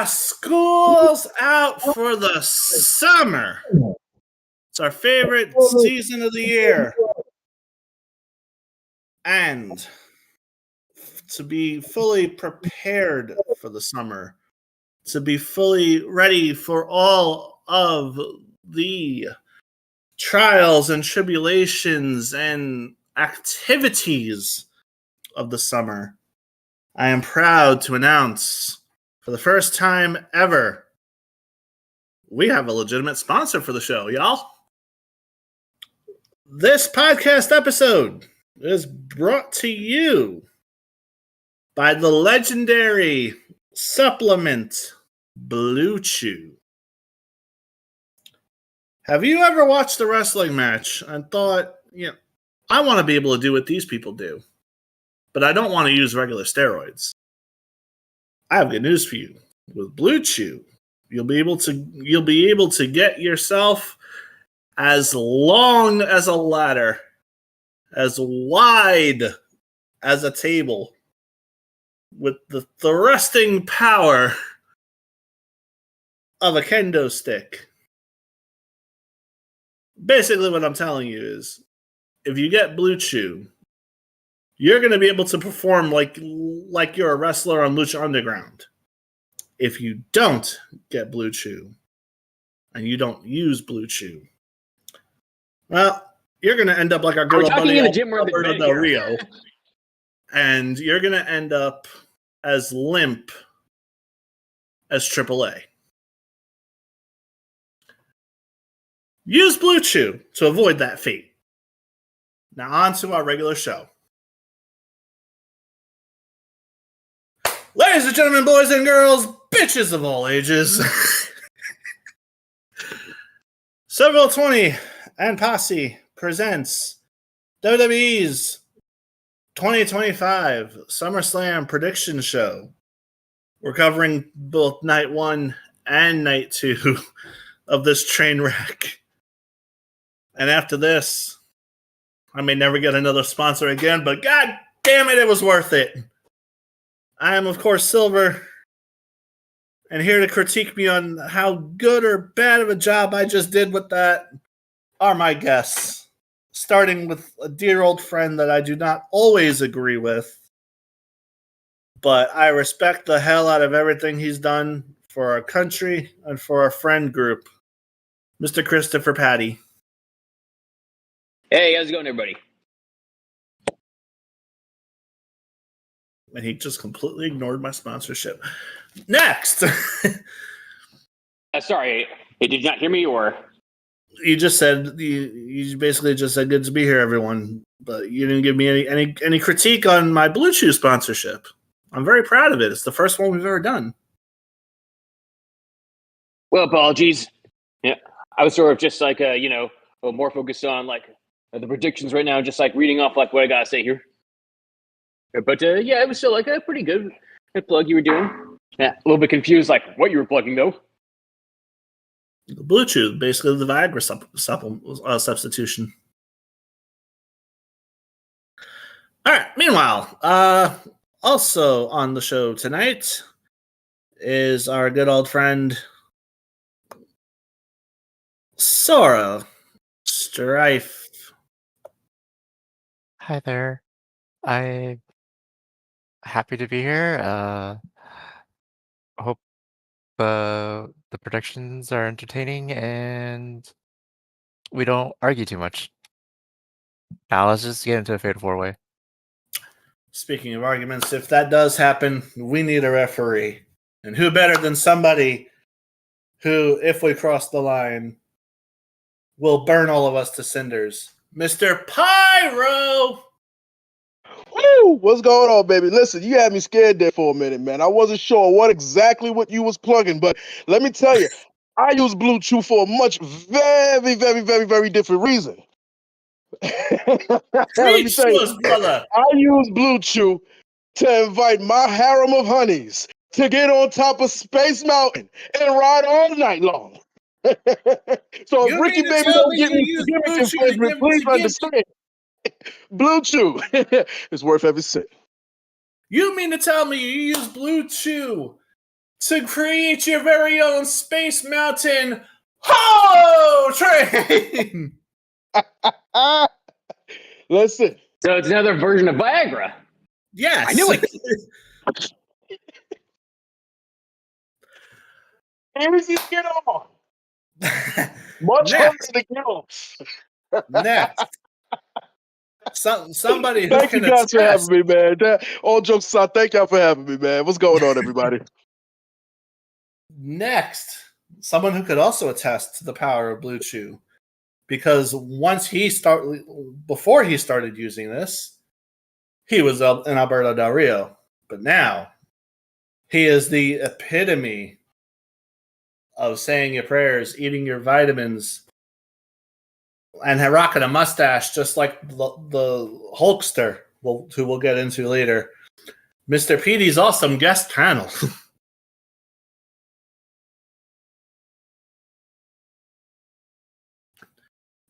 School's out for the summer. It's our favorite season of the year. And to be fully prepared for the summer, to be fully ready for all of the trials and tribulations and activities of the summer, I am proud to announce for the first time ever, we have a legitimate sponsor for the show, y'all. This podcast episode is brought to you by the legendary supplement Blue Chew. Have you ever watched a wrestling match and thought, I want to be able to do what these people do, but I don't want to use regular steroids? I have good news for you. With Blue Chew, you'll be able to get yourself as long as a ladder, as wide as a table, with the thrusting power of a kendo stick. Basically, what I'm telling you is, if you get Blue Chew, you're going to be able to perform like you're a wrestler on Lucha Underground. If you don't get Blue Chew, and you don't use Blue Chew, well, you're going to end up like our good buddy Alberto Del Rio, and you're going to end up as limp as AAA. Use Blue Chew to avoid that fate. Now on to our regular show. Ladies and gentlemen, boys and girls, bitches of all ages, Seville 20 and Posse presents WWE's 2025 SummerSlam prediction show. We're covering both night 1 and night 2 of this train wreck. And after this, I may never get another sponsor again, but god damn it, it was worth it. I am, of course, Silver, and here to critique me on how good or bad of a job I just did with that are my guests, starting with a dear old friend that I do not always agree with, but I respect the hell out of everything he's done for our country and for our friend group, Mr. Christopher Patty. Hey, how's it going, everybody? And he just completely ignored my sponsorship. Next! Sorry, did you not hear me, or? You just said, you basically just said, good to be here, everyone. But you didn't give me any critique on my Blue Chew sponsorship. I'm very proud of it. It's the first one we've ever done. Well, apologies. Yeah, I was sort of just like, more focused on like the predictions right now, just like reading off like what I gotta say here. But yeah, it was still like a pretty good plug you were doing. Yeah, a little bit confused, like what you were plugging though. The Blue Chew, basically the Viagra substitution. All right. Meanwhile, also on the show tonight is our good old friend Sora Strife. Hi there. I'm happy to be here. Hope the predictions are entertaining and we don't argue too much. Now let's just get into a fatal 4-way. Speaking of arguments, if that does happen, we need a referee. And who better than somebody who, if we cross the line, will burn all of us to cinders? Mr. Pyro! Woo! What's going on, baby? Listen, you had me scared there for a minute, man. I wasn't sure what you was plugging, but let me tell you, I use Blue Chew for a much very, very, very, very different reason. Preach to us, brother. I use Blue Chew to invite my harem of honeys to get on top of Space Mountain and ride all night long. So if Ricky Baby don't get me gimmick infringement, please understand. Blue Chew is worth every cent. You mean to tell me you use Blue Chew to create your very own Space Mountain Ho Train. Listen. So it's another version of Viagra. Yes. I knew it. Easy to get on. Much harder to get off. Next. Somebody who Thank you can guys for attest. having me, man. All jokes aside, thank y'all for having me, man. What's going on, everybody? Next, someone who could also attest to the power of Blue Chew, because before he started using this, he was in Alberto Del Rio, but now he is the epitome of saying your prayers, eating your vitamins, and rocking a mustache just like the Hulkster, who we'll get into later. Mr. Petey's awesome guest panel.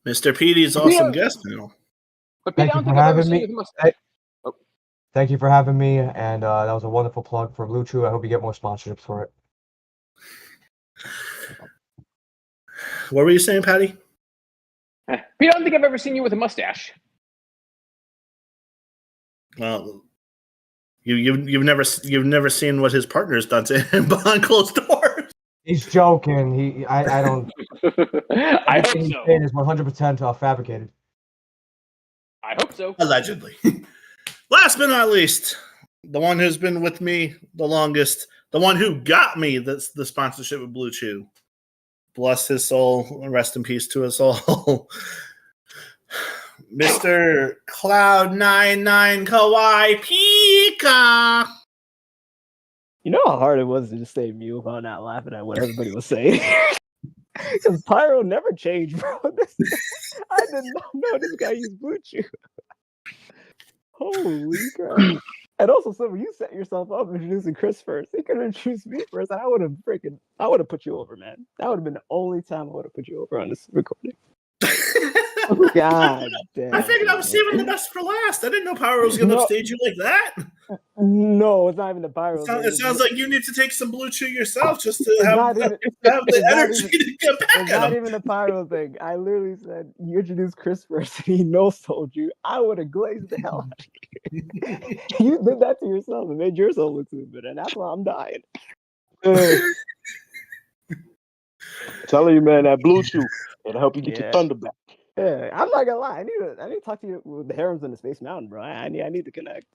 Mr. Petey's awesome guest panel. But Pete, I Thank you don't for think I've ever having seen me. you with a mustache. Thank you for having me, and that was a wonderful plug for Blue Chew. I hope you get more sponsorships for it. What were you saying, Patty? Pete, I don't think I've ever seen you with a mustache. Well, you've never seen what his partner's done to him behind closed doors. He's joking. I don't. I hope Everything so. he's saying is 100% fabricated. I hope so. Allegedly. Last but not least, the one who's been with me the longest, the one who got me the sponsorship with Blue Chew. Bless his soul. Rest in peace to us all. Mr. Cloud99 Kawaii Pika. You know how hard it was to just stay mute while not laughing at what everybody was saying? Because Pyro never changed, bro. I did not know this guy used Blue Chew. Holy crap. And also, Silver, you set yourself up introducing Chris first. He could have introduced me first, and I would have put you over, man. That would have been the only time I would have put you over on this recording. God damn. I figured I was saving the best for last. I didn't know Pyro was going to upstage you like that. No, it's not even the Pyro. It sounds like you need to take some Blue Chew yourself just to It's have not the energy to get back It's at not him. even the Pyro thing. I literally said, you introduced Chris first, and he no-sold you. I would have glazed the hell out of you. You did that to yourself and made yourself look stupid, and that's why I'm dying. Telling you, man, that Blue Chew, it'll help you get your thunder back. Yeah, I'm not gonna lie. I need to talk to you with the harems in the Space Mountain, bro. I need to connect.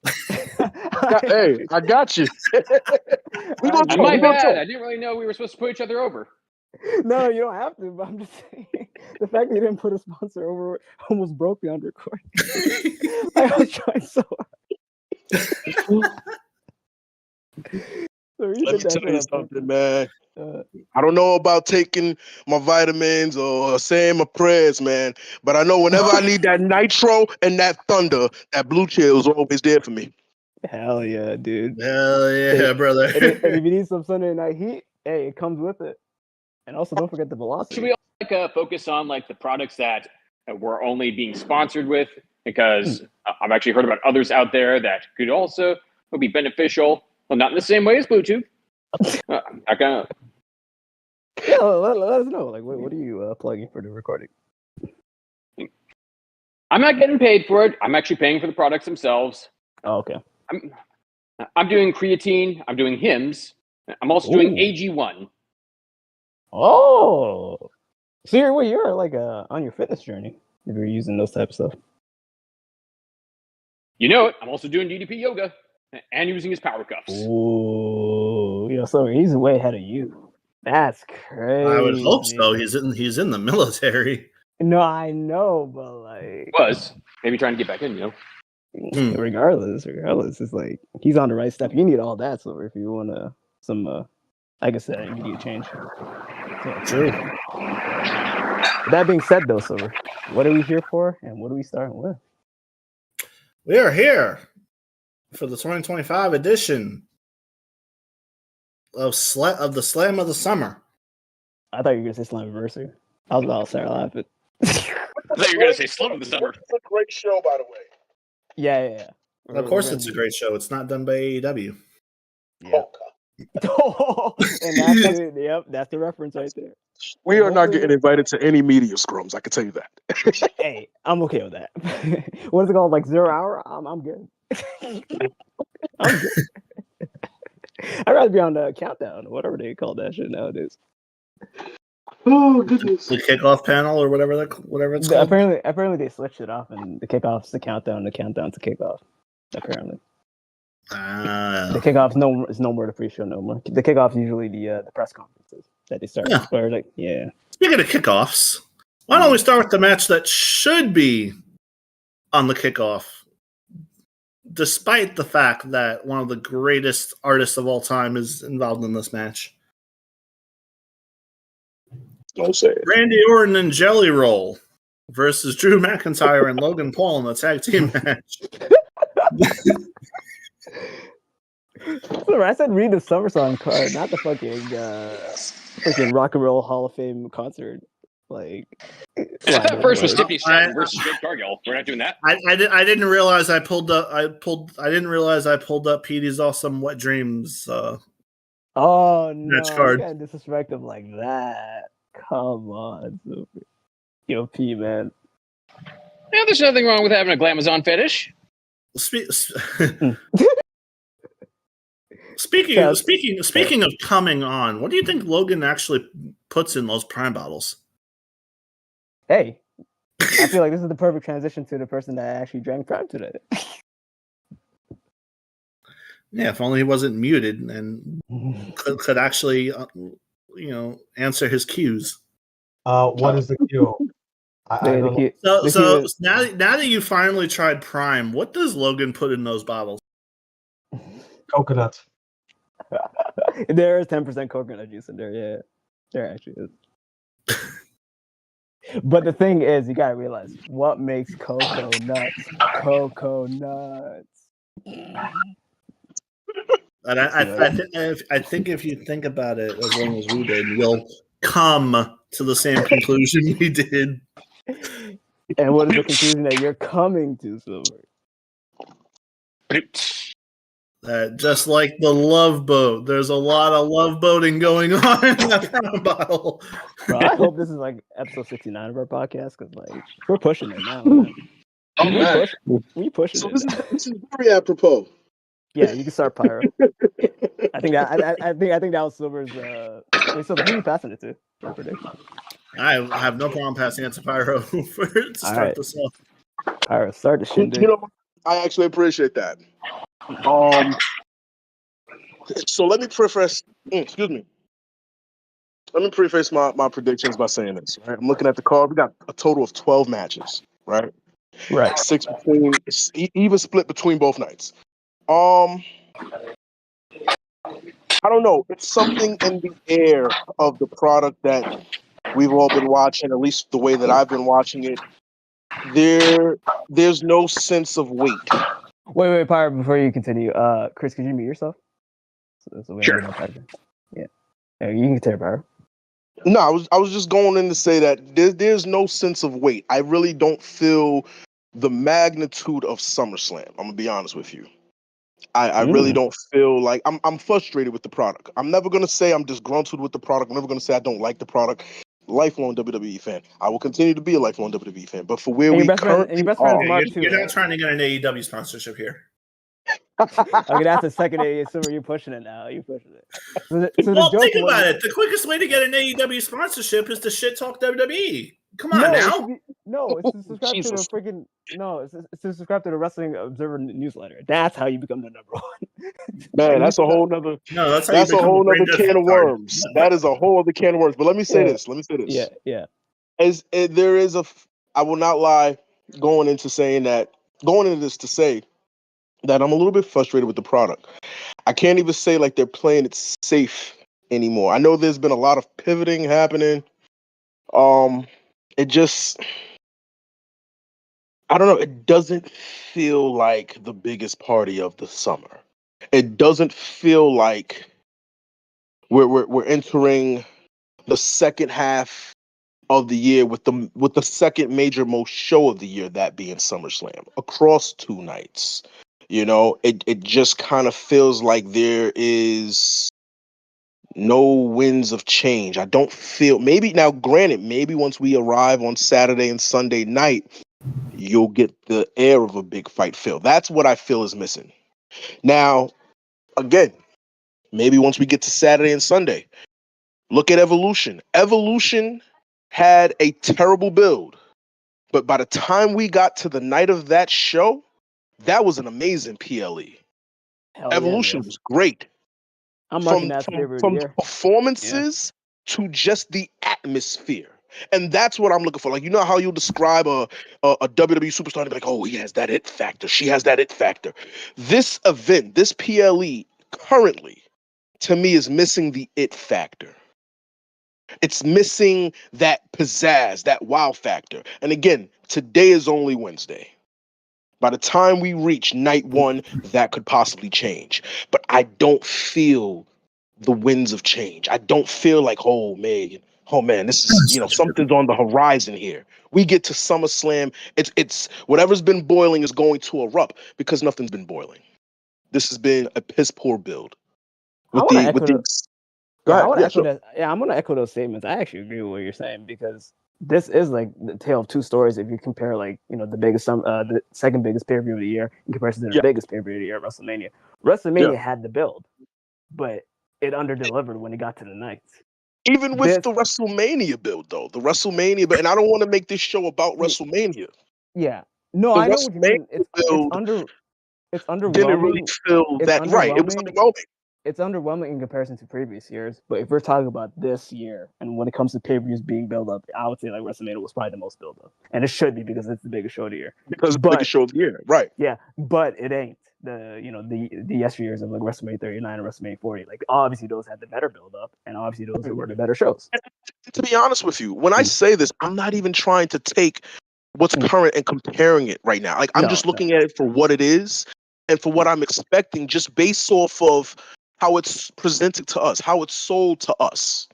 Hey, I got you. We gonna I talk. might We gonna bad. talk. I didn't really know we were supposed to put each other over. No, you don't have to. But I'm just saying, the fact that you didn't put a sponsor over almost broke me on recording. I was trying so hard. So you Let me did that tell you shit on something, purpose. man. I don't know about taking my vitamins or saying my prayers, man. But I know whenever I need that nitro and that thunder, that Blue Chew is always there for me. Hell yeah, dude. Hell yeah, brother. And if you need some Sunday night heat, hey, it comes with it. And also, don't forget the velocity. Should we all focus on the products that we're only being sponsored with? Because I've actually heard about others out there that could also be beneficial. Well, not in the same way as Blue Chew. I kind of. Yeah, let us know. What are you plugging for the recording? I'm not getting paid for it. I'm actually paying for the products themselves. Oh, okay. I'm doing creatine. I'm doing Hims. I'm also doing AG1. Oh, so you're on your fitness journey if you're using those type of stuff. You know it. I'm also doing DDP yoga and using his power cuffs. Ooh, so he's way ahead of you. That's crazy. I would hope so. He's in the military. No, I know, but Was maybe trying to get back in, regardless, it's he's on the right step. You need all that, so if you want some, like I said, immediate change. True. That being said, though, Silver, what are we here for, and what are we starting with? We are here for the 2025 edition of the Slam of the Summer. I thought you were gonna say Slammiversary. I was about to start laughing. I thought you were going to say Slam of the Summer. It's a great show, by the way. Yeah. Of course, it's a great show. It's not done by AEW. Yeah. And that's the reference right there. We are not getting invited to any media scrums. I can tell you that. Hey, I'm okay with that. What is it called? Like 0 hour? I'm good. I'm good. I'd rather be on the countdown, whatever they call that shit nowadays. Oh goodness! The kickoff panel or whatever it's called. Apparently they switched it off, and the kickoff's the countdown to kickoff. Apparently, the kickoff's is no more the pre-show no more. The kickoff's usually the press conferences that they start. Yeah. Or like, yeah. Speaking of kickoffs, why don't we start with the match that should be on the kickoff, despite the fact that one of the greatest artists of all time is involved in this match. Don't say it. Randy Orton and Jelly Roll versus Drew McIntyre and Logan Paul in the tag team match. I said read the SummerSlam card, not the fucking Rock and Roll Hall of Fame concert. Like, I thought first was Tiffany Stratton versus Jade Cargill. We're not doing that. I didn't realize I pulled up Petey's Awesome Wet Dreams. Oh no! Match card. You can't disrespect him like that. Come on, Super. Yo, P, man. Yeah, there's nothing wrong with having a glamazon fetish. Speaking of coming on, what do you think Logan actually puts in those Prime bottles? Hey, I feel like this is the perfect transition to the person that actually drank Prime today. Yeah, if only he wasn't muted and could actually, answer his cues. What is the cue? So now that you finally tried Prime, what does Logan put in those bottles? Coconut. There is 10% coconut juice in there. Yeah, there actually is. But the thing is, you gotta realize what makes cocoa nuts. Cocoa nuts. And I think if you think about it as long as we did, you'll come to the same conclusion we did. And what is the conclusion that you're coming to, Silver? Just like the Love Boat, there's a lot of love boating going on in that Prime bottle. Bro, I hope this is like episode 69 of our podcast because like we're pushing it now. Man. We pushing it. This is very apropos. Yeah, you can start Pyro. I think that was Silver's. Silver, who are you passing it to? For prediction? I have no problem passing it to Pyro to start this off. Pyro, start the shit. You know, I actually appreciate that. So let me preface. Excuse me. Let me preface my predictions by saying this. Right, I'm looking at the card. We got a total of 12 matches. Right. 6 between, even split between both nights. I don't know. It's something in the air of the product that we've all been watching, at least the way that I've been watching it. There's no sense of weight. Wait, Pyro, before you continue, Chris, could you mute yourself? Sure. Yeah. You can continue, Pyro. No, I was just going in to say that there's no sense of weight. I really don't feel the magnitude of SummerSlam. I'm gonna be honest with you. I really don't feel like I'm frustrated with the product. I'm never gonna say I'm disgruntled with the product. I'm never gonna say I don't like the product. Lifelong WWE fan. I will continue to be a lifelong WWE fan. But for where we currently are, you're not trying to get an AEW sponsorship here. Okay, that's the second AEW. You're pushing it now. You're pushing it. Well, think about it. The quickest way to get an AEW sponsorship is to shit talk WWE. Come on now. It's to subscribe to the freaking it's to subscribe to the Wrestling Observer newsletter. That's how you become the number one. Man, that's a whole nother. No, that's a whole other can of worms. That is a whole other can of worms. But let me say this. Yeah. There is I will not lie. Going into this to say that I'm a little bit frustrated with the product. I can't even say like they're playing it safe anymore. I know there's been a lot of pivoting happening. It just, I don't know. It doesn't feel like the biggest party of the summer. It doesn't feel like we're entering the second half of the year with the second major most show of the year, that being SummerSlam, across 2 nights. You know, it just kind of feels like there is No winds of change. I don't feel, maybe now, granted, maybe once we arrive on Saturday and Sunday night, you'll get the air of a big fight feel. That's what I feel is missing. Now, again, maybe once we get to Saturday and Sunday, look at Evolution. Evolution had a terrible build, but by the time we got to the night of that show, that was an amazing PLE. Hell Evolution yeah, was great. I'm marking From that from favorite of from the the year. performances to just the atmosphere. And that's what I'm looking for. Like, you know how you describe a WWE superstar and be like, oh, he has that it factor. She has that it factor. This event, this PLE currently, to me, is missing the it factor. It's missing that pizzazz, that wow factor. And again, today is only Wednesday. By the time we reach night one, that could possibly change. But I don't feel the winds of change. I don't feel like, oh man, this is, something's on the horizon here. We get to SummerSlam, it's whatever's been boiling is going to erupt because nothing's been boiling. This has been a piss poor build. I want to echo Go Yeah, I ahead. want to Yeah, echo sure. that. Yeah, I'm gonna echo those statements. I actually agree with what you're saying because this is like the tale of two stories. If you compare, like, the second biggest pay per view of the year in comparison to the Yeah. biggest pay per view of the year, WrestleMania. Had the build, but it underdelivered when it got to the nights. Even with the WrestleMania build, though, and I don't want to make this show about WrestleMania. Yeah, no, The I know what you mean. WrestleMania build It's didn't really underwhelming. feel It's that right. It was underwhelming. underwhelming. It's underwhelming in comparison to previous years. But if we're talking about this year, and when it comes to pay-per-views being built up, I would say like WrestleMania was probably the most built up, and it should be because it's the biggest show of the year. Because it's the biggest show of the year, right? Yeah, but it ain't the yesteryears of like WrestleMania 39 and WrestleMania 40. Like, obviously those had the better build up, and obviously those were the better shows. To be honest with you, when I say this, I'm not even trying to take what's current and comparing it right now. Like, I'm just looking at it for what it is and for what I'm expecting, just based off of how it's presented to us, how it's sold to us.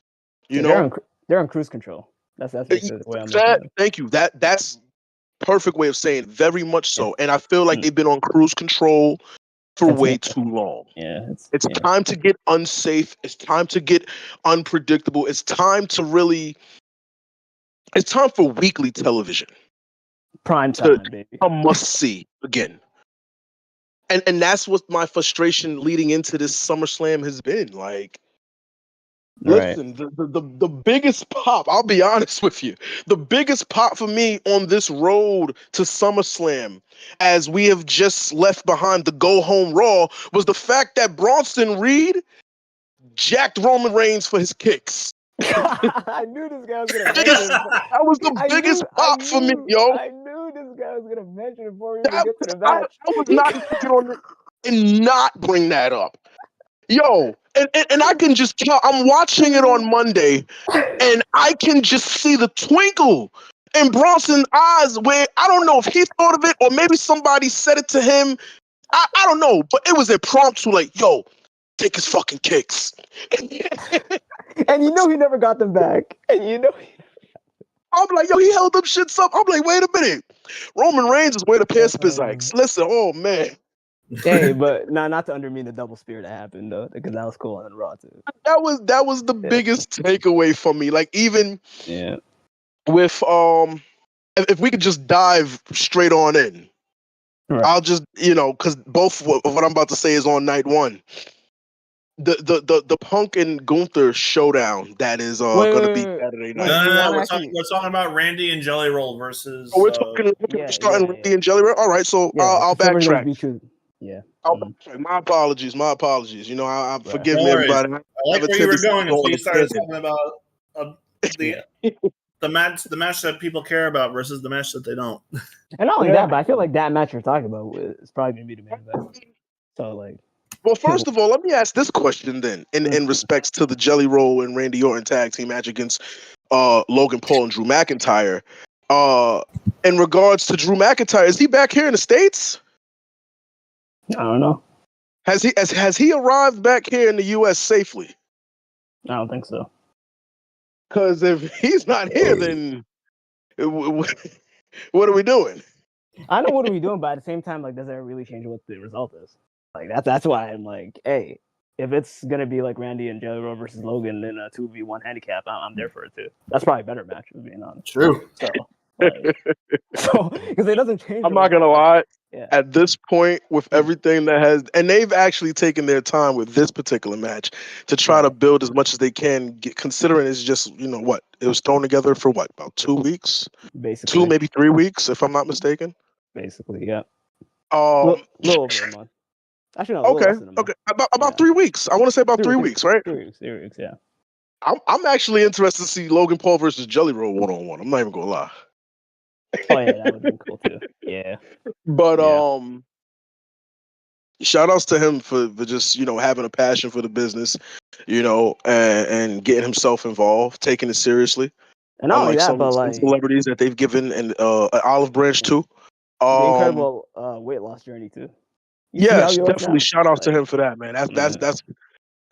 They're on cruise control. That's the way I'm looking at it. Thank you. That's perfect way of saying it. Very much so. And I feel like they've been on cruise control for way too long. Yeah, it's time to get unsafe. It's time to get unpredictable. It's time to really. It's time for weekly television. Prime time, baby. A must see again. And that's what my frustration leading into this SummerSlam has been. Like, listen, the biggest pop, I'll be honest with you, the biggest pop for me on this road to SummerSlam, as we have just left behind the go home Raw, was the fact that Bronson Reed jacked Roman Reigns for his kicks. I knew this guy was gonna mention it. That was the biggest pop for me, yo. I knew this guy was gonna mention it before we even get to the match. I was not gonna get on it and not bring that up. Yo, and I can just tell, I'm watching it on Monday, and I can just see the twinkle in Bronson's eyes where I don't know if he thought of it or maybe somebody said it to him. I don't know, but it was impromptu, like, yo, take his fucking kicks. And you know he never got them back. And I'm like, yo, he held them shits up. I'm like, wait a minute. Roman Reigns is way to pass up his legs. Listen, oh man. Hey, but not to undermine the double spear that happened though, because that was cool on Raw too. That was the biggest takeaway for me. Like, even with if we could just dive straight on in. Right. I'll just, because both of what I'm about to say is on night one. The Punk and Gunther showdown that is going to be Saturday night. No, we're talking about Randy and Jelly Roll versus. We're starting Randy and Jelly Roll. All right, so I'll backtrack. Yeah. I'll backtrack. My apologies. I forgive me, No everybody. I like where you were going until you started talking about the match that people care about versus the match that they don't. And not only that, but I feel like that match you're talking about is probably going to be the main event. So, like. Well, first of all, let me ask this question then, in respects to the Jelly Roll and Randy Orton tag team match against Logan Paul and Drew McIntyre. In regards to Drew McIntyre, is he back here in the States? I don't know. Has he arrived back here in the U.S. safely? I don't think so. Because if he's not here, then what are we doing? I know what are we doing, but at the same time, like, does that really change what the result is? Like, that's why I'm like, hey, if it's gonna be like Randy and Jelly Roll versus Logan in a 2v1 handicap, I'm there for it too. That's probably a better match, to being honest. True. So, like, because it doesn't change. I'm not gonna lie. Yeah. At this point, with everything that has, and they've actually taken their time with this particular match to try to build as much as they can, considering it's just, what, it was thrown together for what, about 2 weeks? Basically. 2, maybe 3 weeks, if I'm not mistaken. Basically, yeah. Um, little over a month. Actually, no, a little okay, less than a month. okay, about 3 weeks. I want to say about 3 weeks, right? 3 weeks, 3 weeks, yeah. I'm actually interested to see Logan Paul versus Jelly Roll 1-on-1. I'm not even gonna lie. Oh yeah, that would be cool too. Yeah. But shout outs to him for just, having a passion for the business, and getting himself involved, taking it seriously. And not only that, some, but some like celebrities that they've given an olive branch to. the incredible weight loss journey too. Yes, definitely shout out to him for that, man. That's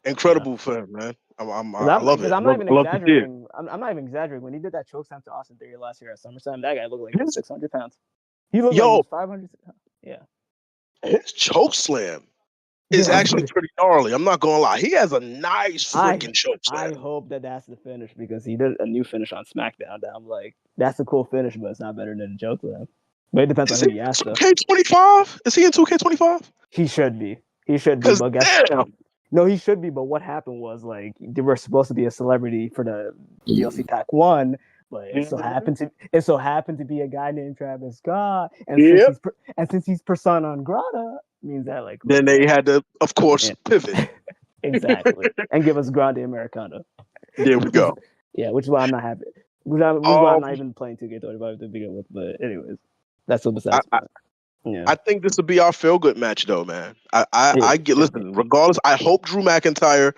incredible for him, man. I love it. Because I'm not even love to see it. exaggerating. I'm not even exaggerating. When he did that choke slam to Austin Theory last year at SummerSlam, that guy looked like he was 600 pounds. He looked like he was 500. Yeah. His choke slam is actually pretty gnarly. I'm not gonna lie. He has a nice freaking choke slam. I hope that's the finish, because he did a new finish on SmackDown that I'm like, that's a cool finish, but it's not better than a choke slam. But it depends on who you ask. 2K25? Is he in 2K25? He should be. He should be. But damn. No, he should be. But what happened was, like, they were supposed to be a celebrity for the DLC Pack 1, but it so happened to be a guy named Travis Scott, and since he's persona non grata, means that, like, then they had to, of course, pivot. Exactly, and give us Grande Americana. There we go. Yeah, which is why I'm not happy. Which is why I'm not even playing 2K25 to begin with. But anyways, that's what besides. Yeah. I think this will be our feel good match, though, man. Listen. Regardless, I hope Drew McIntyre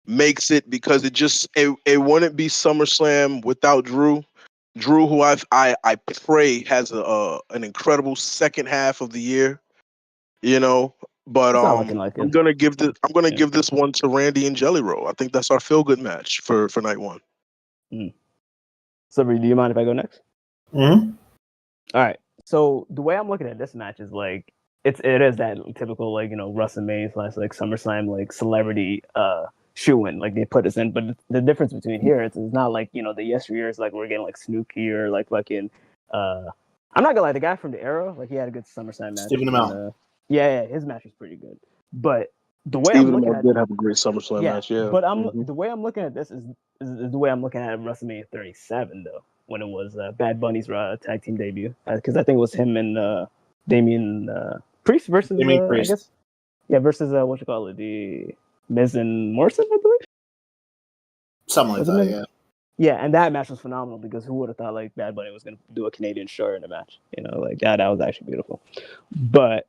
makes it, because it wouldn't be SummerSlam without Drew. Drew, who I pray has an incredible second half of the year, But I'm gonna give this one to Randy and Jelly Roll. I think that's our feel good match for night one. So, do you mind if I go next? Mm-hmm. All right. So the way I'm looking at this match is like it is that typical, like, WrestleMania / like SummerSlam, like celebrity shoe-in, like they put us in. But the difference between here is it's not like, the yesteryears, like we're getting like Snooki or like fucking I'm not gonna lie, the guy from the era, like he had a good SummerSlam match. Stephen Amell. Yeah, his match was pretty good. But the way Stephen Amell did have a great SummerSlam match, yeah. But the way I'm looking at this is the way I'm looking at WrestleMania 37 though, when it was Bad Bunny's tag team debut, because I think it was him and Damian Priest versus Priest. I guess. Yeah, versus the Miz and Morrison, I believe. Something like that, yeah. Yeah, and that match was phenomenal, because who would have thought like Bad Bunny was gonna do a Canadian shore in a match? Like that was actually beautiful. But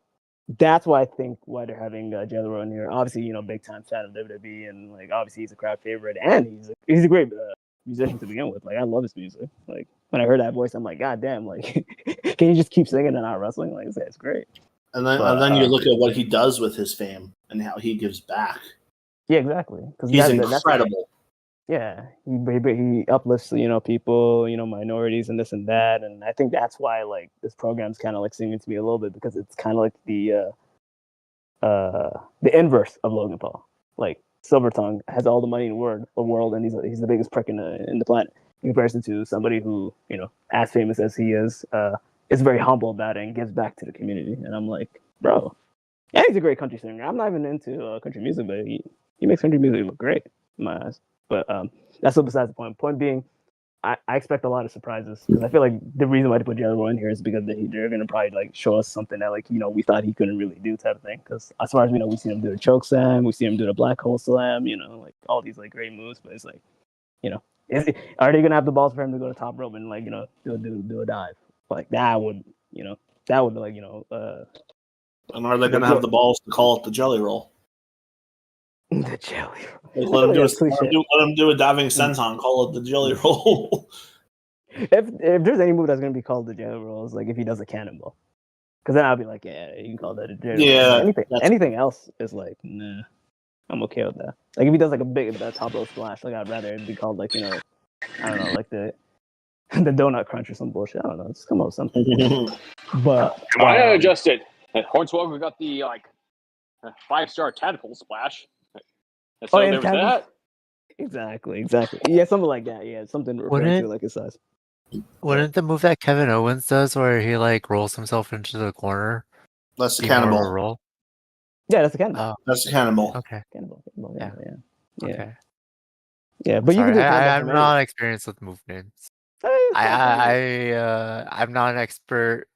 that's why I think why they're having Jelly Roll in here. Obviously, big time fan of WWE, and like obviously he's a crowd favorite, and he's a great musician to begin with. Like I love his music. Like when I heard that voice, I'm like, God damn! Like, can you just keep singing and not wrestling? Like it's great. And then you look at what he does with his fame and how he gives back. Yeah, exactly. Because he's incredible. Yeah, he uplifts people, minorities and this and that, and I think that's why like this program's kind of like singing to me a little bit, because it's kind of like the inverse of Logan Paul. Like Silver Tongue has all the money in the world, and he's the biggest prick in the planet in comparison to somebody who, as famous as he is very humble about it and gives back to the community. And I'm like, bro, yeah, he's a great country singer. I'm not even into country music, but he makes country music look great in my eyes. But that's what besides the point. Point being, I expect a lot of surprises, because I feel like the reason why they put Jelly Roll in here is because they're going to probably like show us something that like, we thought he couldn't really do, type of thing. Because as far as we know, we've seen him do the choke slam, we've seen him do the black hole slam, like all these like great moves. But it's like, are they going to have the balls for him to go to top rope and like, do a dive? Like that would like, and are they going to have the balls to call it the Jelly Roll? The Jelly Roll. Like, let him do a diving senton, call it the Jelly Roll. If there's any move that's going to be called the Jelly Roll, it's like if he does a cannonball. Because then I'll be like, yeah, you can call that a Jelly Roll. Anything else is like, nah, I'm okay with that. Like if he does like a big top rope splash, like I'd rather it be called like, I don't know, like the donut crunch or some bullshit. I don't know. Just come up with something. But I adjusted. Hornswoggle got the 5-star tadpole splash. So and there was Kevin. that. Exactly. Yeah, something like that. Yeah, something referring to like his size. Wouldn't the move that Kevin Owens does, where he like rolls himself into the corner, That's the be more of a cannibal. roll? Yeah, that's a cannibal. Oh, That's the cannibal. okay. Cannibal. Yeah. Yeah. Yeah, but you Sorry, can do a cannibal I'm from not anywhere. experienced with movements. It's not bad. I'm not an expert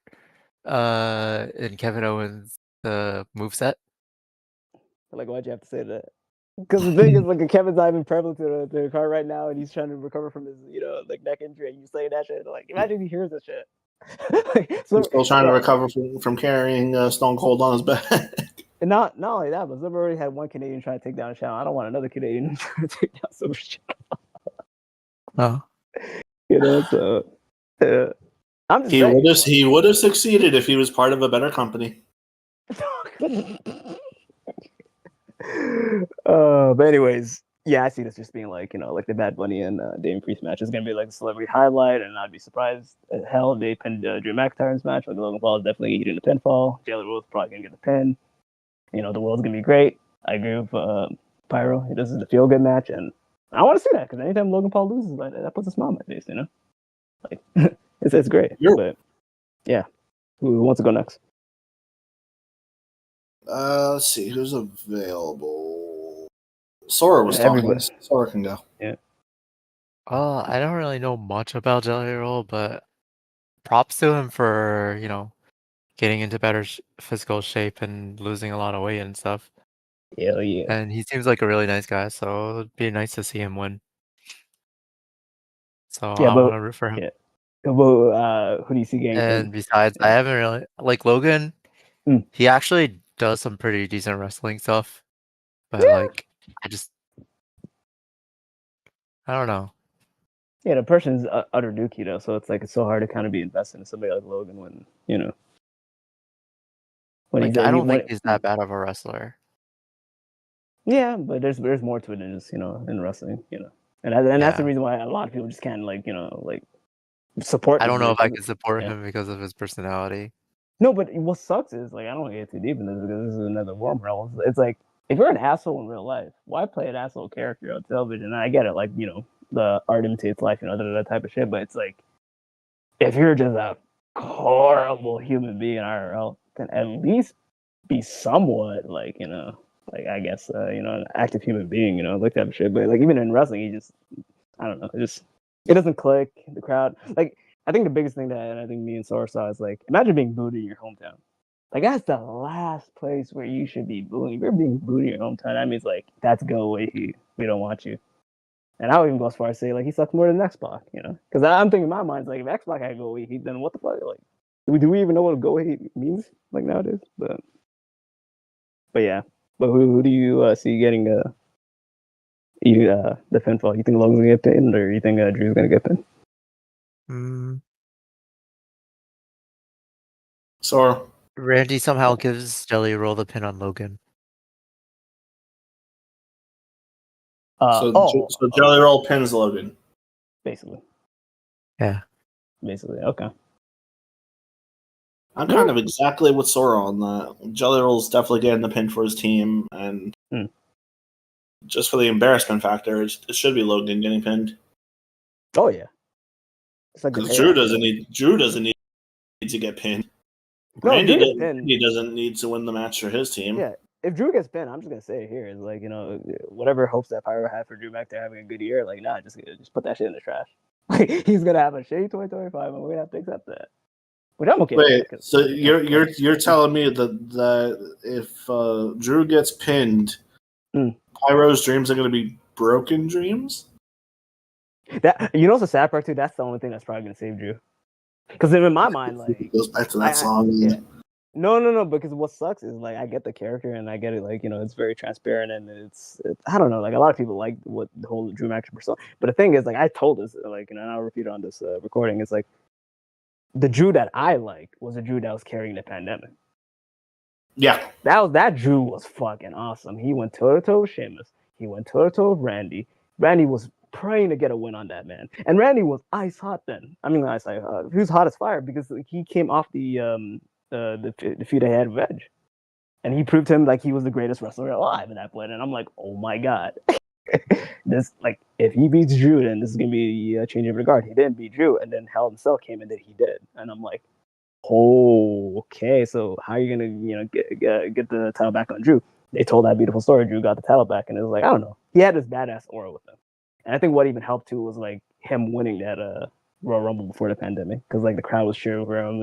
in Kevin Owens' moveset. Like, why'd you have to say that? Because the thing is, like, Kevin's not even prevalent to the car right now, and he's trying to recover from his, like, neck injury, and you say that shit. Like, imagine he hears this shit. He's still trying to recover from carrying Stone Cold on his back. And not only that, but Silver already had one Canadian trying to take down Shawn. I don't want another Canadian trying to take down Silver. Oh. So I'm just saying. He would have succeeded if he was part of a better company. But anyways, yeah, I see this just being like, like the Bad Bunny and Damian Priest match is gonna be like a celebrity highlight, and I'd be surprised as hell if they pinned Drew McIntyre's match. Like Logan Paul is definitely eating the pinfall. Jalen Rose probably gonna get the pin. The world's gonna be great. I agree with Pyro. This is the feel good match, and I want to see that because anytime Logan Paul loses, like that puts a smile on my face. Like it's great. But yeah, who wants to go next? Let's see who's available. Sora was talking. Sora can go. Yeah. I don't really know much about Jelly Roll, but props to him for getting into better physical shape and losing a lot of weight and stuff. Hell yeah. And he seems like a really nice guy, so it'd be nice to see him win. So I want to root for him. Yeah. But who do you see getting? And besides, I haven't really like Logan. He actually does some pretty decent wrestling stuff, but like I don't know. Yeah, the person's utter dookie though, so it's so hard to kind of be invested in somebody like Logan when Like I don't think he's that bad of a wrestler. Yeah, but there's more to it than just in wrestling, and that's the reason why a lot of people just can't like support. I don't know if I can support him because of his personality. No, but what sucks is I don't want to get too deep in this because this is another wormhole. It's like if you're an asshole in real life, why play an asshole character on television? And I get it, the art imitates life, that type of shit. But it's like if you're just a horrible human being IRL, then at least be somewhat I guess an active human being, like that shit. But even in wrestling, he just I don't know, it doesn't click. The crowd, I think the biggest thing that I think me and Sora saw is imagine being booed in your hometown. That's the last place where you should be booing. If you're being booed in your hometown, that means that's go away. We don't want you. And I would even go as far as say he sucks more than X-Pac, because I'm thinking in my mind if X-Pac had go away heat, then what the fuck? Do we even know what go away means nowadays? But yeah. But who do you see getting the pinfall? You think Logan's gonna get pinned, or you think Drew's gonna get pinned? Sora. Randy somehow gives Jelly Roll the pin on Logan. So Jelly Roll pins Logan. Basically. Yeah. Basically, okay. I'm kind of exactly with Sora on that. Jelly Roll's definitely getting the pin for his team, and just for the embarrassment factor, it should be Logan getting pinned. Oh yeah. Because Drew doesn't need to get pinned. No, Randy doesn't need to win the match for his team. Yeah, if Drew gets pinned, I'm just gonna say it here is whatever hopes that Pyro had for Drew McIntyre having a good year, nah, just put that shit in the trash. He's gonna have a shitty 2025, and we're gonna have to accept that. Which I'm okay with. Wait, so you're telling me that if Drew gets pinned, Pyro's dreams are gonna be broken dreams? That what's the sad part too? That's the only thing that's probably gonna save Drew. Because in my mind, it goes back to that song. Yeah. No. Because what sucks is I get the character and I get it. It's very transparent and it's I don't know. A lot of people like what the whole Drew McIntyre persona. But the thing is, I told this and I'll repeat it on this recording. It's the Drew that I like was a Drew that was carrying the pandemic. Yeah, that Drew was fucking awesome. He went toe to toe with Sheamus. He went toe to toe with Randy. Randy was praying to get a win on that man, and Randy was ice hot then. I mean, ice hot. He was hot as fire because he came off the feud they had with Edge. And he proved to him like he was the greatest wrestler alive at that point. And I'm like, oh my god, this like if he beats Drew, then this is gonna be a change of regard. He didn't beat Drew, and then Hell in a Cell came and then he did. And I'm like, oh, okay. So how are you gonna get the title back on Drew? They told that beautiful story. Drew got the title back, and it was like, I don't know. He had this badass aura with him, and I think what even helped too was like him winning that Royal Rumble before the pandemic, because like the crowd was cheering for him.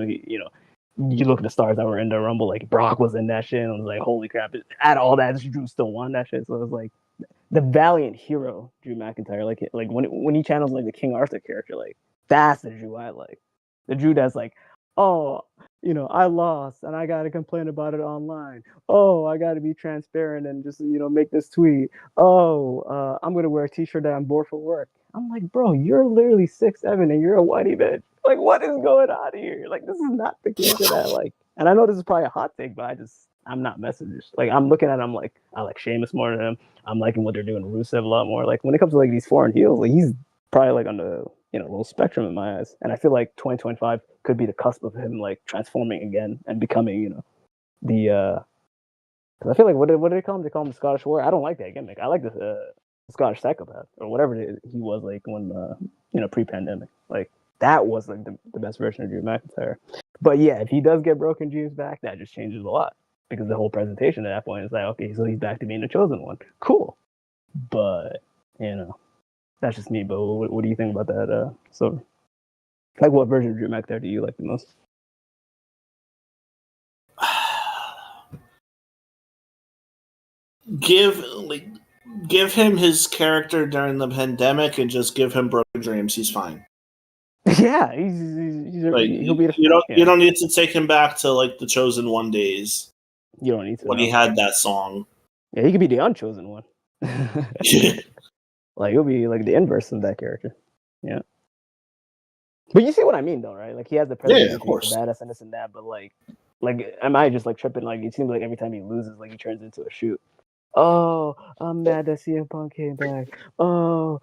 You look at the stars that were in the Rumble, like Brock was in that shit, and I was like, holy crap! At all that, Drew still won that shit. So it was like the valiant hero, Drew McIntyre. Like when he channels like the King Arthur character, like that's the Drew I like. The Drew that's like, oh, I lost and I got to complain about it online. Oh, I got to be transparent and just, make this tweet. Oh, I'm going to wear a t-shirt that I'm bored for work. I'm like, bro, you're literally 6'7" and you're a whitey bitch. Like, what is going on here? Like, this is not the character that I like. And I know this is probably a hot take, but I'm not messengers. Like, I'm looking at him like, I like Sheamus more than him. I'm liking what they're doing to Rusev a lot more. Like, when it comes to like these foreign heels, like he's probably like on the little spectrum in my eyes. And I feel like 2025 could be the cusp of him like transforming again and becoming, the because I feel like what did they call him? They call him the Scottish Warrior. I don't like that gimmick. I like the Scottish Psychopath or whatever he was like when pre-pandemic. Like that was like the best version of Drew McIntyre. But yeah, if he does get Broken Dreams back, that just changes a lot because the whole presentation at that point is like, okay, so he's back to being the chosen one. Cool, but that's just me. But what do you think about that? So, like, what version of Drew McIntyre do you like the most? Give him his character during the pandemic and just give him Broken Dreams. He's fine. Yeah, he'll be. You don't need to take him back to like the Chosen One days. You don't need to. When he had that song. Yeah, he could be the unchosen one. Like he'll be like the inverse of that character. Yeah. But you see what I mean, though, right? Like he has the presentation, of course, the badass and this and that. But like, am I just like tripping? Like it seems like every time he loses, like he turns into a shoot. Oh, I'm mad that CM Punk came back. Oh,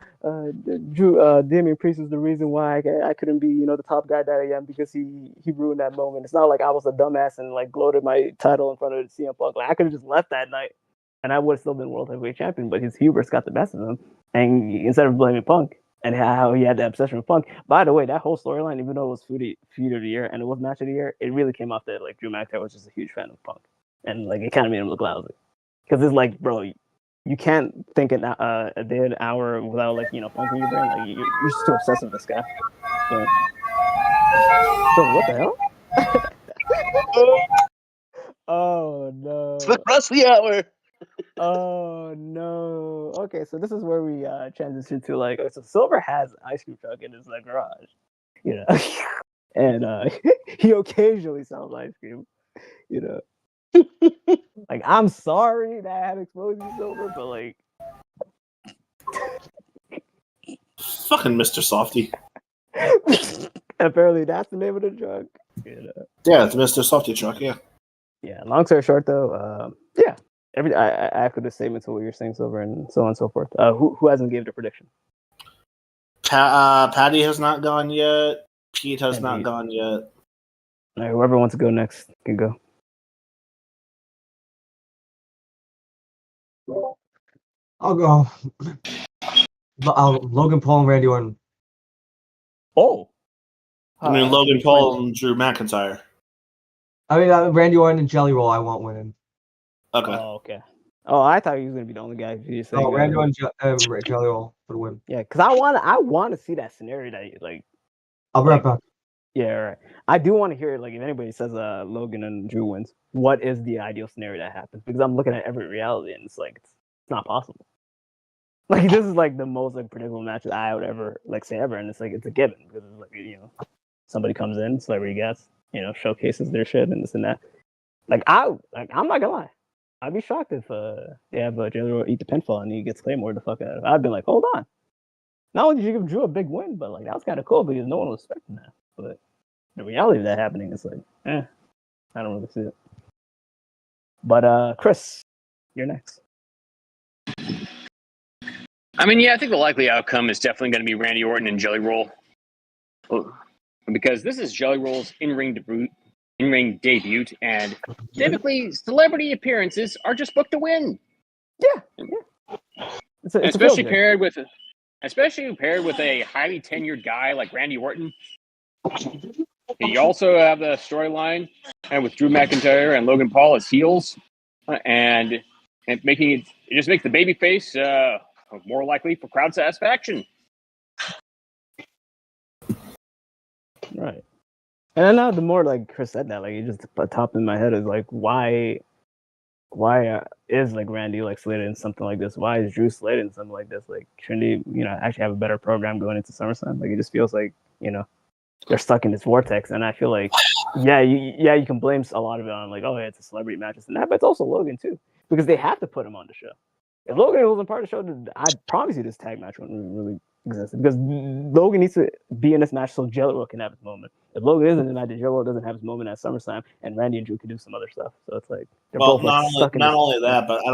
Drew, Damian Priest is the reason why I couldn't be, the top guy that I am because he ruined that moment. It's not like I was a dumbass and like gloated my title in front of CM Punk. Like I could have just left that night, and I would have still been World Heavyweight Champion. But his hubris got the best of him, and instead of blaming Punk and how he had that obsession with Punk. By the way, that whole storyline, even though it was feud of the year and it was match of the year, it really came off that like Drew McIntyre was just a huge fan of Punk, and like it kind of made him look lousy. Because it's like, bro, you can't think a day, an hour without like Punk in your brain. Like you're just too obsessed with this guy. But what the hell? Oh no! It's the Rusty Hour. Oh no! Okay, so this is where we transition to like, so Silver has an ice cream truck in his garage, and he occasionally sells ice cream, Like, I'm sorry that I had exposed you, Silver, but like, fucking Mr. Softy. Apparently, that's the name of the truck. Yeah, it's Mr. Softy truck. Yeah. Yeah. Long story short, though, yeah. I echo the statement to what you're saying, Silver, and so on and so forth. Who hasn't given a prediction? Patty has not gone yet. Pete has not gone yet. All right, whoever wants to go next can go. I'll go. Logan Paul and Randy Orton. Oh. I mean, Logan Paul and Drew McIntyre. I mean, Randy Orton and Jelly Roll, I want winning. Okay. Oh, okay. Oh, I thought he was gonna be the only guy. Randy Orton and Jelly Roll for the win. Yeah, because I want to see that scenario that like. I'll be right back. Yeah, right. I do want to hear like if anybody says Logan and Drew wins, what is the ideal scenario that happens? Because I'm looking at every reality and it's like it's not possible. Like this is like the most like predictable match that I would ever like say ever, and it's like it's a given because it's like somebody comes in, celebrity guest, showcases their shit and this and that. Like I'm not gonna lie, I'd be shocked if they have Jelly eat the pinfall and he gets Claymore the fuck out of it. I'd be like, hold on. Not only did you give Drew a big win, but like that was kind of cool because no one was expecting that. But the reality of that happening is like, I don't really see it. But Chris, you're next. I mean, yeah, I think the likely outcome is definitely going to be Randy Orton and Jelly Roll. Because this is Jelly Roll's in-ring debut in-ring debut, and typically celebrity appearances are just booked to win. Yeah. It's Especially paired with a highly tenured guy like Randy Orton. You also have the storyline and with Drew McIntyre and Logan Paul as heels, and making it just makes the babyface more likely for crowd satisfaction. Right. And then now the more like Chris said that, like it just popped in my head is like why is like Randy like slated in something like this? Why is Drew slated in something like this? Like shouldn't he, actually have a better program going into SummerSlam? Like it just feels like, they're stuck in this vortex, and I feel like you can blame a lot of it on like, oh yeah, it's a celebrity matches and that, but it's also Logan too. Because they have to put him on the show. If Logan wasn't part of the show, I promise you this tag match wouldn't really exist. Because Logan needs to be in this match so Jello can have his moment. If Logan isn't in the match, Jello doesn't have his moment at SummerSlam, and Randy and Drew can do some other stuff. So it's like they're both like, stuck in not only that, but I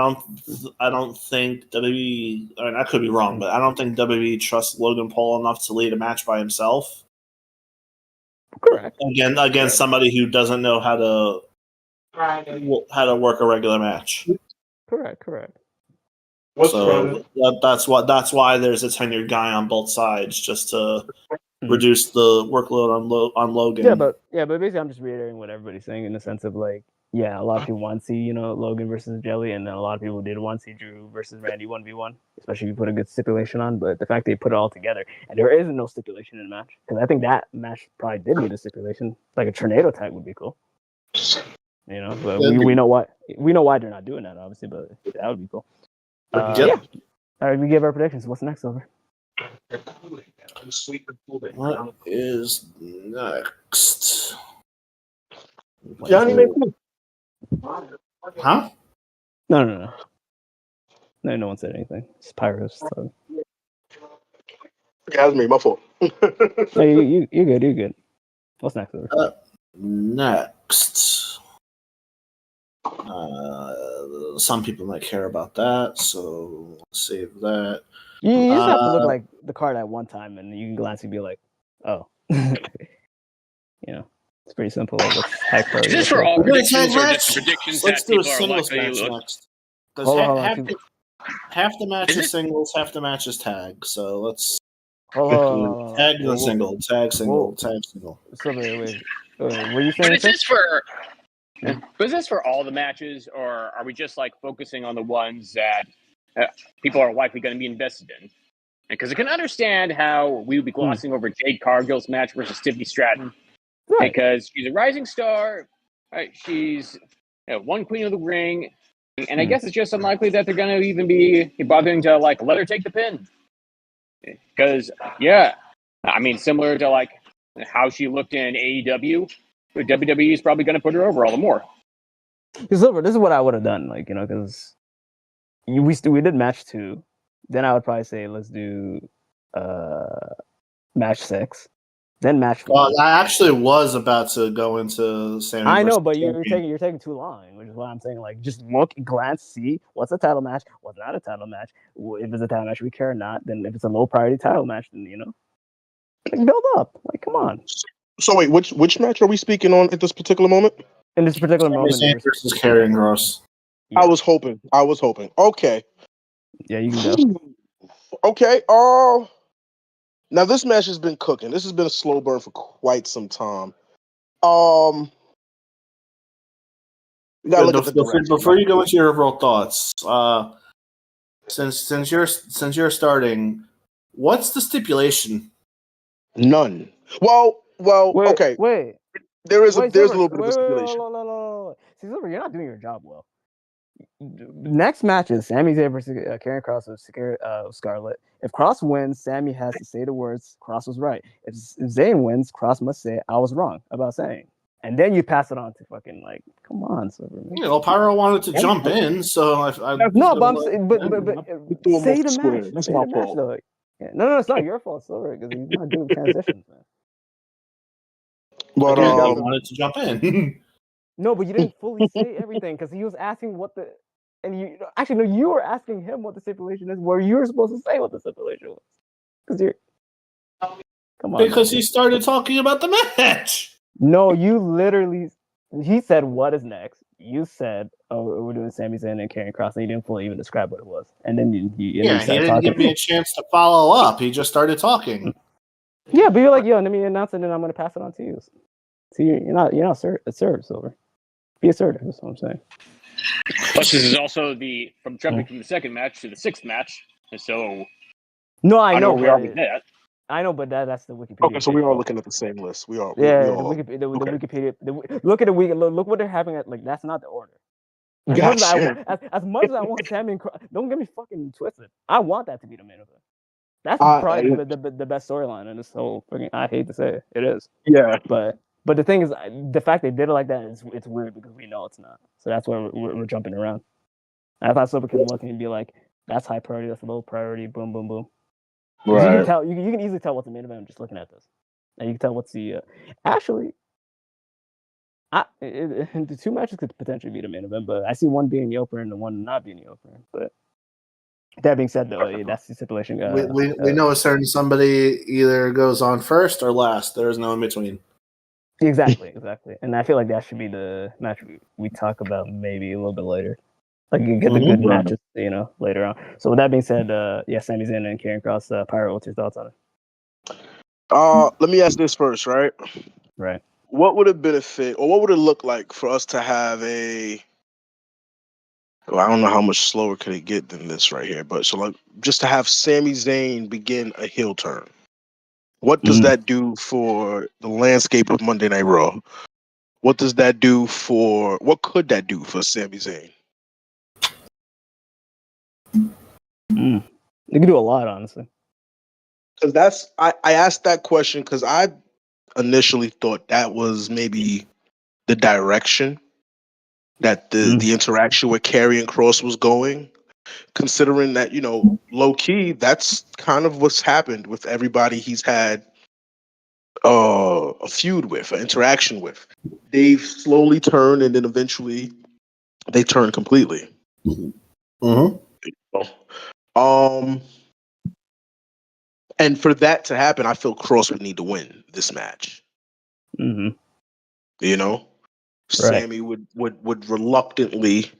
don't think WWE. I mean, I could be wrong, but I don't think WWE trusts Logan Paul enough to lead a match by himself. Correct. Against somebody who doesn't know how to work a regular match. Correct. So that's why there's a tenured guy on both sides, just to reduce the workload on Logan. Yeah, but basically I'm just reiterating what everybody's saying in the sense of like, yeah, a lot of people want to see, Logan versus Jelly, and then a lot of people did want to see Drew versus Randy 1v1, especially if you put a good stipulation on. But the fact they put it all together, and there isn't no stipulation in the match, because I think that match probably did need a stipulation. Like a tornado tag would be cool. But we know why they're not doing that, obviously, but that would be cool. Yeah. All right, we give our predictions. What's next, over? What is next? Johnny McCool. Huh? No. No one said anything. It's Pyro's. So. Yeah, that's me. My fault. Hey, you're good. What's next, over? Next. Some people might care about that, so let's save that. You just have to look like the card at one time, and you can glance and be like, "Oh," it's pretty simple. Like, is this for all predictions or just predictions Let's that do a people are singles likely match to look? next. Because half the match Is is it? singles, half the match is tag. So let's Tag then single, tag single, tag single. So wait. Were you saying? But is this for? Was this for all the matches, or are we just like focusing on the ones that people are likely going to be invested in? Because I can understand how we would be glossing over Jade Cargill's match versus Tiffany Stratton, Right. because she's a rising star. Right? She's one queen of the ring, and I guess it's just unlikely that they're going to even be bothering to like let her take the pin. Because similar to like how she looked in AEW, WWE is probably going to put her over all the more. This is what I would have done, because we did match 2. Then I would probably say let's do match 6, then match 4. Well, I actually was about to go into Sammy. I know, but you're taking too long, which is why I'm saying like just look, glance, see what's a title match, what's not a title match. If it's a title match, we care or not. Then if it's a low priority title match, then like build up. Like come on. So wait, which match are we speaking on at this particular moment? In this particular moment, versus Karrion Kross. Yeah. I was hoping. Okay. Yeah, you can go. Okay. Now this match has been cooking. This has been a slow burn for quite some time. You gotta look at the direction. Before you go into your overall thoughts, since you're starting, what's the stipulation? None. Well. Okay. Wait. There's a Silver, little bit of a stipulation. Wait. See, Silver, you're not doing your job well. Next match is Sami Zayn versus Karrion Kross with Scarlett. If Kross wins, Sami has to say the words "Kross was right." If Zayn wins, Kross must say "I was wrong" about saying. And then you pass it on to fucking like, come on, Silver. Pyro wanted to jump in, so I no, but say the square. match. That's Say my the match, fault. though. Yeah. No, it's not your fault, Silver, because he's not doing transitions, man. But wanted to jump in. No, but you didn't fully say everything because he was asking what the, and you were asking him what the stipulation is, where you were supposed to say what the stipulation was. Come on. Because he started talking about the match. No, you literally he said, "What is next?" You said, "Oh, we're doing Sami Zayn and Karrion Kross," and you didn't fully even describe what it was. And then He started didn't talking. give me a chance to follow up. He just started talking. Yeah, but you're like, "Yo, let me announce it, and then I'm gonna pass it on to you." So you're not assertive, Silver. Be assertive. That's what I'm saying. Plus, this is also jumping from the second match to the sixth match, and so No, I know. we are with that. I know, but that's the Wikipedia. Okay, so we are page, looking at the same list. We are. Yeah, we the all, Wikipedia. The okay. Wikipedia. Look at the week. Look what they're having. Like that's not the order. As much as I want Sami and Kross, don't get me fucking twisted. I want that to be the main event. That's probably the best storyline in this whole freaking. I hate to say it, it is. Yeah, but the thing is, the fact they did it like that it's weird because we know it's not. So that's why we're jumping around. I thought Silver could look and be like, "That's high priority. That's low priority. Boom, boom, boom." right. You can tell. You can easily tell what's the main event just looking at this, and you can tell what's the actually. The two matches could potentially be the main event, but I see one being the opener and the one not being the opener. But that being said, though, that's the stipulation. We know a certain somebody either goes on first or last. There is no in between. Exactly. And I feel like that should be the match we talk about maybe a little bit later. Like you get the good matches, later on. So with that being said, Sami Zayn and Karrion Kross, Pyro, what's your thoughts on it? Let me ask this first, right? Right. What would it benefit, or what would it look like for us to have a? Well, I don't know how much slower could it get than this right here, but so like just to have Sami Zayn begin a heel turn. What does that do for the landscape of Monday Night Raw? What could that do for Sami Zayn? You can do a lot, honestly. Because I asked that question because I initially thought that was maybe the direction that the interaction with Karrion Kross was going. Considering that, low key, that's kind of what's happened with everybody he's had a feud with, an interaction with. They've slowly turned, and then eventually they turn completely. And for that to happen, I feel Kross would need to win this match. Sammy would reluctantly,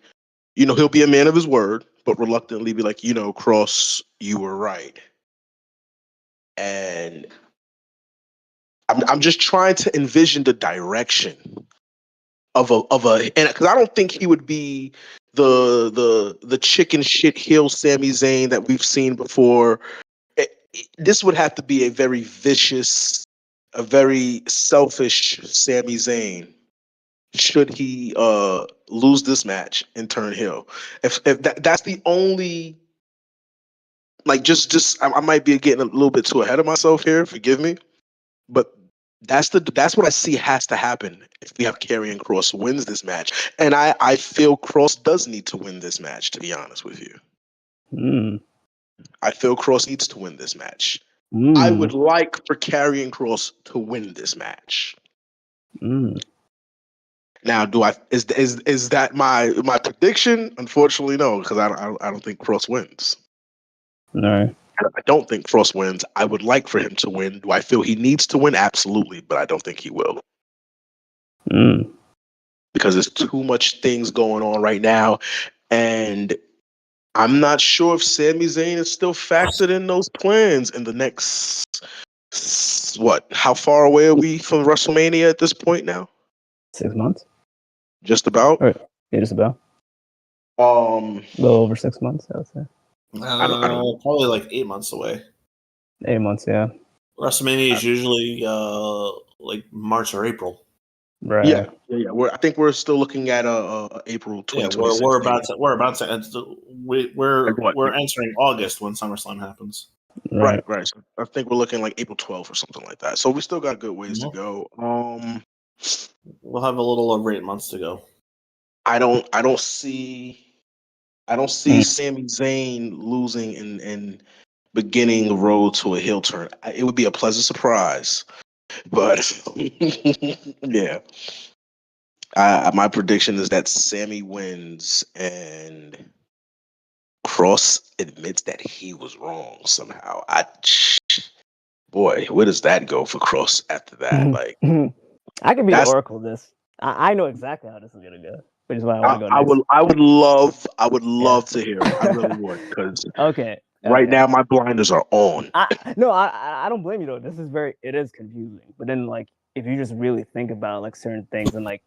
he'll be a man of his word, but reluctantly be like, Kross, you were right. And I'm just trying to envision the direction of a, and because I don't think he would be the chicken shit heel Sami Zayn that we've seen before. This would have to be a very vicious, a very selfish Sami Zayn should he lose this match and turn heel. If that's the only, like, just I might be getting a little bit too ahead of myself here. Forgive me, but that's what I see has to happen if we have Karrion Kross wins this match, and I feel Kross does need to win this match. To be honest with you, I feel Kross needs to win this match. I would like for Karrion Kross to win this match. Now, is that my prediction? Unfortunately, no, because I don't think Kross wins. No, I don't think Kross wins. I would like for him to win. Do I feel he needs to win? Absolutely, but I don't think he will. Because there's too much things going on right now, and I'm not sure if Sami Zayn is still factored in those plans in the next. What? How far away are we from WrestleMania at this point now? 6 months. Just about. Right. Yeah, just about. A little over 6 months, I would say. I don't probably like 8 months away. 8 months, yeah. WrestleMania is usually like March or April. Right. Yeah. I think we're still looking at April 2026. Yeah, we're entering August when SummerSlam happens. Right. So I think we're looking like April 12th or something like that. So we still got a good ways to go. We'll have a little over 8 months to go. I don't see Sami Zayn losing and beginning the road to a heel turn. It would be a pleasant surprise, but yeah. My prediction is that Sami wins and Kross admits that he was wrong somehow. Boy, where does that go for Kross after that? Like, I could be the oracle of this. I know exactly how this is gonna go, which is why I want to go I next. would love to hear it. I really would, because Okay. right Okay. now my blinders are on. I don't blame you though. It is confusing. But then like if you just really think about like certain things and like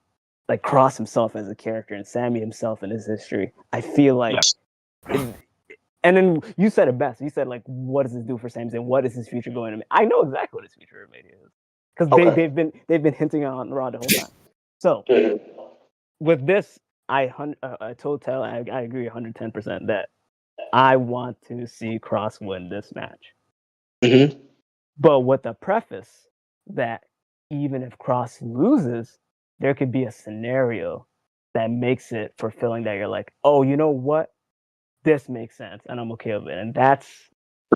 Cross himself as a character and Sammy himself and his history, I feel like Yes. and then you said it best. You said like, what does this do for Sami Zayn? What is his future going to be? I know exactly what his future maybe is. Because Okay. they've been hinting on Raw the whole time. So with this, I agree 110% that I want to see Cross win this match. Mm-hmm. But with the preface that even if Cross loses, there could be a scenario that makes it fulfilling that you're like, oh, you know what? This makes sense and I'm okay with it. And that's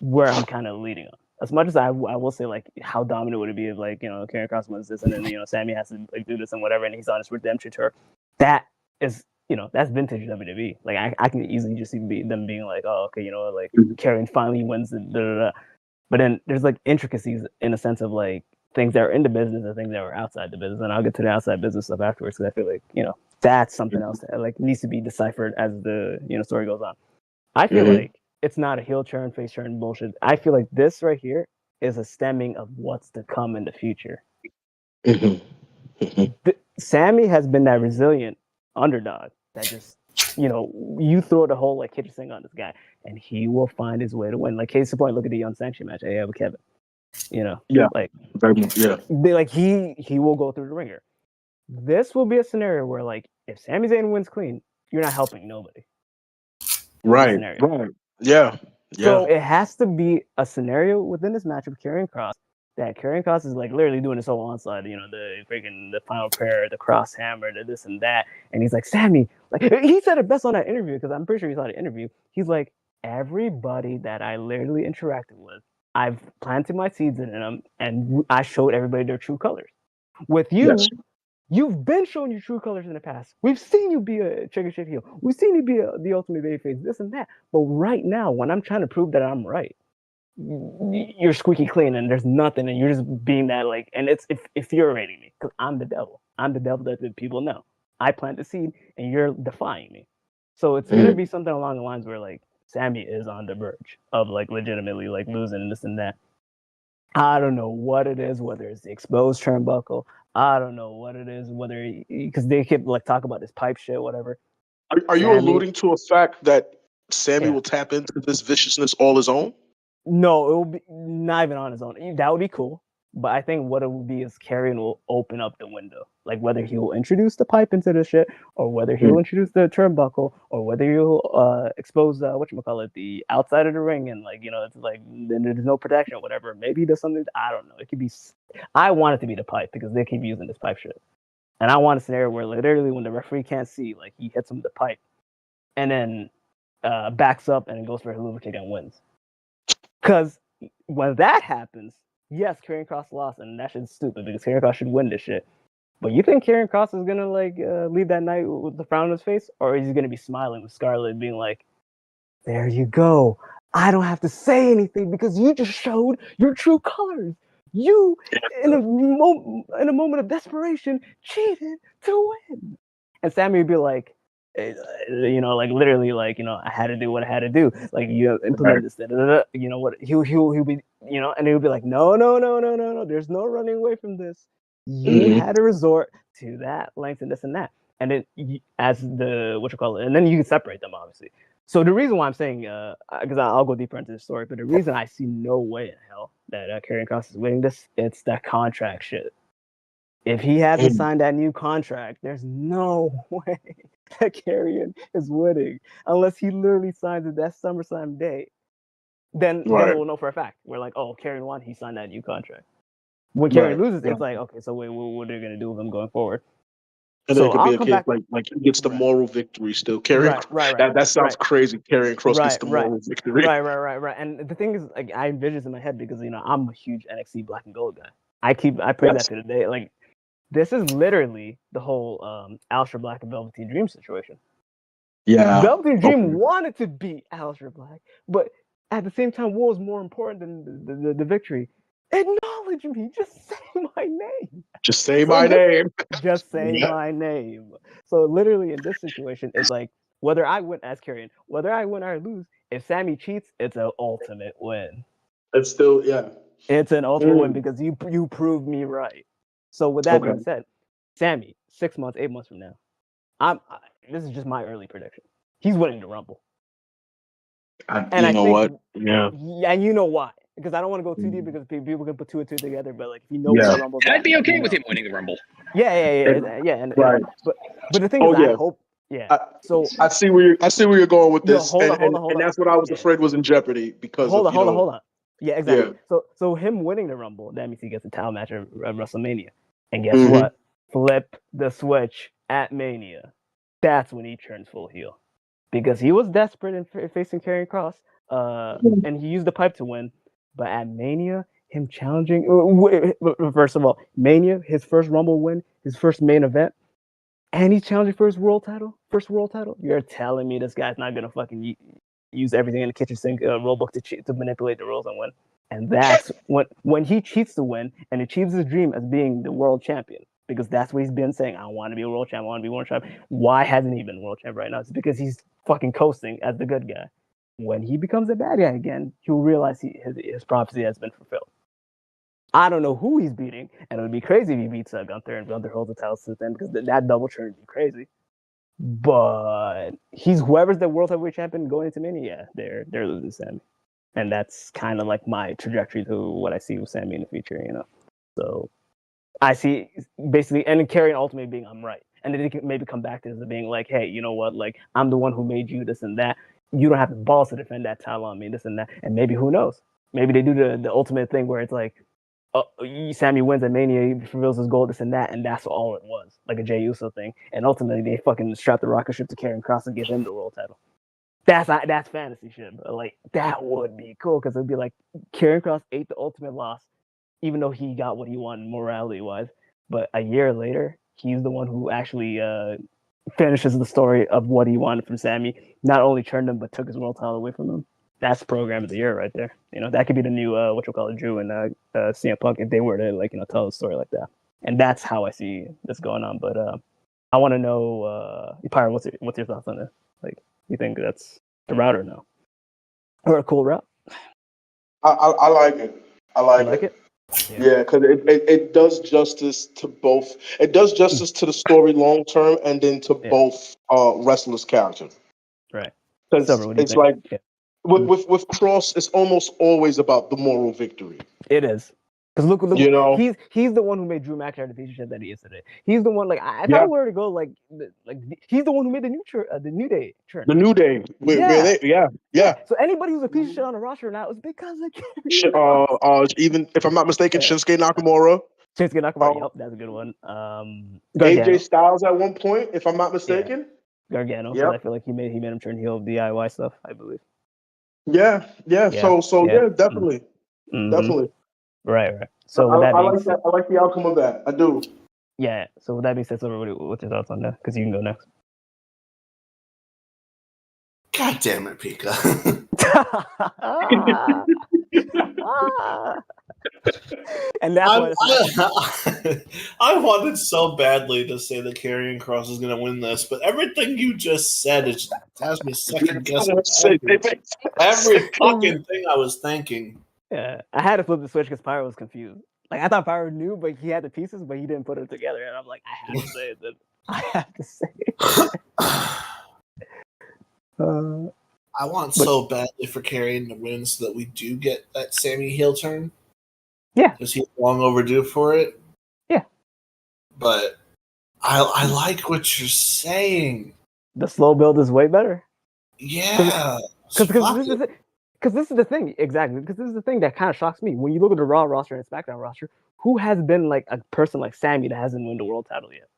where I'm kind of leading on. As much as I will say, like, how dominant would it be if, like, you know, Karrion Kross wins this and then, you know, Sammy has to like do this and whatever, and he's on his redemption tour. That is, you know, that's vintage WWE. Like, I can easily just see them being like, oh, okay, you know, like, Karrion finally wins the da-da-da. But then there's, like, intricacies in a sense of, like, things that are in the business and things that are outside the business. And I'll get to the outside business stuff afterwards because I feel like, you know, that's something else that, like, needs to be deciphered as the, you know, story goes on. I feel like it's not a heel turn, face turn bullshit. I feel like this right here is a stemming of what's to come in the future. Sammy has been that resilient underdog that just, you know, you throw the whole like kitchen sink on this guy and he will find his way to win. Like case in point, look at the unsanctioned match I have with Kevin. You know, like very much, yeah. Like he will go through the ringer. This will be a scenario where like if Sami Zayn wins clean, you're not helping nobody. Right. Yeah. So it has to be a scenario within this match with Karrion Kross that Karrion Kross is like literally doing this whole onslaught, you know, the freaking the final prayer, the cross hammer, the this and that, and he's like, Sammy, like he said it best on that interview because I'm pretty sure he saw the interview. He's like, everybody that I literally interacted with, I've planted my seeds in them, and I showed everybody their true colors. With you, you've been showing your true colors in the past. We've seen you be a chicken shit heel. We've seen you be the ultimate babyface, this and that. But right now, when I'm trying to prove that I'm right, you're squeaky clean and there's nothing, and you're just being that like, and it's infuriating me because I'm the devil. I'm the devil that the people know. I plant the seed, and you're defying me. So it's gonna be something along the lines where like Sammy is on the verge of like legitimately like losing and this and that. I don't know what it is, whether it's the exposed turnbuckle. I don't know what it is, whether because they keep like talk about this pipe shit, whatever. Are you alluding to a fact that Sammy will tap into this viciousness all his own? No, it will be not even on his own. That would be cool. But I think what it will be is Karrion will open up the window. Like whether he will introduce the pipe into the shit, or whether he will introduce the turnbuckle, or whether he'll expose whatchamacallit, the outside of the ring, and like, you know, it's like then there's no protection or whatever. Maybe there's something, I don't know. It could be, I want it to be the pipe because they keep using this pipe shit. And I want a scenario where literally when the referee can't see, like he hits him with the pipe and then backs up and then goes for a luva kick and wins. Because when that happens, yes, Karrion Kross lost, and that shit's stupid because Karrion Kross should win this shit. But you think Karrion Kross is gonna like leave that night with the frown on his face, or is he gonna be smiling with Scarlett, being like, "There you go. I don't have to say anything because you just showed your true colors. You, in a moment of desperation, cheated to win." And Sammy would be like, you know, like literally, like, you know, I had to do what I had to do. Like you implement this, you know what? He'll be, you know, and he'll be like, no. There's no running away from this. You had to resort to that length and this and that, and then as the and then you can separate them obviously. So the reason why I'm saying, because I'll go deeper into the story, but the reason I see no way in hell that Karrion Kross is winning this, it's that contract shit. If he hasn't signed that new contract, there's no way that Karrion is winning unless he literally signs it that SummerSlam day. Then we'll know for a fact. We're like, oh, Karrion won. He signed that new contract. When Karrion loses, it's like, okay, so wait, what are they gonna do with him going forward? And so then it could be a case like he gets the moral victory still. That sounds crazy. Karrion Kross gets the moral victory. Right. And the thing is, like, I envision this in my head because, you know, I'm a huge NXT Black and Gold guy. I pray that to the day. Like, this is literally the whole Aleister Black and Velveteen Dream situation. Yeah. Velveteen Dream wanted to beat Aleister Black, but at the same time, what was more important than the victory? Acknowledge challenge me. Just say my name. Just say my name. Just say Yep. my name. So literally in this situation, it's like whether I win as Karrion, whether I win or lose, if Sammy cheats, it's an ultimate win. It's still, yeah. It's an ultimate win because you proved me right. So with that being said, Sammy, 6 months, 8 months from now, this is just my early prediction. He's winning the Rumble. And you know why? Because I don't want to go too deep because people can put two and two together. But like, if you know what the Rumble, I'd be okay with him winning the Rumble. Yeah. And, right. But the thing is, I hope. Yeah. So I see where you're going with this, hold and on. that's what I was afraid was in jeopardy because hold on. Yeah, exactly. Yeah. So him winning the Rumble, that means he gets a title match at WrestleMania. And guess what? Flip the switch at Mania. That's when he turns full heel. Because he was desperate in facing Karrion Kross, and he used the pipe to win. But at Mania, him challenging... First of all, Mania, his first Rumble win, his first main event, and he's challenging for his first world title? You're telling me this guy's not going to fucking use everything in the kitchen sink rulebook to manipulate the rules and win? And that's when he cheats to win and achieves his dream as being the world champion. Because that's what he's been saying. I want to be a world champ. I want to be world champ. Why hasn't he been world champ right now? It's because he's fucking coasting as the good guy. When he becomes a bad guy again, he'll realize his prophecy has been fulfilled. I don't know who he's beating, and it would be crazy if he beats Gunther and Gunther holds the title since then because that double turn would be crazy. But whoever's the world heavyweight champion going into Mania, they're losing Sammy, and that's kind of like my trajectory to what I see with Sammy in the future. So. I see basically, and Karrion ultimately being I'm right, and then they can maybe come back to this being like, hey, you know what? Like I'm the one who made you this and that. You don't have the balls to defend that title on me, this and that. And maybe who knows? Maybe they do the ultimate thing where it's like, Sammy wins at Mania, he reveals his goal, this and that, and that's all it was, like a Jey Uso thing. And ultimately, they fucking strap the rocket ship to Karrion Kross and give him the world title. That's fantasy shit, but like that would be cool because it'd be like Karrion Kross ate the ultimate loss. Even though he got what he wanted morality-wise. But a year later, he's the one who actually finishes the story of what he wanted from Sammy. Not only turned him, but took his world title away from him. That's program of the year right there. That could be the new, Drew and CM Punk if they were to, tell a story like that. And that's how I see this going on. But I want to know, Pyro, what's your thoughts on this? Like, you think that's the route or no? Or a cool route? I like it. I like it. Yeah, because it does justice to both. It does justice to the story long term, and then to both wrestlers' characters. Right. Because it's like with Cross, it's almost always about the moral victory. It is. Because look, he's the one who made Drew McIntyre the piece of shit that he is today. He's the one, if I were to go, he's the one who made the New Day turn. The New Day. So anybody who's a piece of shit on the roster now is because of even if I'm not mistaken, Shinsuke Nakamura. Yep, that's a good one. AJ Styles at one point, if I'm not mistaken. Gargano. Yep. So I feel like he made him turn heel of DIY stuff, I believe. Yeah. So definitely. Mm-hmm. Definitely. Right. So I like that. I like the outcome of that. I do. Yeah. So with that being said, what's your thoughts on that? Because you can go next. God damn it, Pika. And that's I wanted so badly to say that Karrion Kross is going to win this, but everything you just said has me second guessing every fucking thing I was thinking. Yeah, I had to flip the switch because Pyro was confused. Like I thought Pyro knew, but he had the pieces, but he didn't put it together. And I'm like, I have to say it. Then I have to say it. I want so badly for Karrion to win so that we do get that Sammy heel turn. Yeah, because he's long overdue for it. Yeah, but I like what you're saying. The slow build is way better. Yeah, because this is the thing, exactly. Because this is the thing that kind of shocks me. When you look at the Raw roster and SmackDown roster, who has been like a person like Sammy that hasn't won the world title yet?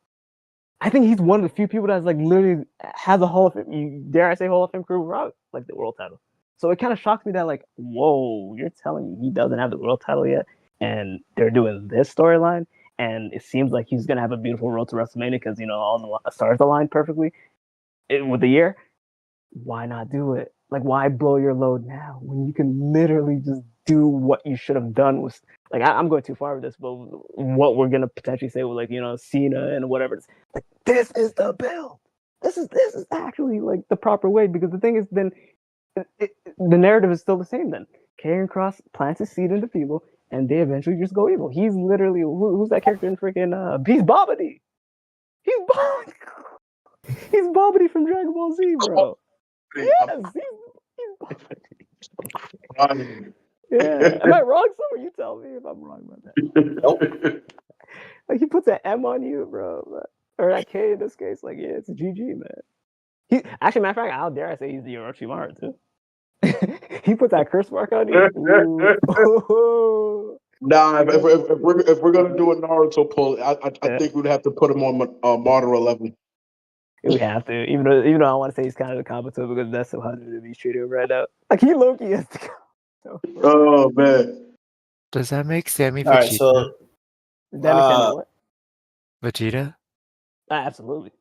I think he's one of the few people that's like literally has a Hall of Fame, dare I say Hall of Fame career without like the world title. So it kind of shocks me that like, whoa, you're telling me he doesn't have the world title yet, and they're doing this storyline, and it seems like he's gonna have a beautiful road to WrestleMania because all the stars aligned perfectly with the year. Why not do it? Like, why blow your load now when you can literally just do what you should have done was like I'm going too far with this, but what we're gonna potentially say with like Cena and whatever. It's like this is the build. This is actually like the proper way, because the thing is then the narrative is still the same. Then Karrion Kross plants his seed into people, and they eventually just go evil. He's literally who's that character in freaking he's Bobbity. He's Bobbity. He's Bobbity from Dragon Ball Z, bro. Yes, he's Bobbity. Yeah. Am I wrong somewhere? You tell me if I'm wrong about that. Nope. Like he puts an M on you, bro. Or a K in this case. Like, yeah, it's a GG, man. He actually, matter of fact, how dare I say he's the Orochimaru too? He puts that curse mark on you. Nah, if we're gonna do a Naruto pull, I think we'd have to put him on Madara level. We have to, even though I want to say he's kind of the Kabuto, because that's how he's treated right now. Like he Loki is the Kabuto. Oh man. Does that make Sammy All right, Vegeta? so That makes sense. What? Vegeta? Absolutely.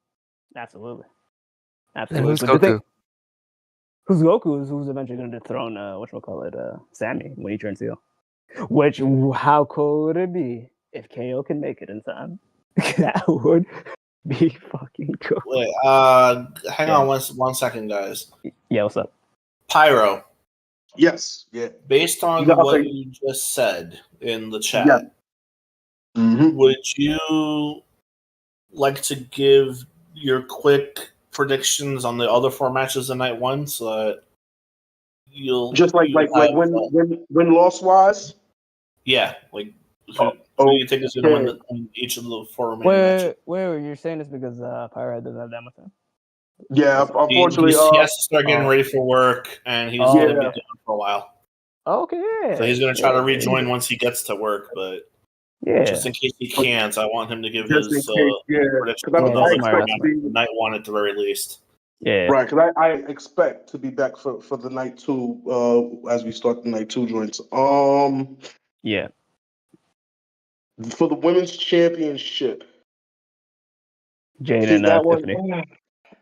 And who's But the Goku? thing, who's Goku is who's eventually going to dethrone Sammy when he turns heel. Which, how cool would it be if KO can make it in time? That would be fucking cool. wait, hang on one second, guys. Yeah, what's up? Pyro, Yes. Yeah. based on Yeah, what okay. you just said in the chat, Yeah. Mm-hmm. would you like to give your quick predictions on the other 4 matches in night 1, so that you'll Just like win loss wise? yeah, like who do you think is going to win each of the 4 remaining matches? Wait, you're saying this because Pyro doesn't have that much time? Yeah, unfortunately, he has to start getting ready for work, and he's going to be down for a while. Okay, So he's going to try to rejoin once he gets to work, but yeah, just in case he can't, I want him to give Just his in case, prediction because for I the expect to be night 1 at the very least. yeah, right. Because I expect to be back for the night 2 as we start the night 2 joints. yeah. For the women's championship, Jade see and that Tiffany. one.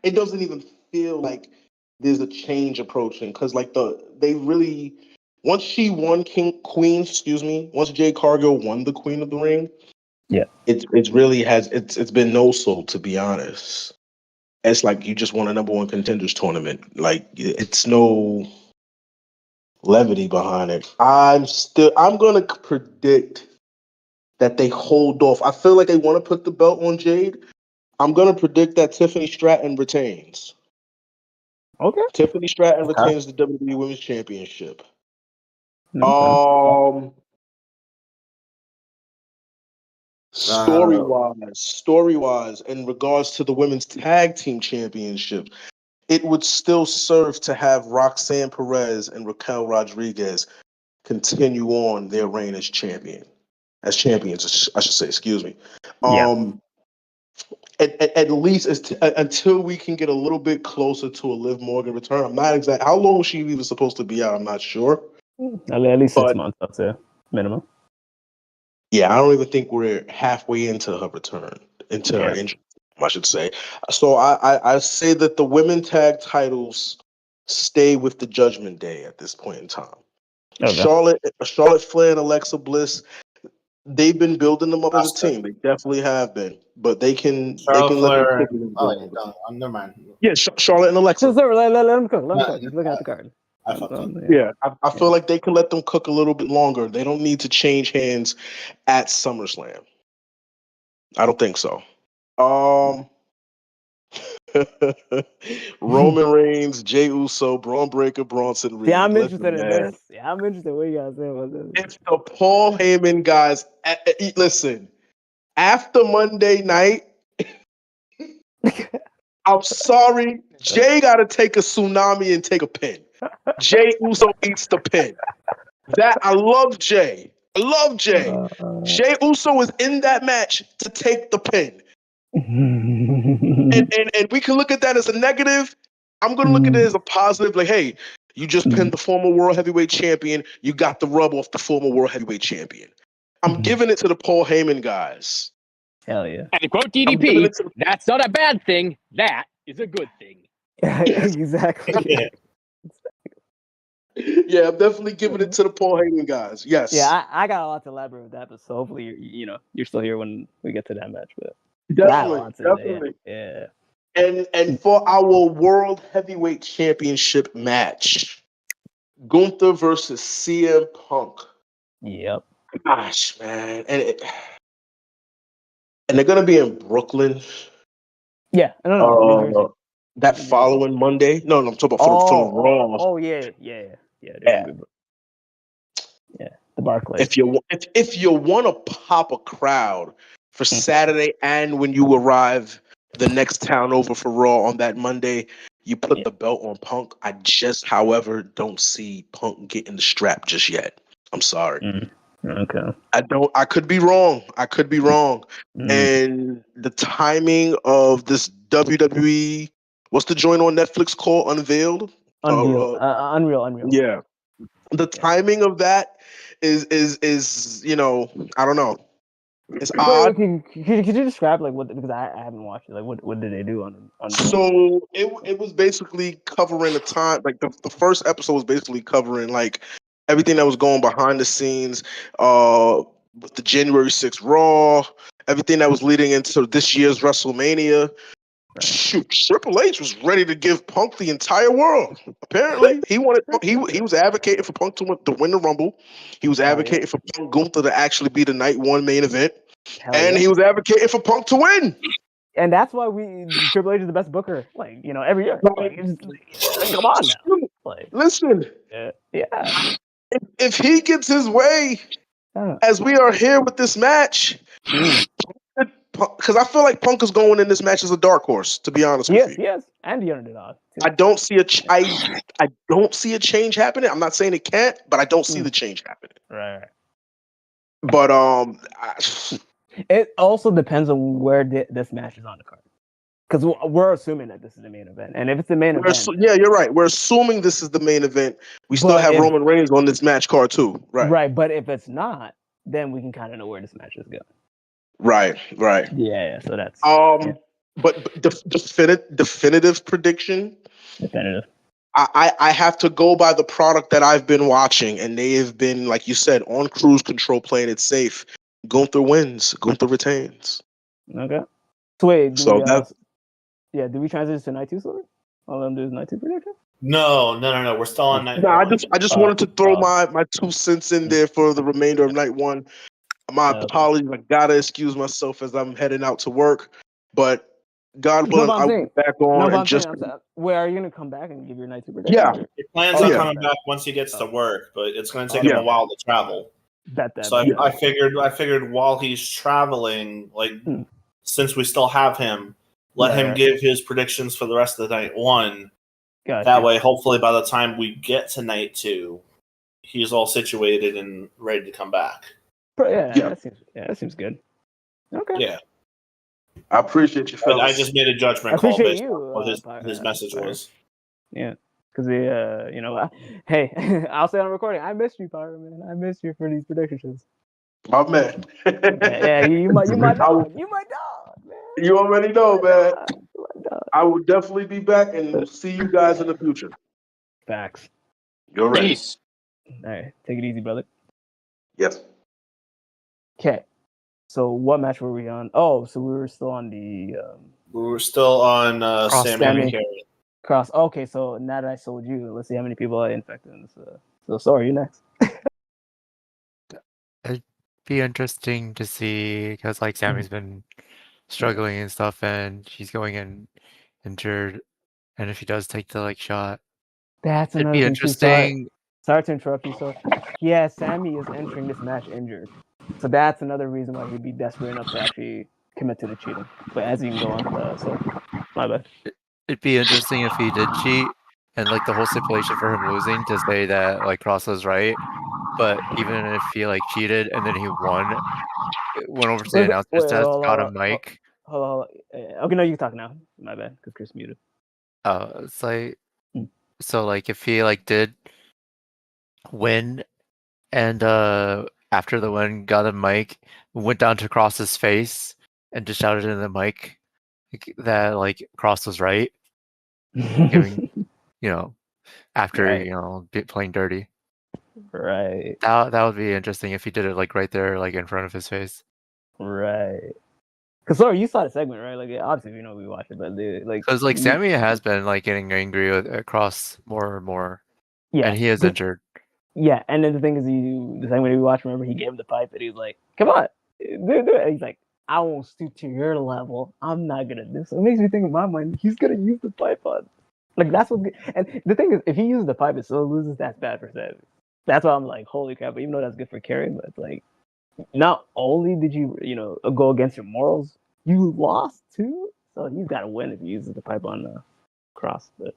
It doesn't even feel like there's a change approaching, because like they really, once she won once Jade Cargill won the Queen of the Ring, yeah, it's really it's been no soul, to be honest. It's like you just won a number 1 contenders tournament. Like it's no levity behind it. I'm gonna predict that they hold off. I feel like they want to put the belt on Jade. I'm gonna predict that Tiffany Stratton retains. Okay. Tiffany Stratton retains the WWE Women's Championship. Okay. Story-wise, in regards to the Women's Tag Team Championship, it would still serve to have Roxanne Perez and Raquel Rodriguez continue on their reign as champions, I should say, excuse me. Yeah. At least until we can get a little bit closer to a Liv Morgan return. I'm not exact. How long was she even supposed to be out? I'm not sure. At least 6 months, I'd say, minimum. Yeah, I don't even think we're halfway into her return, her injury, I should say. So I say that the women tag titles stay with the Judgment Day at this point in time. Okay. Charlotte Flair and Alexa Bliss, they've been building them up as a team. They definitely have been, but they can let them never mind. Yeah, Charlotte and Alexa. Let them cook. He's looking at the card. I feel like they can let them cook a little bit longer. They don't need to change hands at SummerSlam. I don't think so. Roman Reigns, Jey Uso, Braun Breaker, Bronson Reed. Yeah, I'm interested in this. Yeah, I'm interested. What you guys say about this? It's the Paul Heyman guys. Listen, after Monday night, I'm sorry, Jay got to take a tsunami and take a pin. Jey Uso eats the pin. I love Jay. Jey Uso is in that match to take the pin. and we can look at that as a negative. I'm going to look at it as a positive. Like, hey, you just pinned the former World Heavyweight Champion. You got the rub off the former World Heavyweight Champion. I'm giving it to the Paul Heyman guys. Hell yeah. And to quote DDP, that's not a bad thing. That is a good thing. Exactly. Yeah, I'm definitely giving it to the Paul Heyman guys. Yes. Yeah, I got a lot to elaborate with that, but so hopefully you're still here when we get to that match. But I had a lot to say, Definitely. yeah. And for our World Heavyweight Championship match, Gunther versus CM Punk. Yep. Gosh, man. And they're gonna be in Brooklyn. Yeah, I don't know. New Jersey. That following Monday. No, I'm talking about for the Raw. Oh yeah. Yeah, the Barclays. If you want to pop a crowd for Saturday and when you arrive the next town over for Raw on that Monday, you put the belt on Punk. I just, however, don't see Punk getting the strap just yet. I'm sorry. Okay. I could be wrong. And the timing of this WWE, what's the joint on Netflix called? Unveiled? Unreal. Yeah. The timing of that is I don't know. It's odd. Could you describe like what, because I haven't watched it. Like what did they do on So it was basically covering the time, like the first episode was basically covering like everything that was going behind the scenes with the January 6th Raw, everything that was leading into this year's WrestleMania. Shoot, Triple H was ready to give Punk the entire world. Apparently, he was advocating for Punk to win the Rumble. He was advocating for Punk Gunther to actually be the night one main event, he was advocating for Punk to win. And that's why Triple H is the best booker, like every year. Like, come on now. Like, listen, yeah. If he gets his way, as we are here with this match. Because I feel like Punk is going in this match as a dark horse, to be honest with you. Yes, and the underdog. I don't see I don't see a change happening. I'm not saying it can't, but I don't see the change happening. Right. But it also depends on where this match is on the card. Because we're assuming that this is the main event, and if it's the main event, yeah, you're right. We're assuming this is the main event. We still have Roman Reigns on this match card too, right? Right, but if it's not, then we can kind of know where this match is going. Right. Yeah. So that's But definitive prediction. Definitive. I have to go by the product that I've been watching, and they have been, like you said, on cruise control, playing it safe. Gunther wins. Gunther retains. Okay. So wait. Do we transition to night two, Silver? All them do is night two prediction? No. We're still on night. No, I just wanted to throw my 2 cents in there for the remainder of night one. My apologies. I gotta excuse myself as I'm heading out to work, but God willing, I will be back on. Where are you gonna come back and give your night two prediction? Yeah, he plans on coming back once he gets to work, but it's going to take him a while to travel. I figured while he's traveling, like since we still have him, let him give his predictions for the rest of the night one. That way, hopefully, by the time we get to night two, he's all situated and ready to come back. That seems good. Okay. Yeah. I appreciate you, fellas. I just made a judgment call based on what his message was. Yeah. Because hey, I'll say on recording, I missed you, Pyro, man. I missed you for these prediction shows. My man. You my dog. You my dog, man. You already know, man. I will definitely be back and see you guys in the future. Facts. You're ready. Peace. All right, take it easy, brother. Yes. Okay. So what match were we on? Oh, so we were still on the. We were still on Sammy Carey. Cross. Okay, so now that I sold you, let's see how many people I infected in this. So sorry, you next. It'd be interesting to see because like Sammy's been struggling and stuff, and she's going in injured, and if he does take the shot, that's it'd be interesting. Sorry to interrupt you. So yeah, Sammy is entering this match injured, so that's another reason why he'd be desperate enough to actually commit to the cheating. But as you can go on, so my bad. It'd be interesting if he did cheat, and the whole stipulation for him losing to say that Cross was right. But even if he cheated and then he went over to the announcer's desk, got a mic. Hold on. Okay, no, you can talk now. My bad, because Chris muted. It's so if he did win, and after the win got a mic, went down to Cross's face and just shouted in the mic that Cross was right, giving after playing dirty. Right. That would be interesting if he did it like right there, like in front of his face. Right. Because sorry, you saw the segment, right? Like obviously we watched it, but because like Sammy has been like getting angry with Cross more and more. Yeah, and he is injured. Yeah, and then the thing is, the segment we watched, remember he gave him the pipe, and he was like, "Come on, do it." And he's like, "I won't stoop to your level. I'm not gonna do so." It makes me think in my mind, he's gonna use the pipe on. Like that's what. And the thing is, if he uses the pipe and still loses, that's bad for Sammy. That's why I'm like, holy crap! But even though that's good for Kerry, but it's like, not only did you go against your morals, you lost too. So he's got to win if he uses the pipe on Cross. But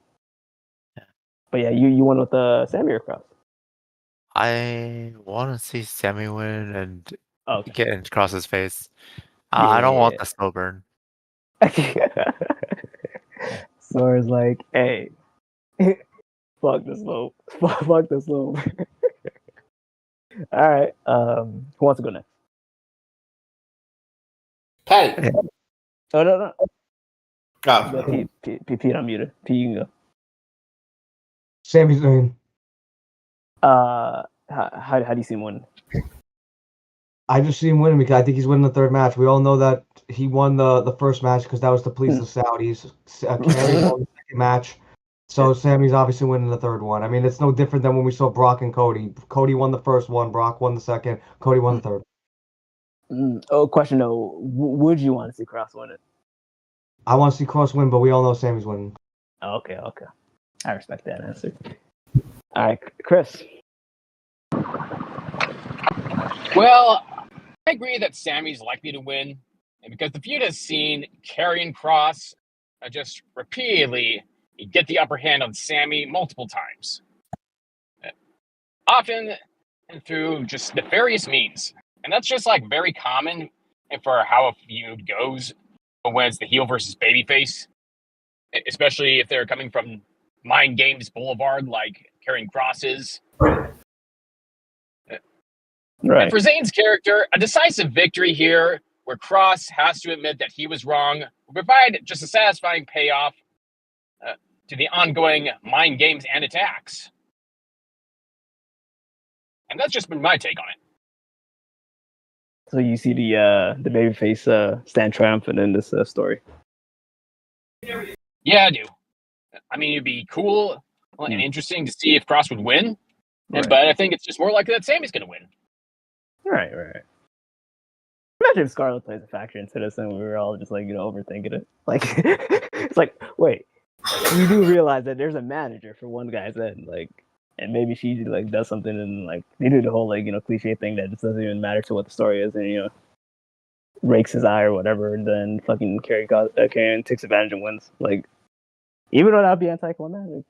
yeah, you went with Sammy or Cross? I want to see Sammy win and get in Cross's face. Yeah. I don't want the slow burn. Sora's like, hey, fuck the slow. Fuck the slow. All right. Who wants to go next? Patty. Oh, no. Oh. Pete, I'm muted. Pete, you can go. Sami Zayn. How do you see him winning? I just see him winning because I think he's winning the third match. We all know that he won the first match because that was to please the Saudis. Kerry won the second match. So Sammy's obviously winning the third one. I mean, it's no different than when we saw Brock and Cody. Cody won the first one, Brock won the second, Cody won the third. Oh, question though. Would you want to see Cross win it? I want to see Cross win, but we all know Sammy's winning. Okay. I respect that answer. All right, Chris. Well, I agree that Sammy's likely to win, and because the feud has seen Kerry and Cross just repeatedly get the upper hand on Sammy multiple times, often and through just nefarious means, and that's just like very common for how a feud goes when it's the heel versus babyface, especially if they're coming from Mind Games Boulevard like Kerry and Cross is. Right. And for Zayn's character, a decisive victory here, where Cross has to admit that he was wrong, will provide just a satisfying payoff to the ongoing mind games and attacks. And that's just been my take on it. So you see the babyface stand triumphant in this story? Yeah, I do. I mean, it'd be cool and interesting to see if Cross would win, but I think it's just more likely that Sammy's going to win. Right. Imagine if Scarlett plays a factor into this and we were all just like, overthinking it. Like, it's like, wait, you do realize that there's a manager for one guy's end, like, and maybe she like does something and like they do the whole like cliche thing that just doesn't even matter to what the story is, and rakes his eye or whatever, and then fucking Kerry takes advantage and wins. Like, even though that'd be anticlimactic,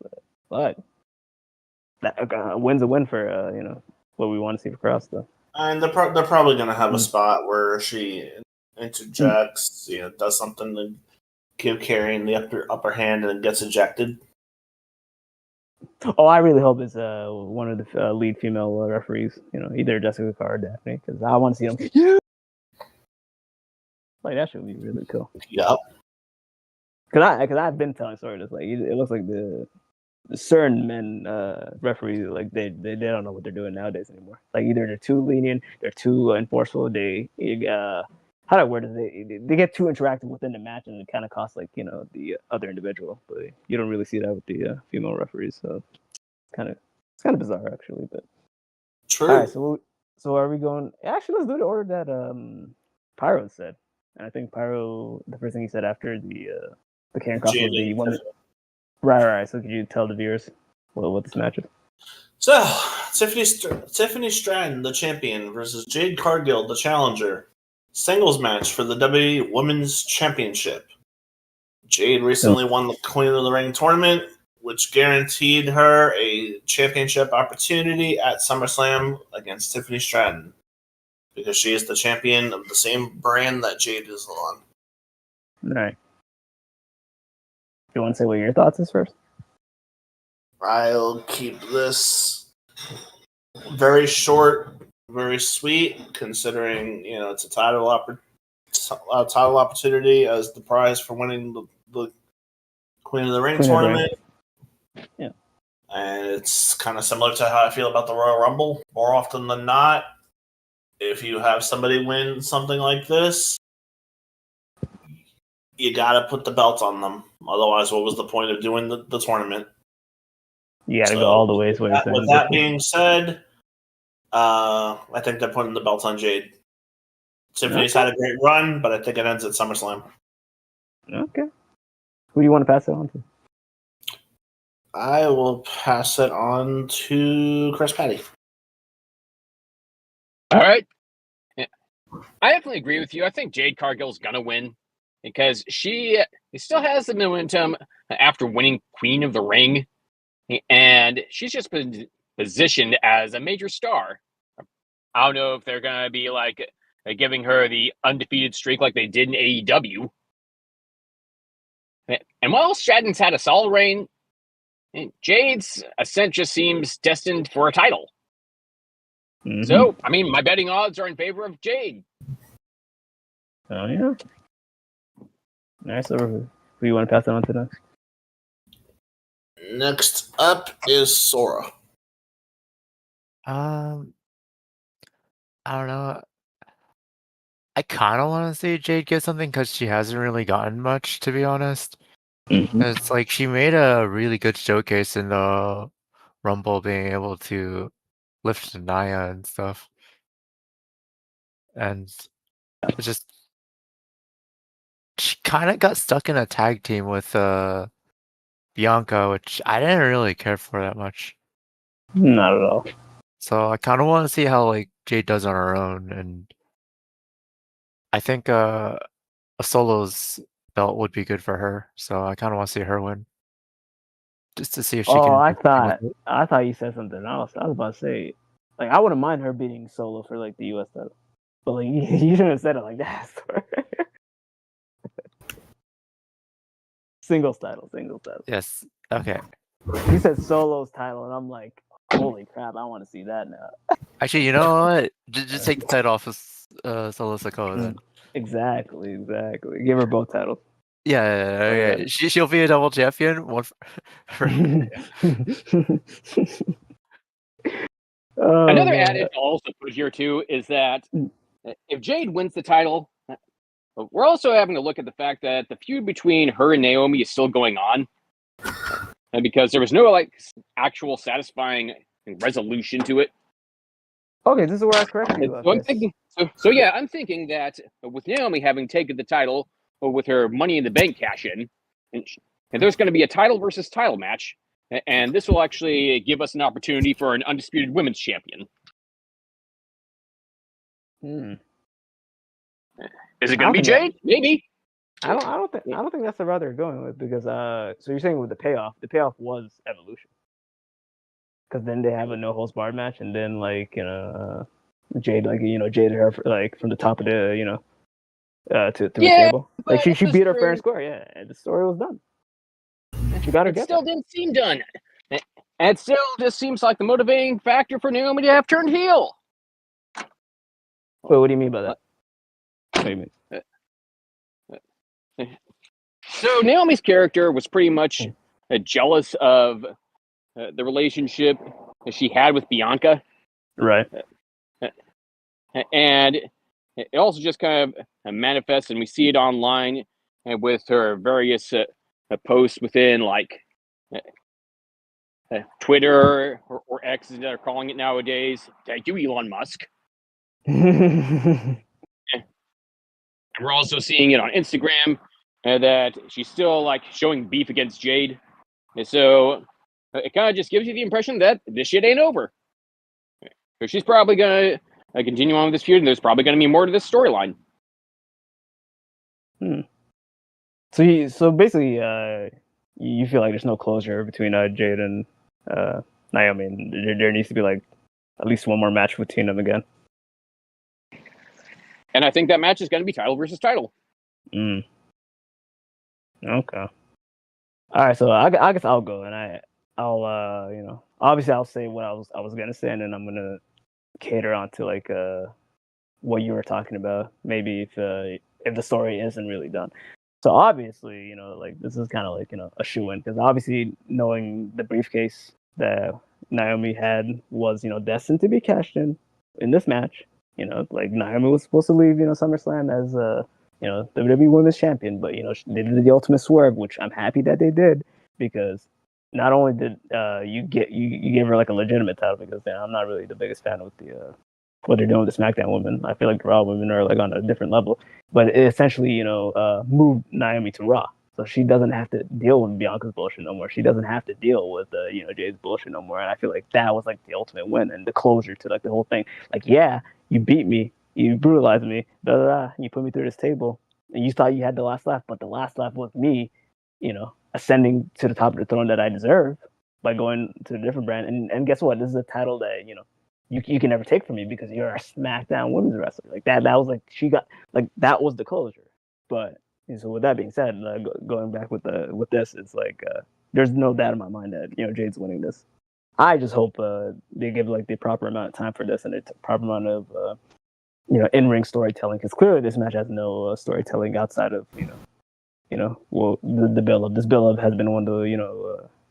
but that win's a win for what we want to see for Cross though. And they're probably going to have a spot where she interjects, does something to give Kerry the upper hand and gets ejected. Oh, I really hope it's one of the lead female referees. Either Jessica Carr or Daphne, because I want to see them. Yeah. Like that should be really cool. Yep. Because I've been telling stories. Like it looks like the certain men referees, like they don't know what they're doing nowadays anymore. Like either they're too lenient, they're too enforceful. They get too interactive within the match, and it kind of costs like the other individual. But you don't really see that with the female referees. So it's kind of bizarre actually. But true. All right, so are we going? Actually, let's do the order that Pyro said. And I think Pyro, the first thing he said after the Karen Cross was the woman. Right. So could you tell the viewers what this match is? So, Tiffany Stratton, the champion, versus Jade Cargill, the challenger. Singles match for the WWE Women's Championship. Jade recently won the Queen of the Ring tournament, which guaranteed her a championship opportunity at SummerSlam against Tiffany Stratton, because she is the champion of the same brand that Jade is on. Right. You want to say what your thoughts is first? I'll keep this very short, very sweet, considering it's a title opportunity as the prize for winning the Queen of the Ring tournament. Yeah. And it's kind of similar to how I feel about the Royal Rumble. More often than not, if you have somebody win something like this, you got to put the belt on them. Otherwise, what was the point of doing the tournament? You got to go all the way. With that being said, I think they're putting the belt on Jade. Tiffany's had a great run, but I think it ends at SummerSlam. Okay. Who do you want to pass it on to? I will pass it on to Chris Patty. All right. Yeah. I definitely agree with you. I think Jade Cargill's going to win because she still has the momentum after winning Queen of the Ring. And she's just been positioned as a major star. I don't know if they're going to be like giving her the undefeated streak like they did in AEW. And while Stratton's had a solid reign, Jade's ascent just seems destined for a title. Mm-hmm. So, I mean, my betting odds are in favor of Jade. Oh, yeah. Nice. So who do you want to pass that on to next? Next up is Sora. I don't know. I kind of want to say Jade gets something because she hasn't really gotten much, to be honest. Mm-hmm. It's like she made a really good showcase in the Rumble, being able to lift Naya and stuff. And it's just she kind of got stuck in a tag team with Bianca, which I didn't really care for that much. Not at all. So I kind of want to see how like Jade does on her own, and I think a solo's belt would be good for her. So I kind of want to see her win, just to see if she can. I thought you said something else. I was about to say, like, I wouldn't mind her beating Solo for like the US title, but like you shouldn't have said it like that. Singles title. Yes. Okay. You said Solo's title, and I'm like, holy crap! I want to see that now. Actually, you know what? Just take the title off of Solo Sikoa then. Exactly. Give her both titles. Yeah. She'll be a double champion. One Another added to also put here too is that if Jade wins the title, we're also having to look at the fact that the feud between her and Naomi is still going on, and because there was no like actual satisfying resolution to it. Okay, this is where I correct you. I'm thinking that with Naomi having taken the title with her Money in the Bank cash in, and there's going to be a title versus title match, and this will actually give us an opportunity for an undisputed women's champion. Is it going to be Jade? Maybe. I don't think that's the route they're going with, because so you're saying with the payoff was Evolution, because then they have a no holds barred match, and then like Jade Jade her like from the top of the to the table, like she beat her fair and square, and the story was done. She got her. It still didn't seem done, and it still just seems like the motivating factor for Naomi to have turned heel. Wait, what do you mean by that? What do you mean? So Naomi's character was pretty much jealous of the relationship that she had with Bianca. Right. And it also just kind of manifests, and we see it online with her various posts within like Twitter or X, as they're calling it nowadays. Thank you, Elon Musk. And we're also seeing it on Instagram that she's still like showing beef against Jade. And so it kind of just gives you the impression that this shit ain't over. So she's probably going to continue on with this feud, and there's probably going to be more to this storyline. So basically, you feel like there's no closure between Jade and Naomi, and there needs to be like at least one more match between them again. And I think that match is going to be title versus title. Okay. All right, so I guess I'll go, and I'll obviously I'll say what I was gonna say, and then I'm gonna cater onto like what you were talking about. Maybe if the story isn't really done. So obviously, like this is kind of like a shoe-in, because obviously knowing the briefcase that Naomi had was, destined to be cashed in this match. Like Naomi was supposed to leave, SummerSlam as WWE Women's Champion, but they did the ultimate swerve, which I'm happy that they did, because not only did you gave her like a legitimate title, because I'm not really the biggest fan of the what they're doing with the SmackDown women. I feel like the Raw women are like on a different level, but it essentially moved Naomi to Raw. So she doesn't have to deal with Bianca's bullshit no more. She doesn't have to deal with Jay's bullshit no more. And I feel like that was like the ultimate win and the closure to like the whole thing. Like, yeah, you beat me, you brutalized me, you put me through this table, and you thought you had the last laugh, but the last laugh was me, ascending to the top of the throne that I deserve by going to a different brand. And guess what? This is a title that you can never take from me because you're a SmackDown Women's wrestler. Like that was like she got like that was the closure. But so with that being said, going back with this, it's like there's no doubt in my mind that Jade's winning this. I just hope they give like the proper amount of time for this and the proper amount of in-ring storytelling, because clearly this match has no storytelling outside of the build-up. This build-up has been one of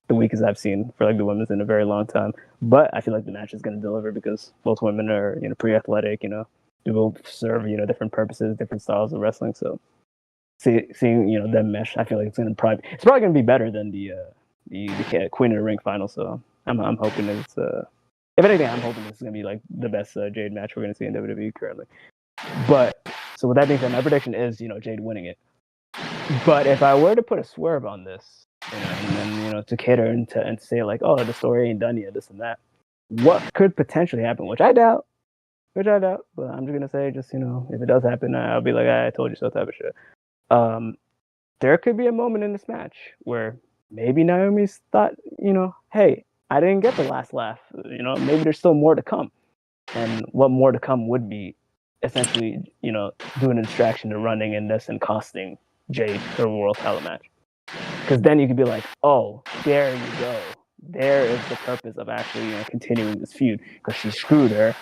the weakest I've seen for like the women's in a very long time. But I feel like the match is going to deliver because both women are pretty athletic. They both serve different purposes, different styles of wrestling. So seeing them mesh, I feel like it's probably going to be better than the Queen of the Ring final. So I'm hoping that it's if anything, I'm hoping this is going to be like the best Jade match we're going to see in WWE currently. But so with that being said, my prediction is Jade winning it. But if I were to put a swerve on this, and then to cater and say like, oh, the story ain't done yet, this and that, what could potentially happen, which I doubt, but I'm just gonna say, if it does happen, I'll be like, I told you so type of shit. There could be a moment in this match where maybe Naomi's thought, hey, I didn't get the last laugh, maybe there's still more to come, and what more to come would be essentially, doing a distraction to running in this and costing Jade her world title match. Because then you could be like, oh, there you go. There is the purpose of actually continuing this feud, because she screwed her.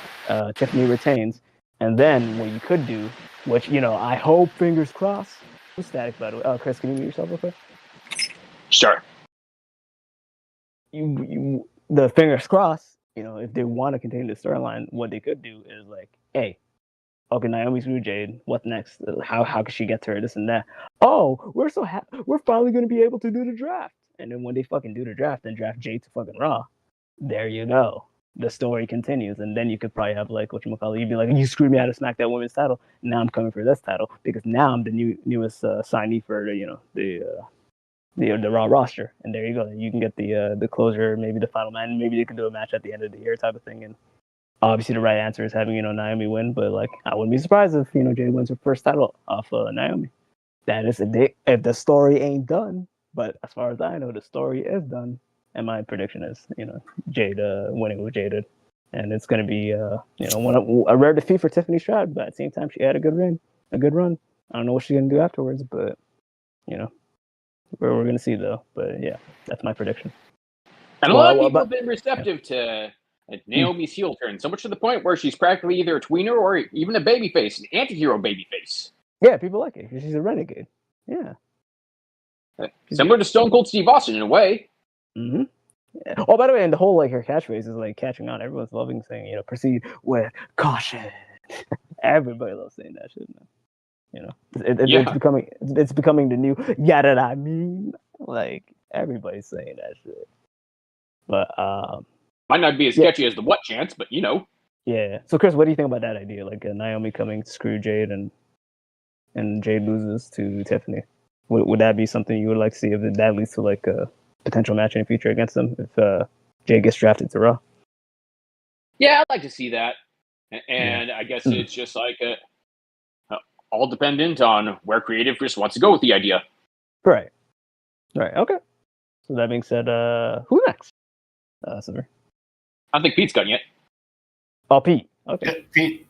Tiffany retains. And then what you could do, which, I hope, fingers crossed. Who's static, by the way? Oh, Chris, can you mute yourself real quick? Sure. The fingers crossed, if they want to continue the storyline, what they could do is like, hey, okay, Naomi screwed Jade. What's next? How can she get to her? This and that. Oh, we're so happy. We're finally going to be able to do the draft. And then when they fucking do the draft and draft Jade to fucking Raw, there you go. The story continues. And then you could probably have like, you'd be like, you screwed me out of SmackDown Women's title. Now I'm coming for this title because now I'm the newest signee for the Raw roster. And there you go. You can get the closure, maybe the final man. Maybe they can do a match at the end of the year type of thing. And obviously, the right answer is having Naomi win, but like I wouldn't be surprised if Jade wins her first title off Naomi. That is if the story ain't done. But as far as I know, the story is done, and my prediction is Jade winning with Jaded, and it's going to be a rare defeat for Tiffany Stratton. But at the same time, she had a good run. I don't know what she's going to do afterwards, but we're going to see though. But yeah, that's my prediction. And a lot of people have been receptive to Naomi's heel turn, so much to the point where she's practically either a tweener or even a babyface, an anti-hero babyface. Yeah, people like it. She's a renegade. Yeah. Similar to Stone Cold Steve Austin in a way. Mm-hmm. Yeah. Oh, by the way, and the whole her catchphrase is like catching on. Everyone's loving saying, proceed with caution. Everybody loves saying that shit now. It's becoming the new yada I mean. Like everybody's saying that shit. But might not be as sketchy as the what chance, but Yeah. So Chris, what do you think about that idea? Like Naomi coming to screw Jade and Jade loses to Tiffany. Would that be something you would like to see if that leads to like a potential match in the future against them if Jade gets drafted to Raw? Yeah, I'd like to see that. And I guess it's just like all dependent on where creative Chris wants to go with the idea. Right. Okay. So that being said, who next? Silver. I don't think Pete's gone yet. Oh, Pete. Okay. Yeah, Pete.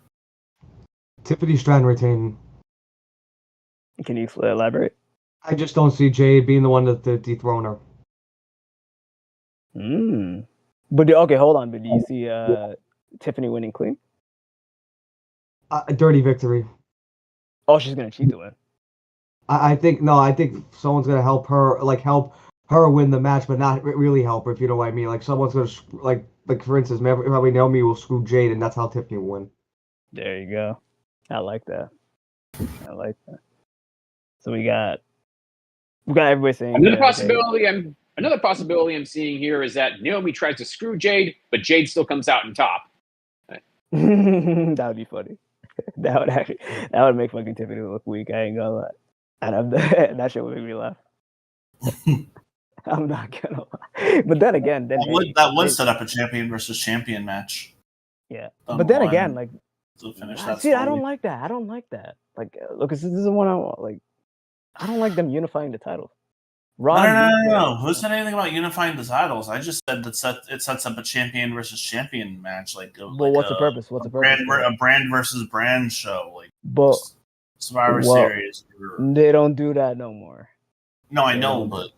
Tiffany Stratton retaining. Can you elaborate? I just don't see Jade being the one to dethrone her. But okay, hold on. But do you see Tiffany winning clean? A dirty victory. Oh, she's gonna cheat to win. I think someone's gonna help her, like help her win the match, but not really help her, if you know what I mean. Like someone's gonna like for instance, probably Naomi will screw Jade, and that's how Tiffany will win. There you go. I like that. So we got everybody saying another possibility I'm seeing here is that Naomi tries to screw Jade, but Jade still comes out on top. That would be funny. That would make fucking Tiffany look weak. I ain't gonna lie. And that shit would make me laugh. I'm not gonna lie. But then again, that would set up a champion versus champion match. Yeah. But then again, like, see, I don't like that. Like, look, this is one I want. Like, I don't like them unifying the titles. No. Who said anything about unifying the titles? I just said that it sets up a champion versus champion match. What's the purpose? What's the purpose? A brand versus brand show. Like, but Survivor Series. They don't do that no more. No, I know, but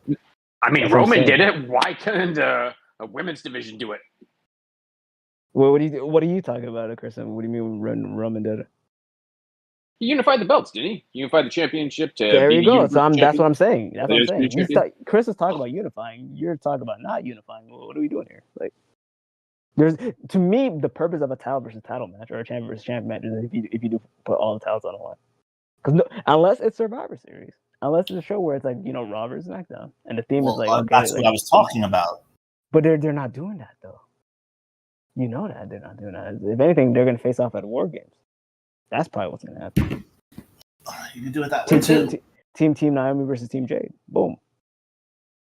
I mean, Roman did it. Why couldn't a women's division do it? Well, what are you talking about, Chris? What do you mean when Roman did it? He unified the belts, didn't he? He unified the championship to. There you go. So that's what I'm saying. Chris is talking about unifying. You're talking about not unifying. What are we doing here? Like, to me, the purpose of a title versus title match or a champion versus champion match is if you do put all the titles on the line. Because unless it's Survivor Series, unless it's a show where it's like Raw versus SmackDown, and the theme is like okay, that's what I was talking about. But they're not doing that though. You know that they're not doing that. If anything, they're going to face off at War Games. That's probably what's going to happen. You can do it that way too. Team Naomi versus Team Jade. Boom.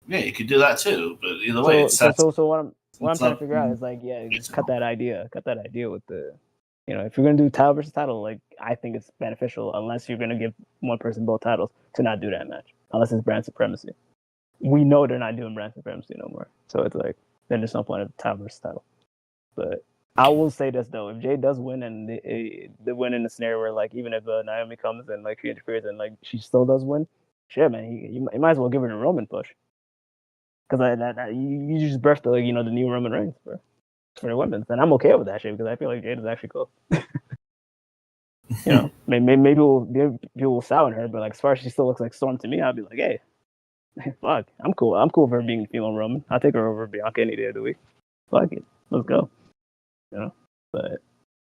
Yeah, you could do that too. But either way, so what I'm trying to figure out is like, yeah, just cut that idea with the, if you're going to do title versus title, like I think it's beneficial unless you're going to give one person both titles to not do that match unless it's brand supremacy. We know they're not doing brand supremacy no more, so it's like then there's no point of title versus title. But I will say this though: if Jade does win, and they win in a scenario where like even if Naomi comes and like she interferes and like she still does win, shit, man, you might as well give her the Roman push because you just birthed the new Roman Reigns for the women, and I'm okay with that shit because I feel like Jade is actually cool. Maybe people will sour on her, but like as far as she still looks like Storm to me, I'll be like, hey, fuck, I'm cool. I'm cool for her being female Roman. I'll take her over Bianca any day of the week. Fuck it, let's go. But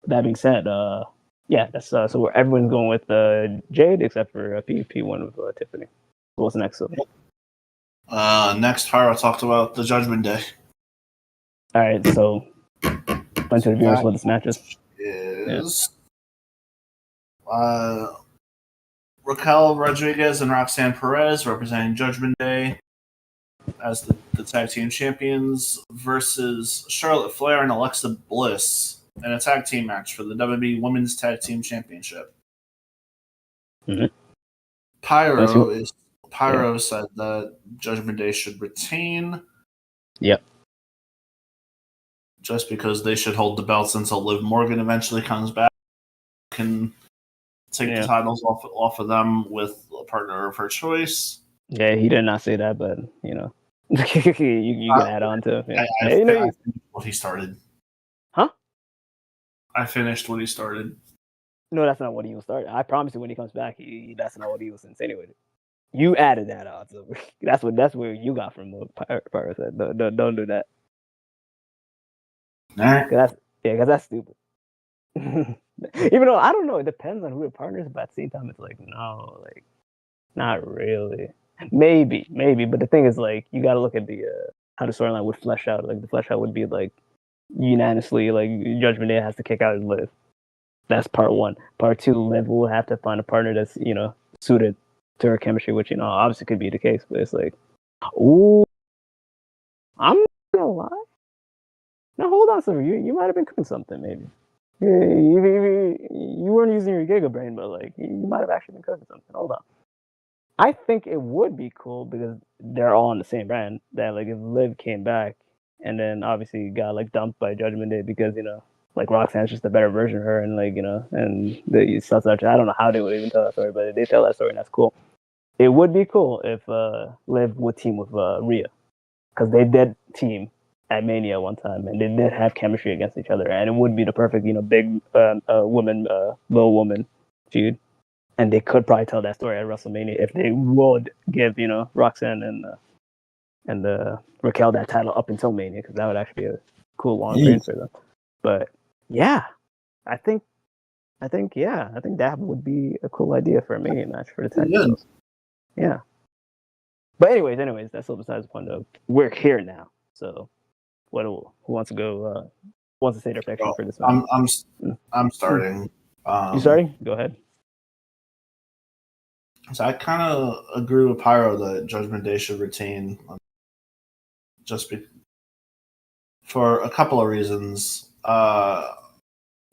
that being said, that's so everyone's going with Jade except for PvP one with Tiffany. So what's next? Next, Hara talked about the Judgment Day. All right, so bunch of reviewers what this match is. Raquel Rodriguez and Roxanne Perez representing Judgment Day as the tag team champions versus Charlotte Flair and Alexa Bliss in a tag team match for the WWE Women's Tag Team Championship. Mm-hmm. Pyro said that Judgment Day should retain. Yep. Just because they should hold the belts until Liv Morgan eventually comes back, can take the titles off of them with a partner of her choice. Yeah, he did not say that, but you can add on to it. Yeah. I finished what he started. Huh? I finished what he started. No, that's not what he was started. I promise you, when he comes back, that's not what he was insinuating. You added that on, so that's where you got from what Pyro said. Don't do that. All right. Because that's stupid. Even though I don't know, it depends on who the partner is, but at the same time, it's like no, like not really. Maybe, but the thing is, like, you got to look at the how the storyline would flesh out. Like, the flesh out would be like unanimously, like Judgment Day has to kick out Liv. That's part one. Part two, Liv will have to find a partner that's suited to her chemistry, which obviously could be the case. But it's like, ooh, I'm not gonna lie. Now hold on, sir. You might have been cooking something, maybe. You weren't using your Giga brain, but like you might have actually been cooking something. Hold on. I think it would be cool because they're all on the same brand. That like if Liv came back and then obviously got like dumped by Judgment Day because like Roxanne's just a better version of her and like and the such. I don't know how they would even tell that story, but they tell that story and that's cool. It would be cool if Liv would team with Rhea because they did team at Mania one time and they did have chemistry against each other and it would be the perfect big woman little woman feud. And they could probably tell that story at WrestleMania if they would give, Roxanne and and Raquel that title up until Mania, because that would actually be a cool long reign for them. But yeah, I think that would be a cool idea for a Mania match for the tag titles. Yeah. But anyways, that's all besides the point. Of we're here now, so who wants to go? Wants to say their prediction for this match? I'm starting. You starting? Go ahead. So I kind of agree with Pyro that Judgment Day should retain, for a couple of reasons.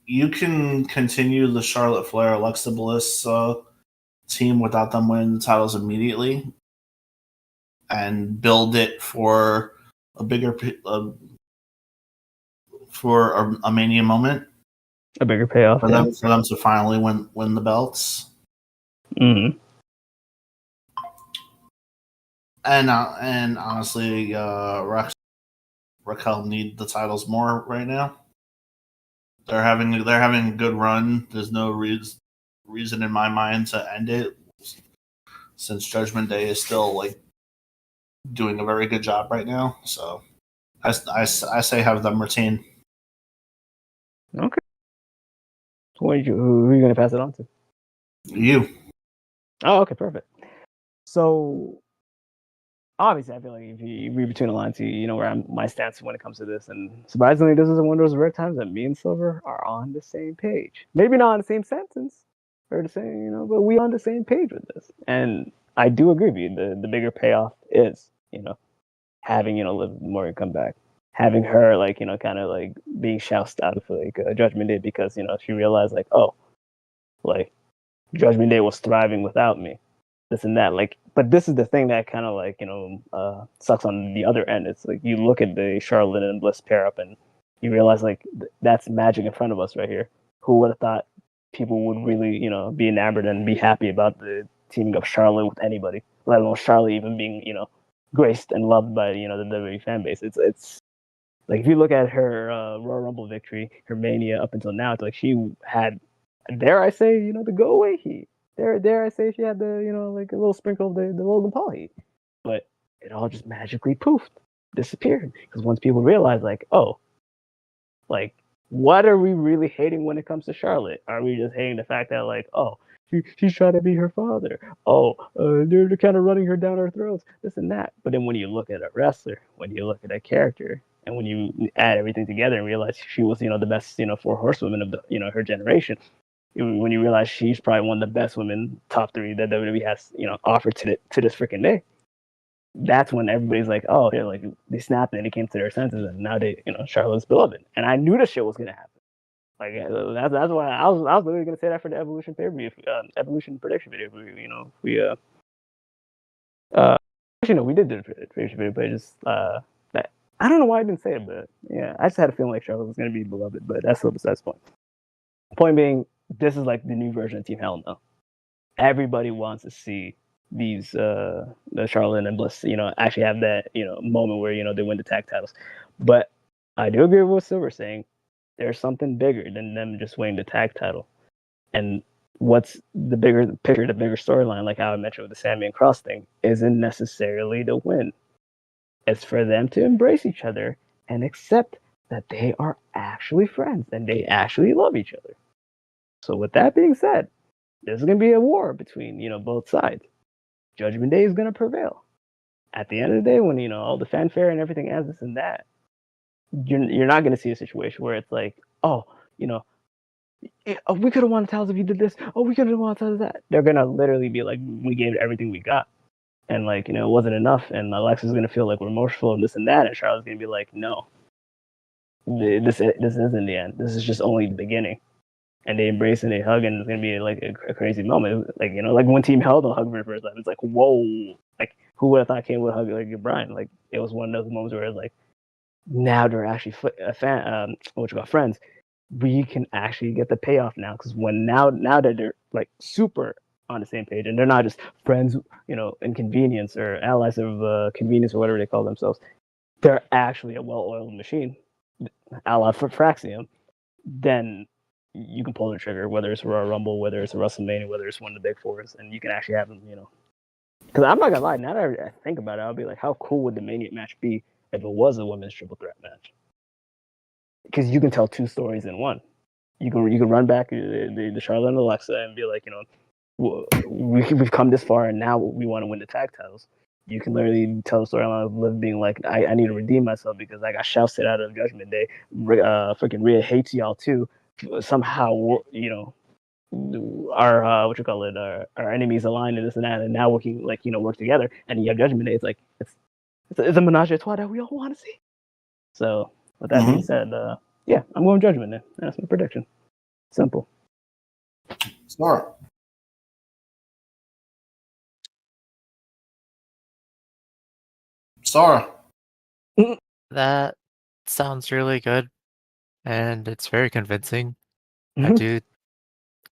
You can continue the Charlotte Flair, Alexa Bliss team without them winning the titles immediately, and build it for a bigger for a Mania moment, a bigger payoff for them to finally win the belts. Mm-hmm. And honestly, Raquel need the titles more right now. They're having a good run. There's no reason in my mind to end it, since Judgment Day is still like doing a very good job right now. So I say have them retain. Okay. Who are you going to pass it on to? You. Oh, okay, perfect. So obviously, I feel like if you read between the lines, you know where my stance when it comes to this. And surprisingly, this is one of those rare times that me and Silver are on the same page. Maybe not on the same sentence or the same, but we on the same page with this. And I do agree with you. The bigger payoff is, having, Liv Morgan come back. Having her, kind of being shoused out of Judgment Day because, she realized, Judgment Day was thriving without me. This and that, but this is the thing that kind of sucks on the other end. It's you look at the Charlotte and Bliss pair up, and you realize that's magic in front of us right here. Who would have thought people would really be enamored and be happy about the teaming of Charlotte with anybody, let alone Charlotte even being graced and loved by the WWE fan base. It's if you look at her Royal Rumble victory, her Mania up until now, it's she had, dare I say, the go away heat. Dare I say she had the, a little sprinkle of the Logan Paul heat. But it all just magically poofed, disappeared. Because once people realized, what are we really hating when it comes to Charlotte? Are we just hating the fact that, she's trying to be her father? They're kind of running her down our throats, this and that. But then when you look at a wrestler, when you look at a character, and when you add everything together and realize she was, the best, 4 horsewomen of the, her generation, when you realize she's probably one of the best women, top 3 that WWE has, offered to this freaking day, that's when everybody's they snapped and they came to their senses, and now they, Charlotte's beloved. And I knew this shit was gonna happen. That's why I was literally gonna say that for the Evolution pay-per-view, Evolution prediction video. Actually no, we did the prediction video, but just that I don't know why I didn't say it, but yeah, I just had a feeling Charlotte was gonna be beloved, but that's still besides the point. Point being, this is the new version of Team Hell No. Everybody wants to see these the Charlotte and Bliss, actually have that, moment where, they win the tag titles. But I do agree with what Silver's saying. There's something bigger than them just winning the tag title. And what's the bigger picture, the bigger storyline, like how I mentioned with the Sammy and Cross thing, isn't necessarily the win. It's for them to embrace each other and accept that they are actually friends and they actually love each other. So with that being said, there's going to be a war between, both sides. Judgment Day is going to prevail. At the end of the day, when, all the fanfare and everything has this and that, you're not going to see a situation where it's we could have won the titles if you did this. Oh, we could have won the titles that. They're going to literally be we gave everything we got. And, it wasn't enough. And Alexa's going to feel remorseful and this and that. And Charlotte's going to be no. This isn't the end. This is just only the beginning. And they embrace and they hug, and it's gonna be a crazy moment. When Team Hell don't hug for the first time, it's whoa! Who would have thought Kane would hug Brian? It was one of those moments where it's now they're actually a fan. Friends. We can actually get the payoff now, because now that they're super on the same page, and they're not just friends, in convenience or allies of convenience or whatever they call themselves. They're actually a well-oiled machine, a la for Fraxium. Then you can pull the trigger, whether it's a Royal Rumble, whether it's a WrestleMania, whether it's one of the big 4s, and you can actually have them, Because I'm not gonna lie, now that I think about it, I'll be like, how cool would the Mania match be if it was a women's triple threat match? Because you can tell two stories in one. You can run back the Charlotte and Alexa and be like, we've come this far and now we want to win the tag titles. You can literally tell the storyline of Liv being like, I need to redeem myself because I got shouted out of Judgment Day. Freaking Rhea hates y'all too. Somehow, our our enemies aligned and this and that, and now we can work together. And you have Judgment Day. It's like it's a menage a trois that we all want to see. So with that being said, yeah, I'm going Judgment Day. That's my prediction. Simple. Smart. Sarah. That sounds really good, and it's very convincing. I do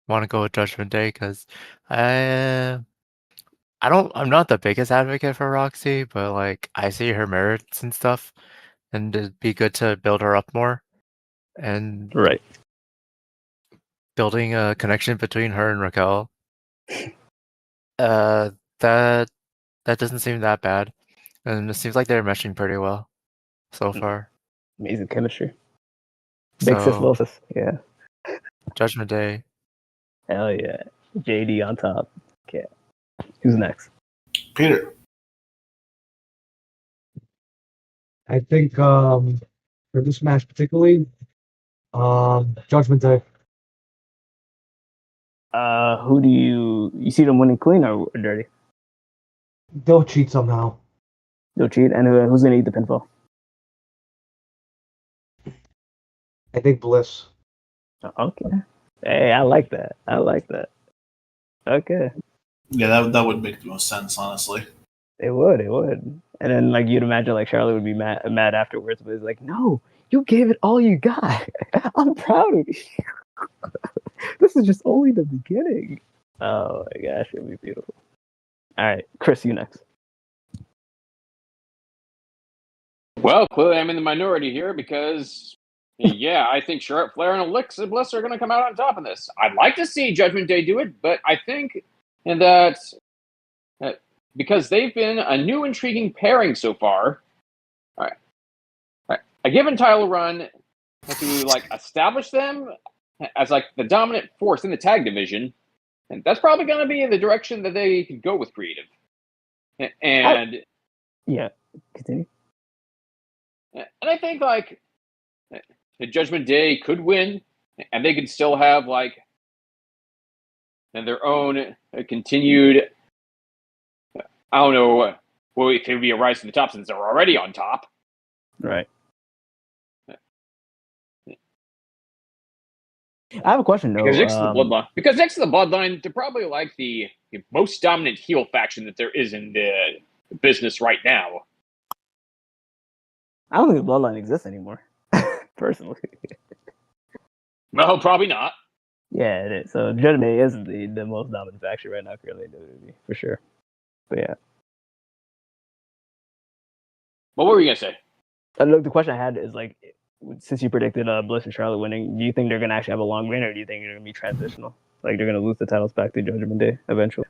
want to go with Judgment Day because I'm not the biggest advocate for Roxy, but like I see her merits and stuff, and it'd be good to build her up more, and right, building a connection between her and Raquel. That doesn't seem that bad, and it seems like they're meshing pretty well so far. Amazing chemistry. Big sis, little sis, yeah. Judgment Day. Hell yeah. JD on top. Okay. Who's next? Peter. I think for this match particularly, Judgment Day. Who do you see them winning clean or dirty? They'll cheat somehow. They'll cheat, and who's gonna eat the pinfall? I think Bliss. Okay. Hey, I like that. Okay. Yeah, that would make the most sense, honestly. It would. And then you'd imagine Charlotte would be mad afterwards, but it's like, no, you gave it all you got. I'm proud of you. This is just only the beginning. Oh my gosh, it'd be beautiful. All right, Chris, you next. Well, clearly I'm in the minority here because, yeah, I think Charlotte Flair and Alexa Bliss are going to come out on top of this. I'd like to see Judgment Day do it, but I think that because they've been a new intriguing pairing so far, all right, a given title run to establish them as the dominant force in the tag division, and that's probably going to be in the direction that they could go with creative. And yeah, continue. And I think the Judgment Day could win, and they could still have their own continued. I don't know. Well, it could be a rise to the top since they're already on top. Right. I have a question though. Because next to the Bloodline, they're probably the most dominant heel faction that there is in the business right now. I don't think the Bloodline exists anymore, personally. No, probably not. Yeah, it is. So Judgment Day is the most dominant faction right now, currently in WWE, for sure. But yeah. What were you gonna say? Look, the question I had is since you predicted Bliss and Charlotte winning, do you think they're gonna actually have a long reign, or do you think they're gonna be transitional? They're gonna lose the titles back to Judgment Day eventually?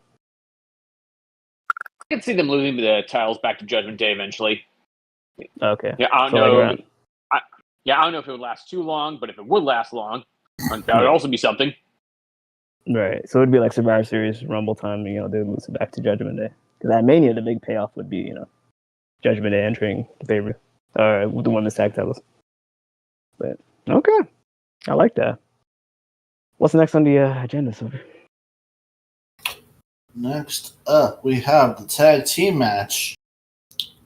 I can see them losing the titles back to Judgment Day eventually. Okay. Yeah, I don't know. I don't know if it would last too long, but if it would last long, that would also be something. Right. So it'd be Survivor Series, Rumble time. They would lose it back to Judgment Day. Because at Mania, the big payoff would be Judgment Day entering the pay-per-view, or the women's tag titles. But okay, I like that. What's next on the agenda, Silver? Next up, we have the tag team match: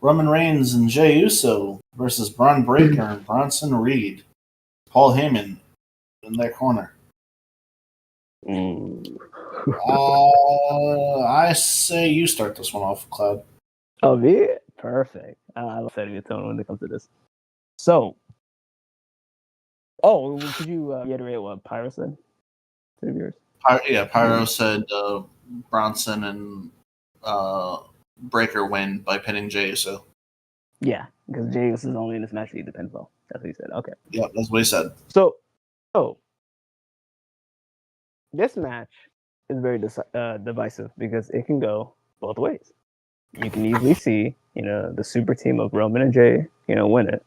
Roman Reigns and Jey Uso versus Braun Breaker and Bronson Reed. Paul Heyman in their corner. I say you start this one off, Cloud. Oh, me? Perfect. I love setting the tone when it comes to this. So, could you reiterate what Pyro said to the viewers? Pyro said Bronson and Breaker win by pinning Jey Uso. Yeah, because Jey Uso is only in this match to eat the pinfall. That's what he said. Okay. Yeah, that's what he said. So this match is very divisive because it can go both ways. you can easily see, the super team of Roman and Jay, win it.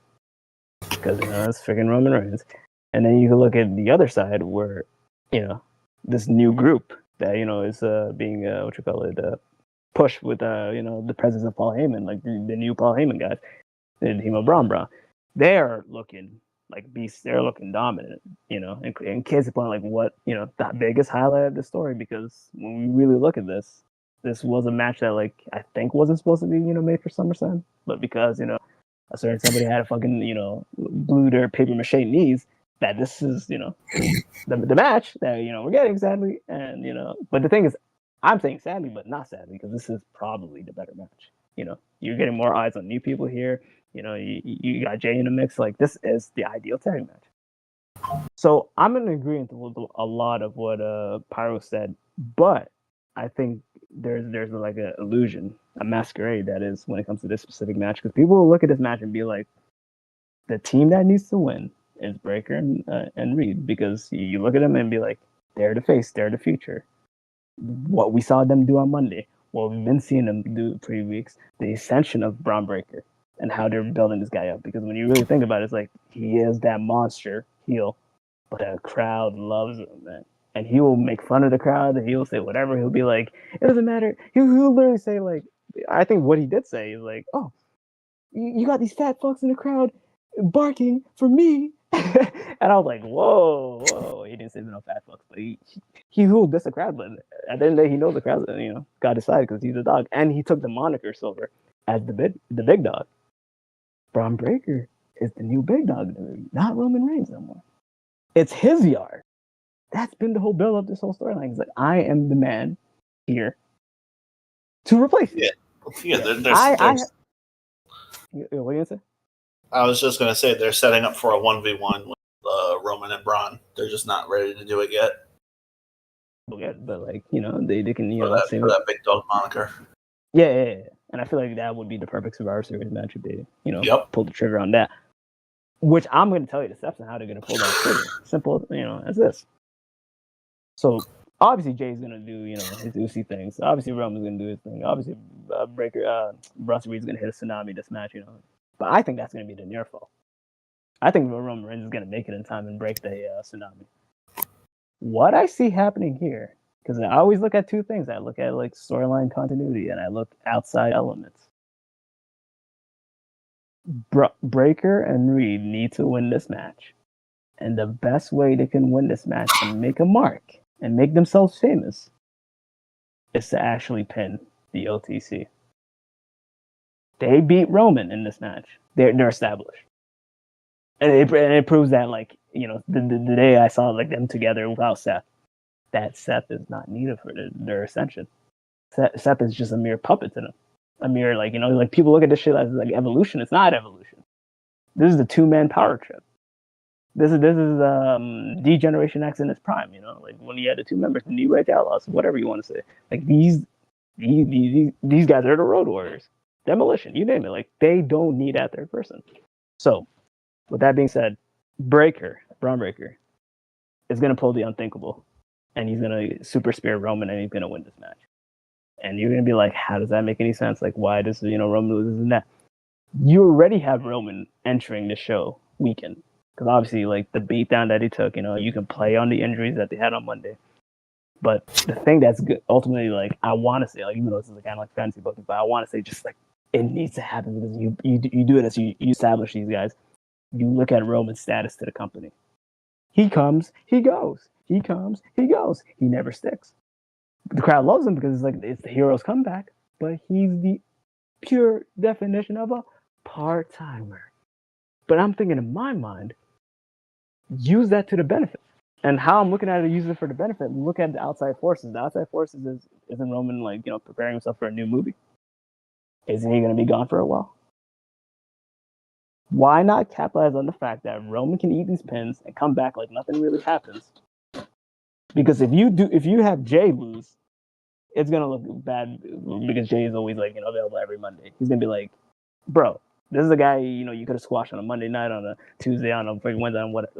Because, it's freaking Roman Reigns. And then you can look at the other side where, this new group that, is being, pushed with, the presence of Paul Heyman, like the new Paul Heyman guys, the team of Braun. They're looking like beasts. They're looking dominant, and case upon like what, the biggest highlight of the story, because when we really look at this was a match that like I think wasn't supposed to be, made for SummerSlam, but because, a certain somebody had a fucking, blue their paper mache knees, that this is, the match that, we're getting, sadly. And, but the thing is, I'm saying sadly, but not sadly, because this is probably the better match. You're getting more eyes on new people here. You got Jay in the mix. Like, this is the ideal tag match. So I'm in agreement with a lot of what Pyro said, but I think there's like an illusion, a masquerade that is when it comes to this specific match, because people will look at this match and be like, the team that needs to win is Breaker and Reed, because you look at them and be like, they're the face, they're the future. What we saw them do on Monday, what we've been seeing them do for 3 weeks, the ascension of Braun Breaker and how they're building this guy up. Because when you really think about it, it's like he is that monster heel, but the crowd loves him, man. And he will make fun of the crowd, and he'll say whatever. He'll be like, it doesn't matter. He'll literally say, like, I think what he did say is like, oh, you got these fat fucks in the crowd barking for me. And I was like, whoa. He didn't say no fat fucks, but he ruled this a crowd. But at the end of the day, he knows the crowd, got his side because he's a dog. And he took the moniker Silver as the big dog. Braun Breaker is the new big dog, not Roman Reigns no more. It's his yard. That's been the whole build up this whole storyline. He's like, I am the man here to replace you. Yeah. What are you gonna say? I was just gonna say they're setting up for a 1v1 with Roman and Braun. They're just not ready to do it yet. But like, they can, for that big dog moniker. Yeah. And I feel like that would be the perfect Survivor Series match if they, pull the trigger on that. Which I'm going to tell you the steps on how they're going to pull that trigger. Simple, as this. So obviously Jay's going to do, his Uzi things. Obviously Roman's going to do his thing. Obviously Bronson Reed's going to hit a tsunami this match, But I think that's going to be the near fall. I think Roman Reigns is going to make it in time and break the tsunami. What I see happening here, because I always look at two things. I look at like storyline continuity and I look outside elements. Breaker and Reed need to win this match. And the best way they can win this match and make a mark and make themselves famous is to actually pin the OTC. They beat Roman in this match. They're established. And it proves that, like, the day I saw like them together without Seth, that Seth is not needed for their ascension. Seth is just a mere puppet to them. A mere, like, like people look at this shit as like evolution. It's not evolution. This is the 2-man power trip. This is D-Generation X in its prime, like when you had the 2 members, the New Age Outlaws, whatever you want to say. Like these guys are the Road Warriors. Demolition, you name it. Like they don't need that third person. So, with that being said, Braun Breaker, is going to pull the unthinkable, and he's going to super spear Roman, and he's going to win this match. And you're going to be like, how does that make any sense? Like, why does Roman loses in that? You already have Roman entering the show weekend, because obviously, like the beatdown that he took, you can play on the injuries that they had on Monday. But the thing that's good, ultimately, like I want to say, like even though this is kind of like fantasy booking, but I want to say just like it needs to happen because you do it as you establish these guys. You look at Roman's status to the company. He comes, he goes. He comes, he goes. He never sticks. The crowd loves him because it's the hero's comeback, but he's the pure definition of a part-timer. But I'm thinking in my mind, use that to the benefit. And how I'm looking at it, use it for the benefit. Look at the outside forces. The outside forces isn't Roman preparing himself for a new movie? Isn't he going to be gone for a while? Why not capitalize on the fact that Roman can eat these pins and come back like nothing really happens? Because if you have Jay lose, it's gonna look bad because Jay is always available every Monday. He's gonna be like, bro, this is a guy you could have squashed on a Monday night, on a Tuesday, on a Wednesday, on what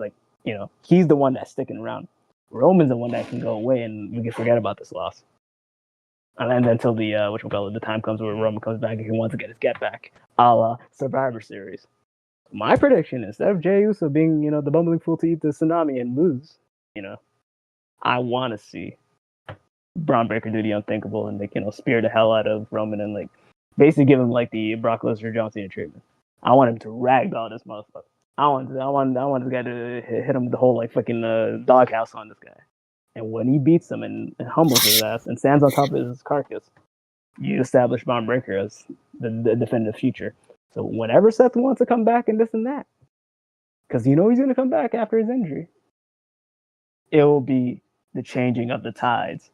he's the one that's sticking around. Roman's the one that can go away and we can forget about this loss. And until the the time comes where Roman comes back and he wants to get his get back, a la Survivor Series. My prediction, instead of Jey Uso being, the bumbling fool to eat the tsunami and lose, I want to see Braun Breaker do the unthinkable and spear the hell out of Roman and basically give him the Brock Lesnar John Cena treatment. I want him to ragdoll this motherfucker. I want this guy to hit him the whole fucking doghouse on this guy. And when he beats him and humbles his ass and stands on top of his carcass, you establish Braun Breaker as the definitive future. So whenever Seth wants to come back and this and that, because he's going to come back after his injury, it will be the changing of the tides.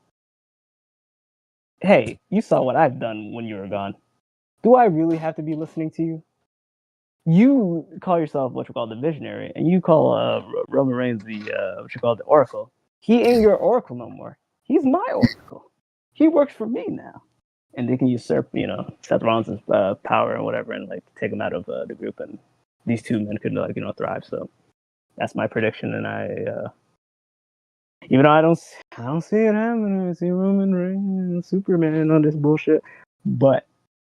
Hey, you saw what I've done when you were gone. Do I really have to be listening to you? You call yourself the visionary, and you call Roman Reigns the Oracle. He ain't your Oracle no more. He's my Oracle. He works for me now. And they can usurp, Seth Rollins' power and whatever, and take him out of the group, and these two men could thrive. So that's my prediction, and I even though I don't see it happening. I see Roman Reigns and Superman on this bullshit, but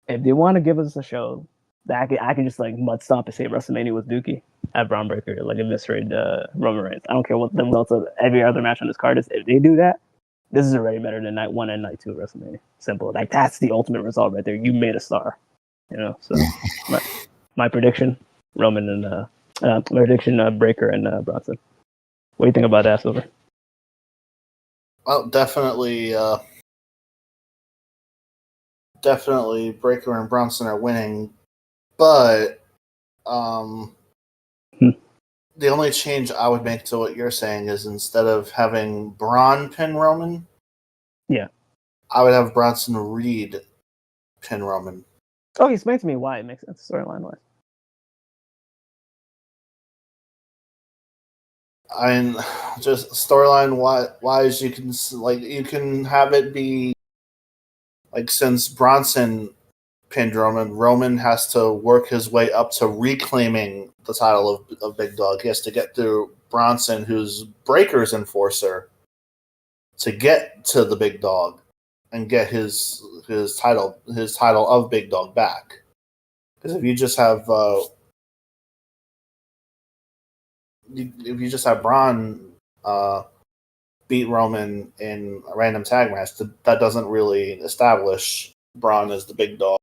if they want to give us a show that I can just mud stomp and say WrestleMania was Dookie at Braun Breaker, eviscerate Roman Reigns. I don't care what the results of every other match on this card is. If they do that, this is already better than night 1 and night 2 of WrestleMania. Simple. That's the ultimate result right there. You made a star. So my prediction, Roman and my prediction, Breaker and Bronson. What do you think about that, Silver? Well, definitely Breaker and Bronson are winning, but the only change I would make to what you're saying is instead of having Braun pin Roman, I would have Bronson Reed pin Roman. Oh, explain to me why it makes sense storyline-wise. I mean, just storyline wise, you can have it be since Bronson pinned Roman has to work his way up to reclaiming the title of Big Dog. He has to get through Bronson, who's Breaker's enforcer, to get to the Big Dog and get his title of Big Dog back. Because if you just have Braun beat Roman in a random tag match, that doesn't really establish Braun as the Big Dog.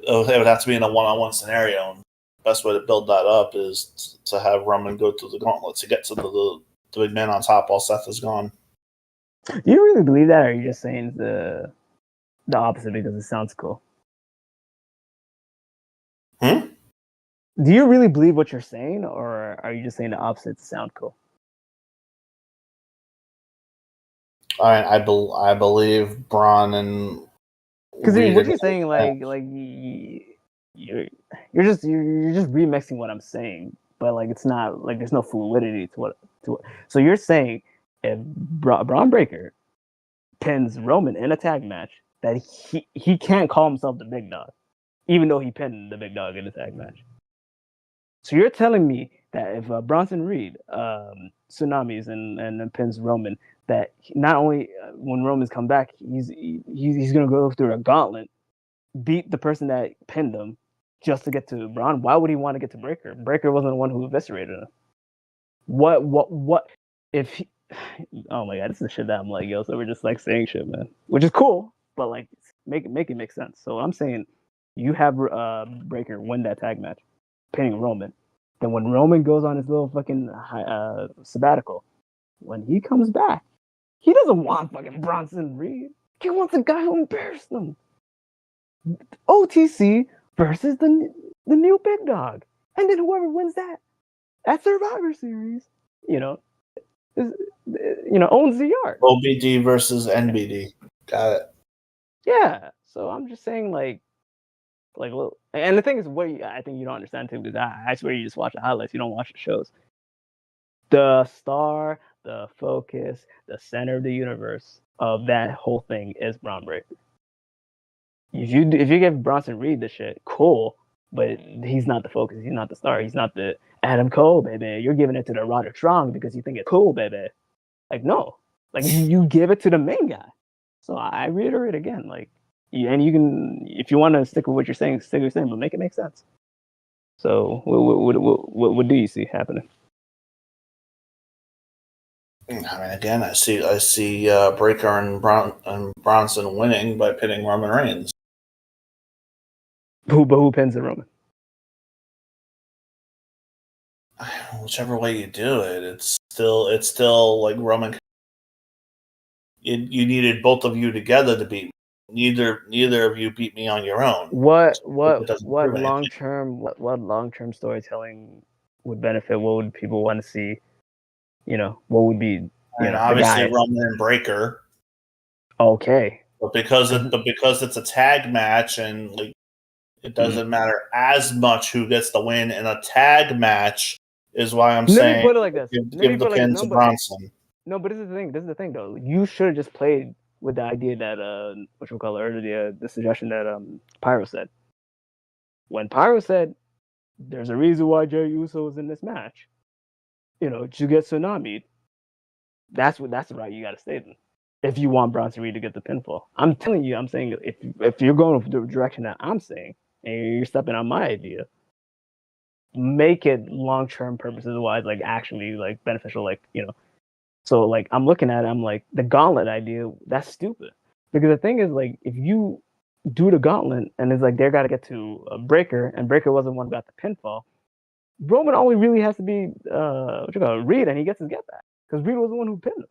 It would have to be in a one-on-one scenario. And the best way to build that up is to have Roman go through the gauntlet to get to the big man on top while Seth is gone. Do you really believe that, or are you just saying the opposite because it sounds cool? Do you really believe what you're saying, or are you just saying the opposite to sound cool? I believe Braun and because what you're saying, you're just remixing what I'm saying, but it's not there's no fluidity to it. So you're saying if Braun Breaker pins Roman in a tag match, that he can't call himself the Big Dog, even though he pinned the Big Dog in the tag match. So you're telling me that if Bronson Reed tsunamis and pins Roman, that not only when Roman's come back, he's gonna go through a gauntlet, beat the person that pinned him just to get to Braun. Why would he want to get to Breaker? Breaker wasn't the one who eviscerated him. What if he, oh my god, this is the shit that I'm yo, so we're just saying shit, man. Which is cool, but make it make sense. So I'm saying you have Breaker win that tag match, pinning Roman. Then when Roman goes on his little fucking sabbatical, when he comes back, he doesn't want fucking Bronson Reed. He wants a guy who embarrassed them. OTC versus the new Big Dog. And then whoever wins that at Survivor Series, owns the yard. OBD versus NBD. Got it. Yeah. So I'm just saying, look, and the thing is, I think you don't understand too, because I swear you just watch the highlights, you don't watch the shows. The star, the focus, the center of the universe of that whole thing is Braun Breaker. If you give Bronson Reed the shit, cool, but he's not the focus. He's not the star. He's not the Adam Cole, baby. You're giving it to the Roderick Strong because you think it's cool, baby. No. You give it to the main guy. So I reiterate again, like, and you can, if you want to stick with what you're saying, stick with what you're saying, but make it make sense. So what do you see happening? I mean, again, I see Breakker and Bronson winning by pinning Roman Reigns. Who pins the Roman? Whichever way you do it, it's still like Roman. You needed both of you together to beat me. Neither of you beat me on your own. What long term storytelling would benefit? What would people want to see? What would be obviously Roman and Breakker. Okay. But because it's a tag match and like it doesn't matter as much who gets the win in a tag match is why I'm saying. Let me put it like this. Give the pin to Bronson. No, but this is the thing though. You should have just played with the idea that the suggestion that Pyro said. When Pyro said there's a reason why Jey Uso is in this match, to get Tsunami, that's the route you gotta stay in. If you want Bronson Reed to get the pinfall. I'm telling you, I'm saying if you're going the direction that I'm saying and you're stepping on my idea, make it long-term purposes wise, like actually like beneficial, like, so like I'm looking at it, I'm like, the gauntlet idea, that's stupid. Because the thing is, like, if you do the gauntlet and it's like they gotta get to Breakker and Breakker wasn't one who got the pinfall, Roman only really has to be Reed, and he gets his get back. Because Reed was the one who pinned him.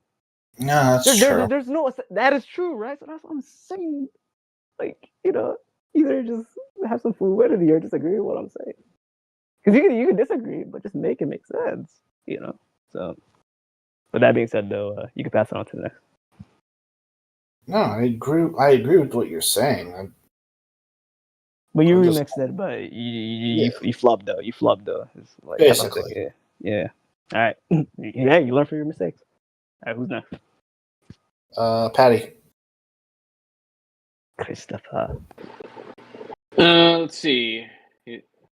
No, that's true. There's no, that is true, right? So that's what I'm saying. Like, either just have some fluidity or just agree with what I'm saying. Because you can disagree, but just make it make sense, So, with that being said, though, you can pass it on to the next. No, I agree with what you're saying. But you remixed it, but you flubbed though. It's like, basically, yeah. All right, yeah, you learn from your mistakes. All right, who's next? Patty. Christopher. Let's see.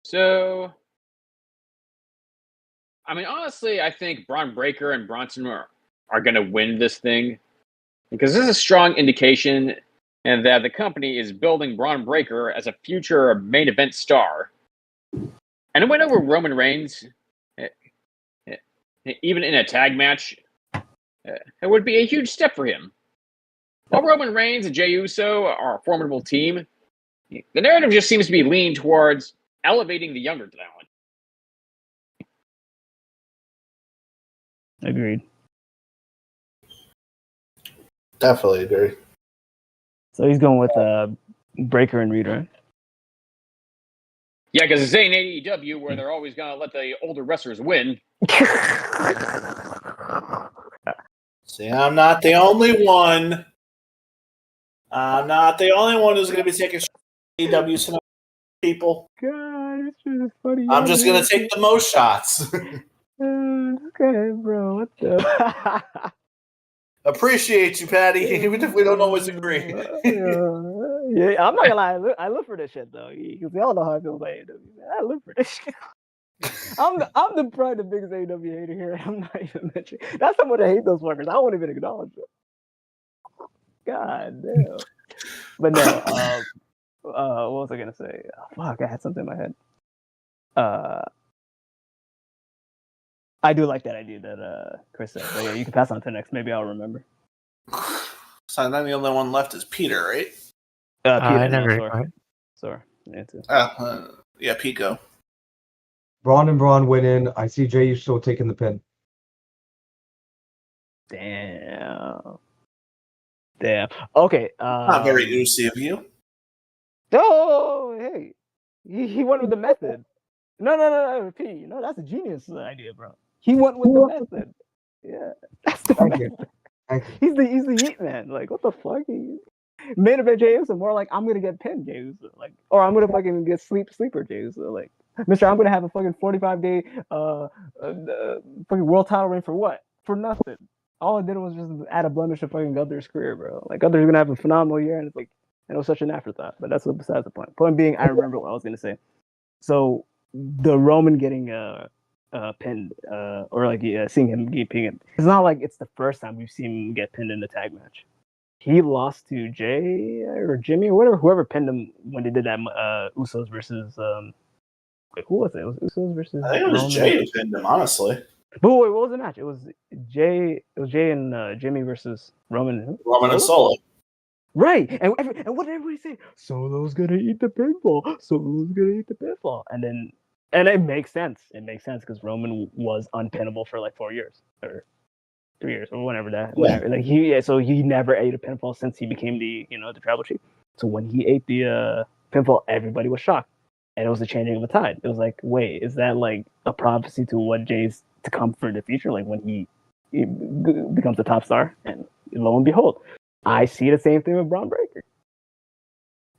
So, I mean, honestly, I think Braun Breaker and Bronson are going to win this thing because this is a strong indication and that the company is building Braun Breaker as a future main event star. And a win over Roman Reigns, even in a tag match, it would be a huge step for him. While Roman Reigns and Jey Uso are a formidable team, the narrative just seems to be leaning towards elevating the younger talent. Agreed. Definitely agree. So he's going with Breaker and Reed, right? Yeah, because it's in AEW where they're always going to let the older wrestlers win. See, I'm not the only one. I'm not the only one who's going to be taking AEW people. God, it's just funny. I'm just going to take the most shots. Okay, bro. What the? Appreciate you, Patty, even if we don't always agree. Yeah, I'm not gonna lie. I live for this shit though. Because y'all know how I feel about AEW. I live for this shit. I'm probably the biggest AEW hater here. I'm not even mentioning. That's how much I hate those fuckers. I won't even acknowledge them. God damn. But no. What was I gonna say? Oh, fuck, I had something in my head. I do like that idea that Chris said. But yeah, you can pass on to the next. Maybe I'll remember. So then the only one left is Peter, right? Peter, I never. Sorry. Yeah, Pete, go. Braun and Braun went in. I see Jey Uso taking the pin. Damn. Okay. Not very juicy of you. Oh, hey. He went with the method. No, Pete. No, that's a genius idea, bro. He went with the method. Yeah, that's the method. He's the yeet man. Like, what the fuck? Main event Jey Uso, more like I'm gonna get pinned Jey Uso, like, or I'm gonna fucking get sleeper Jey Uso, like, Mister, I'm gonna have a fucking 45-day fucking world title reign for what? For nothing. All I did was just add a blemish to fucking Gunther's career, bro. Like, Gunther's gonna have a phenomenal year, and it's like, it was such an afterthought. But that's besides the point. Point being, I remember what I was gonna say. So the Roman getting pinned, or like seeing him get pinned. It's not like it's the first time we've seen him get pinned in the tag match. he lost to Jay or Jimmy or whatever, whoever pinned him when they did that Usos versus wait, who was it? It was Usos versus I think it was Roman. Jay who pinned him, honestly. But wait, what was the match? It was Jay and Jimmy versus Roman. Roman and Solo. Right, and what did everybody say? Solo's gonna eat the pinfall. Solo's gonna eat the pinfall, and it makes sense. It makes sense because Roman was unpinnable for like 4 years or 3 years or whatever that. Whatever. Like he never ate a pinfall since he became the the tribal chief. So when he ate the pinfall, everybody was shocked, and it was the changing of a tide. It was like, wait, is that like a prophecy to what Jay's to come for the future? Like when he becomes a top star, and lo and behold. I see the same thing with Braun Breaker.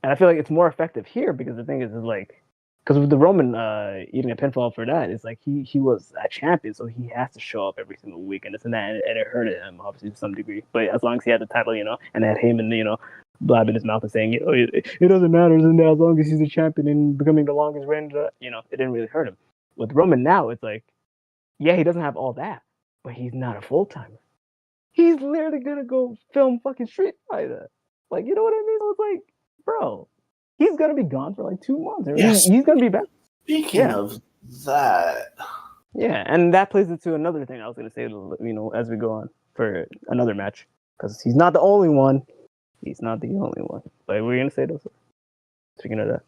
And I feel like it's more effective here because the thing is like, because with the Roman eating a pinfall for that, it's like he was a champion, so he has to show up every single week and this and that, and it hurted him, obviously, to some degree. But as long as he had the title, and had him and, blabbing his mouth and saying, it doesn't matter, isn't it? As long as he's a champion and becoming the longest reign, it didn't really hurt him. With Roman now, it's like, yeah, he doesn't have all that, but he's not a full-timer. He's literally gonna go film fucking Street Fighter. Like, you know what I mean? So it's like, bro, he's gonna be gone for like 2 months. Yes. He's gonna be back. Speaking of that. Yeah, and that plays into another thing I was gonna say, as we go on for another match. Because he's not the only one. He's not the only one. But we're gonna say those. Speaking of that.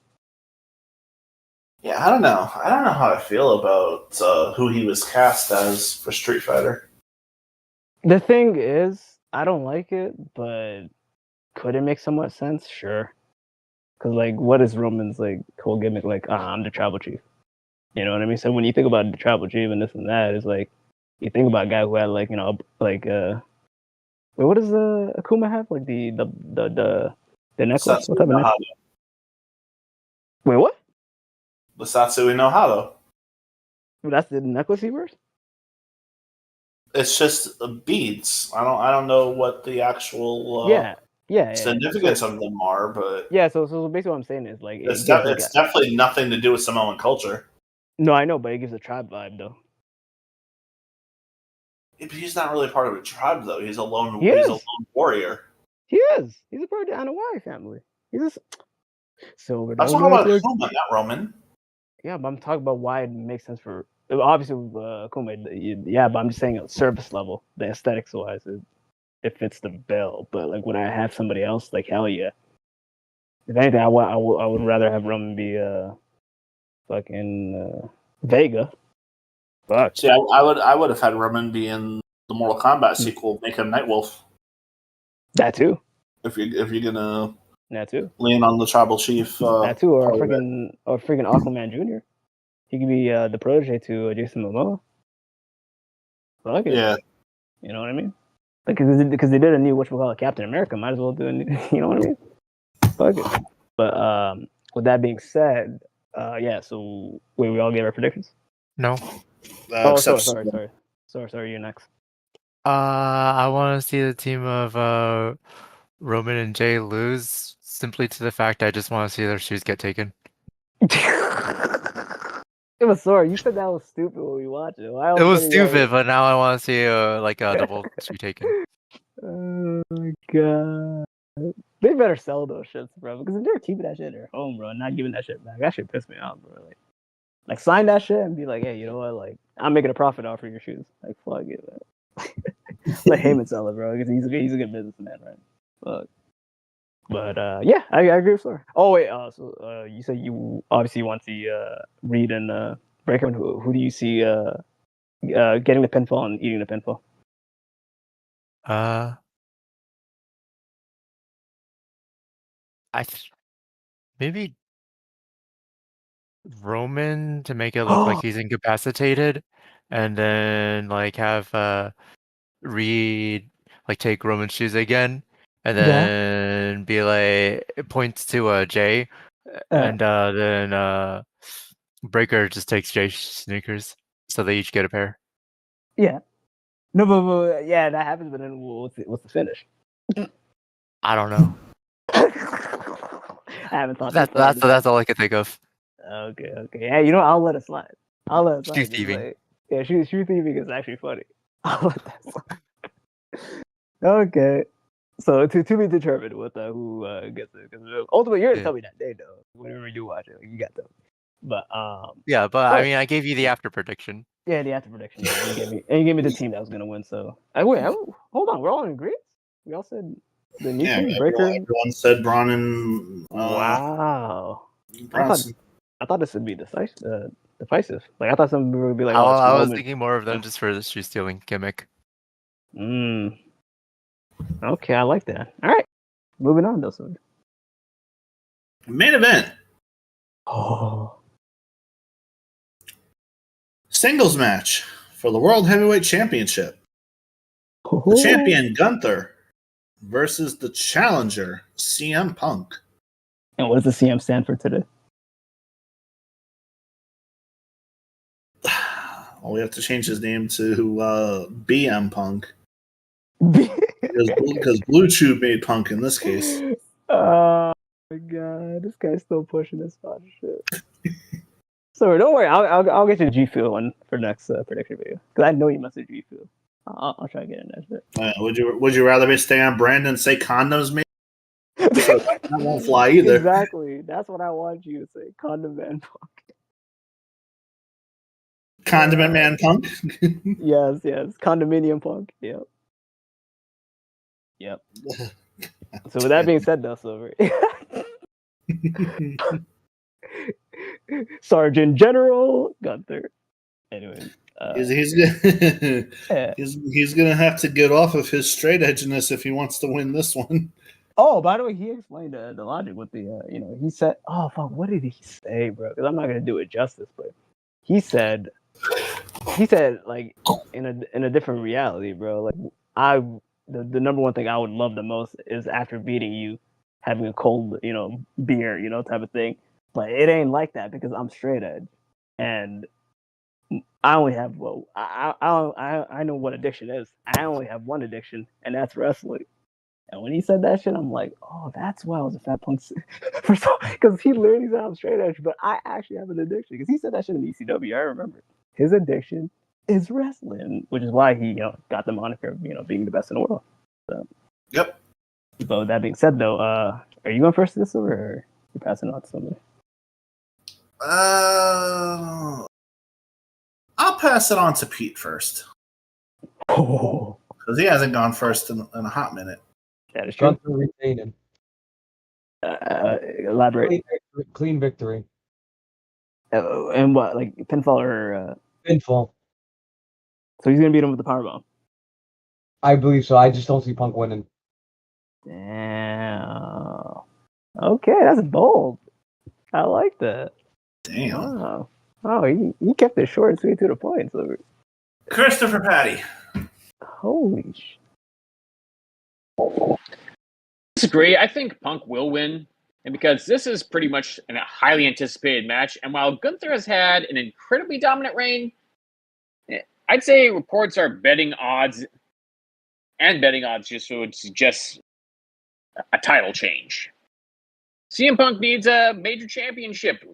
Yeah, I don't know. I don't know how I feel about who he was cast as for Street Fighter. The thing is, I don't like it, but could it make somewhat sense? Sure. Because, like, what is Roman's, like, whole gimmick? Like, I'm the tribal chief. You know what I mean? So when you think about the tribal chief and this and that, it's like, you think about a guy who had, like, wait, what does Akuma have? Like, the necklace? What type of necklace? Wait, what? The Satsui no Hado. That's the necklace he wears? It's just beads. I don't know what the actual significance of them are, but So basically, what I'm saying is like it's definitely nothing to do with Samoan culture. No, I know, but it gives a tribe vibe though. But he's not really part of a tribe though. He's a lone warrior. He is. He's a part of the Anawai family. He's a silver. I'm talking about Akuma, not Roman. Yeah, but I'm talking about why it makes sense for. Obviously, Akuma, yeah, but I'm just saying at surface level, the aesthetics wise, it fits the bill. But like when I have somebody else, like hell yeah. If anything, I would rather have Roman be fucking Vega. Fuck. See, I would have had Roman be in the Mortal Kombat sequel, make him Nightwolf. That too. If you're gonna that too lean on the tribal chief. That too, or freaking Aquaman Jr. He could be the protege to Jason Momoa. Fuck it. Yeah. You know what I mean? Like, because they did a new Captain America. Might as well do a new, you know what I mean? Fuck it. But with that being said, so wait, we all gave our predictions? No. Sorry, you're next. I want to see the team of Roman and Jay lose simply to the fact I just want to see their shoes get taken. It was sorry. You said that was stupid when we watched it. It was stupid, but now I want to see a double shoe taken. Oh my god. They better sell those shits, bro. Because if they're keeping that shit at their home, bro, and not giving that shit back, that shit pissed me off, bro. Like sign that shit and be like, hey, you know what? Like, I'm making a profit off of your shoes. Like, fuck it, man. Let Heyman sell it, bro. Because he's a good businessman, right? Fuck. But I agree with Sora. Oh wait, so you said you obviously want to see Reed and Breaker. Who do you see getting the pinfall and eating the pinfall? Maybe Roman to make it look like he's incapacitated, and then like have Reed like take Roman's shoes again. And then be like, it points to Jay, and then Breaker just takes Jay's sneakers, so they each get a pair. Yeah, no, but that happens. But then what's the finish? I don't know. I haven't thought. That's all I could think of. Okay. Yeah, you know, I'll let it slide. Shoe thieving. Shoe thieving is actually funny. I'll let that slide. Okay. So to be determined with who gets it. Because ultimately, you're gonna tell me that day, though. Whenever you watch it, you got them. But yeah, but I mean, I gave you the after prediction. Yeah, the after prediction. Yeah, you gave me the team that was gonna win. So hold on, we're all in agreement. We all said the new team, Breaker. Everyone said Braun and wow. Bronson. I thought this would be decisive. Like I thought some people would be like, I was thinking more of them just for the shoe stealing gimmick. Okay, I like that. All right, moving on, though. So. Main event. Oh. Singles match for the World Heavyweight Championship. The champion Gunther versus the challenger CM Punk. And what does the CM stand for today? Well, we have to change his name to BM Punk. Because Blue Chew made Punk in this case. Oh my god, this guy's still pushing this sponsorship. So don't worry, I'll get you G Fuel one for next prediction video because I know you must have G Fuel. I'll try to get in that shit. Would you rather me stay on brand and say condoms, mate? So that won't fly either. Exactly, that's what I want you to say. Condom Man Punk. Condiment Man Punk. yes, condominium Punk. Yep. So with that being said, though, Silver. Sergeant General Gunther. Anyway, he's gonna have to get off of his straight edgeness if he wants to win this one. Oh, by the way, he explained the logic with the he said, oh fuck, what did he say, bro? Because I'm not gonna do it justice, but he said like in a different reality, bro. Like the number one thing I would love the most is after beating you, having a cold beer type of thing. But it ain't like that because I'm straight edge, and I only have I know what addiction is. I only have one addiction, and that's wrestling. And when he said that shit, I'm like, oh, that's why I was a fat punk. Because he literally said I'm straight edge, but I actually have an addiction. Because he said that shit in ECW. I remember his addiction is wrestling, which is why he got the moniker of being the best in the world. So, yep. But with that being said, though, are you going first this or are you passing on to somebody? I'll pass it on to Pete first. Oh, because he hasn't gone first in a hot minute. That is true. Retaining. Elaborate. Clean victory. And what, like pinfall or pinfall? So he's gonna beat him with the powerbomb. I believe so. I just don't see Punk winning. Damn. Okay, that's bold. I like that. Damn. Wow. Oh, he kept it short and sweet to the point. So. Christopher Patty. Holy sh! Disagree. I think Punk will win, and because this is pretty much a highly anticipated match, and while Gunther has had an incredibly dominant reign, I'd say reports are betting odds just would suggest a title change. CM Punk needs a major championship.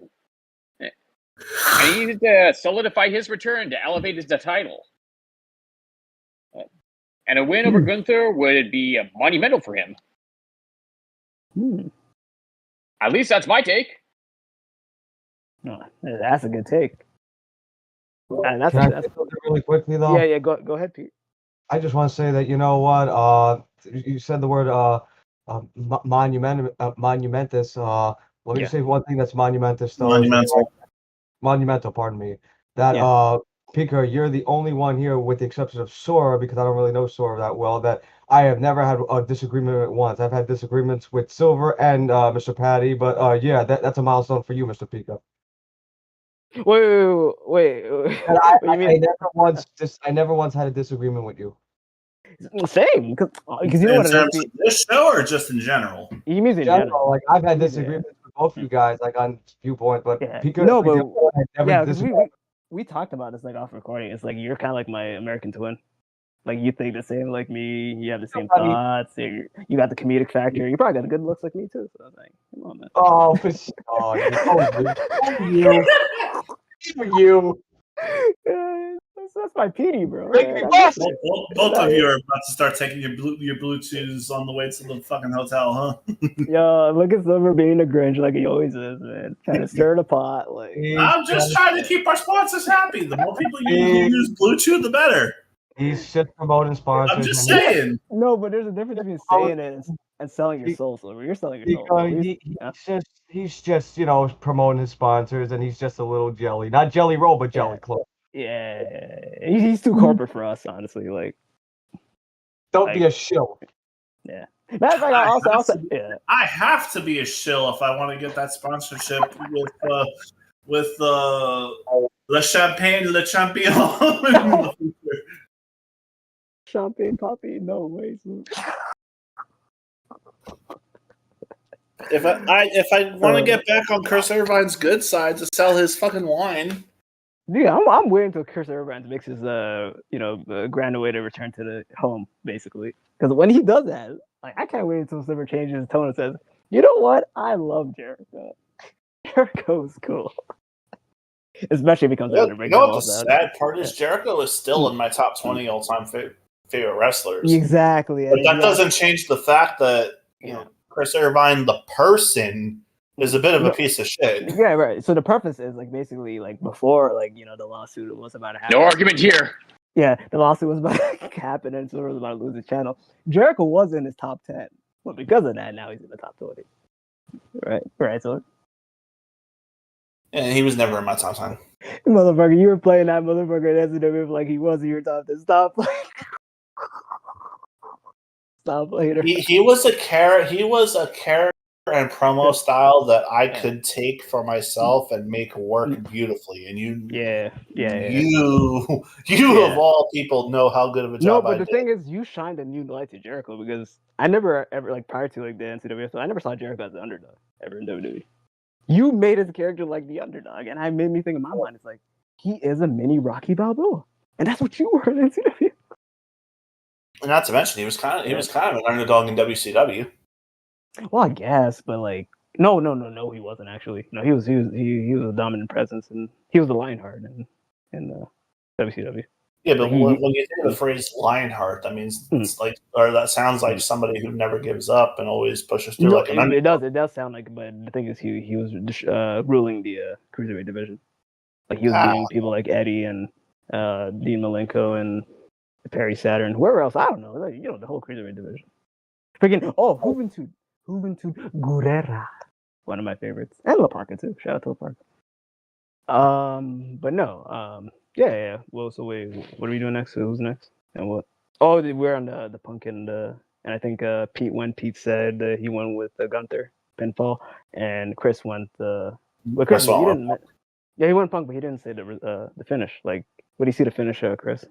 And he needs to solidify his return to elevate the title. And a win over Gunther would be monumental for him. At least that's my take. Oh, that's a good take. And that's really quickly though. Yeah. Go ahead, Pete. I just want to say that you know what? You said the word monumentous. Let me just say one thing that's monumentous though. Monumental. Pardon me. That Pika, you're the only one here, with the exception of Sora, because I don't really know Sora that well, that I have never had a disagreement with once. I've had disagreements with Silver and Mr. Patty, but yeah, that's a milestone for you, Mr. Pika. Wait. I never once had a disagreement with you. Same, because you know what it is. This show or just in general? He means in general. Like I've had disagreements with both you guys, like on viewpoint, but Pika, no, but we talked about this like off recording. It's like you're kind of like my American twin. Like you think the same like me. You have the same thoughts. You got the comedic factor. You probably got the good looks like me too. So I was like, come on, man. Oh, you. That's my PD, bro. Both of you are about to start taking your Bluetooths on the way to the fucking hotel, huh? Yo, look at Silver being a Grinch like he always is, man. Trying to stir the pot. Like I'm just trying to keep our sponsors happy. The more people you use Bluetooth, the better. He's shit promoting sponsors. I'm just saying. No, but there's a difference between saying it and selling your soul, Silver. You're selling your soul. He's just promoting his sponsors, and he's just a little jelly, not Jelly Roll, but Jelly Close. Yeah, he's too corporate for us, honestly. Like, don't be a shill. Yeah, that's like also. Yeah, I have to be a shill if I want to get that sponsorship with Le Champagne Le Champion. Champagne Poppy, no way. If I want to get back on Chris Irvine's good side to sell his fucking wine. Dude, I'm waiting until Chris Irvine makes his grand way to return to the home, basically. Because when he does that, like I can't wait until Silver changes his tone and says, "You know what? I love Jericho. Jericho's cool." Especially if he comes out and breaks. You know what the sad part is? Jericho is still in my top 20 all-time favorite wrestlers. Exactly, but that doesn't change the fact that Chris Irvine, the person, is a bit of a piece of shit. Yeah, right. So the purpose is like basically like before the lawsuit was about to happen. No argument here. Yeah, the lawsuit was about to happen and Silver was about to lose his channel. Jericho was in his top 10. But because of that, now he's in the top 20. Right, Silver? And he was never in my top 10. Motherfucker, you were playing that motherfucker in SCW like he was in your top 10. Stop later. He was a character and promo style that I could take for myself and make work beautifully. And you of all people know how good of a job. No, but the thing is, you shined a new light to Jericho because I never ever prior to the NCAA, so I never saw Jericho as the underdog ever in WWE. You made his character like the underdog, and I made me think in my mind, it's like he is a mini Rocky Balboa, and that's what you were in NCAA. And not to mention, he was kind of an underdog in WCW. Well, I guess, but like, no, he wasn't actually. No, he was a dominant presence, and he was the Lionheart in WCW. Yeah, but when you say the phrase Lionheart, that means it's like, or that sounds like somebody who never gives up and always pushes through like an underdog. It does sound like, but the thing is, he was ruling the cruiserweight division. Like he was beating people like Eddie and Dean Malenko and Perry Saturn. Where else? I don't know. Like, the whole cruiserweight division. Freaking Juventud Guerrera, one of my favorites, and La Parka too. Shout out to La Parka. But no, yeah. Well, so wait, what are we doing next? Who's next? And what? Oh, we're on the Punk and I think Pete said he went with Gunther pinfall, and Chris went but Chris, he didn't. Yeah, he went Punk, but he didn't say the finish. Like, what do you see the finish, Chris?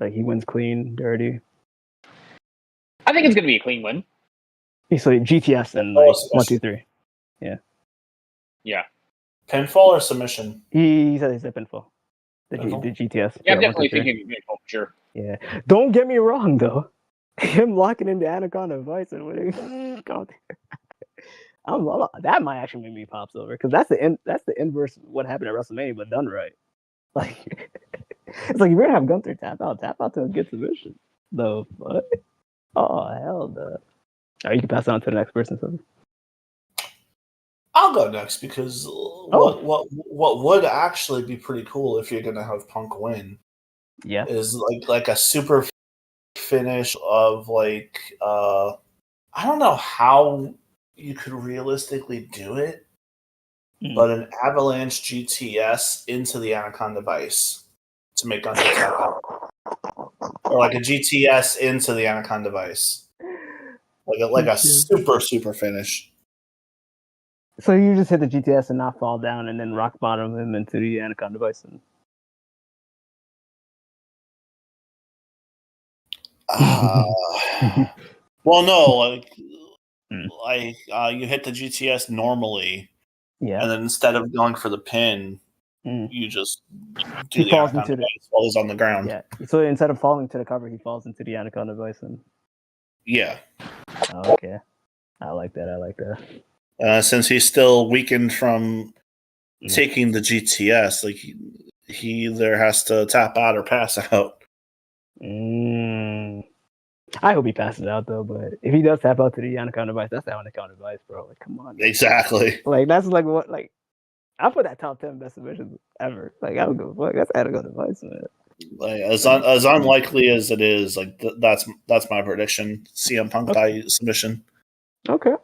Like he wins clean, dirty. I think it's gonna be a clean win. So GTS and like 1, 2, 3. Yeah. Pinfall or submission? He said pinfall. The GTS. Yeah, I'm definitely thinking pinfall for sure. Yeah. Don't get me wrong though. Him locking into Anaconda Vice and winning. That might actually make me pop Silver because that's the inverse of what happened at WrestleMania, but done right. Like it's like you're gonna have Gunther tap out to a good submission. Though, what? Oh hell no. Oh, you can pass on to the next person. So. I'll go next because what would actually be pretty cool if you're gonna have Punk win, is like a super finish of like I don't know how you could realistically do it, but an Avalanche GTS into the Anaconda Vice to make Gunther tap out, or like a GTS into the Anaconda Vice. Like a super finish. So you just hit the GTS and not fall down, and then rock bottom him into the Anaconda Bison. Well, no, you hit the GTS normally, and then instead of going for the pin, you just do the Anaconda Bison while he's on the ground. Yeah. So instead of falling to the cover, he falls into the Anaconda Bison. Yeah. Oh, okay. I like that. Since he's still weakened from taking the GTS, like he either has to tap out or pass out. I hope he passes out though, but if he does tap out to the Anaconda Vice, that's the Anaconda Vice, bro. Like, come on. Exactly. Like, that's like what, like, I put that top 10 best submissions ever. Like, I would go, fuck, that's Anaconda Vice, man. Like as unlikely as it is, like that's my prediction. CM Punk by submission. Okay. All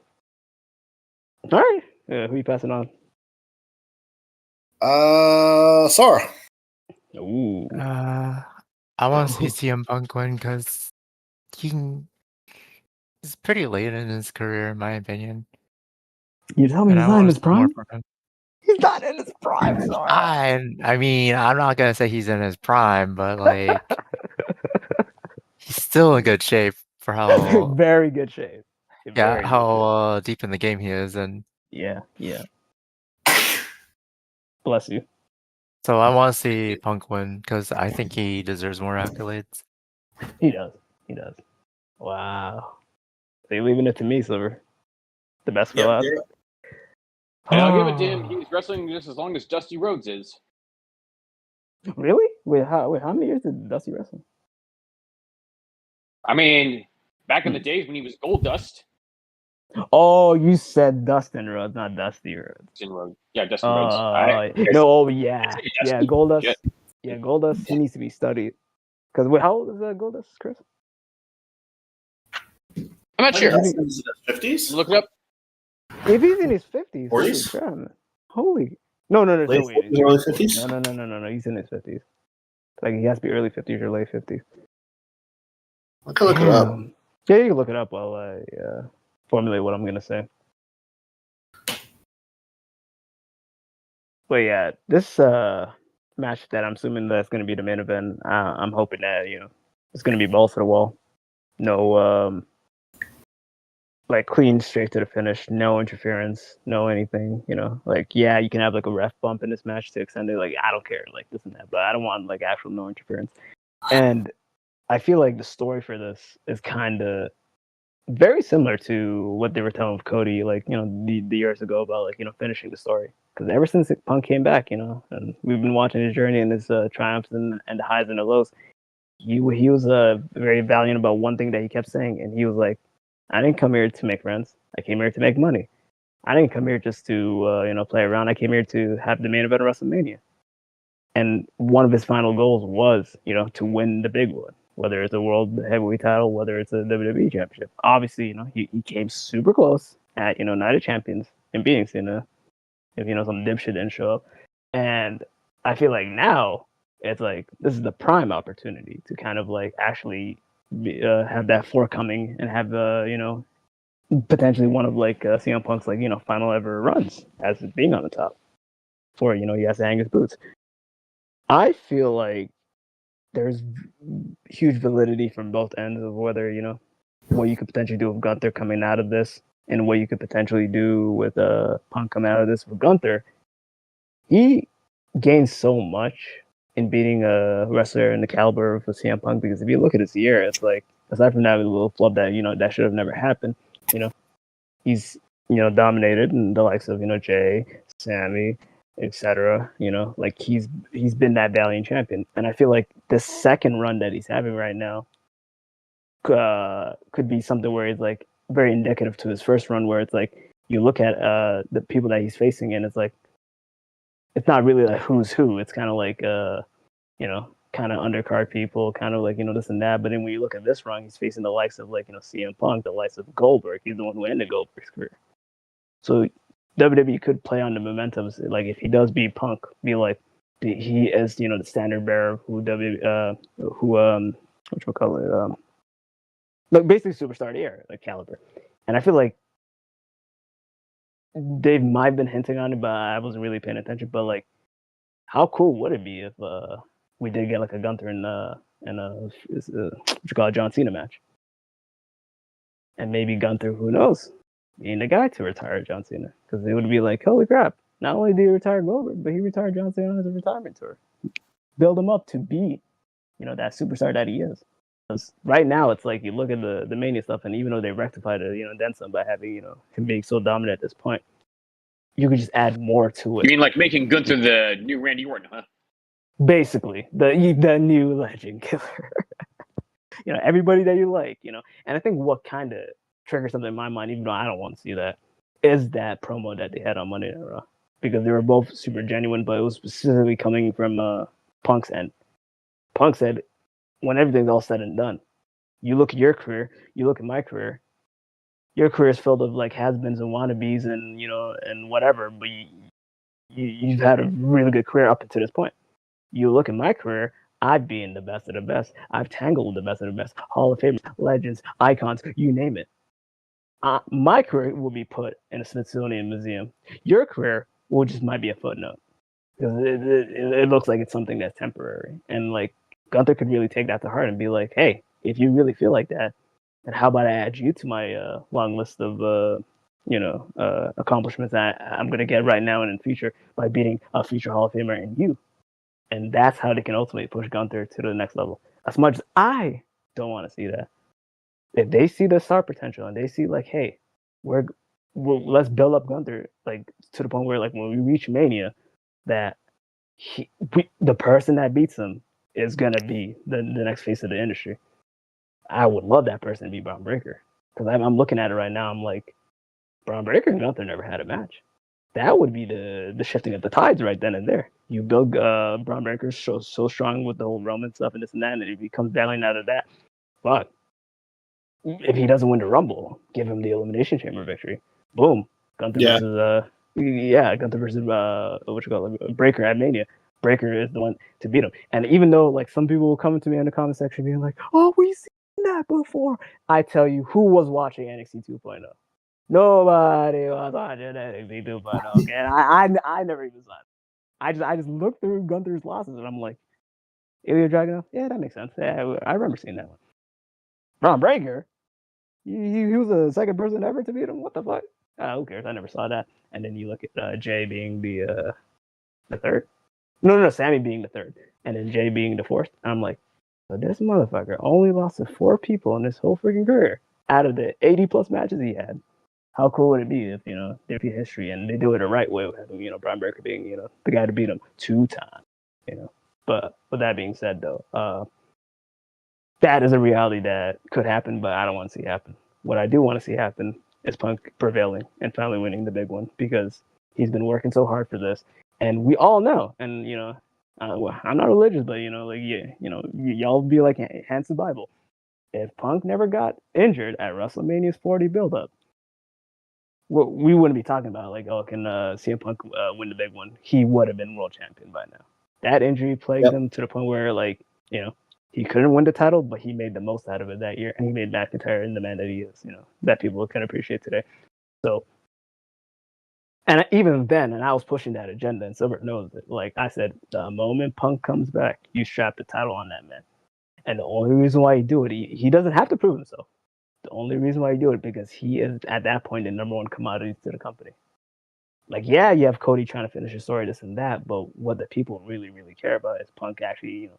right. Yeah, who you passing on? Sarah. Ooh. I want to see CM Punk win because he's pretty late in his career, in my opinion. You tell me he's not in his prime? He's not in his prime, Sarah. I mean, I'm not gonna say he's in his prime, but like he's still in good shape for how very good shape. How deep in the game he is, and yeah. Bless you. So I want to see Punk win because I think he deserves more accolades. He does. Wow. So you're leaving it to me, Silver. The best for last. And I'll give it to him. He was wrestling just as long as Dusty Rhodes is. Really? Wait, how many years did Dusty wrestle? I mean, back in the days when he was Goldust. Oh, you said Dustin Rhodes, not Dusty Rhodes. Dustin Rhodes. Yeah, Dustin Rhodes. Yeah, Goldust. Yeah, Goldust, he needs to be studied. Because how old is Goldust, Chris? I'm not sure. He's in his 50s? Look it up. If he's in his 50s. 40s? Holy. No. Early 50s? No. He's in his 50s. Like, he has to be early 50s or late 50s. I can look it up. Yeah, you can look it up while I formulate what I'm going to say. But yeah, this match that I'm assuming that's going to be the main event, I'm hoping that, it's going to be balls to the wall. No, like clean straight to the finish, no interference, no anything, like, yeah, you can have like a ref bump in this match to extend it. Like, I don't care, like this and that, but I don't want like actual no interference. And I feel like the story for this is kind of very similar to what they were telling with Cody, like, the years ago about like, finishing the story. Because ever since Punk came back, and we've been watching his journey and his triumphs and the highs and the lows, he was very valiant about one thing that he kept saying, and he was like, I didn't come here to make friends. I came here to make money. I didn't come here just to play around. I came here to have the main event of WrestleMania. And one of his final goals was, to win the big one, whether it's a world heavyweight title, whether it's a WWE championship. Obviously, he came super close at, Night of Champions and beating Cena if, some dipshit didn't show up. And I feel like now it's like, this is the prime opportunity to kind of like actually have that forthcoming and have, potentially one of like CM Punk's like, final ever runs as being on the top before, he has to hang his boots. I feel like there's huge validity from both ends of whether, what you could potentially do with Gunther coming out of this and what you could potentially do with Punk coming out of this with Gunther. He gained so much in beating a wrestler in the caliber of CM Punk, because if you look at his year, it's like, aside from that little flub that, that should have never happened, he's, dominated in the likes of, Jay, Sammy, etc. Like he's been that valiant champion, and I feel like the second run that he's having right now could be something where it's like very indicative to his first run, where it's like you look at the people that he's facing, and it's like it's not really like who's who. It's kind of like kind of undercard people, kind of like this and that. But then when you look at this run, he's facing the likes of like CM Punk, the likes of Goldberg. He's the one who ended Goldberg's career. So WWE could play on the momentums. Like if he does beat Punk, be like he is, the standard bearer who like basically superstar of the era, like caliber. And I feel like they might have been hinting on it, but I wasn't really paying attention. But like, how cool would it be if we did get like a Gunther and John Cena match, and maybe Gunther, who knows, being the guy to retire John Cena, because it would be like, holy crap! Not only did he retire Goldberg, but he retired John Cena on his retirement tour. Build him up to be, that superstar that he is. Because right now, it's like you look at the Mania stuff, and even though they rectified it, then some by having him being so dominant at this point, you could just add more to it. You mean like making Gunther the new Randy Orton, huh? Basically, the new legend killer. Everybody that you like, And I think what kind of triggers something in my mind, even though I don't want to see that, is that promo that they had on Monday Night Raw. Because they were both super genuine, but it was specifically coming from Punk's end. Punk said, when everything's all said and done, you look at your career, you look at my career, your career is filled of like has-beens and wannabes and, and whatever, but you've had a really good career up until this point. You look at my career, I've been the best of the best. I've tangled the best of the best. Hall of Famers, legends, icons, you name it. My career will be put in a Smithsonian museum. Your career will just might be a footnote. Because it looks like it's something that's temporary. And like Gunther could really take that to heart and be like, hey, if you really feel like that, then how about I add you to my long list of accomplishments that I'm going to get right now and in the future by beating a future Hall of Famer and you. And that's how they can ultimately push Gunther to the next level. As much as I don't want to see that, if they see the star potential and they see like, hey, let's build up Gunther like to the point where like when we reach Mania, that the person that beats him is gonna be the next face of the industry. I would love that person to be Braun Breaker, because I'm looking at it right now. I'm like, Braun Breaker and Gunther never had a match. That would be the shifting of the tides right then and there. You build Braun Breaker so strong with the whole Roman stuff and this and that, and if he comes battling out of that, fuck. If he doesn't win the Rumble, give him the Elimination Chamber victory. Boom. Gunther versus Gunther versus Breaker at Mania. Breaker is the one to beat him. And even though like some people will come to me in the comment section being like, "Oh, we've seen that before," I tell you, who was watching NXT 2.0? Nobody was watching NXT 2.0. Okay, and I never even saw it. I just looked through Gunther's losses and I'm like, Ilya Dragunov? Yeah, that makes sense. Yeah, I remember seeing that one. Braun Breaker? He was the second person ever to beat him? What the fuck? Who cares? I never saw that. And then you look at Jay being the third. No, Sammy being the third. And then Jay being the fourth. And I'm like, so this motherfucker only lost to 4 people in his whole freaking career out of the 80 plus matches he had. How cool would it be if, there'd be history and they do it the right way with him, Braun Breaker being, the guy to beat him 2 times, But with that being said, though, that is a reality that could happen, but I don't want to see happen. What I do want to see happen is Punk prevailing and finally winning the big one, because he's been working so hard for this, and we all know. And I'm not religious, but y'all be like hands to the Bible. If Punk never got injured at WrestleMania's 40 build-up, we wouldn't be talking about like, oh, can CM Punk win the big one? He would have been world champion by now. That injury plagued him to the point where he couldn't win the title, but he made the most out of it that year, and he made McIntyre in the man that he is, that people can appreciate today. So, and even then, and I was pushing that agenda, and Silver knows it. Like I said, the moment Punk comes back, you strap the title on that man. And the only reason why he do it, he doesn't have to prove himself. The only reason why he do it, because he is, at that point, the number one commodity to the company. Like, yeah, you have Cody trying to finish his story, this and that, but what the people really, really care about is Punk actually,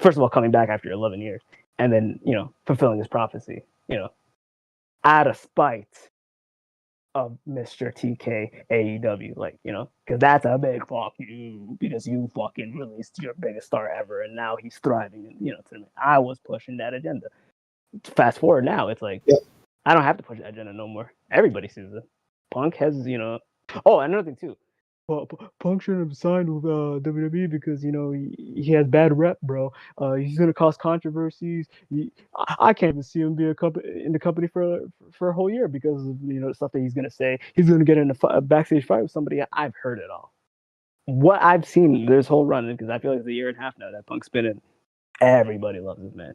first of all, coming back after 11 years, and then, fulfilling his prophecy, out of spite of Mr. TK AEW, because that's a big fuck you, because you fucking released your biggest star ever, and now he's thriving, and, I was pushing that agenda. Fast forward now, it's like, I don't have to push that agenda no more. Everybody sees it. Punk has, Oh, another thing too. Well, Punk shouldn't have signed with WWE because he has bad rep, bro. He's gonna cause controversies. I can't even see him be in the company for a whole year because of the stuff that he's gonna say. He's gonna get in a backstage fight with somebody. I've heard it all. What I've seen this whole run, because I feel like it's a year and a half now that Punk's been in. Everybody loves this man.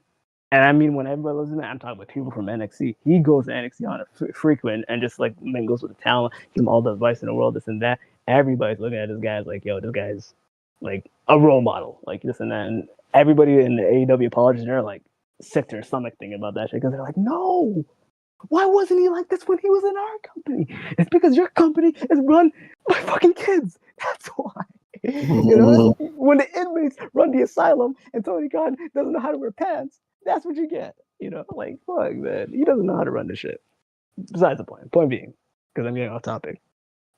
And I mean, when everybody loves him, I'm talking about people from NXT. He goes to NXT on a frequent and just like mingles with the talent, gives him all the advice in the world, this and that. Everybody's looking at this guy as like, yo, this guy's like a role model, like this and that. And everybody in the AEW apologists are like sick to their stomach thinking about that shit, because they're like, no, why wasn't he like this when he was in our company? It's because your company is run by fucking kids. That's why. When the inmates run the asylum and Tony Khan doesn't know how to wear pants, that's what you get. Like, fuck, man. He doesn't know how to run this shit. Besides the point. Point being, because I'm getting off topic,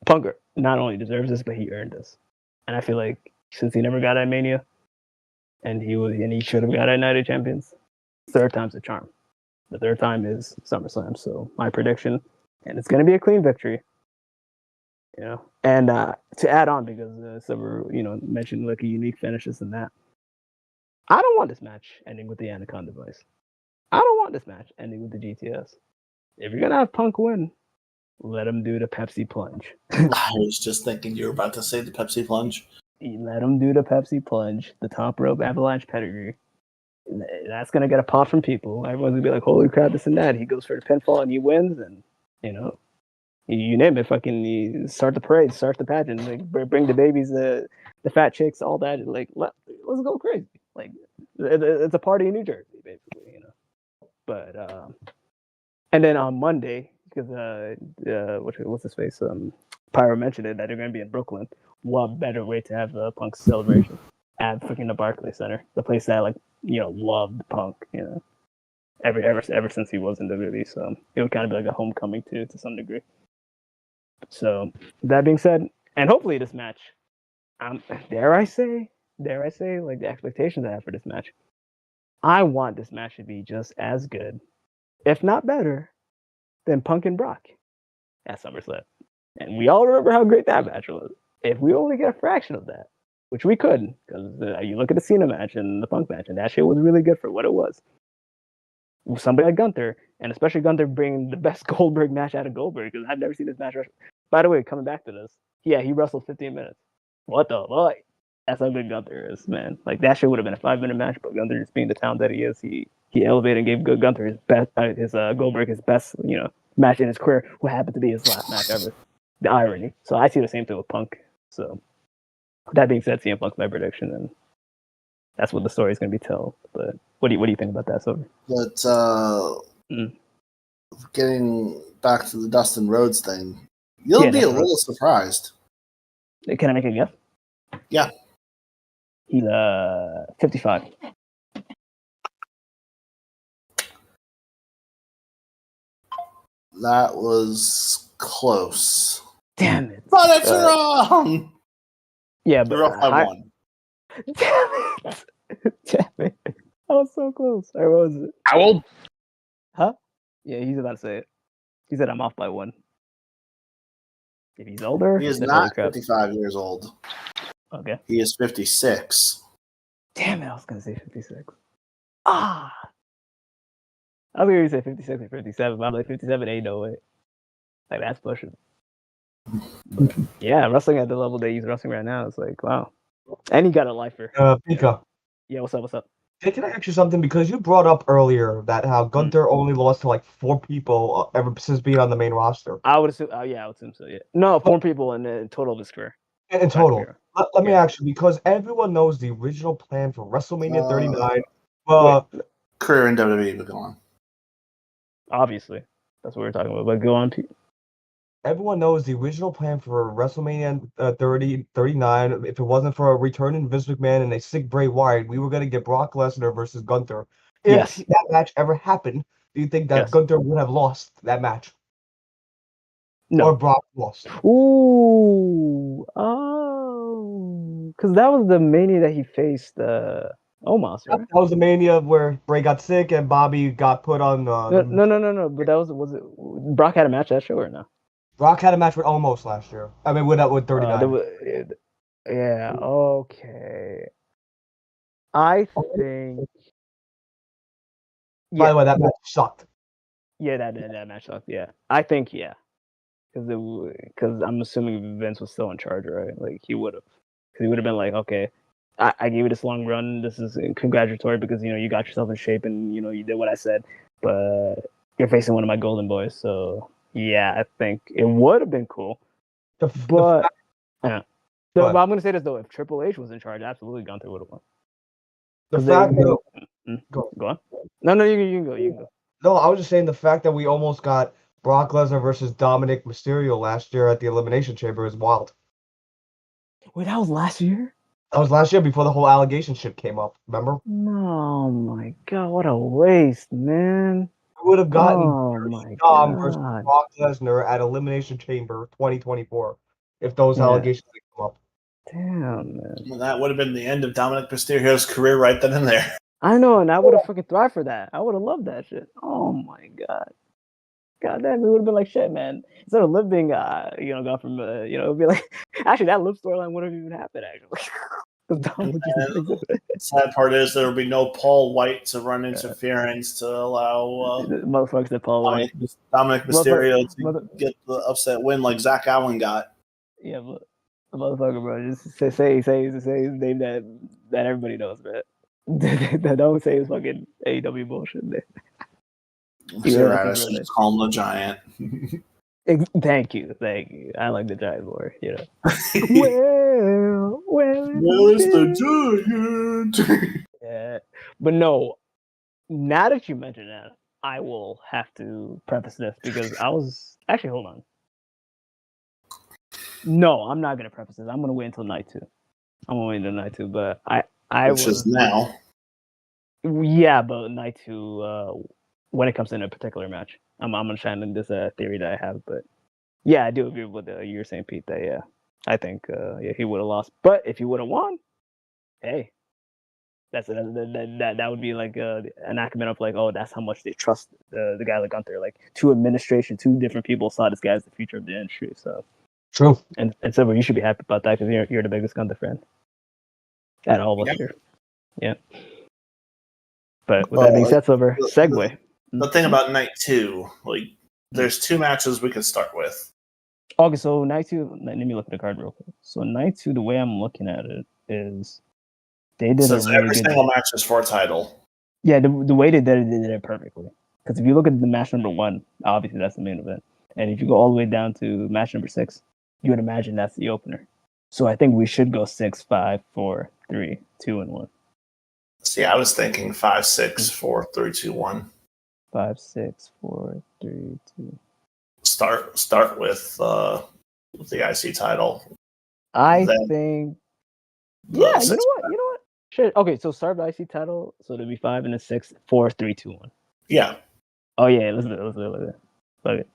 Punker not only deserves this, but he earned this. And I feel like since he never got at Mania, and he should have got at Night of Champions. Third time's a charm. The third time is SummerSlam. So my prediction, and it's going to be a clean victory. And to add on, because Silver, mentioned like a unique finishes and that, I don't want this match ending with the Anaconda device. I don't want this match ending with the GTS. If you're gonna have Punk win, let him do the Pepsi plunge. I was just thinking you were about to say the Pepsi plunge. Let him do the Pepsi plunge, the top rope avalanche pedigree. That's gonna get a pop from people. Everyone's gonna be like, "Holy crap, this and that." He goes for the pinfall and he wins, and you name it. Fucking you start the parade, start the pageant, like bring the babies, the fat chicks, all that. Like let's go crazy. Like it's a party in New Jersey, basically. But and then on Monday, because what's his face? Pyro mentioned it that they're gonna be in Brooklyn. What better way to have the Punk celebration at freaking the Barclays Center, the place that loved Punk, ever since he was in WWE. So it would kind of be like a homecoming to some degree. So that being said, and hopefully this match, dare I say, like the expectations I have for this match, I want this match to be just as good, if not better, than Punk and Brock at SummerSlam. And we all remember how great that match was. If we only get a fraction of that, which we could, because you look at the Cena match and the Punk match, and that shit was really good for what it was. Somebody like Gunther, and especially Gunther bringing the best Goldberg match out of Goldberg, because I've never seen this match. By the way, coming back to this, he wrestled 15 minutes. What the fuck? That's how good Gunther is, man. Like that shit would have been a 5-minute match, but Gunther, just being the talent that he is, he elevated and gave Gunther his best, Goldberg his best, match in his career. What happened to be his last match ever? The irony. So I see the same thing with Punk. So that being said, CM Punk's my prediction, and that's what the story is going to be told. But what do you think about that, Silver? But getting back to the Dustin Rhodes thing, you'll be a little surprised. Can I make a guess? Yeah. He's 55. That was close. Damn it. But it's wrong! Yeah, but you're off by one. Damn it. I was so close. Or what was it? How old? Huh? Yeah, he's about to say it. He said I'm off by one. If he's older, he is not 55 years old. Okay. He is 56. Damn it, I was going to say 56. I was going to say 56 or 57, but I'm like 57 ain't no way. Like, that's pushing. But, yeah, wrestling at the level that he's wrestling right now, it's like, wow. And he got a lifer. Pika. Yeah, what's up? Hey, can I ask you something? Because you brought up earlier that how Gunther only lost to like 4 people ever since being on the main roster. I would assume, I would assume so, yeah. No, 4 people in total of his career. In total. Let me ask you, because everyone knows the original plan for WrestleMania 39. Career in WWE, but go on. Obviously. That's what we're talking about. But go on, Pete. Everyone knows the original plan for WrestleMania 39. If it wasn't for a return in Vince McMahon and a sick Bray Wyatt, we were going to get Brock Lesnar versus Gunther. If that match ever happened, do you think that Gunther would have lost that match? No. Or Brock lost? Ooh. Because that was the Mania that he faced Omos, right? That was the Mania where Bray got sick and Bobby got put on No. But that was it Brock had a match that show or no? Brock had a match with Omos last year. I mean, with 39. Yeah, okay. I think... By the way, that match sucked. Yeah, that match sucked, yeah. I think, yeah. Because I'm assuming Vince was still in charge, right? Like, he would have. Because he would have been like, okay, I gave you this long run. This is congratulatory because, you got yourself in shape and, you did what I said. But you're facing one of my golden boys, so... Yeah, I think it would have been cool. But I'm going to say this, though. If Triple H was in charge, absolutely Gunther would have won. The fact Go on. No, you can go. No, I was just saying the fact that we almost got Brock Lesnar versus Dominic Mysterio last year at the Elimination Chamber is wild. Wait, that was last year? That was last year before the whole allegation shit came up, remember? Oh, my God. What a waste, man. Would have gotten Dom versus Brock Lesnar at Elimination Chamber 2024 if those allegations had come up. Damn, man. Well, that would have been the end of Dominic Mysterio's career right then and there. I know, and I would have fucking thrived for that. I would have loved that shit. Oh my god. God damn, it would have been like shit, man. Instead of Liv being, gone from, it'd be like, actually, that Liv storyline wouldn't have even happened, actually. The sad part is there will be no Paul White to run interference to allow motherfuckers that Paul White. Dominic Mysterio to get the upset win like Zach Allen got. Yeah, but motherfucker, bro, just say his name that everybody knows, man. Don't say his fucking AEW bullshit, man. You're right. I should just call him the Giant. Thank you. I like the Giant more. Well, it's the Giant. Yeah, but no. Now that you mention that, I will have to preface this because I was actually hold on. No, I'm not gonna preface this. I'm gonna wait until night 2. But I which is now. Yeah, but night 2. When it comes in a particular match, I'm gonna shine in this theory that I have, but yeah, I do agree with you were saying, Pete. That I think he would have lost, but if he would have won, hey, that would be like an acumen of like, oh, that's how much they trust the guy like Gunther. Like 2 administration, 2 different people saw this guy as the future of the industry. So true, and so you should be happy about that because you're the biggest Gunther fan at all of us here. Yeah. But with that being said, Silver, segue. The thing about night 2, like, there's 2 matches we could start with. Okay, so night 2. Let me look at the card real quick. So night 2, the way I'm looking at it is they did a really every single match is for a title. Yeah, the way they did it perfectly. Because if you look at the match number 1, obviously that's the main event, and if you go all the way down to match number 6, you would imagine that's the opener. So I think we should go 6, 5, 4, 3, 2, and 1. See, I was thinking 5, 6, 4, 3, 2, 1. 5, 6, 4, 3, 2. Start with the IC title. I think. Yeah, you know what? Shit. Okay, so start with IC title. So there'll be 5 and a 6, 4, 3, 2, 1. Yeah. Oh yeah, let's do it. Fuck it.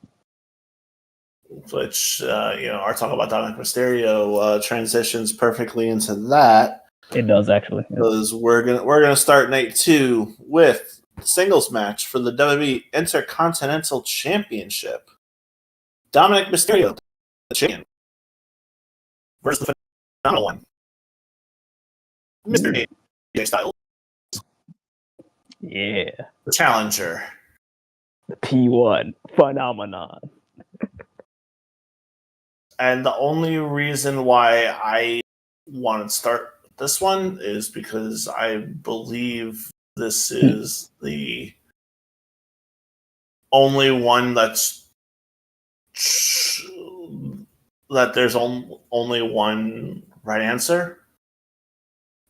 Which our talk about Dominic Mysterio transitions perfectly into that. It does actually, because we're gonna start night 2 with singles match for the WWE Intercontinental Championship. Dominic Mysterio, the champion, versus the phenomenal one, Mr. AJ Styles. Yeah, the challenger, the P1 phenomenon. And the only reason why I want to start this one is because I believe this is the only one that there's only one right answer.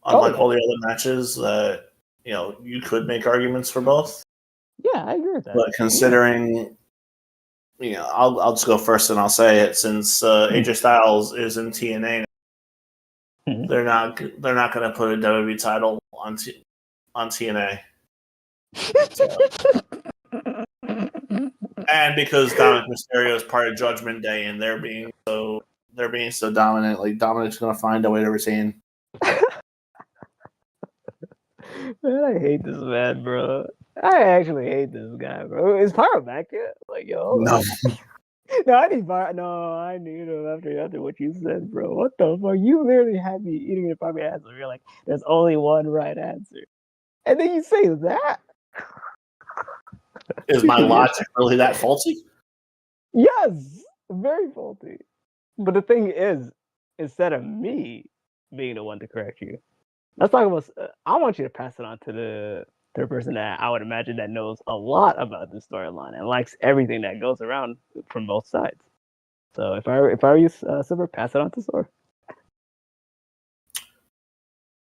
Unlike all the other matches that, you could make arguments for both. Yeah, I agree with that. But considering, I'll just go first and I'll say it, since AJ Styles is in TNA, they're not going to put a WWE title on TNA. And because Dominic Mysterio is part of Judgment Day, and they're being so dominant, like Dominic's going to find a way to retain. Man, I hate this man, bro. I actually hate this guy, bro. Is Pyro back yet? Like, yo, no. No, I need Pyro. No, I need him after what you said, bro. What the fuck? You literally had me eating the Pyro answer. You're like, there's only one right answer, and then you say that. Is my logic really that faulty? Yes, very faulty. But the thing is, instead of me being the one to correct you, let's talk about. I want you to pass it on to the third person that I would imagine that knows a lot about this storyline and likes everything that goes around from both sides. So if I were you, Silver, pass it on to Sora.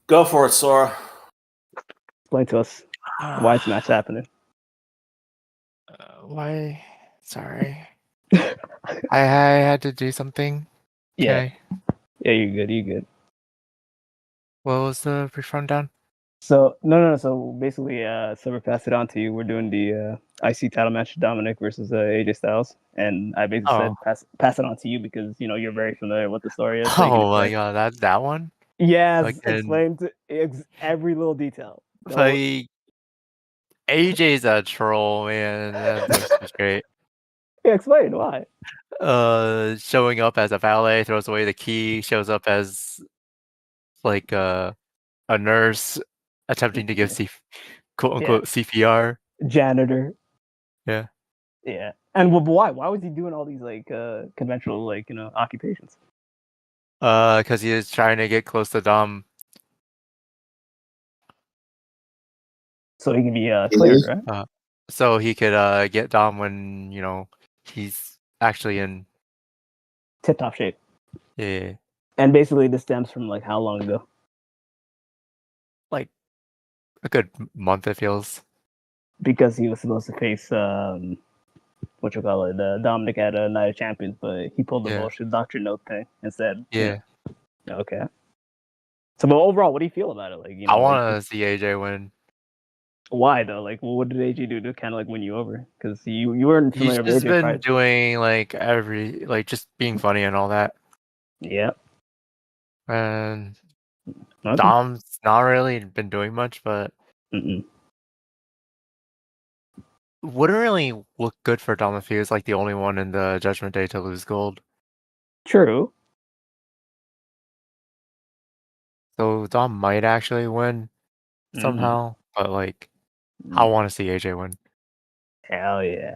Go for it, Sora. Explain to us why this match happening. Why? Sorry. I had to do something. Yeah. Yeah, you're good. What was the brief rundown? So no. So basically, Silver passed it on to you. We're doing the IC title match, Dominic versus AJ Styles, and I basically said pass it on to you because you're very familiar with the story. Is, oh my god, that one. Yes, explain to every little detail. Like AJ's a troll, man. That's just great. Yeah, explain why. Showing up as a valet, throws away the key, shows up as like a nurse attempting to give quote unquote CPR. Janitor. Yeah. Yeah. And why? Why was he doing all these like conventional occupations? Because he was trying to get close to Dom. So he can be cleared, right? So he could get Dom when he's actually in tip-top shape. Yeah. And basically this stems from like how long ago? Like a good month, it feels. Because he was supposed to face Dominic at a Night of Champions, but he pulled the bullshit Dr. Note thing instead. Yeah. Okay. So, but overall, what do you feel about it? Like, I want to see AJ win. Why though? Like, what did AJ do to kind of like win you over? Because you weren't familiar with AJ. He's just been doing like just being funny and all that. Yeah. And Dom's not really been doing much, but wouldn't really look good for Dom if he was like the only one in the Judgment Day to lose gold. True. So Dom might actually win somehow, but like I want to see AJ win. Hell yeah.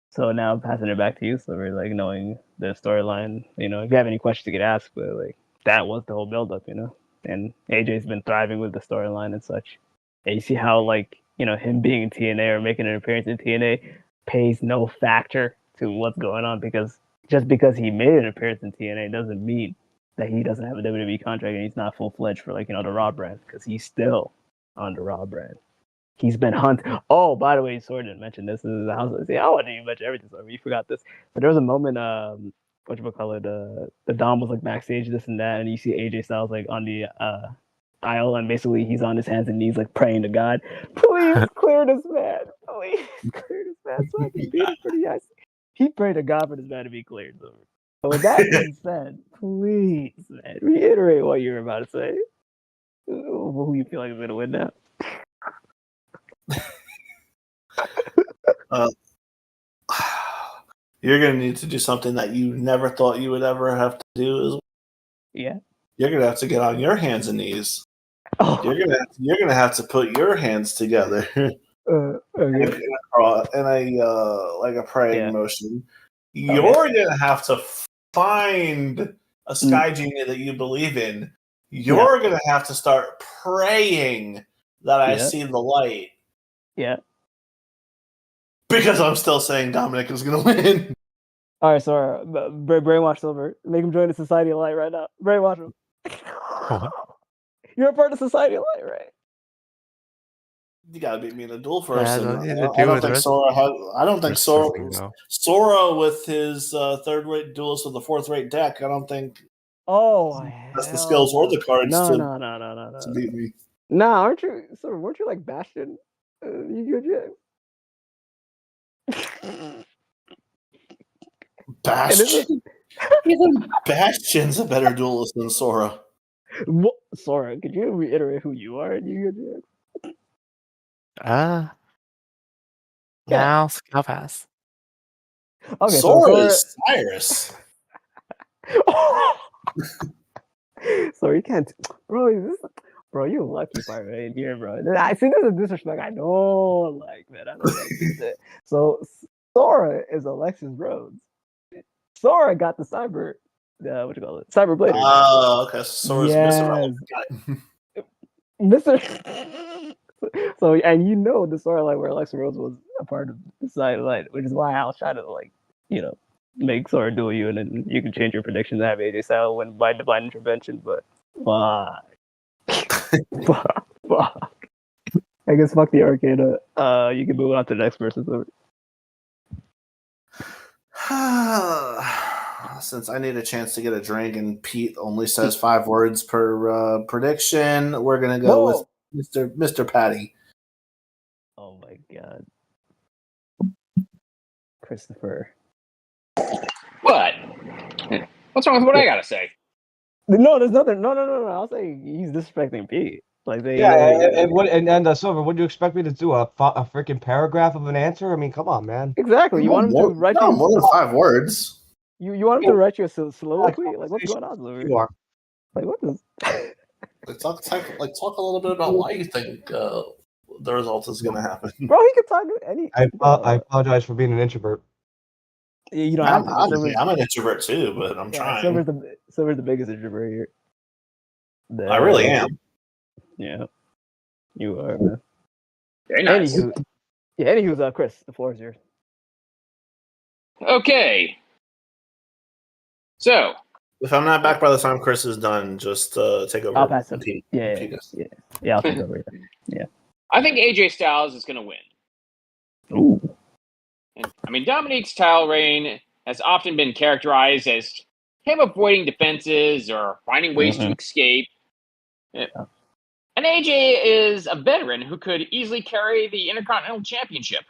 So now passing it back to you, so we're like knowing the storyline, if you have any questions you could ask, but like that was the whole build-up, and AJ's been thriving with the storyline and such. And you see how like, him being in TNA or making an appearance in TNA pays no factor to what's going on, because just because he made an appearance in TNA doesn't mean that he doesn't have a WWE contract and he's not full-fledged for like, the Raw brand, because he's still on the Raw brand. He's been hunted. Oh, by the way, Sword didn't mention this. This is the house. See, I want to mention everything, so you forgot this. But there was a moment, the Dom was like backstage, this and that, and you see AJ Styles like on the aisle, and basically he's on his hands and knees, like praying to God, please clear this man, please clear this man, so I can beat him for the ice. He prayed to God for this man to be cleared. So with that being said, please, man, reiterate what you were about to say. Who you feel like is gonna win now? You're gonna need to do something that you never thought you would ever have to do as well. Yeah. You're gonna have to get on your hands and knees. Oh. You're gonna have to put your hands together in a praying motion. You're gonna have to find a sky genie that you believe in. You're gonna have to start praying that I see the light. Yeah. Because I'm still saying Dominic is going to win. All right, so brainwash Silver. Make him join the Society of Light right now. Brainwash him. You're a part of Society of Light, right? You gotta beat me in a duel first. Yeah, I don't think Sora has. I don't think Sora with his third-rate duelist with a fourth-rate deck. I don't think. Oh, that's the skills or the cards no. to beat me. Nah, aren't you? So weren't you like Bastion? Bastion. Even Bastion's a better duelist than Sora. What? Sora, could you reiterate who you are in Yu-Gi-Oh! Now I'll pass. Okay, Sora is Cyrus. So you can't, bro. You lucky part right here, bro. I see this is disrespect. I don't like, man. I don't like this. So Sora is Alexis Rhodes. Sora got the cyber. Cyber Blader. Oh, okay. Sora's Mr. So, and the storyline where Alexa Rose was a part of the side of light, which is why I was trying to make Sora duel you, and then you can change your predictions and have AJ Styles win by divine intervention. But fuck. I guess fuck the arcade. You can move on to the next person. since I need a chance to get a drink and Pete only says 5 words per prediction, we're gonna go with Mr. Patty. Oh my god, Christopher. What? What's wrong with what I gotta say? No, there's nothing. No. I'll say he's disrespecting Pete. Like they. Silver, what do you expect me to do? A freaking paragraph of an answer? I mean, come on, man. Exactly. You want him to write you more than 5 words. You want him to write you a soliloquy? Like what's going on, Silver? You are. Like what is? Talk a little bit about why you think the result is going to happen. Bro, he can talk any. I apologize for being an introvert. You don't have to. I'm an introvert too, but I'm trying. Silver's the biggest introvert here. I really am. Yeah, you are, man. Very nice. Anywho, Chris, the floor is yours. Okay. So, if I'm not back by the time Chris is done, just take over. I'll pass it. Yeah, I'll take over. Yeah. I think AJ Styles is going to win. Ooh. And, I mean, Dominique's title reign has often been characterized as him avoiding defenses or finding ways to escape. And AJ is a veteran who could easily carry the Intercontinental Championship.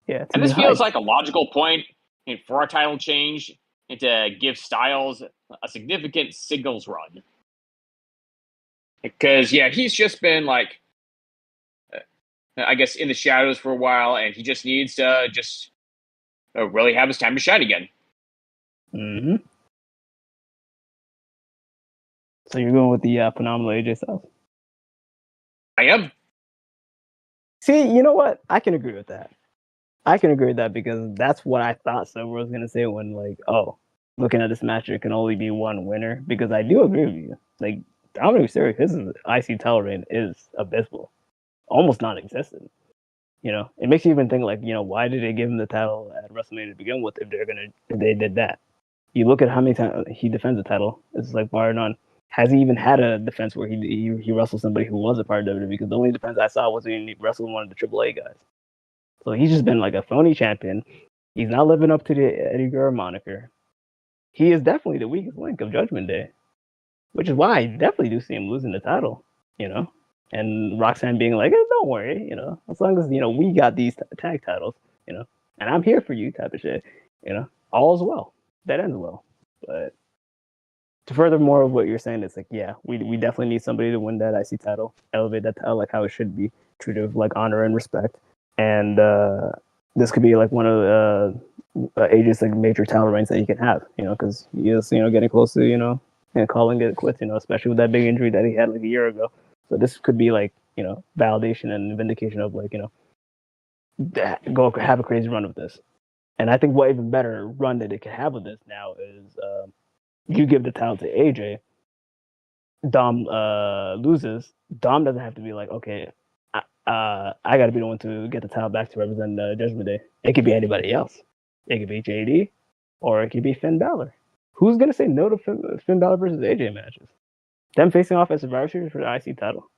Yeah, and this feels like a logical point for a title change and to give Styles a significant singles run. Because, he's just been I guess, in the shadows for a while, and he just needs to really have his time to shine again. Mm-hmm. So you're going with the phenomenal AJ Styles? I am. See, you know what? I can agree with that. Because that's what I thought Silver was going to say when, looking at this match, there can only be one winner. Because I do agree with you. Like, Dominic Mysterio, his IC title reign is abysmal. Almost non-existent. It makes you even think why did they give him the title at WrestleMania to begin with if they did that? You look at how many times he defends the title, it's like bar none. Has he even had a defense where he wrestled somebody who was a part of WWE? Because the only defense I saw was when he wrestled one of the AAA guys. So he's just been like a phony champion. He's not living up to the Eddie Guerrero moniker. He is definitely the weakest link of Judgment Day, which is why I definitely do see him losing the title. And Roxanne being like, don't worry, as long as, we got these tag titles, and I'm here for you type of shit, all's well. That ends well. But to further more of what you're saying, it's we definitely need somebody to win that IC title, elevate that title like how it should be, treated with honor and respect. And this could be one of AJ's major title reigns that he can have, because he is, getting close to, and calling it quits, especially with that big injury that he had a year ago. So this could be validation and vindication of go have a crazy run with this. And I think what even better run that it can have with this now is you give the title to AJ, Dom loses. Dom doesn't have to be okay, I got to be the one to get the title back to represent Judgment Day. It could be anybody else. It could be JD, or it could be Finn Balor. Who's gonna say no to Finn Balor versus AJ matches? Them facing off as Survivor Series for the IC title,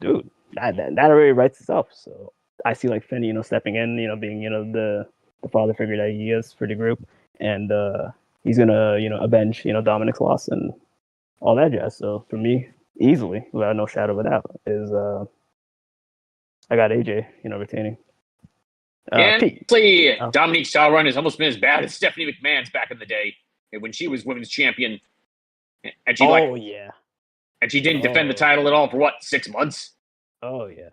dude, that already writes itself. So I see Finn, stepping in, being the father figure that he is for the group, and he's gonna avenge Dominic's loss and all that jazz. So for me, easily, without no shadow of a doubt, is I got AJ, retaining. Honestly, Dominique's title run has almost been as bad as Stephanie McMahon's back in the day when she was women's champion. And she and she didn't defend the title at all for 6 months? Oh yeah.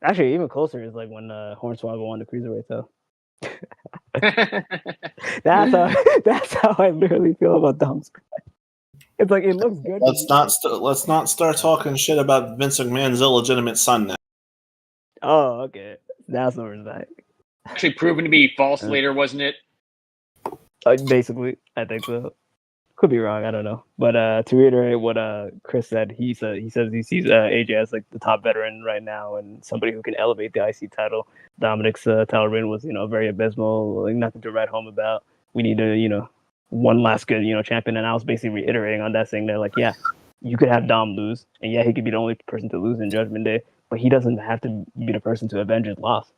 Actually, even closer is when Hornswoggle won the cruiserweight though. That's how I literally feel about Dom's. It's it looks good. Let's not start talking shit about Vince McMahon's illegitimate son now. Oh, okay. That's no respect. Actually proven to be false later, wasn't it? Basically, I think so. Could be wrong, I don't know. But to reiterate what Chris said, he says he sees AJ as the top veteran right now and somebody who can elevate the IC title. Dominic's title reign was very abysmal, nothing to write home about. We need to one last good champion. And I was basically reiterating on that, saying that you could have Dom lose, and he could be the only person to lose in Judgment Day, but he doesn't have to be the person to avenge his loss.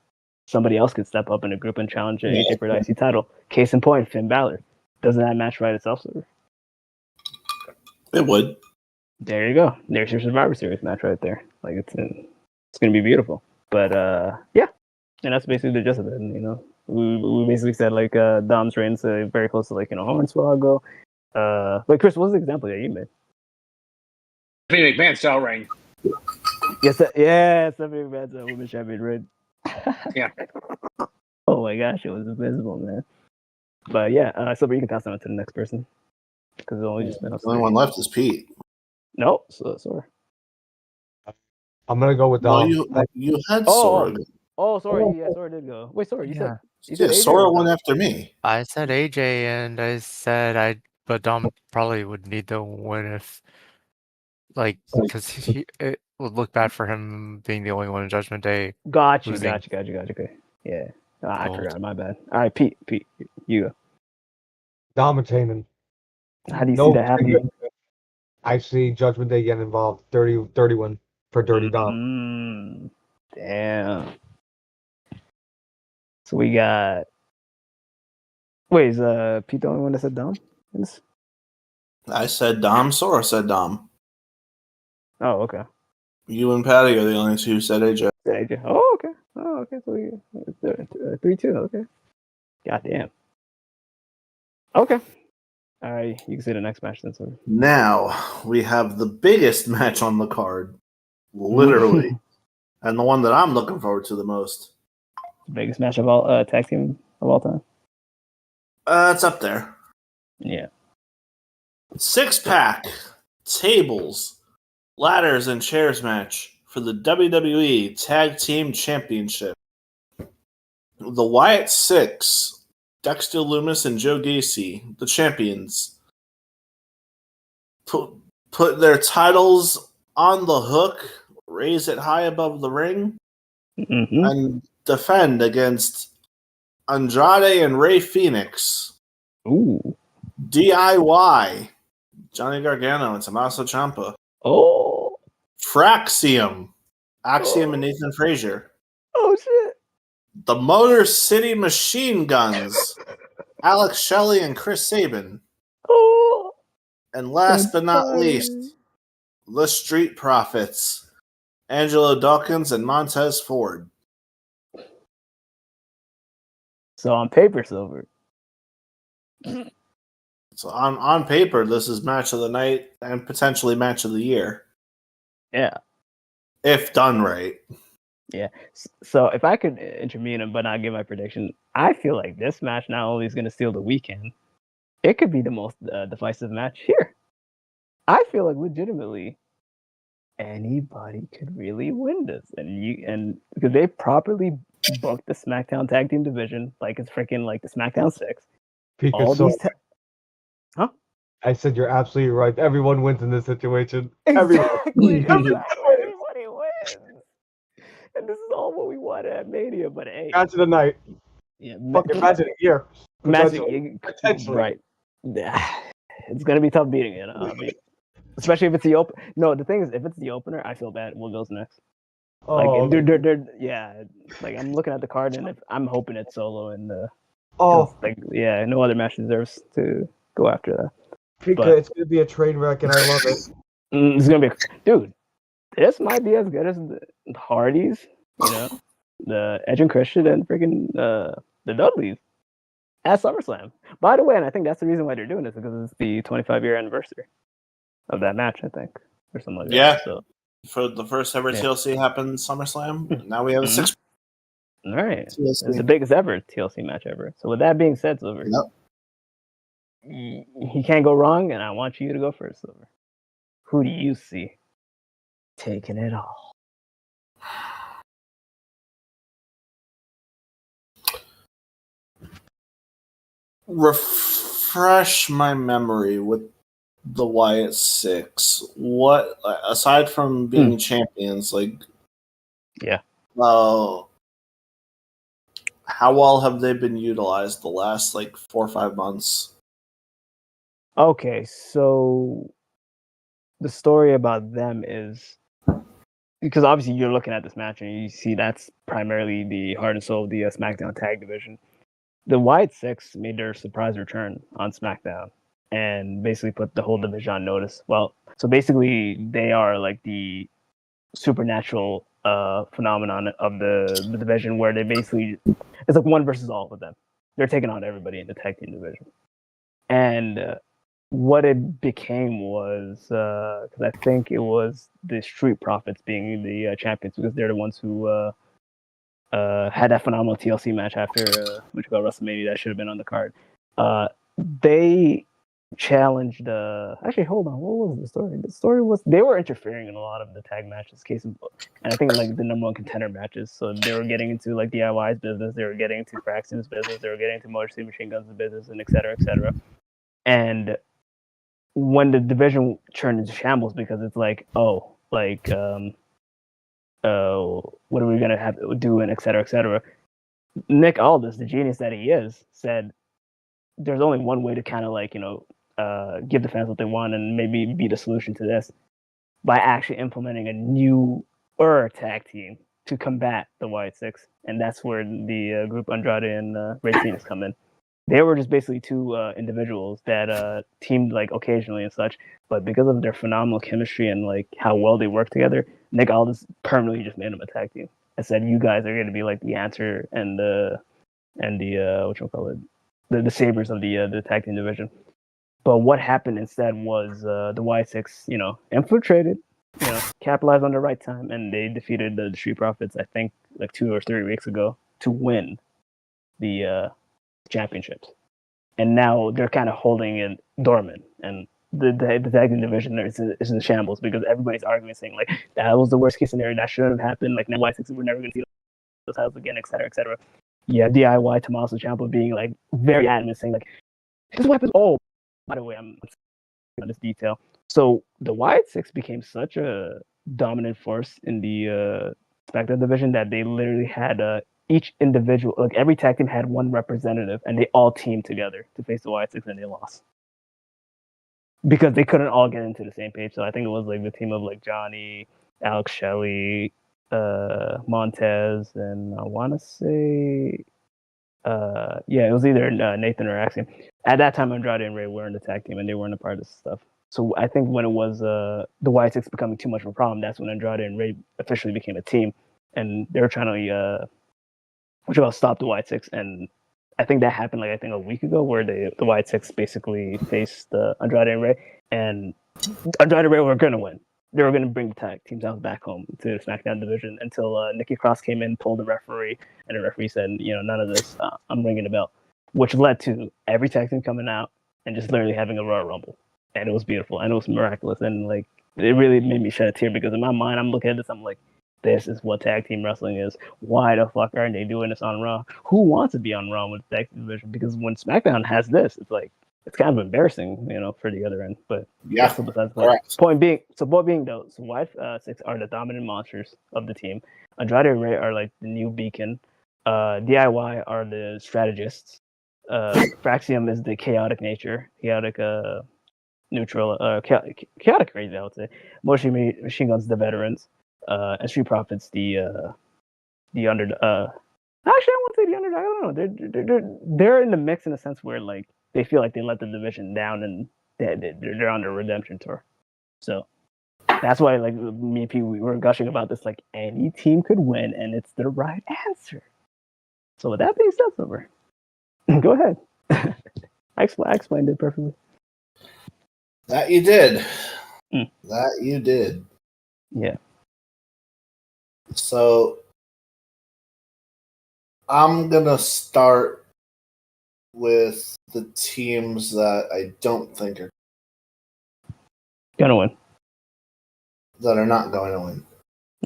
Somebody else could step up in a group and challenge AJ for the IC title. Case in point, Finn Balor. Doesn't that match write itself, Silver? It would. There you go. There's your Survivor Series match right there. Like it's gonna be beautiful. But yeah, and that's basically the gist of it. You know, we basically said like Dom's reigns very close to like Hornswoggle. But Chris, what's the example that you made? Stephanie McMahon style reign. Yes, Stephanie McMahon's a women's champion reign. Yeah. Oh my gosh, it was invisible, man. But yeah, Silver, you can pass on to the next person because it's only just been us. The only one left is Pete. No, sorry. I'm gonna go with Well, Dom. you had Sora. Oh, sorry. Yeah, Sora did go. Wait, sorry. You said Sora went after me. I said AJ, and I said but Dom probably would need the win if, like, because it would look bad for him being the only one in Judgment Day. Gotcha. Okay. Yeah, I forgot. My bad. All right, Pete, you go. Dominating. How do you see that happening? I see Judgment Day getting involved. 30-31 for Dirty Dom. Damn. So we got. Wait, is Pete the only one that said Dom? I said Dom. Sora said Dom. Oh, okay. You and Patty are the only two who said AJ. AJ. Oh, okay. So we 3-2. Okay. Goddamn. Okay. All right, you can see the next match then. Sorry. Now we have the biggest match on the card, literally, and the one that I'm looking forward to the most. Biggest match of all tag team of all time. It's up there. Yeah. 6-pack tables, ladders, and chairs match for the WWE Tag Team Championship. The Wyatt Six, Dexter Lumis and Joe Gacy, the champions, put their titles on the hook, raise it high above the ring, and defend against Andrade and Rey Fenix. Ooh. DIY, Johnny Gargano and Tommaso Ciampa. Oh. Fraxium, Axiom and Nathan Frazier. Oh, shit. The Motor City Machine Guns, Alex Shelley and Chris Sabin. Oh. And last but not least, the Street Profits, Angelo Dawkins and Montez Ford. So on paper, Silver. So on paper, this is match of the night and potentially match of the year. Yeah. If done right. Yeah. So if I could intervene but not give my prediction, I feel like this match not only is going to steal the weekend, it could be the most divisive match here. I feel like legitimately anybody could really win this, and because they properly booked the SmackDown Tag Team division like it's freaking like the SmackDown 6. All these huh? I said you're absolutely right. Everyone wins in this situation. Exactly. Everybody wins. And this is all what we wanted at Mania, but hey. Match of the night. Yeah, fucking match of the year. Potentially. Right. It's gonna be tough beating it. Especially if it's the open. No, the thing is, if it's the opener, I feel bad. What goes next? Like, yeah. Like I'm looking at the card, and I'm hoping it's Solo, and no other match deserves to go after that. It's gonna be a train wreck, and I love it. It's gonna be, dude. This might be as good as the Hardys, the Edge and Christian, and freaking the Dudleys at SummerSlam. By the way, and I think that's the reason why they're doing this, because it's the 25-year anniversary of that match, I think, or something like that. So for the first ever TLC happened SummerSlam. Now we have a 6. All right, TLC. It's the biggest ever TLC match ever. So with that being said, Silver, he can't go wrong, and I want you to go first, Silver. Who do you see taking it all? Refresh my memory with the Wyatt Six. What, aside from being champions, how well have they been utilized the last 4 or 5 months? Okay, so the story about them is, because obviously you're looking at this match and you see that's primarily the heart and soul of the SmackDown Tag Division. the Wyatt Six made their surprise return on SmackDown and basically put the whole division on notice. Well, so basically they are like the supernatural phenomenon of the division, where they basically it's like one versus all with them. They're taking on everybody in the tag team division, and what it became was because I think it was the Street Profits being the champions, because they're the ones who had that phenomenal TLC match after which got WrestleMania that should have been on the card. They challenged. Actually, hold on. What was the story? The story was they were interfering in a lot of the tag matches, and I think like the number one contender matches. So they were getting into like DIY's business, they were getting into Braxton's business, they were getting into Motor City Machine Guns' business, and et cetera, et cetera. And when the division turned into shambles, because it's like, what are we gonna have to do, and et cetera, Nick Aldis, the genius that he is, said there's only one way to kind of like, give the fans what they want and maybe be the solution to this, by actually implementing a new tag team to combat the Wyatt Six. And that's where the group Andrade and Ray Phoenix come in. They were just basically two individuals that teamed like occasionally and such, but because of their phenomenal chemistry and like how well they work together, Nick Aldis permanently just made them a tag team. I said, you guys are going to be like the answer and the the sabers of the tag team division. But what happened instead was the Wyatt Six, infiltrated, capitalized on the right time, and they defeated the Street Profits, I think, like 2 or 3 weeks ago, to win the championships. And now they're kind of holding it dormant, and the tag team division is in shambles, because everybody's arguing, saying like that was the worst case scenario, that shouldn't have happened. Like now, Wyatt Six, we're never going to see those titles again, et cetera, et cetera. Yeah, DIY Tommaso Ciampa being like very adamant, saying like this is what happens. Oh, by the way, I'm on this detail. So the Wyatt Six became such a dominant force in the SmackDown division that they literally had each individual, like every tag team had one representative, and they all teamed together to face the Wyatt Six, and they lost because they couldn't all get into the same page. So I think it was like the team of like Johnny, Alex Shelley, Montez, and I want to say, it was either Nathan or Axiom. At that time, Andrade and Ray were in the tag team, and they weren't a part of this stuff. So I think when it was the Wyatt Six becoming too much of a problem, that's when Andrade and Ray officially became a team, and they were trying to stop the Wyatt Six. And I think that happened like a week ago, where the Wyatt Six basically faced Andrade and Ray, and Andrade and Ray were going to win. They were going to bring the tag teams out back home to the SmackDown division until Nikki Cross came in, pulled the referee, and the referee said, none of this, I'm ringing the bell, which led to every tag team coming out and just literally having a Royal Rumble. And it was beautiful, and it was miraculous, and like it really made me shed a tear, because in my mind, I'm looking at this, I'm like, this is what tag team wrestling is. Why the fuck aren't they doing this on Raw? Who wants to be on Raw with the tag team division? Because when SmackDown has this, it's like, it's kind of embarrassing, for the other end. But yeah, besides the point being, though, so Wyatt Six are the dominant monsters of the team. Andrade and Ray are like the new beacon. DIY are the strategists. Fraxium is the chaotic nature, chaotic neutral, chaotic crazy, I would say. Motor Machine Guns, the veterans. And Street Profits, the underdog. Actually, I won't say the underdog. I don't know. They're in the mix in a sense where like they feel like they let the division down, and they're on a redemption tour. So that's why like me and Pete, we were gushing about this. Like any team could win, and it's the right answer. So with that being said, Silver, go ahead. I explained it perfectly. That you did. That you did. Yeah. So I'm going to start with the teams that I don't think are going to win. That are not going to win.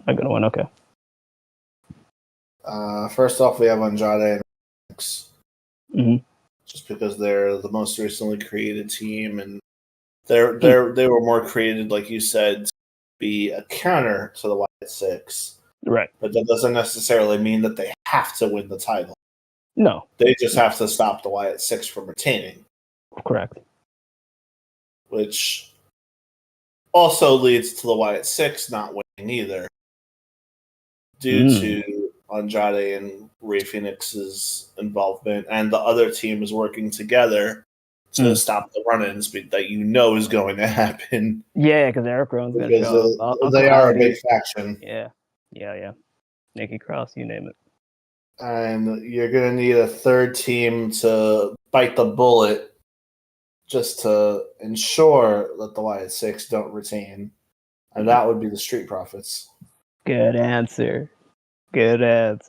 Not going to win, okay. First off, we have Andrade and X. Mm-hmm. Just because they're the most recently created team, and they were more created, like you said, to be a counter to the Wyatt Six. Right. But that doesn't necessarily mean that they have to win the title. No. They just have to stop the Wyatt Six from retaining. Correct. Which also leads to the Wyatt Six not winning either, due to Andrade and Rey Fenix's involvement, and the other team is working together to stop the run-ins that you know is going to happen. Yeah, because Eric Rowan's going to show up. They are a big faction. Yeah. Nikki Cross, you name it. And you're going to need a third team to bite the bullet just to ensure that the Wyatt Six don't retain. And that would be the Street Profits. Good answer, man.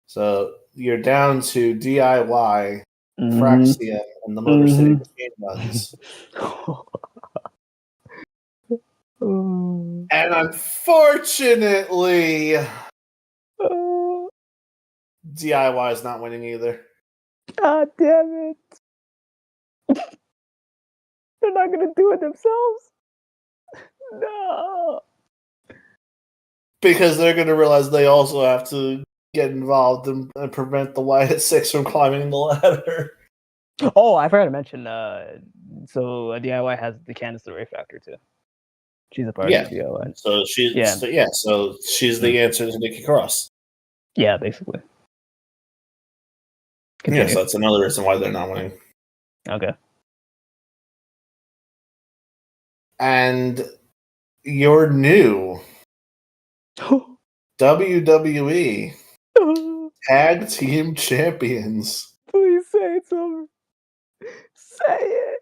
So you're down to DIY, Fraxia, and the Motor City Machine Guns. And unfortunately, DIY is not winning either. God damn it. They're not going to do it themselves. No. Because they're going to realize they also have to get involved and prevent the Wyatt Six from climbing the ladder. Oh, I forgot to mention, so DIY has the Candice LeRae factor too. She's a part of the DIY. So she's the answer to Nikki Cross. Yeah, basically. Yeah, so that's another reason why they're not winning. Okay. And your new WWE Tag Team Champions. Please say it's over. Say it.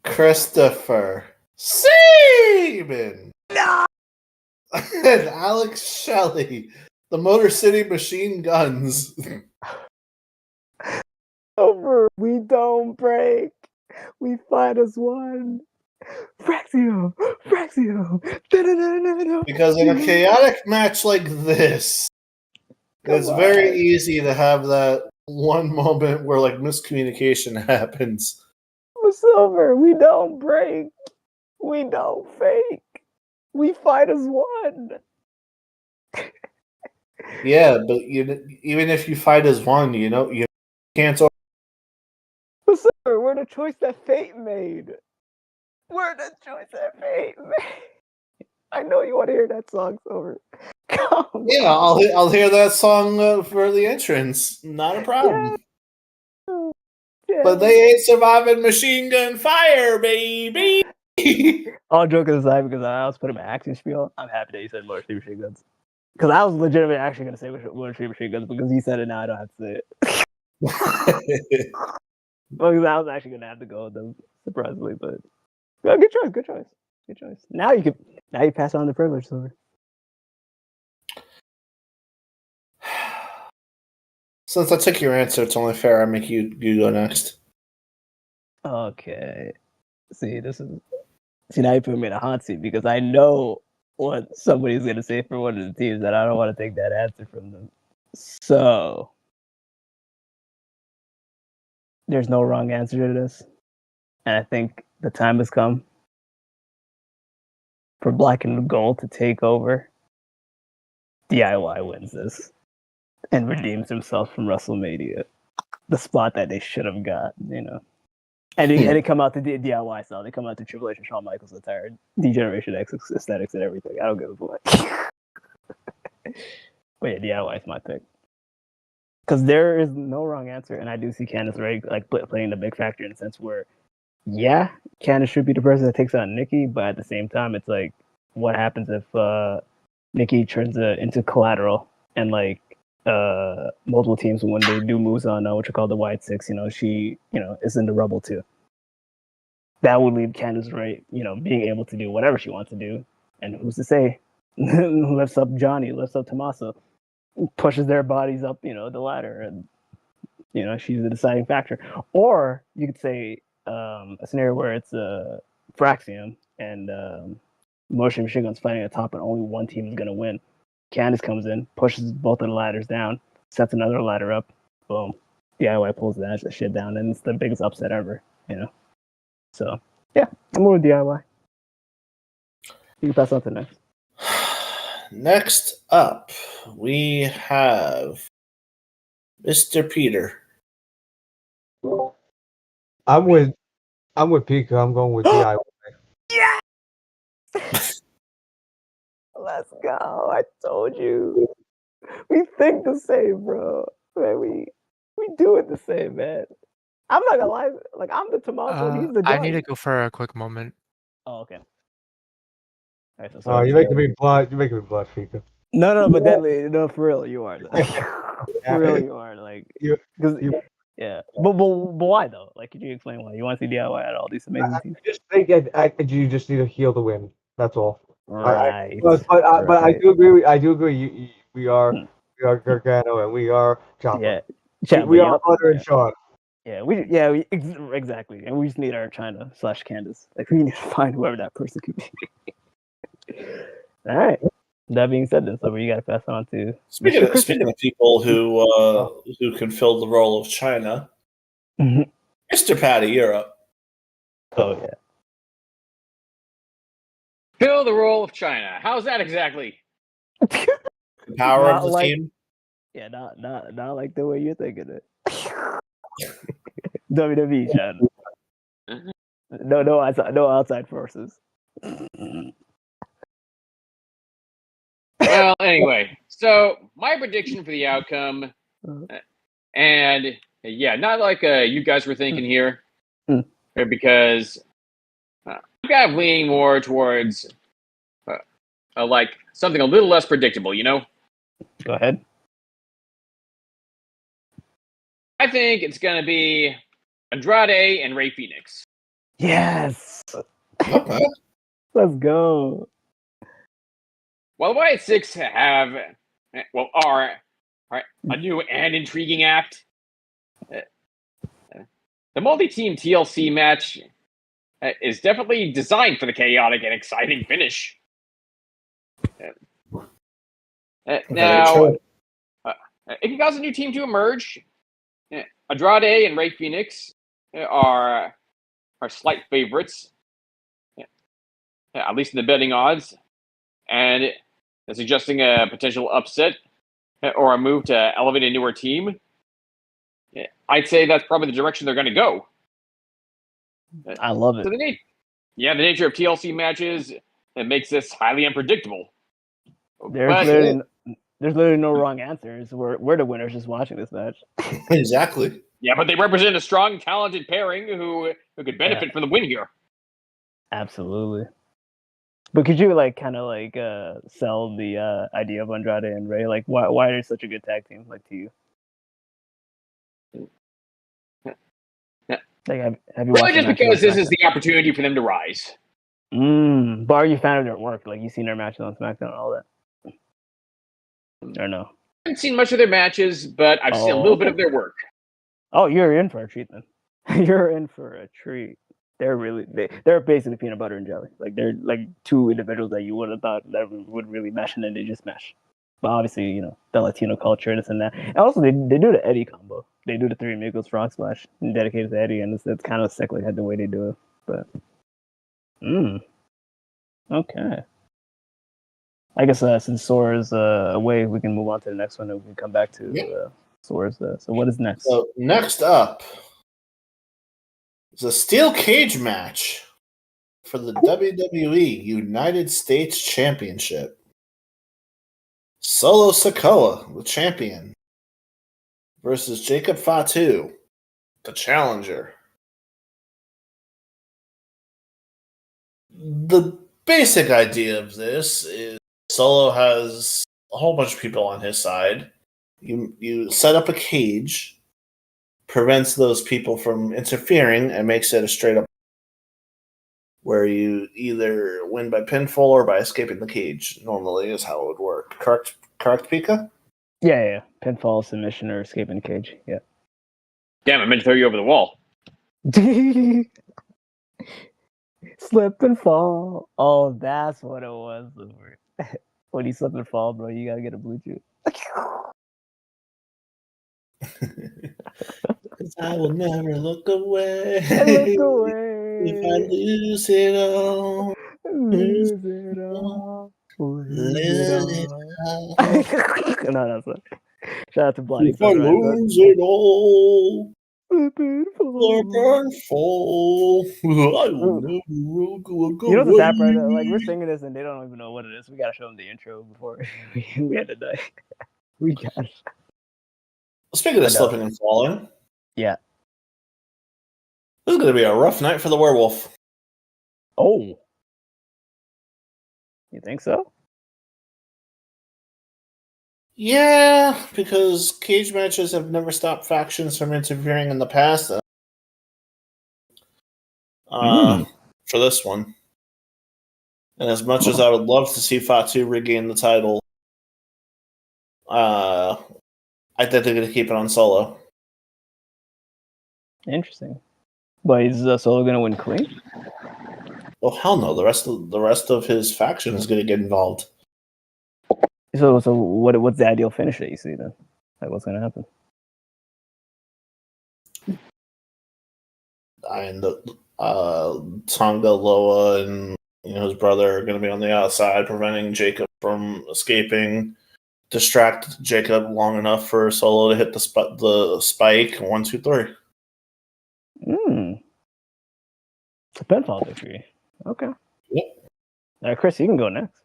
Christopher Seaman. No. And Alex Shelley, the Motor City Machine Guns. Over. We don't break. We fight as one. Fraxio. Because in a chaotic match like this, it's very easy to have that one moment where like miscommunication happens. Silver, we don't break. We don't fake. We fight as one. Yeah, but even if you fight as one, you can't. Silver, we're the choice that fate made. I know you want to hear that song, Silver. Yeah, I'll hear that song for the entrance. Not a problem. Yeah. But they ain't surviving machine gun fire, baby. All joking aside, because I was putting my acting spiel, I'm happy that you said Motor City Machine Guns. Because I was legitimately actually going to say Motor City Machine Guns, because you said it now, I don't have to say it. Because I was actually going to have to go with them, surprisingly, but good choice. Now you pass on the privilege, Silver. Since I took your answer, it's only fair I make you go next. Okay. See, now you put me in a hot seat because I know what somebody's going to say for one of the teams, and I don't want to take that answer from them. So, there's no wrong answer to this. And I think the time has come for Black and Gold to take over. DIY wins this and redeems himself from WrestleMania. The spot that they should have got, And they come out to DIY style. They come out to Triple H and Shawn Michaels attire, D-Generation X aesthetics and everything. I don't give a fuck. But yeah, DIY is my pick. Because there is no wrong answer, and I do see Candice LeRae playing the big factor in the sense where, yeah, Candice should be the person that takes on Nikki, but at the same time, it's like, what happens if Nikki turns into collateral and multiple teams when they do moves on what you call the Wyatt Six, she is in the rubble too. That would leave Candice LeRae, being able to do whatever she wants to do, and who's to say, lifts up Johnny, lifts up Tommaso, pushes their bodies up, the ladder, and she's the deciding factor. Or you could say a scenario where it's Fraxium and Motion Machine Guns fighting at the top, and only one team is going to win. Candice comes in, pushes both of the ladders down, sets another ladder up. Boom. DIY pulls that shit down, and it's the biggest upset ever, So, yeah, I'm more with DIY. You can pass on to next. Next up, we have Mr. Peter. I'm with Pika. I'm going with DIY. Yeah. Let's go. I told you. We think the same, bro. Man, we do it the same, man. I'm not gonna lie. Like, I'm the tomato, he's the I jelly. need to go for a quick moment. Oh, okay. Right, so Oh, you're making me blush. You're making me blush, Fika. No, but deadly. No, for real, you are. For real, you are. Like, yeah. But why though? Like, could you explain why you want to see DIY at all these amazing teams? I just think you just need to heal the win. That's all. Right. But I do agree. I do agree. We are Gargano and we are Chopper. Yeah. We are Butter and Sean. Yeah, exactly. And we just need our China / Candace. Like, we need to find whoever that person could be. All right. That being said, then, so you got to pass on to speaking of people who can fill the role of China, Mr. Patty, you're up. Oh yeah. Fill the role of China. How's that exactly? The power of the team. Yeah, not like the way you're thinking it. WWE, Chad. No outside forces. Well, anyway, so my prediction for the outcome, and yeah, not like you guys were thinking here, because I'm kind of leaning more towards like something a little less predictable, you know? Go ahead. I think it's going to be Andrade and Rey Fenix. Yes. Let's go. Well, the Wyatt Six are a new and intriguing act. The multi-team TLC match is definitely designed for the chaotic and exciting finish. Now, it can cause a new team to emerge. Andrade and Rey Fenix are slight favorites, at least in the betting odds, and suggesting a potential upset or a move to elevate a newer team. I'd say that's probably the direction they're going to go. I love it. So the nature of TLC matches makes this highly unpredictable. There's literally no wrong answers. We're the winners just watching this match. Exactly. Yeah, but they represent a strong, talented pairing who could benefit from the win here. Absolutely. But could you sell the idea of Andrade and Rey? Like, why are they such a good tag team? Like, to you? Like, have you watched? Just because this is the opportunity for them to rise. But are you a fan of their work? Like, you've seen their matches on SmackDown and all that? Or no? I haven't seen much of their matches, but I've seen a little bit of their work. Oh, you're in for a treat then. You're in for a treat. They're basically peanut butter and jelly. Like, they're like two individuals that you would have thought that would really mesh, and then they just mesh. But obviously, you know, the Latino culture and this and that. And also, they do the Eddie combo. They do the Three Amigos Frog Splash dedicated to Eddie, and it's kind of sick, like the way they do it. But, okay. I guess since Sora's away, we can move on to the next one, and we can come back to Sora's. So what is next? So next up is a steel cage match for the WWE United States Championship. Solo Sikoa, the champion, versus Jacob Fatu, the challenger. The basic idea of this is Solo has a whole bunch of people on his side. You set up a cage, prevents those people from interfering, and makes it a straight up where you either win by pinfall or by escaping the cage. Normally is how it would work. Correct, Pika? Yeah. Pinfall, submission, or escaping the cage. Yeah. Damn, I meant to throw you over the wall. Slip and fall. Oh, that's what it was. When you slip and fall, bro, you gotta get a Bluetooth. Because I will never look away. Look away. If I lose it all. Lose it all. No, that's not. Shout out to Bloody. If I lose it all. Fall. I will never go You know the tap right away. there? Like we're singing this and they don't even know what it is. We gotta show them the intro before we had to die. We got it. Speaking of slipping and falling, yeah, this is going to be a rough night for the werewolf. Oh, you think so? Yeah, because cage matches have never stopped factions from interfering in the past. For this one. And as much as I would love to see Fatu regain the title, I think they're going to keep it on Solo. Interesting. But is Solo going to win clean? Oh hell no! The rest of his faction is going to get involved. So what's the ideal finish that you see then? Like what's going to happen? And Tonga, Loa, and his brother are going to be on the outside, preventing Jacob from escaping. Distract Jacob long enough for Solo to hit the spike. 1, 2, 3. It's a pinfall victory. Okay. Yep. All right, Chris, you can go next.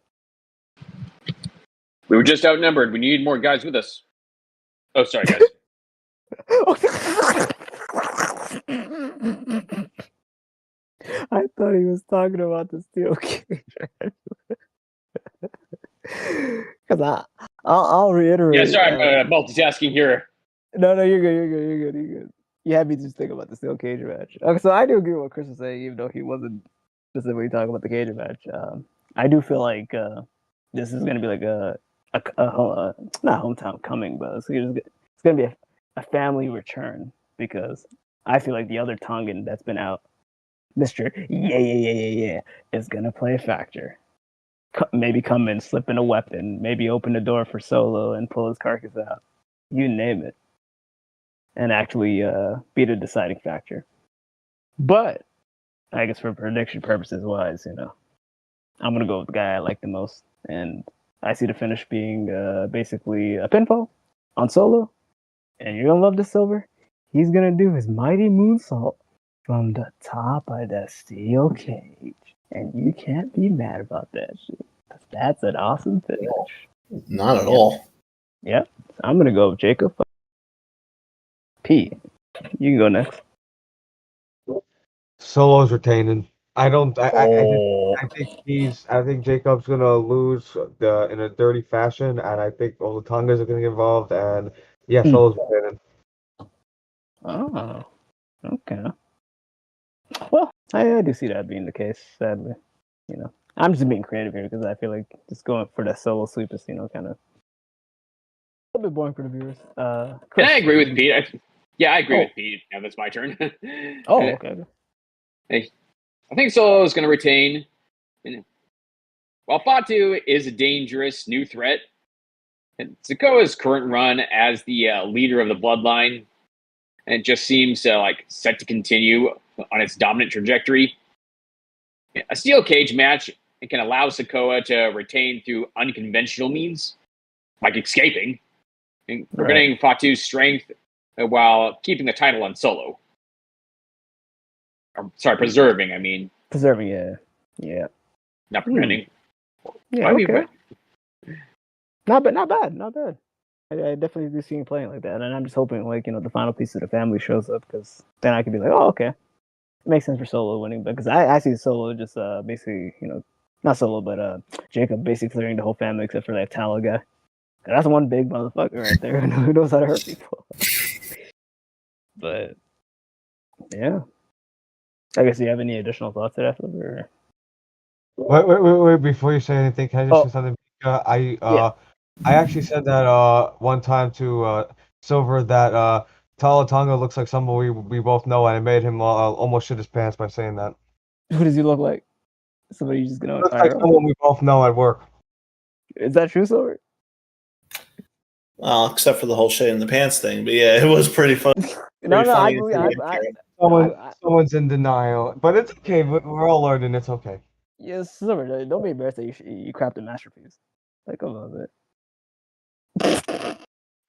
We were just outnumbered. We need more guys with us. Oh, sorry, guys. I thought he was talking about the steel cage. Because I'll reiterate. Yeah, sorry, I'm multitasking here. No, you're good. You had me just think about the steel cage match. Okay, so I do agree with what Chris was saying, even though he wasn't specifically talking about the cage match. I do feel like this is going to be like a not hometown coming, but it's going to be a family return, because I feel like the other Tongan that's been out, Mr. Yeah, is going to play a factor. Maybe come in, slip in a weapon, maybe open the door for Solo and pull his carcass out. You name it. And actually be the deciding factor. But I guess for prediction purposes wise, I'm going to go with the guy I like the most. And I see the finish being basically a pinfall on Solo. And you're going to love this, Silver. He's going to do his mighty moonsault from the top of the steel cage. And you can't be mad about that shit. That's an awesome finish. Not at all. Yep. I'm going to go with Jacob. P. You can go next. Solo's retaining. I think Jacob's gonna lose in a dirty fashion, and I think all the Tongas are gonna get involved, and Solo's retaining. Oh, okay. Well, I do see that being the case, sadly. I'm just being creative here because I feel like just going for that Solo sweep is, kind of a little bit boring for the viewers. Chris, and I agree with Pete. I agree with Pete. Now that's my turn. Okay. I think Solo is going to retain. While Fatu is a dangerous new threat, and Sikoa's current run as the leader of the bloodline, and it just seems set to continue on its dominant trajectory. A steel cage match can allow Sikoa to retain through unconventional means, like escaping, and preventing Fatu's strength while keeping the title on Solo. Preserving, I mean. Preserving, yeah. Not preventing. Yeah, okay. Not bad. I definitely do see him playing like that, and I'm just hoping, the final piece of the family shows up, because then I could be like, oh, okay. It makes sense for Solo winning, because I see Solo just basically, not Solo, but Jacob basically clearing the whole family except for that Tala guy. That's one big motherfucker right there who knows how to hurt people. But, yeah. I guess, do you have any additional thoughts to that, or? Wait! Before you say anything, can I just say something? I actually said that one time to Silver that Tala Tonga looks like somebody we both know, and I made him almost shit his pants by saying that. Who does he look like? Somebody you just gonna looks like someone we both know at work. Is that true, Silver? Well, except for the whole shit in the pants thing, but yeah, it was pretty fun. Someone's in denial, but it's okay. We're all learning. It's okay. Yes, Silver. Don't be embarrassed that you crapped a masterpiece. Come on, man.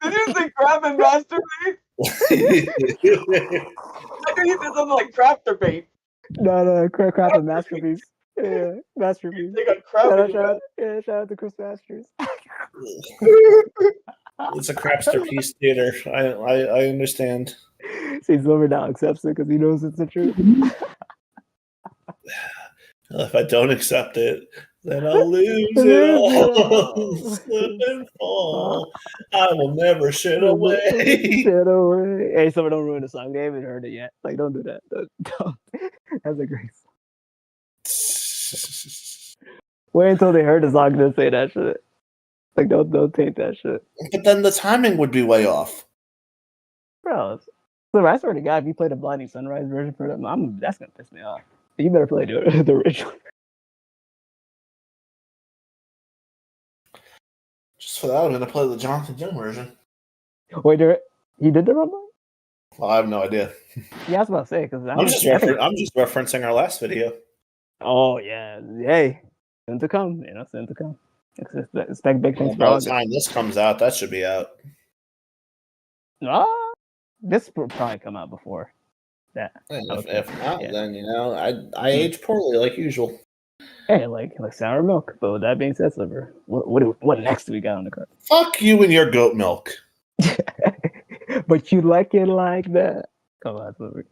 Did you say crap and masturbate? I thought you said something like crafterbait. No, crap and masterpiece. Yeah, masterpiece. They got crap in your mouth. Shout out to Chris Masters. It's a crapster piece theater. I understand. See, Silver now accepts it because he knows it's the truth. If I don't accept it, then I'll lose it all. Slip and fall. I will never shit away. Shit away. Hey, someone don't ruin the song. They haven't heard it yet. Like, don't do that. Don't. That's a great song. Wait until they heard the song to say that shit. Like, don't taint that shit. But then the timing would be way off. Bro, so I swear to God, if you play the Blinding Sunrise version for them, that's gonna piss me off. You better play the original. Just for that, I'm gonna play the Jonathan Young version. Wait, he did the Rumble? Well, I have no idea. Yeah, I was about to say because I'm just referencing our last video. Oh yeah, hey, soon to come. Soon to come. Expect big things. By the time this comes out, that should be out. This will probably come out before that. If not, then I age poorly like usual. Hey, like sour milk. But with that being said, Sliver, what next do we got on the card? Fuck you and your goat milk. But you like it like that. Come on, Sliver.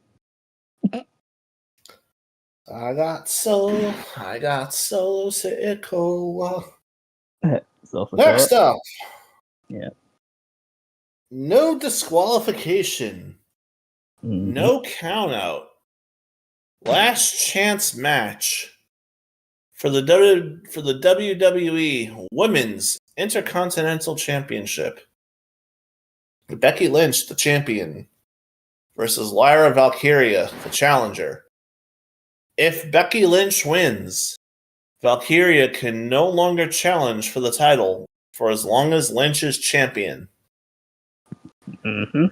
I got solo Sikoa. Next up. Yeah. No disqualification. Mm-hmm. No count out. Last chance match for the WWE Women's Intercontinental Championship. Becky Lynch, the champion, versus Lyra Valkyria, the challenger. If Becky Lynch wins, Valkyria can no longer challenge for the title for as long as Lynch is champion. Mm-hmm.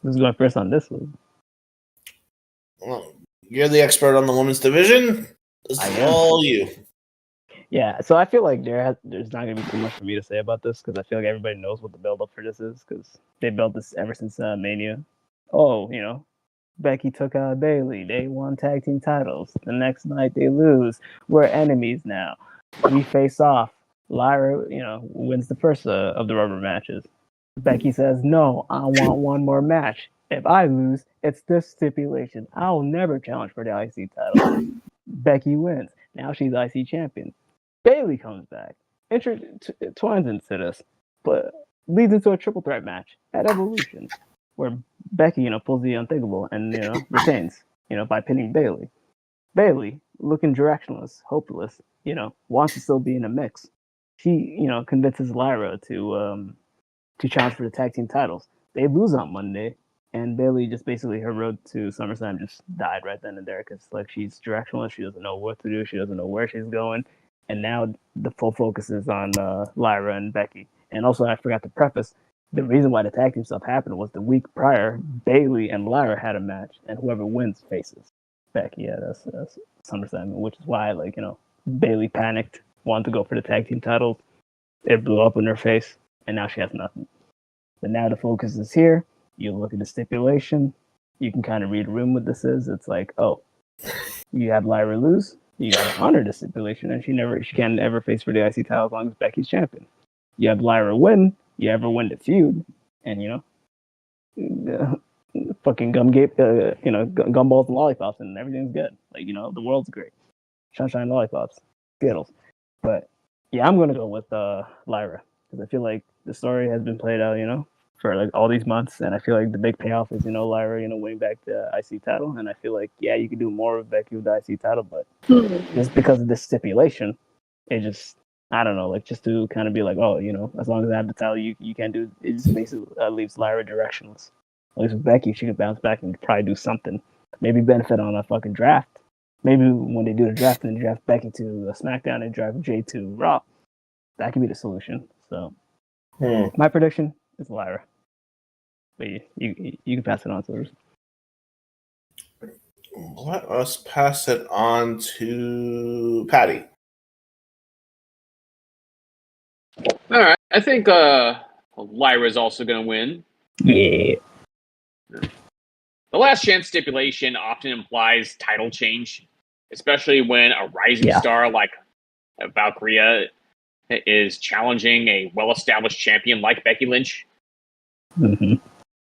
Who's going first on this one? Well, you're the expert on the women's division. This is all you. Yeah, so I feel like there's not going to be too much for me to say about this because I feel like everybody knows what the build-up for this is because they built this ever since Mania. Oh, Becky took out Bayley. They won tag team titles. The next night they lose. We're enemies now. We face off. Lyra, wins the first of the rubber matches. Becky says, no, I want one more match. If I lose, it's this stipulation. I'll never challenge for the IC title. Becky wins. Now she's IC champion. Bayley comes back. Twines into this, but leads into a triple threat match at Evolution, where Becky, pulls the unthinkable and, retains, by pinning Bayley. Bayley, looking directionless, hopeless, wants to still be in a mix. She, convinces Lyra to challenge for the tag team titles. They lose on Monday, and Bayley just basically, her road to SummerSlam just died right then and there because, she's directionless. She doesn't know what to do. She doesn't know where she's going. And now the full focus is on Lyra and Becky. And also, I forgot to preface, the reason why the tag team stuff happened was the week prior, Bayley and Lyra had a match, and whoever wins faces Becky at SummerSlam, which is why, Bayley panicked, wanted to go for the tag team titles. It blew up in her face, and now she has nothing. But now the focus is here. You look at the stipulation. You can kind of read the room what this is. It's like, oh, you have Lyra lose. You gotta honor the stipulation, and she can't ever face for the IC title as long as Becky's champion. You have Lyra win. You ever win the feud, and fucking gumballs and lollipops, and everything's good. The world's great. Sunshine lollipops, Skittles. But yeah, I'm gonna go with Lyra because I feel like the story has been played out, for all these months, and I feel like the big payoff is Lyra, winning back the IC title, and I feel like you could do more with Becky with the IC title, but just because of this stipulation, it just I don't know, just to kind of be like, oh, as long as I have the title, you can't do it. Just basically leaves Lyra directionless. At least with Becky, she could bounce back and probably do something, maybe benefit on a fucking draft. Maybe when they do the draft and they draft Becky to SmackDown and draft Jay to Raw, that could be the solution. So my prediction is Lyra. But you can pass it on to her. Let us pass it on to Patty. All right. I think Lyra's also going to win. Yeah. The last chance stipulation often implies title change, especially when a rising star like Valkyria is challenging a well-established champion like Becky Lynch. Mm-hmm.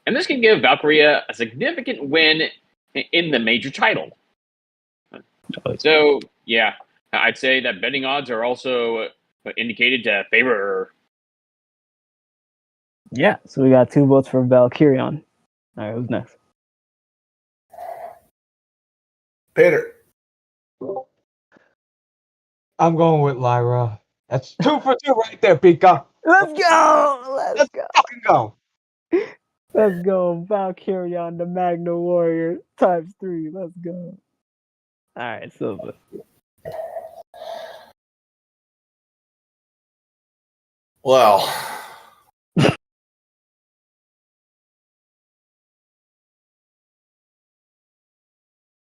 And this can give Valkyria a significant win in the major title. So, yeah, I'd say that betting odds are also indicated to favor her. Yeah, so we got 2 votes for Valkyrion. All right, who's next? Peter. I'm going with Lyra. That's 2 for 2 right there, Pika. Let's go! Let's go! Fucking go! Let's go, Valkyrion, the Magna Warrior ×3. Let's go. All right, Silva. Well,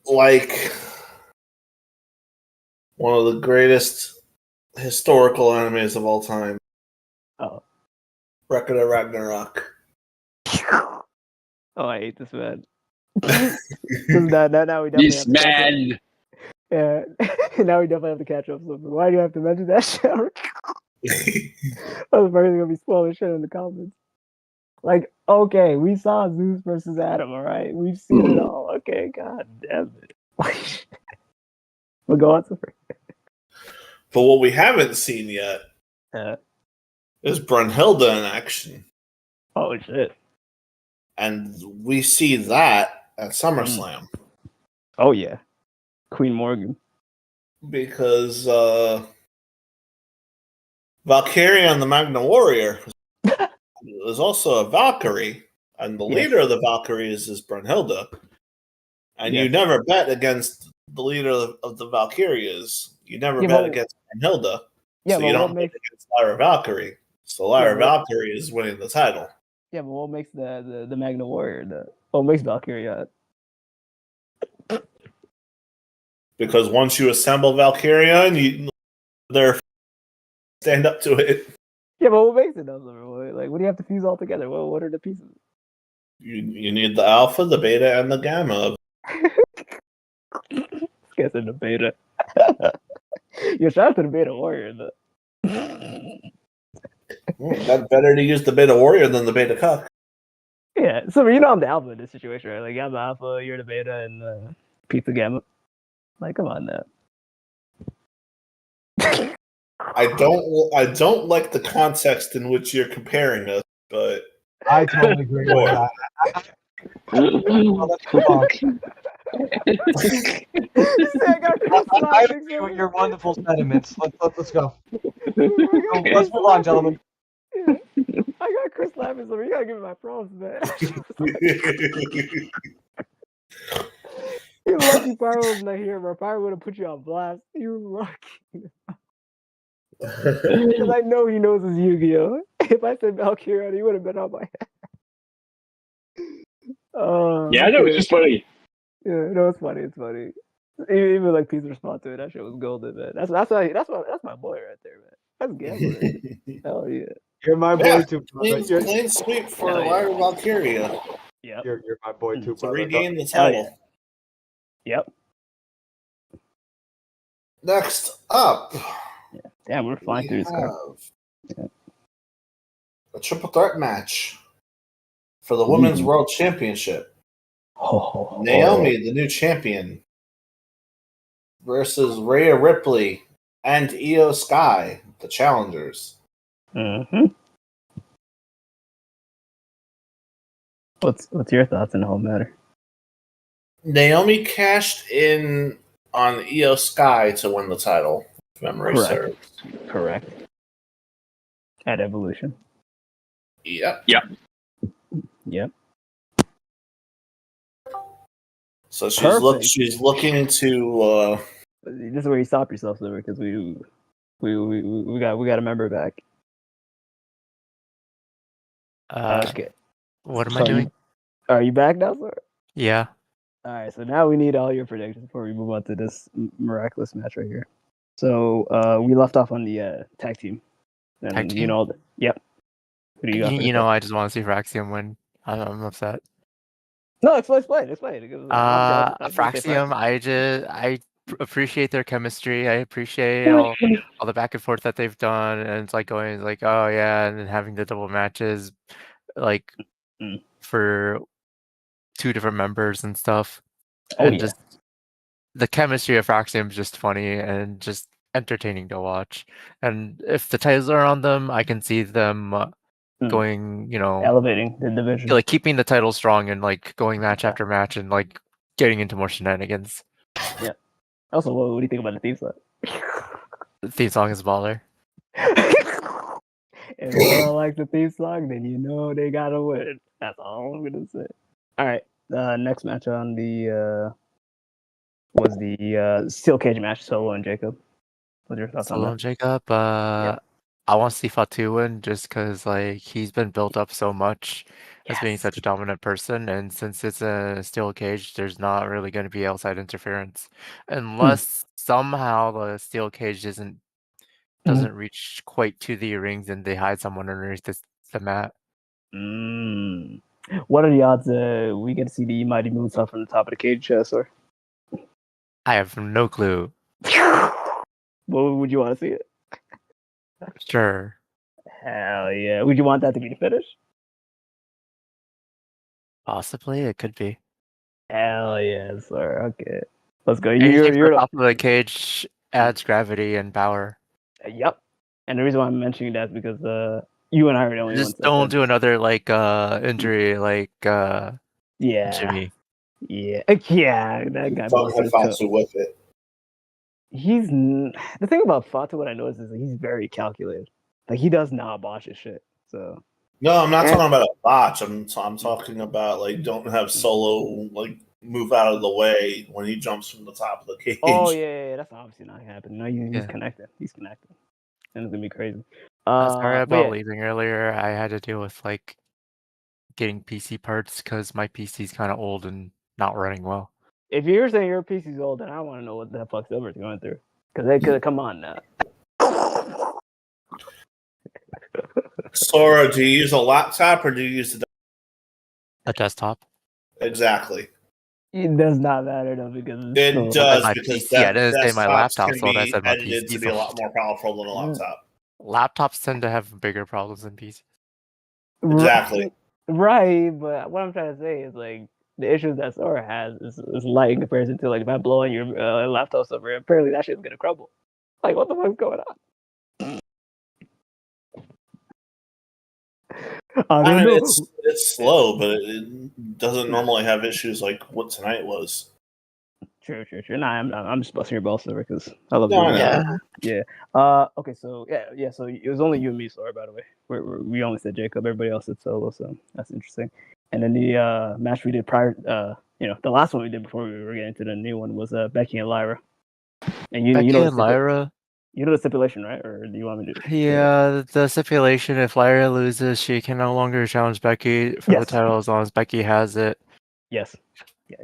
like one of the greatest historical animes of all time. Oh. Record of Ragnarok. Oh, I hate this man. now we definitely This man. Yeah, now we definitely have to catch up. So why do you have to mention that shit? I was probably gonna be spoiling shit in the comments. Like, okay, we saw Zeus versus Adam, all right? We've seen it all. Okay, god damn it. We'll go on, sorry. But what we haven't seen yet is Brunhilde in action. Oh shit. And we see that at SummerSlam. Oh yeah. Queen Morgan. Because Valkyria and the Magna Warrior is also a Valkyrie, and the leader of the Valkyries is Brunhilde. And you never bet against the leader of the Valkyrias. You never bet against Brunhilde. Yeah, so you don't bet against Lyra Valkyrie. So Lyra Valkyrie is winning the title. Yeah, but what makes the Magna Warrior what makes Valkyria? Because once you assemble Valkyria and they're stand up to it. Yeah, but what makes it though? Like, what do you have to fuse all together? What are the pieces? You need the alpha, the beta, and the gamma. Guess in the beta. You're shout out to the Beta Warrior though. That's better to use the Beta Warrior than the Beta Cuck. Yeah, so I'm the alpha in this situation, right? Like, I'm the alpha, you're the beta, and pizza gamma. Like, come on now. I don't like the context in which you're comparing us, but I totally agree with that. I agree with your wonderful sentiments. Let's go. Let's move on, gentlemen. Yeah. I got Chris laughing, so you gotta give me my props, man. You're lucky Pyro was not here, bro. Pyro would have put you on blast. You're lucky. Because I know he knows his Yu-Gi-Oh! If I said Valkyria, he would have been on my head. Yeah, I know, it's just funny. Yeah, no, it's funny. It's funny. Even like Pete's response to it, that shit was golden, man. That's my boy right there, man. That's gambler. Hell yeah. You're my boy too. Clean sweep for Lyra Valkyria. Yeah. You're my boy too, to regain the title. Yep. Next up. Yeah. Damn, we're flying through this card. A triple threat match for the Women's World Championship. Naomi, the new champion, versus Rhea Ripley and Io Sky, the challengers. Mm-hmm. What's your thoughts on the whole matter? Naomi cashed in on Io Sky to win the title, if memory serves. Correct. At Evolution. Yep. So she's looking to. This is where you stop yourself, though, because we got a member back. Okay. What am I doing? Are you back now, sir? Yeah. All right. So now we need all your predictions before we move on to this miraculous match right here. So we left off on the tag team And you know, yep. Who do you got? You know, I just want to see Fraxium win. I'm upset. No, explain. Fraxium, I appreciate their chemistry. I appreciate all the back and forth that they've done, and it's like going like, oh yeah, and then having the double matches, like for 2 different members and stuff, and just the chemistry of Fraxium is just funny and just entertaining to watch. And if the titles are on them, I can see them going, you know, elevating the division, like keeping the title strong and like going match after match and like getting into more shenanigans. Yeah. Also, what do you think about the theme song? The theme song is baller. If Laura likes the theme song, then you know they gotta win. That's all I'm gonna say. All right. Next match on the was the steel cage match, Solo and Jacob. What's your thoughts on that? Solo and Jacob. I want to see Fatu win just because like he's been built up so much as being such a dominant person, and since it's a steel cage, there's not really going to be outside interference unless somehow the steel cage doesn't reach quite to the rings and they hide someone underneath the mat. What are the odds we get to see the Mighty Moonsault from the top of the cage, sir? I have no clue. Well, would you want to see it? Sure. Hell yeah. Would you want that to be the finish? Possibly, it could be. Hell yeah, sir. Okay. Let's go. Anything from the top of the cage adds gravity and power. Yep. And the reason why I'm mentioning that is because you and I are the only ones. Just don't do another like injury like Jimmy. Yeah. Yeah, that guy Fatu with it. He's the thing about Fatu. What I noticed is he's very calculated. Like he does not botch his shit. So no, I'm not talking about a botch. I'm talking about like don't have Solo like move out of the way when he jumps from the top of the cage. Oh yeah, that's obviously not happening. No, he's connected. He's connected, and it's gonna be crazy. Sorry about leaving earlier. I had to deal with like getting PC parts because my PC's kind of old and not running well. If you're saying your PC's old, then I want to know what the fuck Silver's going through. Because they could come on now. Sora, do you use a laptop or do you use a desktop? Exactly. It does not matter though because it does because PC. I didn't say my laptop, so I said my PC to be a lot more powerful than a laptop. Laptops tend to have bigger problems than PCs. Exactly. Right, but what I'm trying to say is like the issues that Sora has is light in comparison to like if I blow on your laptop server, apparently that shit's gonna crumble. Like what the fuck's going on? I mean, it's slow, but it doesn't normally have issues like what tonight was. True. Nah, I'm just busting your balls over because I love you. Yeah. Okay, so yeah. So it was only you and me, Sora, by the way. We only said Jacob. Everybody else said Solo, so that's interesting. And then the match we did prior, the last one we did before we were getting to the new one was Becky and Lyra. And Becky and Lyra. You know the stipulation, right? Or do you want me to? Yeah, the stipulation: if Lyra loses, she can no longer challenge Becky for the title as long as Becky has it. Yes. Yeah.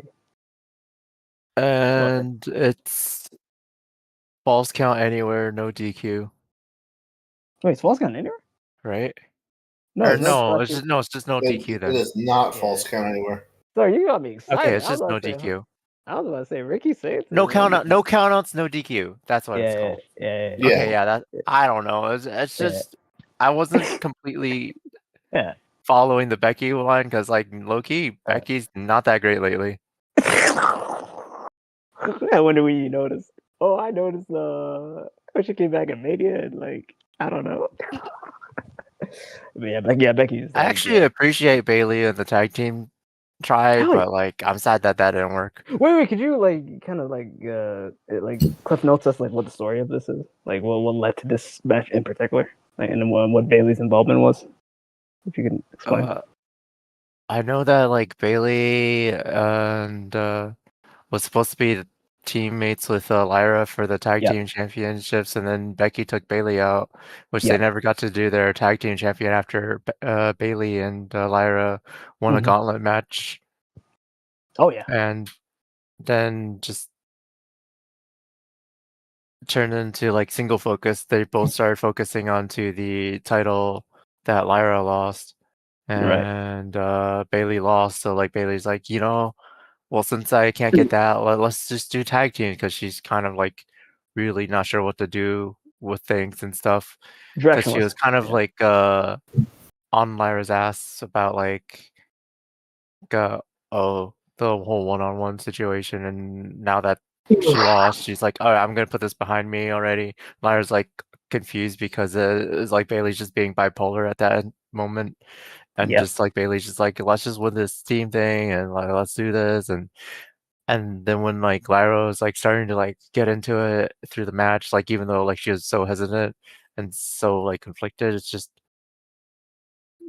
And it's falls count anywhere, no DQ. Wait, it's falls count anywhere? Right? No, it's just no DQ then. It is not false count anywhere. Sorry, you got me excited. Okay, it's just no DQ. I was about to say Ricky said no countouts, no DQ. That's what it's called. Yeah. Okay, that I don't know. It's just I wasn't completely following the Becky line because like low-key, Becky's not that great lately. I wonder when you noticed. Oh, I noticed when she came back at Mania and like I don't know. But Becky's. I actually appreciate Bailey and the tag team try, but like I'm sad that didn't work. Wait, could you like kind of like cliff notes us like what the story of this is? Like what led to this match in particular? Like and what Bailey's involvement was? If you can explain. I know that like Bailey and was supposed to be teammates with Lyra for the tag team championships, and then Becky took Bailey out, which they never got to do their tag team champion after Bailey and Lyra won a gauntlet match. Oh yeah, and then just turned into like single focus. They both started focusing onto the title that Lyra lost, and Bailey lost. So like Bailey's like, well, since I can't get that, let's just do tag team, because she's kind of like really not sure what to do with things and stuff. Because she was kind of like on Lyra's ass about like the whole one-on-one situation, and now that she lost, she's like, oh, I'm gonna put this behind me already. Lyra's like confused because it's like Bailey's just being bipolar at that moment, and just like Bailey's just like, let's just win this team thing, and like let's do this, and then when like Lyra was like starting to like get into it through the match, like even though like she was so hesitant and so like conflicted, it's just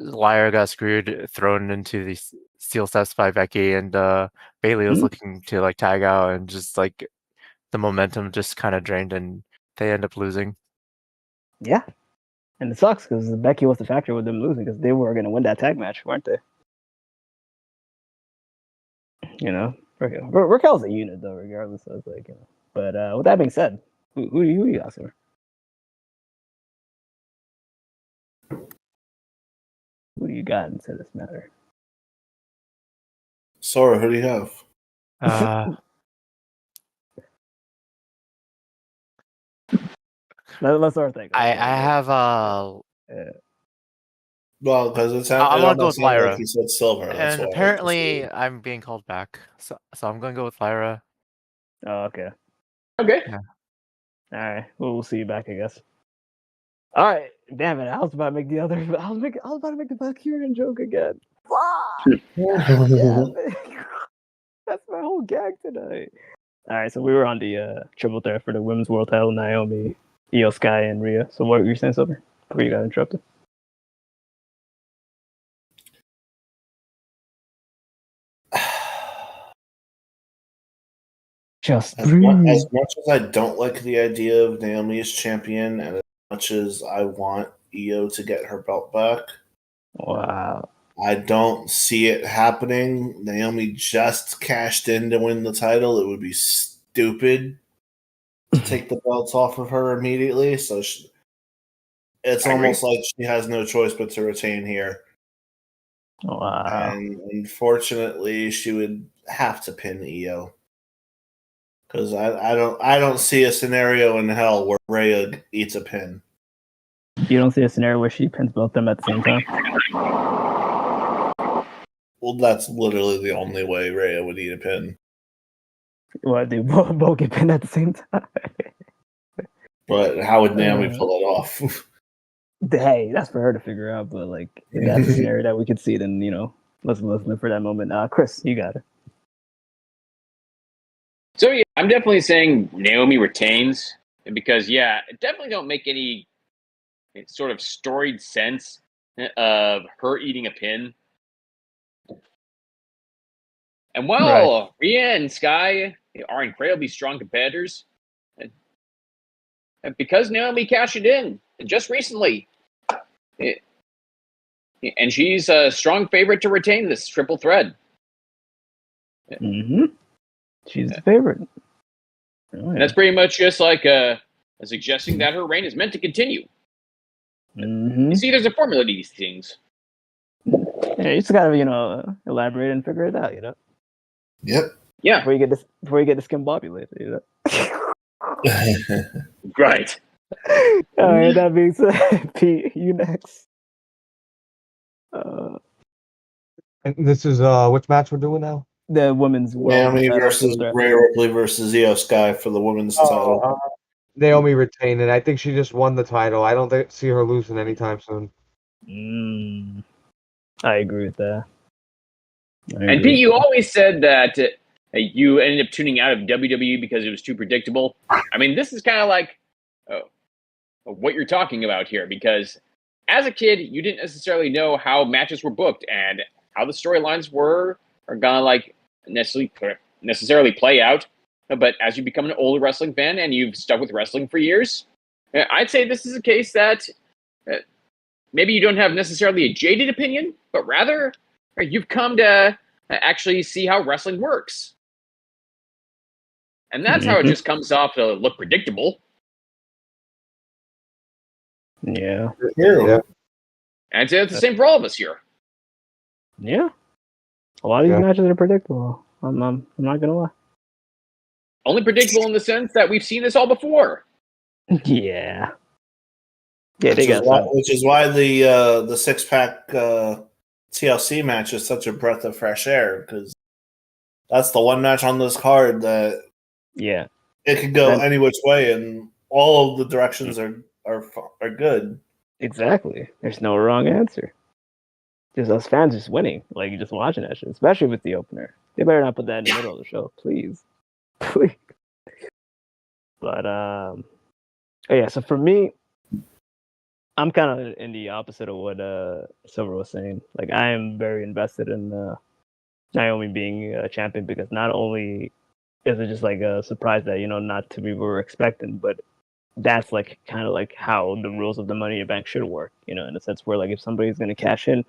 Lyra got screwed, thrown into the steel steps by Becky, and Bailey was looking to like tag out, and just like the momentum just kind of drained, and they end up losing. Yeah, and it sucks because Becky was the factor with them losing, because they were going to win that tag match, weren't they? Raquel's a unit though, regardless. So it's like, But with that being said, who you got, sir? Who do you got into this matter? Sora, who do you have? Let's start thinking. I have Well, because it's I'm gonna go with Lyra. Like you said Silver, and apparently I'm being called back, so I'm gonna go with Lyra. Oh, okay. Okay. Yeah. All right. We'll see you back, I guess. All right. Damn it! I was about to make the other. I was about to make the Valkyrian joke again. That's my whole gag tonight. All right. So we were on the triple threat for the women's world title: Naomi, Io Sky, and Rhea. So what were you saying, Silver? Before you got interrupted. Just as much as I don't like the idea of Naomi as champion, and as much as I want Io to get her belt back, wow, I don't see it happening. Naomi just cashed in to win the title. It would be stupid to take the belts off of her immediately. So it's almost like she has no choice but to retain here. Wow. And unfortunately, she would have to pin Io. Because I don't see a scenario in hell where Rhea eats a pin. You don't see a scenario where she pins both of them at the same time? Well, that's literally the only way Rhea would eat a pin. What, they both get pinned at the same time? But how would Naomi pull it off? Hey, that's for her to figure out. But like, if that's a scenario that we could see, then let's live for that moment. Chris, you got it. So yeah, I'm definitely saying Naomi retains, because it definitely don't make any sort of storied sense of her eating a pin. And while Rhea and Sky are incredibly strong competitors, and because Naomi cashed it in just recently, and she's a strong favorite to retain this triple threat. Mm-hmm. She's the favorite. And that's pretty much just like suggesting that her reign is meant to continue. Mm-hmm. You see, there's a formula to these things. Yeah, you just gotta, elaborate and figure it out, Yep. Yeah. Before you get discombobulated, Right. All right, that being said, Pete, you next. And this is which match we're doing now? The women's Naomi versus Rhea Ripley versus Io Sky for the women's title. Naomi retained, and I think she just won the title. I don't see her losing anytime soon. I agree with that. And Pete, you always said that you ended up tuning out of WWE because it was too predictable. I mean, this is kind of like what you're talking about here, because as a kid, you didn't necessarily know how matches were booked and how the storylines are gonna like necessarily play out. But as you become an older wrestling fan and you've stuck with wrestling for years, I'd say this is a case that maybe you don't have necessarily a jaded opinion, but rather you've come to actually see how wrestling works. And that's how it just comes off to look predictable. Yeah. Yeah. And I'd say that's the same for all of us here. Yeah. A lot of these matches are predictable. I'm not gonna lie. Only predictable in the sense that we've seen this all before. Yeah. Yeah, which is why the 6-pack TLC match is such a breath of fresh air, because that's the one match on this card that it could go any which way, and all of the directions are good. Exactly. There's no wrong answer. Just us fans just winning, like just watching that shit, especially with the opener. They better not put that in the middle of the show, please. Please. But yeah. So for me, I'm kind of in the opposite of what Silver was saying. Like, I am very invested in Naomi being a champion, because not only is it just like a surprise that not to be we were expecting, but that's like kind of like how the rules of the Money in the Bank should work. In a sense where, like, if somebody's going to cash in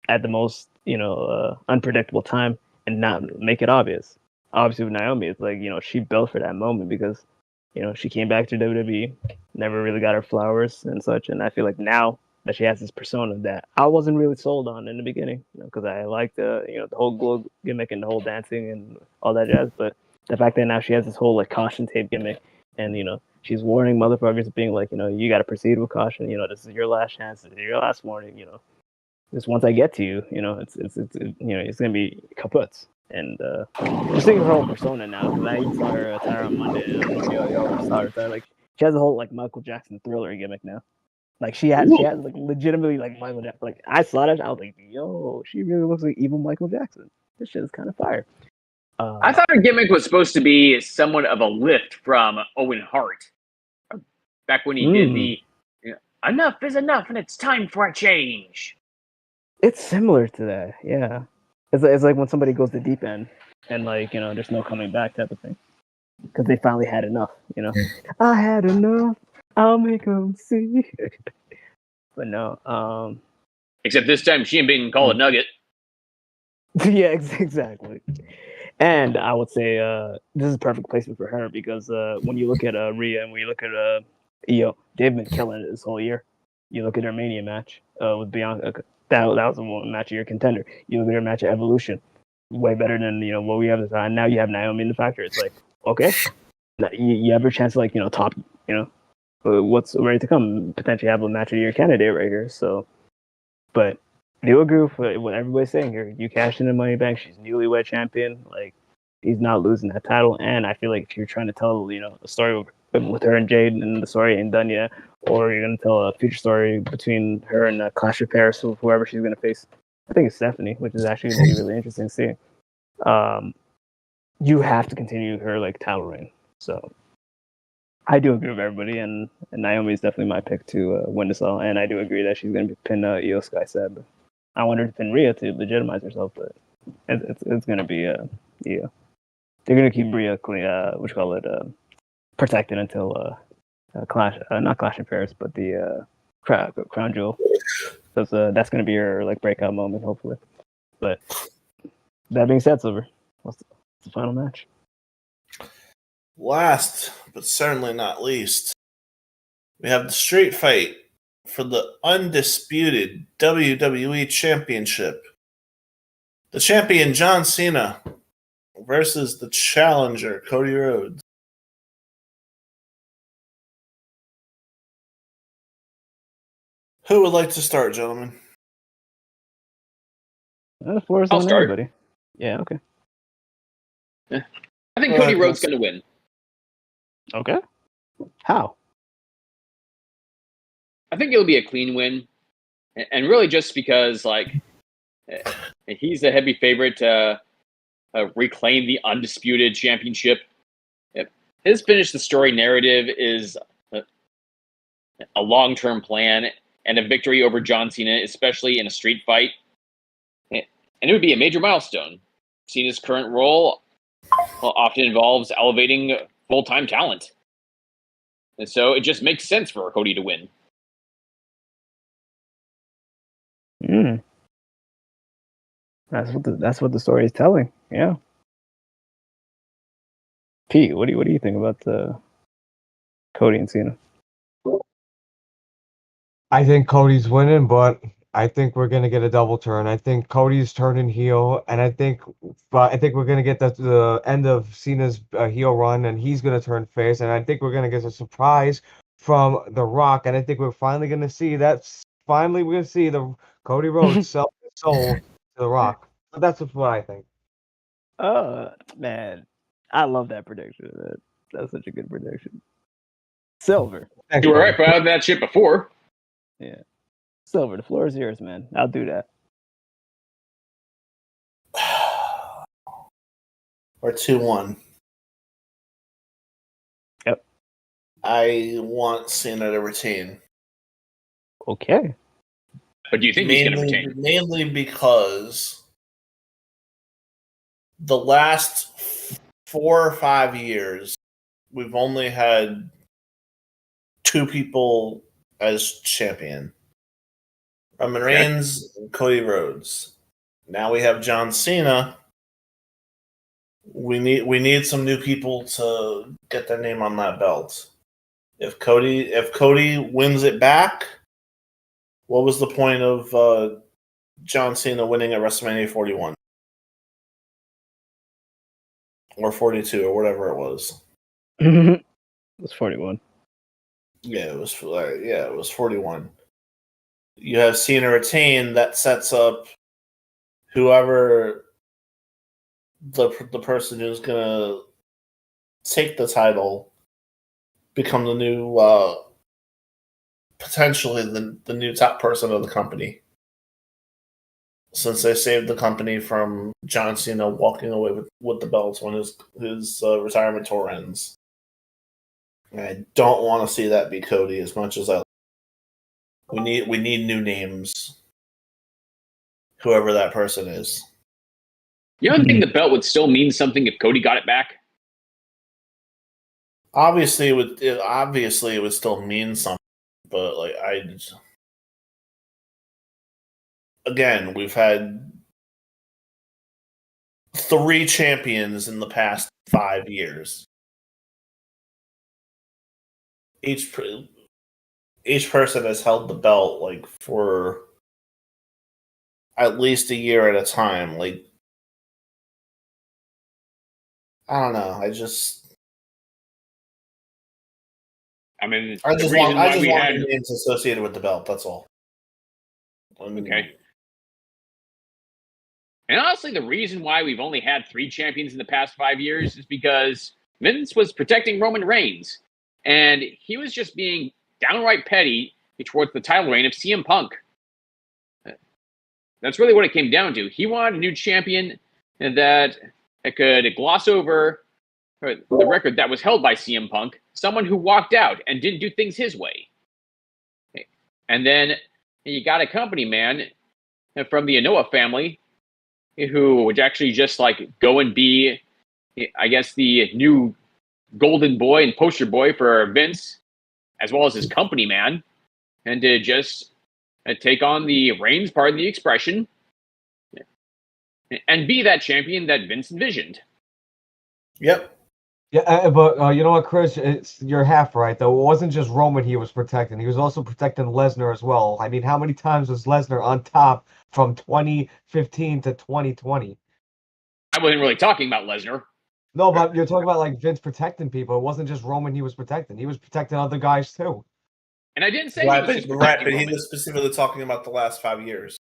at the most unpredictable time and not make it obvious. Obviously with Naomi, it's like she built for that moment, because she came back to WWE, never really got her flowers and such, and I feel like now that she has this persona that I wasn't really sold on in the beginning, because I liked the whole glow gimmick and the whole dancing and all that jazz, but the fact that now she has this whole like caution tape gimmick, and she's warning motherfuckers, being like, you got to proceed with caution, this is your last chance, this is your last warning, just once I get to you, it's gonna be kaputs. And just thinking of her whole persona now, because I saw her attire on Monday. And I don't know if y'all saw her attire. Like, she has a whole like Michael Jackson Thriller gimmick now. Like, she has like legitimately like Michael Jackson. Like, I saw that, I was like, yo, she really looks like evil Michael Jackson. This shit is kind of fire. I thought her gimmick was supposed to be somewhat of a lift from Owen Hart, back when he did the "Enough is enough and it's time for a change." It's similar to that, yeah. It's like when somebody goes the deep end and like there's no coming back type of thing, because they finally had enough. I had enough. I'll make them see. But no. Except this time she ain't being called a nugget. Yeah, exactly. And I would say this is a perfect placement for her, because when you look at Rhea and when you look at Io, they've been killing it this whole year. You look at her Mania match with Bianca. That was a match of your contender. You look at her match at Evolution, way better than what we have this time. Now you have Naomi in the factor. It's like, okay, you have a chance to top what's ready to come. Potentially have a match of your candidate right here. So, but I do agree with what everybody's saying here. You cash in the Money Bank. She's newlywed champion. Like, he's not losing that title. And I feel like if you're trying to tell a story with her and Jade, and the story ain't done yet, or you're going to tell a future story between her and Clash of Paris, or whoever she's going to face. I think it's Stephanie, which is actually going to be really interesting to see. You have to continue her title reign. So I do agree with everybody, and Naomi is definitely my pick to win this all. And I do agree that she's going to pin Io Sky Said. I wanted to pin Rhea to legitimize herself, but it's going to be Io. They're going to keep Rhea protected until not Clash in Paris, but the Crown Jewel, because that's going to be her breakout moment, hopefully. But that being said, Silver, what's the final match? Last, but certainly not least, we have the street fight for the undisputed WWE Championship. The champion, John Cena, versus the challenger, Cody Rhodes. Who would like to start, gentlemen? I'll start. Anybody. Yeah, okay. Yeah. I think Cody Rhodes going to win. Okay. How? I think it'll be a clean win. And really just because, he's the heavy favorite to reclaim the undisputed championship. His finish the story narrative is a long-term plan, and a victory over John Cena, especially in a street fight. And it would be a major milestone. Cena's current role often involves elevating full-time talent. And so it just makes sense for Cody to win. That's what the story is telling. Yeah. P, what do you think about Cody and Cena? I think Cody's winning, but I think we're gonna get a double turn. I think Cody's turning heel, and I think we're gonna get the end of Cena's heel run, and he's gonna turn face, and I think we're gonna get a surprise from The Rock, and I think we're finally gonna see the Cody Rhodes sell his soul to The Rock. But that's what I think. Oh man, I love that prediction. That's such a good prediction. Silver. Thanks, You were buddy. right about that shit before. Yeah. Silver, the floor is yours, man. I'll do that. Or 2-1. Yep. I want Cena to retain. Okay. But do you think he's going to retain? Mainly because the last 4 or 5 years, we've only had 2 people as champion. Roman Reigns and Cody Rhodes. Now we have John Cena. We need some new people to get their name on that belt. If Cody wins it back, what was the point of John Cena winning at WrestleMania 41 or 42 or whatever it was? It was 41. Yeah, it was 41. You have Cena retain, that sets up whoever the person who's gonna take the title become the new potentially the new top person of the company, since they saved the company from John Cena walking away with the belts when his retirement tour ends. And I don't want to see that be Cody as much as we need new names, whoever that person is. You don't think the belt would still mean something if Cody got it back? Obviously, it would still mean something, but again, we've had 3 champions in the past 5 years. Each person has held the belt for at least a year at a time. I don't know. I just want names associated with the belt. That's all. Okay. And honestly, the reason why we've only had 3 champions in the past 5 years is because Vince was protecting Roman Reigns, and he was just being downright petty towards the title reign of CM Punk. That's really what it came down to. He wanted a new champion that could gloss over the record that was held by CM Punk, someone who walked out and didn't do things his way. And then you got a company man from the Anoa family who would actually just go and be, I guess, the new golden boy and poster boy for Vince, as well as his company man, and to just take on the Reigns, pardon the expression, and be that champion that Vince envisioned. Yep. Yeah, but you know what, Chris? You're half right, though. It wasn't just Roman he was protecting. He was also protecting Lesnar as well. I mean, how many times was Lesnar on top from 2015 to 2020? I wasn't really talking about Lesnar. No, but you're talking about Vince protecting people. It wasn't just Roman he was protecting. He was protecting other guys too. And I didn't say right, he was but he was specifically talking about the last 5 years.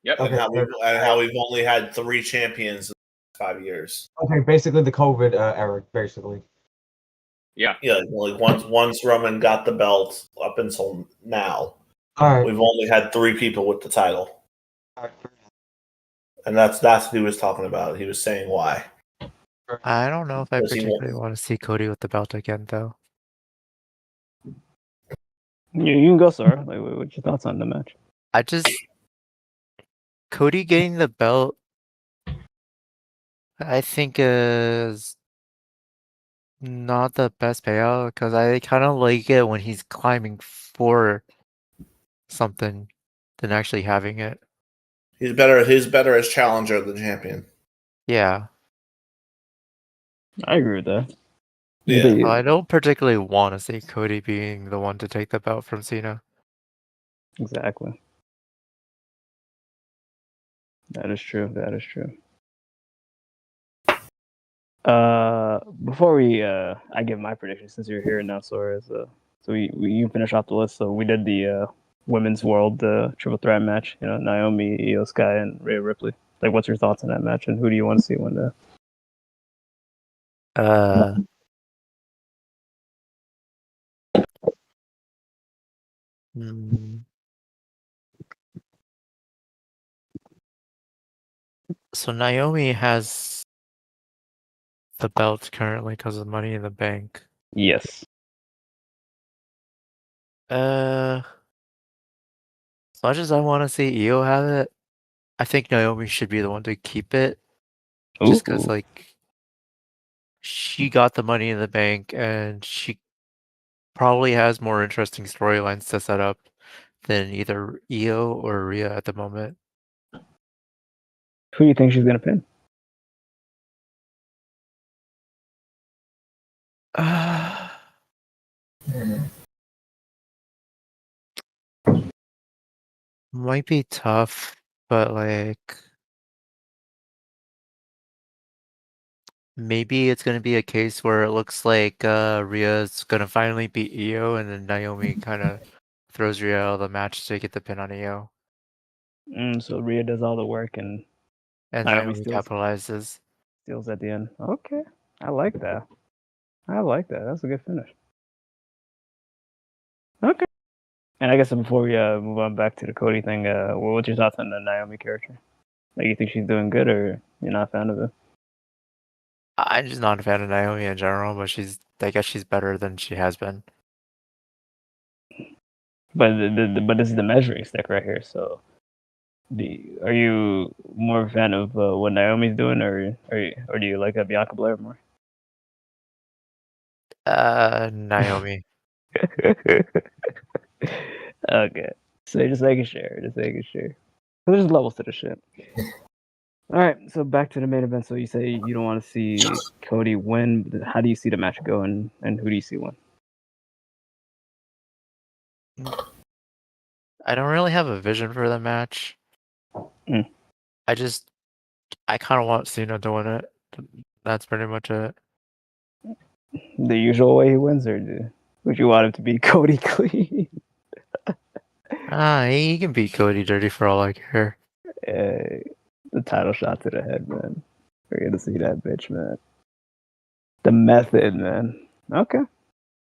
Yep. Okay. And how we've only had 3 champions in 5 years. Okay, basically the COVID era, basically. Yeah. Yeah, once Roman got the belt up until now, all right, we've only had 3 people with the title. All right. And that's what he was talking about. He was saying why. I don't know if I particularly want to see Cody with the belt again, though. You can go, sir. What's your thoughts on the match? Cody getting the belt, I think, is not the best payout, because I kind of like it when he's climbing for something than actually having it. He's better as challenger than champion. Yeah. I agree with that. Yeah. I don't particularly want to see Cody being the one to take the belt from Cena. Exactly. That is true. That is true. Before I give my prediction, since you're here now, Sora, so you finish off the list. So we did the women's world triple threat match. You know, Naomi, Io Sky, and Rhea Ripley. Like, what's your thoughts on that match, and who do you want to see win that? So Naomi has the belt currently because of Money in the Bank. Yes. As much as I want to see Io have it, I think Naomi should be the one to keep it. Just because, like, she got the Money in the Bank, and she probably has more interesting storylines to set up than either Io or Rhea at the moment. Who do you think she's gonna pin? Might be tough, but like maybe it's gonna be a case where it looks like Rhea's gonna finally beat Io, and then Naomi kind of throws Rhea out of the match to get the pin on Io. So Rhea does all the work, and Naomi capitalizes. Steals at the end. Okay, I like that. That's a good finish. Okay. And I guess before we move on back to the Cody thing, what's your thoughts on the Naomi character? Like, you think she's doing good, or you're not a fan of it? I'm just not a fan of Naomi in general, but I guess she's better than she has been. But but this is the measuring stick right here. So, are you more of a fan of what Naomi's doing, or do you like Bianca Belair more? Naomi. Okay, so just making sure. There's levels to the shit. All right, so back to the main event. So you say you don't want to see Cody win. How do you see the match go, and who do you see win? I don't really have a vision for the match. I kind of want Cena to win it. That's pretty much it. The usual way he wins, or would you want him to beat Cody clean? He can beat Cody dirty for all I care. The title shot to the head, man. We're gonna see that bitch, man. The method, man. Okay.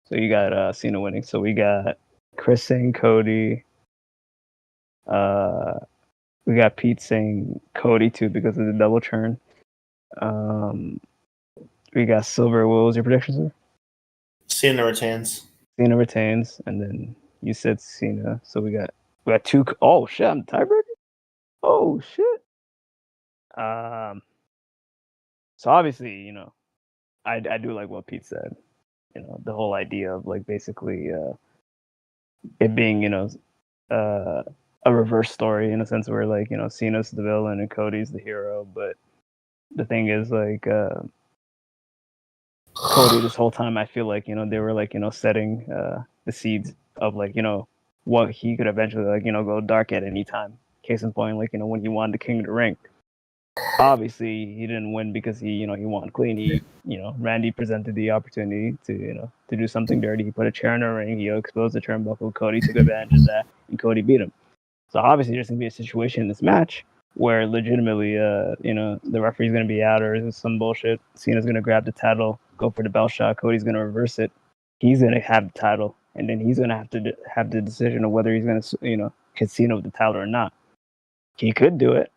So you got Cena winning. So we got Chris saying Cody. We got Pete saying Cody too because of the double turn. We got Silver. What was your prediction, sir? Cena retains. Cena retains, and then you said Cena. So we got two. Oh shit! I'm the tiebreaker. Oh shit. So obviously, you know, I do like what Pete said. You know, the whole idea of like basically it being, you know, a reverse story in a sense where like, you know, Cena's the villain and Cody's the hero. But the thing is like Cody this whole time I feel like, you know, they were like, you know, setting the seeds of like, you know, what he could eventually like, you know, go dark at any time. Case in point, like, you know, when he won the King of the Ring. Obviously he didn't win because he won clean. He, you know, Randy presented the opportunity to, you know, to do something dirty. He put a chair in the ring, he exposed the turnbuckle, Cody took advantage of that, and Cody beat him. So obviously there's gonna be a situation in this match where legitimately you know, the referee's gonna be out or is some bullshit. Cena's gonna grab the title, go for the belt shot, Cody's gonna reverse it. He's gonna have the title, and then he's gonna have to have the decision of whether he's gonna, you know, hit Cena with the title or not. He could do it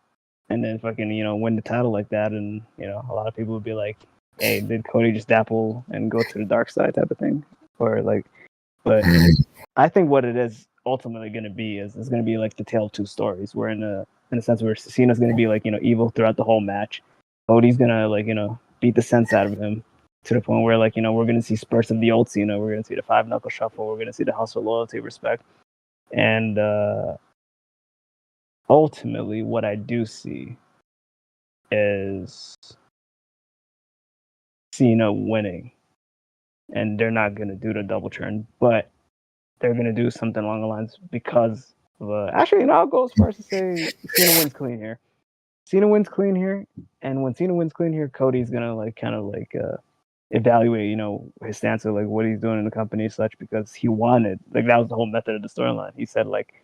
and then fucking, you know, win the title like that, and you know, a lot of people would be like, "Hey, did Cody just dapple and go to the dark side?" type of thing, or like. But I think what it is ultimately going to be is it's going to be like the tale of two stories. Where in a sense where Cena's going to be like, you know, evil throughout the whole match. Cody's going to like, you know, beat the sense out of him to the point where like, you know, we're going to see spurts of the old Cena. We're going to see the 5-knuckle shuffle. We're going to see the House of Loyalty, respect, and ultimately, what I do see is Cena winning and they're not gonna do the double turn, but they're gonna do something along the lines because of actually, I'll go as far as to say Cena wins clean here. Cena wins clean here, and when Cena wins clean here, Cody's gonna evaluate, his stance of like what he's doing in the company and such, because he wanted, like, that was the whole method of the storyline. He said like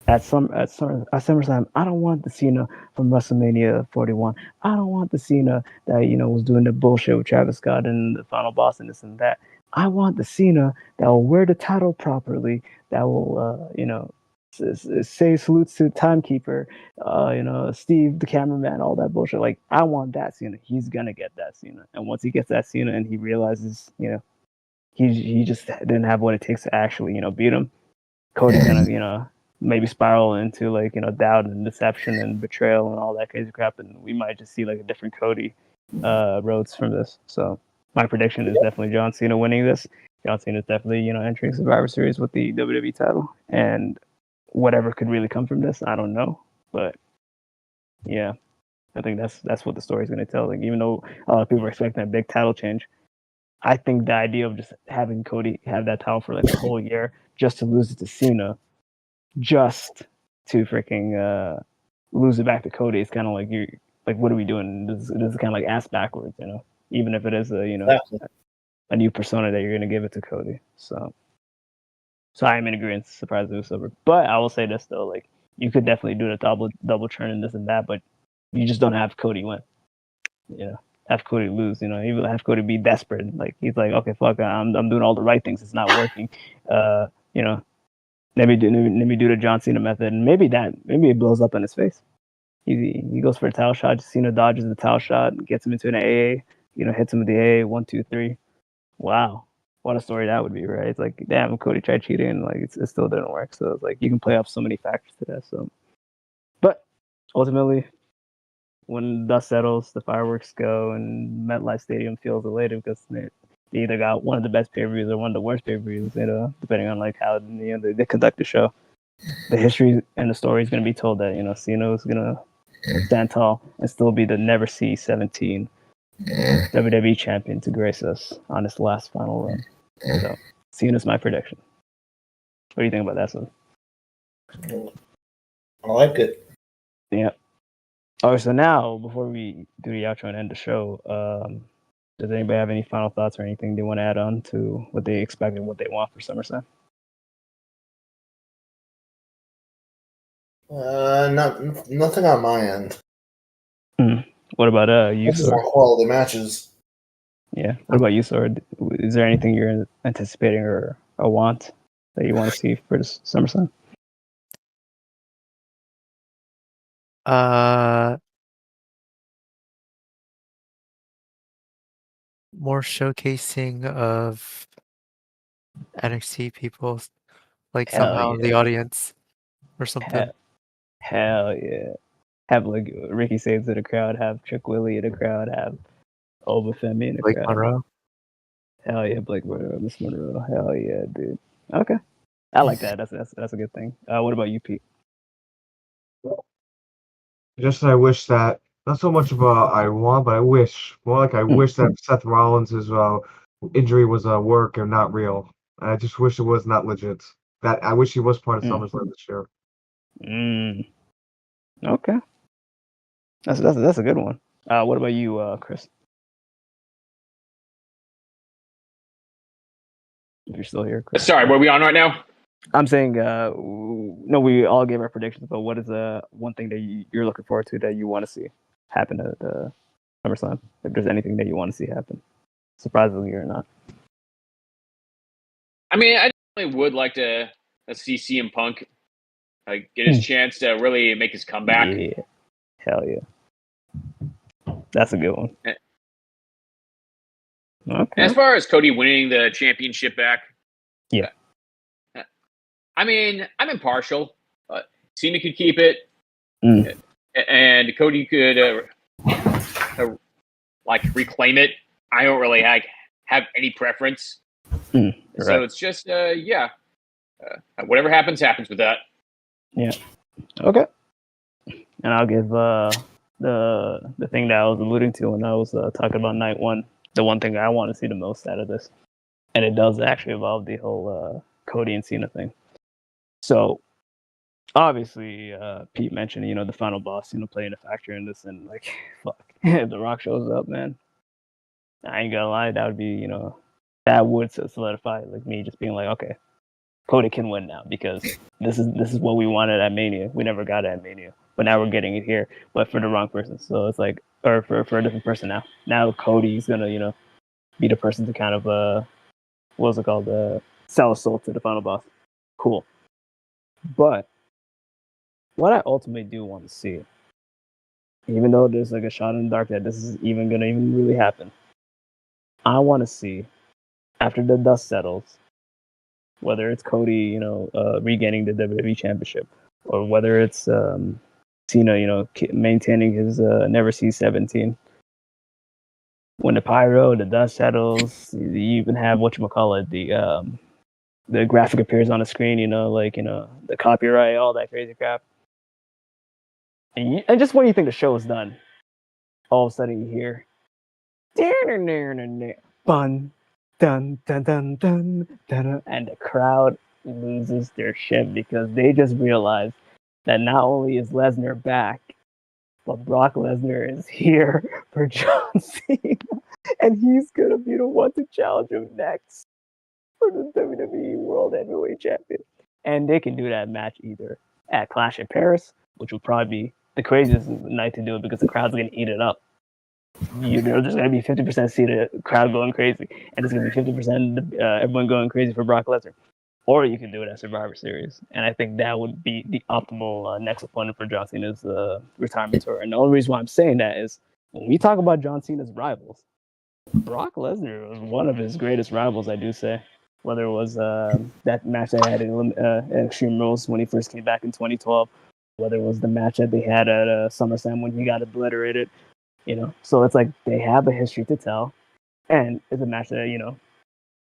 at SummerSlam, I don't want the Cena from WrestleMania 41. I don't want the Cena that was doing the bullshit with Travis Scott and the Final Boss and this and that. I want the Cena that will wear the title properly, that will say salutes to Timekeeper, Steve the cameraman, all that bullshit. Like, I want that Cena. He's gonna get that Cena, and once he gets that Cena and he realizes, he just didn't have what it takes to actually, beat him. Cody's gonna, maybe spiral into doubt and deception and betrayal and all that crazy crap, and we might just see like a different Cody Rhodes from this. So my prediction is definitely John Cena winning this. John Cena is definitely entering Survivor Series with the WWE title, and whatever could really come from this, I don't know, but yeah, I think that's what the story's going to tell. Like, even though people are expecting a big title change, I think the idea of just having Cody have that title for like a whole year just to lose it to Cena, just to freaking lose it back to Cody, is kind of like, you're like, what are we doing? This is kind of like ass backwards, even if it is a new persona that you're going to give it to Cody. So I'm in agreement. Surprised it was over. But I will say this though, like, you could definitely do the double turn and this and that, but you just don't have Cody win. Have Cody lose. Even have Cody be desperate. Like, he's like, okay, fuck, I'm doing all the right things. It's not working. Let me do the John Cena method, and maybe it blows up in his face. He goes for a title shot. Cena dodges the title shot, gets him into an AA. Hits him with the AA 1, 2, 3. Wow. What a story that would be, right? It's like, damn, Cody tried cheating and like it still didn't work. So it's like, you can play off so many factors to that. So, but ultimately, when dust settles, the fireworks go, and MetLife Stadium feels elated because they either got one of the best pay-per-views or one of the worst pay-per-views, depending on like how they conduct the show. The history and the story is going to be told that Cena is going to stand tall and still be the never see 17 WWE champion to grace us on this last final run. So, Cena's my prediction. What do you think about that, son? I like it. Yeah. All right, so now, before we do the outro and end the show, does anybody have any final thoughts or anything they want to add on to what they expect and what they want for SummerSlam? Nothing on my end. What about you, Just more quality matches. Yeah. What about you, Sword? Is there anything you're anticipating or want that you want to see for this SummerSlam? More showcasing of NXT people, like somehow the audience or something. Hell yeah. Have like Ricky Saves in the crowd, have Trick Willie in the crowd, have Obafemi in the Blake crowd. Monroe. Hell yeah, Blake Monroe, Miss Monroe. Hell yeah, dude. Okay. I like that. That's a good thing. What about you, Pete? Just I wish that, not so much about I want, but I wish, more like I wish that Seth Rollins' injury was work and not real. I just wish it was not legit. That I wish he was part of SummerSlam this year. Okay. That's a good one. What about you, Chris? If you're still here, Chris. Sorry, what are we on right now? I'm saying, no, we all gave our predictions, but what is one thing that you're looking forward to that you want to see happen at SummerSlam? If there's anything that you want to see happen, surprisingly or not. I mean, I definitely would like to see CM Punk get his chance to really make his comeback. Yeah. Hell yeah. That's a good one. Okay. And as far as Cody winning the championship back, yeah. I mean, I'm impartial. Cena could keep it, and Cody could reclaim it. I don't really have any preference. Right. So it's just whatever happens with that. Yeah. Okay. And I'll give the thing that I was alluding to when I was talking about night one. The one thing I want to see the most out of this and it does actually involve the whole Cody and Cena thing. So obviously, Pete mentioned, the final boss, playing a factor in this, and like, fuck, if The Rock shows up, man, I ain't gonna lie, that would be, that would solidify like me just being like, okay, Cody can win now because this is what we wanted at Mania. We never got it at Mania, but now we're getting it here, but for the wrong person. So it's like, or for a different person now. Now Cody's gonna, be the person to kind of what's it called, sell his soul to the final boss. Cool, but what I ultimately do want to see, even though there's like a shot in the dark that this is even gonna even really happen, I want to see after the dust settles, whether it's Cody, regaining the WWE Championship, or whether it's Cena, maintaining his Never C17. When the pyro, the dust settles, you even have the graphic appears on the screen, the copyright, all that crazy crap. And just when you think the show is done, all of a sudden you hear, bun, dun, dun, dun, dun, dun, and the crowd loses their shit because they just realized that not only is Lesnar back, but Brock Lesnar is here for John Cena, and he's gonna be the one to challenge him next for the WWE World Heavyweight Champion. And they can do that match either at Clash in Paris, which would probably be the craziest night to do it because the crowd's gonna eat it up. There's gonna be 50% see the crowd going crazy, and it's gonna be 50% everyone going crazy for Brock Lesnar. Or you can do it at Survivor Series, and I think that would be the optimal next opponent for John Cena's retirement tour. And the only reason why I'm saying that is when we talk about John Cena's rivals, Brock Lesnar was one of his greatest rivals, I do say. Whether it was that match they had in Extreme Rules when he first came back in 2012, whether it was the match that they had at SummerSlam when he got obliterated, So it's like they have a history to tell, and it's a match that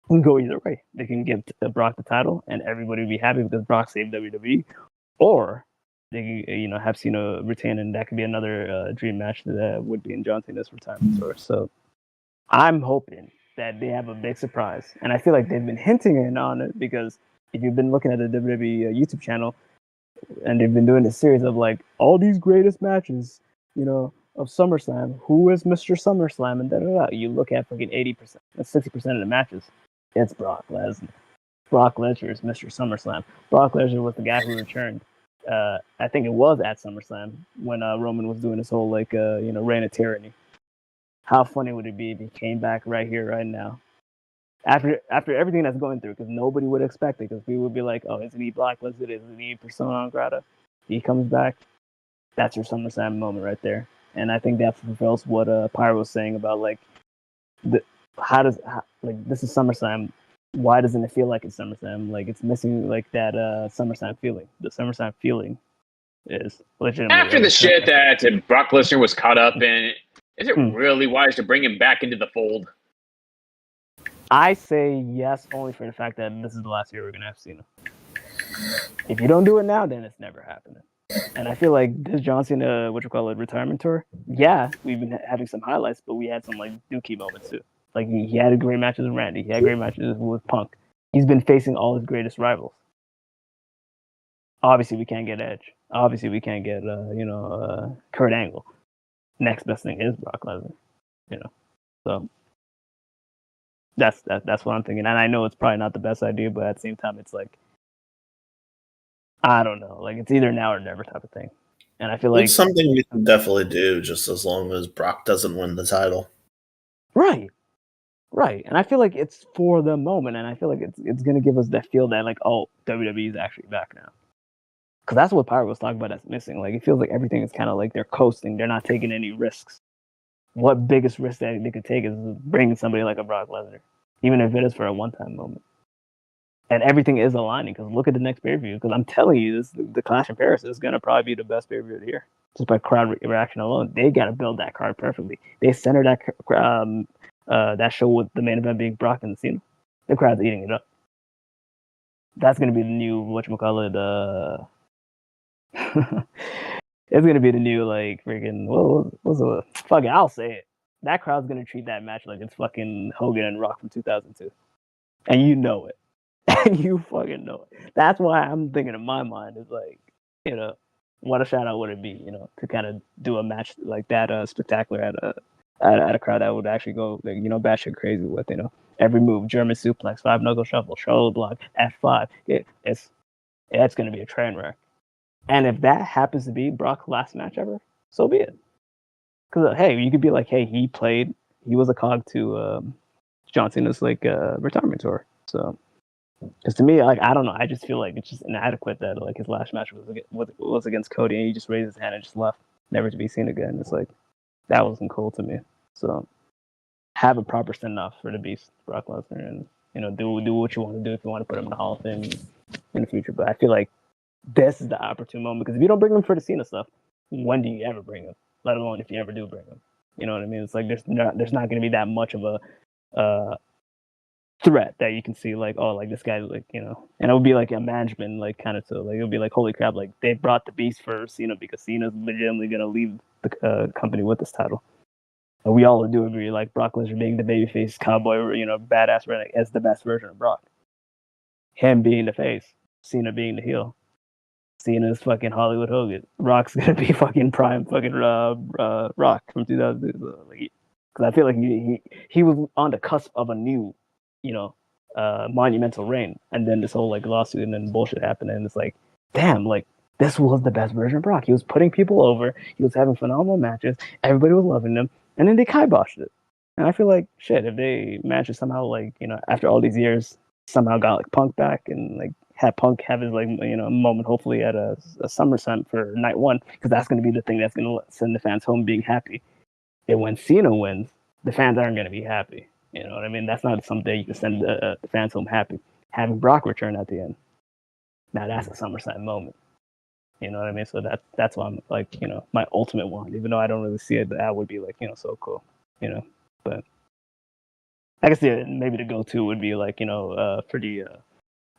can go either way. They can give Brock the title, and everybody will be happy because Brock saved WWE, or they can, have Cena retain, and that could be another dream match that would be in John Cena's retirement tour. So I'm hoping that they have a big surprise, and I feel like they've been hinting on it because if you've been looking at the WWE YouTube channel, and they've been doing a series of like all these greatest matches, of SummerSlam, who is Mr. SummerSlam, and da-da-da. You look at fucking 80%, 60% of the matches, it's Brock Lesnar. Brock Lesnar is Mr. SummerSlam. Brock Lesnar was the guy who returned. I think it was at SummerSlam when Roman was doing his whole reign of tyranny. How funny would it be if he came back right here, right now? After everything that's going through, because nobody would expect it, because people would be like, oh, isn't he Brock Lesnar? Isn't he persona non grata? He comes back. That's your SummerSlam moment right there. And I think that fulfills what Pyro was saying about this is SummerSlam. Why doesn't it feel like it's SummerSlam? Like it's missing like that SummerSlam feeling. The SummerSlam feeling is legitimately after the shit that Brock Lesnar was caught up in. Is it really wise to bring him back into the fold? I say yes, only for the fact that this is the last year we're gonna have Cena. If you don't do it now, then it's never happening. And I feel like this John Cena, retirement tour. Yeah, we've been having some highlights, but we had some like dookie moments too. Like he had great matches with Randy. He had great matches with Punk. He's been facing all his greatest rivals. Obviously, we can't get Edge. Obviously, we can't get Kurt Angle. Next best thing is Brock Lesnar. So that's what I'm thinking. And I know it's probably not the best idea, but at the same time, it's like I don't know. Like it's either now or never type of thing. And I feel like it's something you can definitely do just as long as Brock doesn't win the title. Right. And I feel like it's for the moment, and I feel like it's gonna give us that feel that like, oh, WWE is actually back now. Because that's what Pyro was talking about that's missing. Like it feels like everything is kind of like they're coasting. They're not taking any risks. What biggest risk that they could take is bringing somebody like a Brock Lesnar, even if it is for a one-time moment. And everything is aligning because look at the next pay-per-view. Because I'm telling you, the Clash in Paris is going to probably be the best pay-per-view of the year. Just by crowd reaction alone. They got to build that card perfectly. They center that show with the main event being Brock and Cena. The crowd's eating it up. That's going to be the new, it's going to be the new, like, freaking, fuck it, I'll say it. That crowd's going to treat that match like it's fucking Hogan and Rock from 2002. and you know it, and you fucking know it. That's why I'm thinking in my mind is like, you know, what a shout out would it be, you know, to kind of do a match like that, spectacular at a crowd that would actually go, like, you know, batshit crazy with, you know, every move, German suplex, 5-knuckle shuffle, shoulder block, F5. It's going to be a train wreck. And if that happens to be Brock's last match ever, so be it. Because, hey, you could be like, hey, he was a cog to John Cena's, like, retirement tour. So, because to me, like, I don't know, I just feel like it's just inadequate that, like, his last match was against Cody, and he just raised his hand and just left, never to be seen again. It's like, that wasn't cool to me. So, have a proper send-off for the Beast, Brock Lesnar, and, you know, do what you want to do if you want to put him in the Hall of Fame in the future. But I feel like this is the opportune moment, because if you don't bring him for the Cena stuff, when do you ever bring him? Let alone if you ever do bring him. You know what I mean? It's like there's not going to be that much of a threat that you can see, like, oh, like this guy, like, you know, and it would be like a management, like, kind of, so like, it would be like, holy crap, like, they brought the Beast for Cena because Cena's legitimately going to leave the company with this title. And we all do agree, like, Brock Lesnar being the babyface cowboy, you know, badass redneck as the best version of Brock. Him being the face, Cena being the heel. Cena's fucking Hollywood Hogan. Rock's gonna be fucking prime fucking Rock from 2002. So, like, because I feel like he was on the cusp of a new, you know, monumental reign, and then this whole, like, lawsuit and then bullshit happened, and it's like, damn, like, this was the best version of Brock. He was putting people over. He was having phenomenal matches. Everybody was loving them, and then they kiboshed it. And I feel like, shit, if they managed to somehow, like, you know, after all these years, somehow got, like, Punk back and, like, had Punk have his, like, you know, moment, hopefully at a SummerSlam for night one, because that's going to be the thing that's going to send the fans home being happy. And when Cena wins, the fans aren't going to be happy. You know what I mean? That's not someday you can send the fans home happy. Having Brock return at the end, now that's a SummerSlam moment. You know what I mean? So that's why I'm, like, you know, my ultimate one, even though I don't really see it, that would be, like, you know, so cool. You know, but I guess maybe the go-to would be, like, you know, for the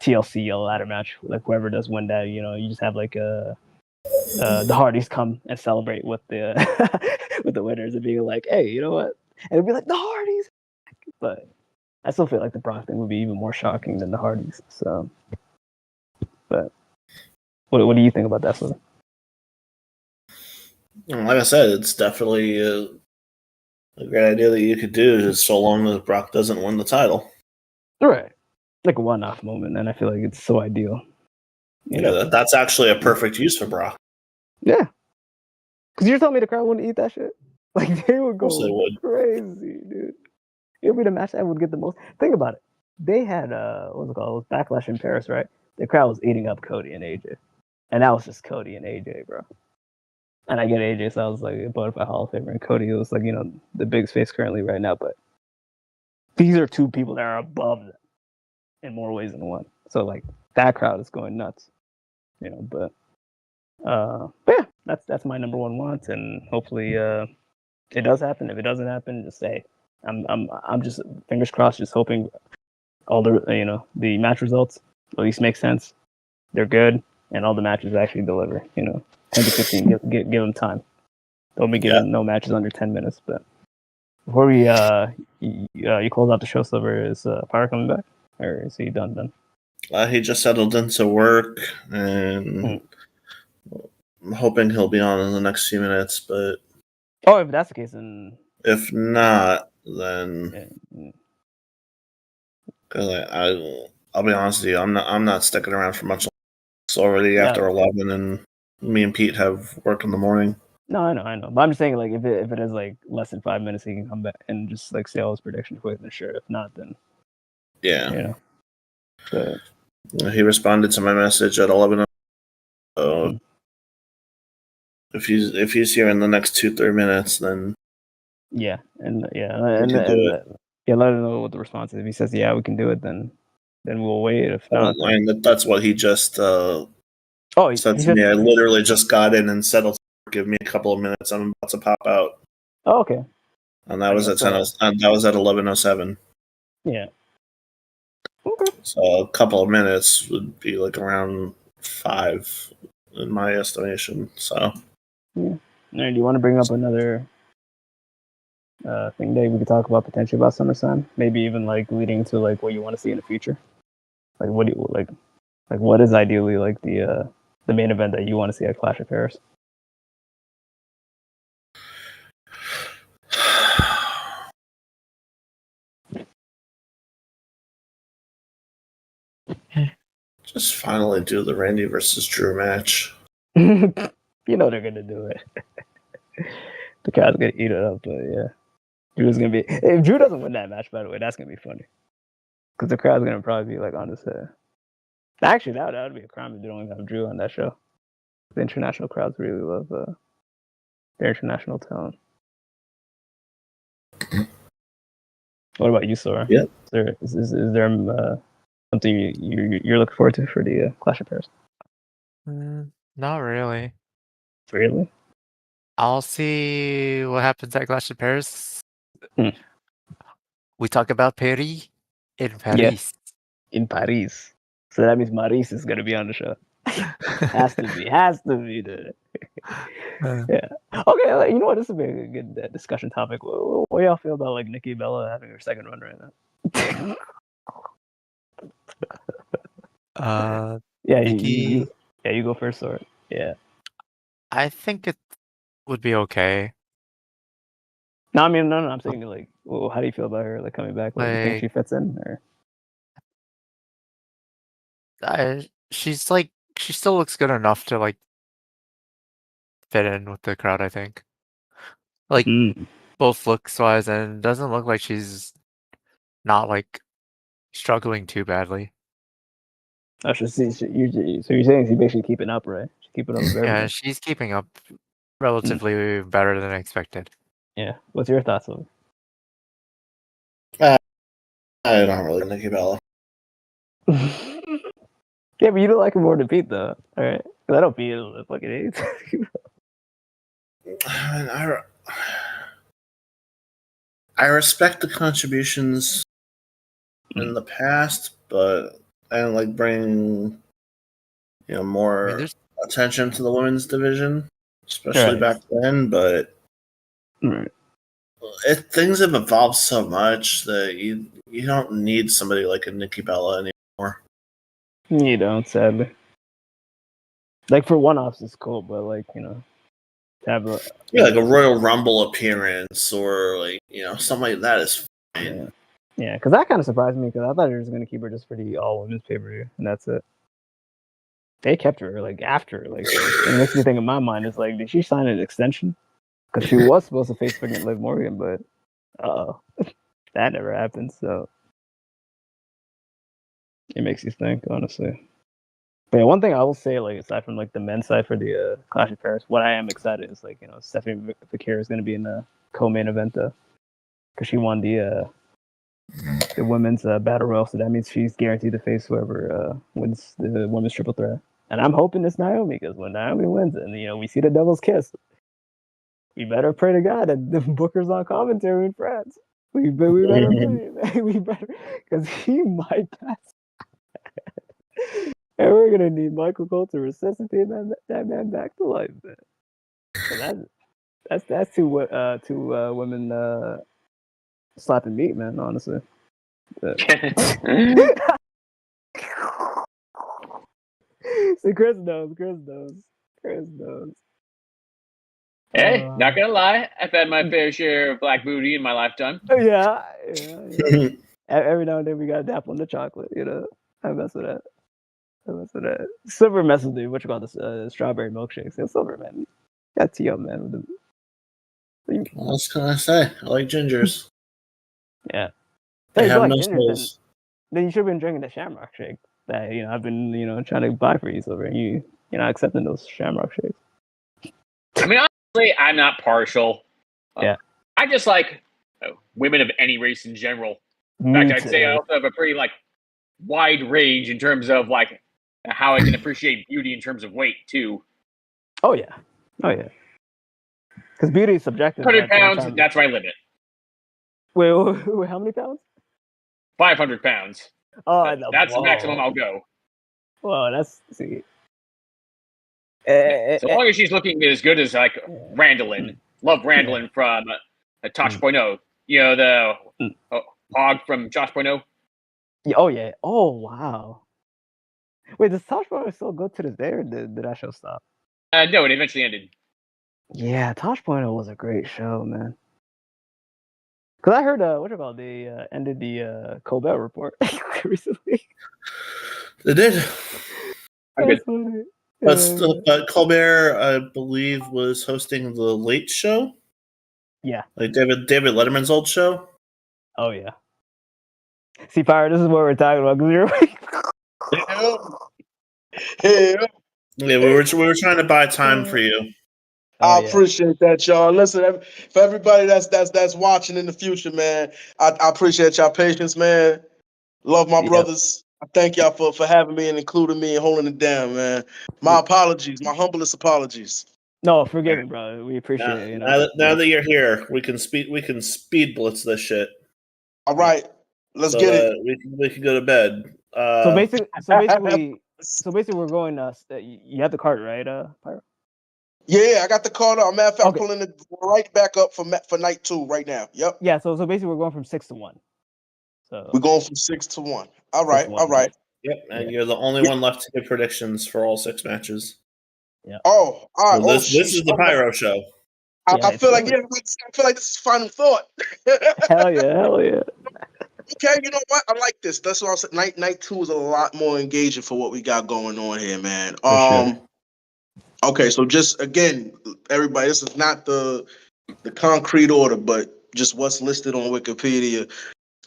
TLC ladder match, like, whoever does win that, you know, you just have, like, the Hardys come and celebrate with the with the winners and being like, hey, you know what? And it'd be like the Hardys, but I still feel like the Brock thing would be even more shocking than the Hardys. So, but what do you think about that sort of? Like I said, it's definitely a great idea that you could do, just so long as Brock doesn't win the title. Right. Like a one-off moment, and I feel like it's so ideal. That's actually a perfect use for Brock. Yeah. Because you're telling me the crowd wouldn't eat that shit? Like, they would go crazy, dude. It would be the match that would get the most. Think about it. They had, what's it called? It was Backlash in Paris, right? The crowd was eating up Cody and AJ. And that was just Cody and AJ, bro. And I get AJ, so I was like a bonafide Hall of Famer. And Cody was, like, you know, the biggest face currently right now. But these are two people that are above them in more ways than one. So, like, that crowd is going nuts. You know, but yeah, that's my number one want, and hopefully it does happen. If it doesn't happen, just say I'm just fingers crossed, just hoping all the, you know, the match results at least make sense. They're good, and all the matches actually deliver. You know, 10 to 15, give them time. Don't be giving no matches under 10 minutes. But before we you close out the show, Silver, is Pyro coming back, or is he done? He just settled into work, and I'm hoping he'll be on in the next few minutes. But if that's the case, then if not, then I'll be honest with you, I'm not sticking around for much. It's already after 11, and me and Pete have work in the morning. No, I know. But I'm just saying, like, if it is, like, less than 5 minutes, he can come back and just, like, say all his predictions quick. Then sure. If not, then yeah, you know. But he responded to my message at 11. If he's here in the next 2-3 minutes, then let him know what the response is. If he says we can do it, then we'll wait. If not, that's what he just said to me. I literally just got in and settled. Give me a couple of minutes. I'm about to pop out. Oh, okay. And that was at 10. And that was at 11:07. Yeah. Okay. So a couple of minutes would be like around 5 in my estimation. So. Yeah. Now, do you want to bring up another thing that we could talk about potentially about SummerSlam. Maybe even like leading to like what you want to see in the future. Like what do you like what is ideally like the main event that you want to see at Clash of Paris? Just finally do the Randy versus Drew match. You know they're gonna do it. The crowd's gonna eat it up, but yeah. Drew's gonna be if Drew doesn't win that match, by the way, that's gonna be funny. Because the crowd's gonna probably be like on his head. Actually, that would be a crime if they don't even have Drew on that show. The international crowds really love their international talent. What about you, Sora? Yeah. Is there something you're looking forward to for the Clash of Paris? Not really. Really? I'll see what happens at Clash of Paris. Hmm. We talk about Paris in Paris. Yes, in Paris. So that means Maurice is gonna be on the show. Has to be, dude. Yeah. Okay, you know what? This would be a good discussion topic. What do y'all feel about like Nikki Bella having her second run right now? Yeah, Nikki... you go first, or yeah. I think it would be okay. No, I mean, no. I'm saying like, well, how do you feel about her like coming back? Like, you think she fits in, or? She still looks good enough to like fit in with the crowd, I think. Like both looks wise, and doesn't look like she's not like struggling too badly. Oh, so you're saying she's basically keeping up, right? She's keeping up with everything. Yeah, she's keeping up relatively better than I expected. Yeah. What's your thoughts on it? I don't really Nikki Bella. Yeah, but you don't like her more than Pete, though. All right. Because I don't Pete the fucking AIDS. I respect the contributions in the past, but I don't like bringing more attention to the women's division, especially back then. But things have evolved so much that you don't need somebody like a Nikki Bella anymore. You don't, sadly. Like for one-offs, it's cool, but like have like a Royal Rumble appearance or like something like that is fine. Yeah, because that kind of surprised me because I thought they were just going to keep her just for the all-women's pay-per-view, and that's it. They kept her like after, like the next thing in my mind is like, did she sign an extension? Because she was supposed to face freaking Liv Morgan, but that never happened. So it makes you think, honestly. But yeah, one thing I will say, like aside from like the men's side for the Clash of Paris, what I am excited is like Stephanie Vaquero is going to be in the co-main event because she won the women's battle royal, so that means she's guaranteed to face whoever wins the women's triple threat. And I'm hoping it's Naomi because when Naomi wins, and we see the devil's kiss, we better pray to God that the Booker's on commentary in France. We better pray, we better, because he might pass. And we're gonna need Michael Cole to resuscitate that man back to life, man. So that's two women slapping meat, man. Honestly. See, Chris knows. Hey, not gonna lie, I've had my fair share of black booty in my lifetime. Yeah. Every now and then we gotta dap on the chocolate, I mess with that. Silver messes with me. What you call this? Strawberry milkshakes. Yeah, Silver, man. Got tea up, man. What else can I say? I like gingers. Yeah. They have no gingers, then you should have been drinking the Shamrock shake that I've been trying to buy for you, Silver. You're not accepting those Shamrock shakes. I mean, honestly, I'm not partial. Yeah. I just like women of any race in general. In fact, I'd say I also have a pretty wide range in terms of how I can appreciate beauty in terms of weight too. Oh yeah. Because beauty is subjective. 100 pounds, that's my limit. Wait, how many pounds? 500 pounds. Oh, that's the maximum I'll go. Well, that's see. So long as she's looking as good as Randallin. Love Randallin from Tosh Point oh. You know, the Hog from Josh Point oh. Yeah, oh yeah. Oh wow. Wait, does Tosh Point oh still go to this day, or did that show stop? No, it eventually ended. Yeah, Tosh Point oh was a great show, man. Because I heard, they ended the Colbert Report recently. They did. That's funny. But Colbert, I believe, was hosting the Late Show. Yeah. Like David Letterman's old show. Oh yeah. See, Pyro, this is what we're talking about. Yeah, we were trying to buy time for you. I appreciate that, y'all. Listen, for everybody that's watching in the future, man, I appreciate y'all patience, man. Love my brothers. I thank y'all for having me and including me and holding it down, man. My apologies, my humblest apologies. No, forgive me, brother. We appreciate it. You know? Now that you're here, we can speed blitz this shit. All right, let's get it. We can go to bed. So basically, we're going. You have the card, right, Pyro? Yeah, I got the card up. Matter of fact, I'm pulling it right back up for night 2 right now. Yep. Yeah. So basically, we're going from 6 to 1. So we're going from 6 to 1. All right. All right. Yep. And you're the only one left to give predictions for all 6 matches. Yeah. Oh, all right. So this is the Pyro show. I feel like this is final thought. Hell yeah. Okay, you know what? I like this. That's what I said. Night 2 is a lot more engaging for what we got going on here, man. Sure. Okay, so just again, everybody, this is not the concrete order, but just what's listed on Wikipedia.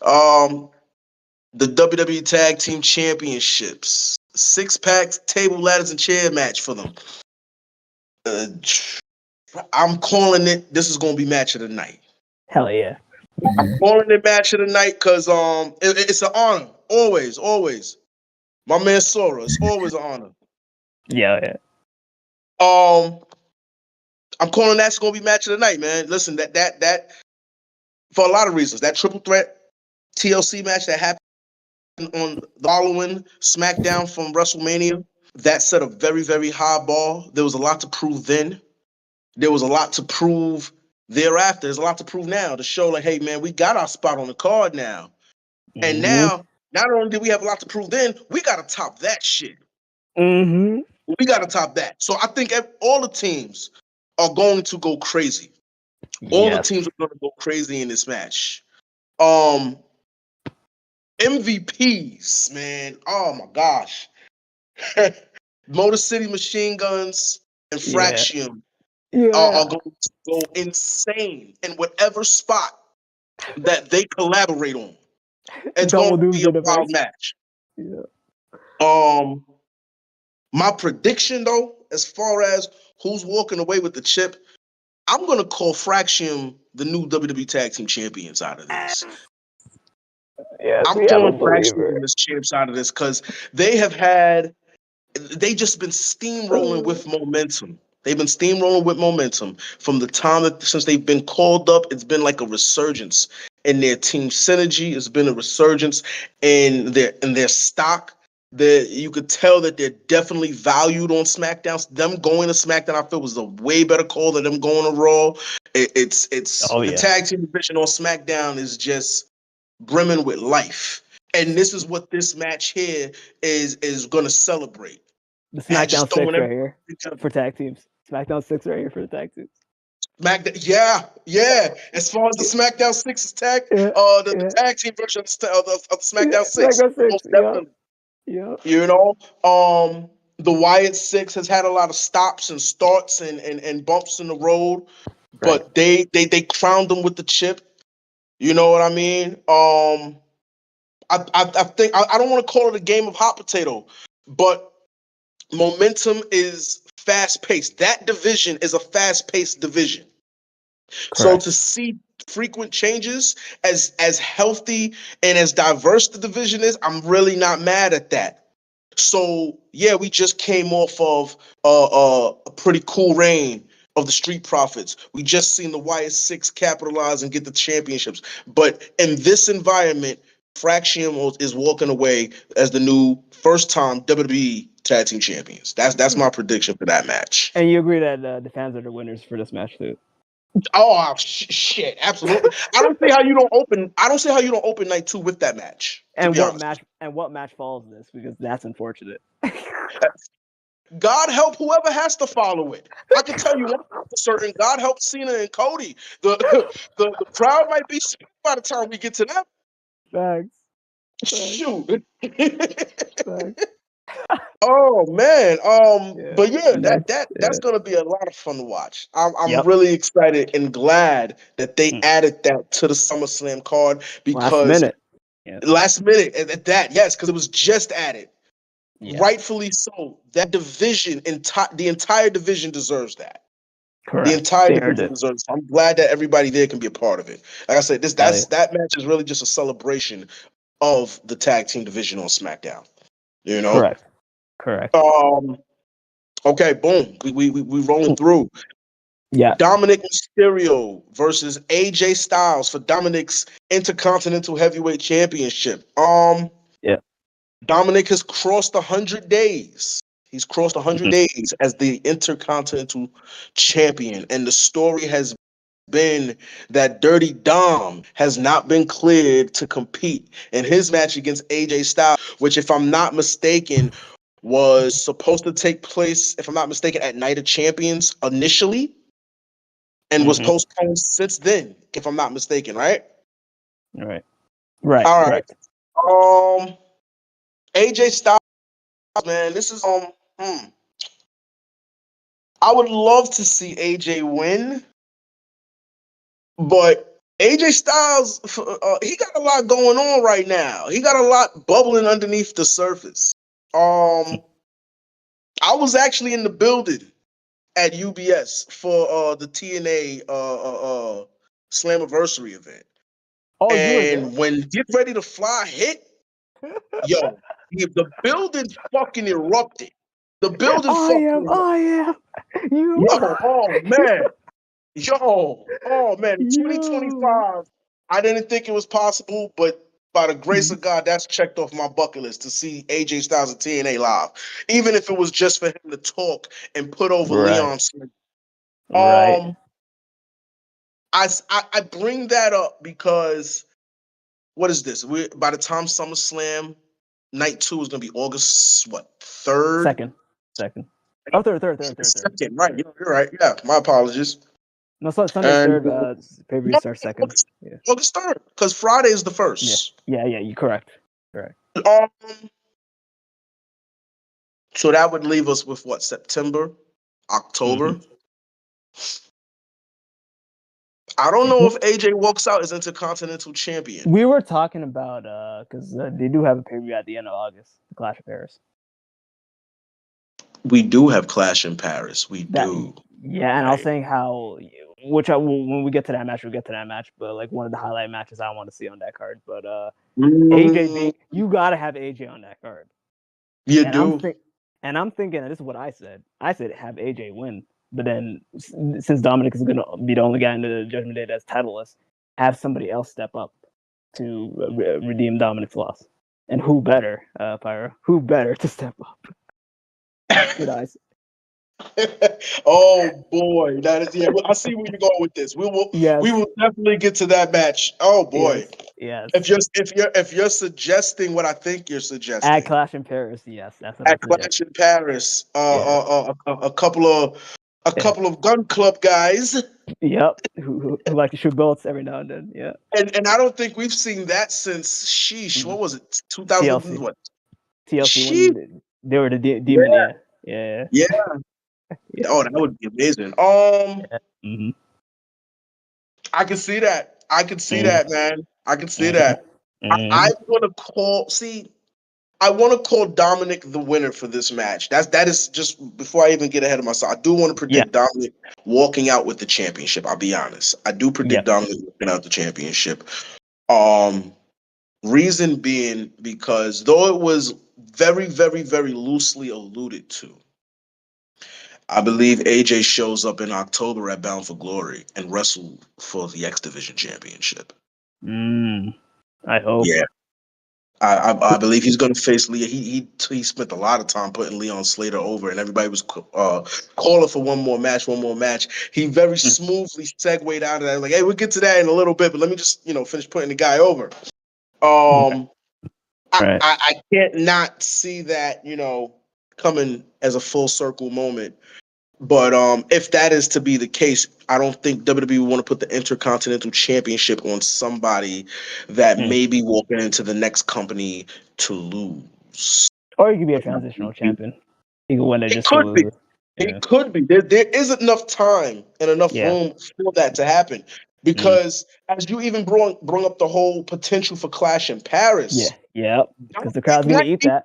The WWE Tag Team Championships, 6-pack, table, ladders, and chair match for them. I'm calling it. This is going to be match of the night. Hell yeah! I'm calling it match of the night because it's an honor. Always. My man Sora, it's always an honor. Yeah. I'm calling that's going to be match of the night, man. Listen, that for a lot of reasons. That triple threat TLC match that happened on the following SmackDown from WrestleMania, that set a very, very high bar. There was a lot to prove then. There was a lot to prove thereafter. There's a lot to prove now to show like, hey, man, we got our spot on the card now. Mm-hmm. And now, not only did we have a lot to prove then, we got to top that shit. Mm-hmm. We got to top that. So I think all the teams are going to go crazy. All the teams are going to go crazy in this match. MVPs, man. Oh my gosh. Motor City Machine Guns and Fraction are going to go insane in whatever spot that they collaborate on. It's going to be a wild match. Yeah. My prediction though, as far as who's walking away with the chip, I'm going to call Fraction the new WWE Tag Team Champions out of this. Yeah, I'm calling Fraction this champs out of this because they just been steamrolling with momentum. They've been steamrolling with momentum from the time since they've been called up. It's been like a resurgence in their team synergy. It's been a resurgence in their stock. You could tell that they're definitely valued on SmackDown. Them going to SmackDown, I feel, was a way better call than them going to Raw. The tag team division on SmackDown is just brimming with life, and this is what this match here is going to celebrate. The SmackDown 6 right here for tag teams. SmackDown 6 right here for the tag teams. Yeah. As far as the SmackDown 6 is tag, the tag team version of SmackDown 6. Most definitely. Yeah. You know, the Wyatt 6 has had a lot of stops and starts and bumps in the road, but they crowned them with the chip. You know what I mean? I think I don't want to call it a game of hot potato, but momentum is fast paced. That division is a fast paced division. Correct. So to see frequent changes, as healthy and as diverse the division is, I'm really not mad at that. So yeah, we just came off of a pretty cool reign of the Street Profits. We just seen the Wyatt 6 capitalize and get the championships. But in this environment, Fraction is walking away as the new first-time WWE Tag Team Champions. That's my prediction for that match. And you agree that the fans are the winners for this match too? Oh shit! Absolutely. I don't see how you don't open. I don't see how you don't open night 2 with that match. And what match follows this? Because that's unfortunate. God help whoever has to follow it. I can tell you one thing for certain. God help Cena and Cody. The crowd might be split by the time we get to that. Thanks. Shoot. Thanks. Oh man. But that's that's gonna be a lot of fun to watch. I'm really excited and glad that they added that to the SummerSlam card because last minute at that, yes, because it was just added. Yeah. Rightfully so. That division, the entire division deserves that. Correct. The entire division deserves it. I'm glad that everybody there can be a part of it. Like I said, that match is really just a celebration of the tag team division on SmackDown. You know? Correct. Okay, boom. We rolling through. Yeah. Dominic Mysterio versus AJ Styles for Dominic's Intercontinental Heavyweight Championship. Yeah. Dominic has crossed 100 days. He's crossed 100 days as the Intercontinental Champion. And the story has been that Dirty Dom has not been cleared to compete in his match against AJ Styles, which, if I'm not mistaken, was supposed to take place, if I'm not mistaken, at Night of Champions initially, and was postponed since then, if I'm not mistaken, right? Right. All right. Correct. AJ Styles, man, this is I would love to see AJ win, but AJ Styles, he got a lot going on right now. He got a lot bubbling underneath the surface. I was actually in the building at UBS for the TNA Slammiversary event. Oh, and when Get Ready to Fly hit, yo, the building fucking erupted. The building oh man, 2025. I didn't think it was possible, but by the grace of God, that's checked off my bucket list to see AJ Styles at TNA live, even if it was just for him to talk and put over Leon Smith. I bring that up because what is this? By the time SummerSlam Night 2 is going to be August 3rd? Second. Oh, third. Second, right? You're right. Yeah, my apologies. No, Sunday 3rd. Pay-per-view starts 2nd. Yeah. August 3rd, because Friday is the 1st. Yeah. You're correct. So that would leave us with what? September, October. I don't know if AJ walks out as Intercontinental Champion. We were talking about because they do have a pay-per-view at the end of August, the Clash of Paris. We do have Clash in Paris. We do. Yeah, and I was saying how, when we get to that match, we'll get to that match. But like one of the highlight matches I want to see on that card. But AJ, you gotta have AJ on that card. You do. And I'm thinking, and this is what I said. I said have AJ win. But then, since Dominic is going to be the only guy in the Judgment Day that's titleless, have somebody else step up to redeem Dominic's loss. And who better, Pyro? Who better to step up? Good eyes. Oh boy, that is I see where you're going with this. We will definitely get to that match. Oh boy, yes. If you're suggesting what I think you're suggesting, at Clash in Paris, yes, that's what at Clash in Paris. A couple of gun club guys. Yep, who like to shoot bullets every now and then. Yeah, and I don't think we've seen that since what was it? 2000 what? TLC when they were the demon. Yeah. Oh, that would be amazing. I can see that. I can see that, man. I can see that. I want to call Dominic the winner for this match. That is just before I even get ahead of myself. I do want to predict Dominic walking out with the championship. I'll be honest. I do predict Dominic walking out the championship. Reason being because though it was very, very, very loosely alluded to, I believe AJ shows up in October at Bound for Glory and wrestle for the X Division Championship. I hope. Yeah. I believe he's going to face Leon. He spent a lot of time putting Leon Slater over, and everybody was calling for one more match. He very smoothly segued out of that. Like, hey, we'll get to that in a little bit, but let me just finish putting the guy over. Right. I can't not see that coming as a full circle moment. But if that is to be the case, I don't think WWE would want to put the Intercontinental Championship on somebody that may be walking into the next company to lose. Or he could be a transitional champion. He could win it just could to be. lose. It could be. There isn't enough time and enough room for that to happen. Because as you even brought up the whole potential for Clash in Paris. Yeah. Because the crowd's going to eat that.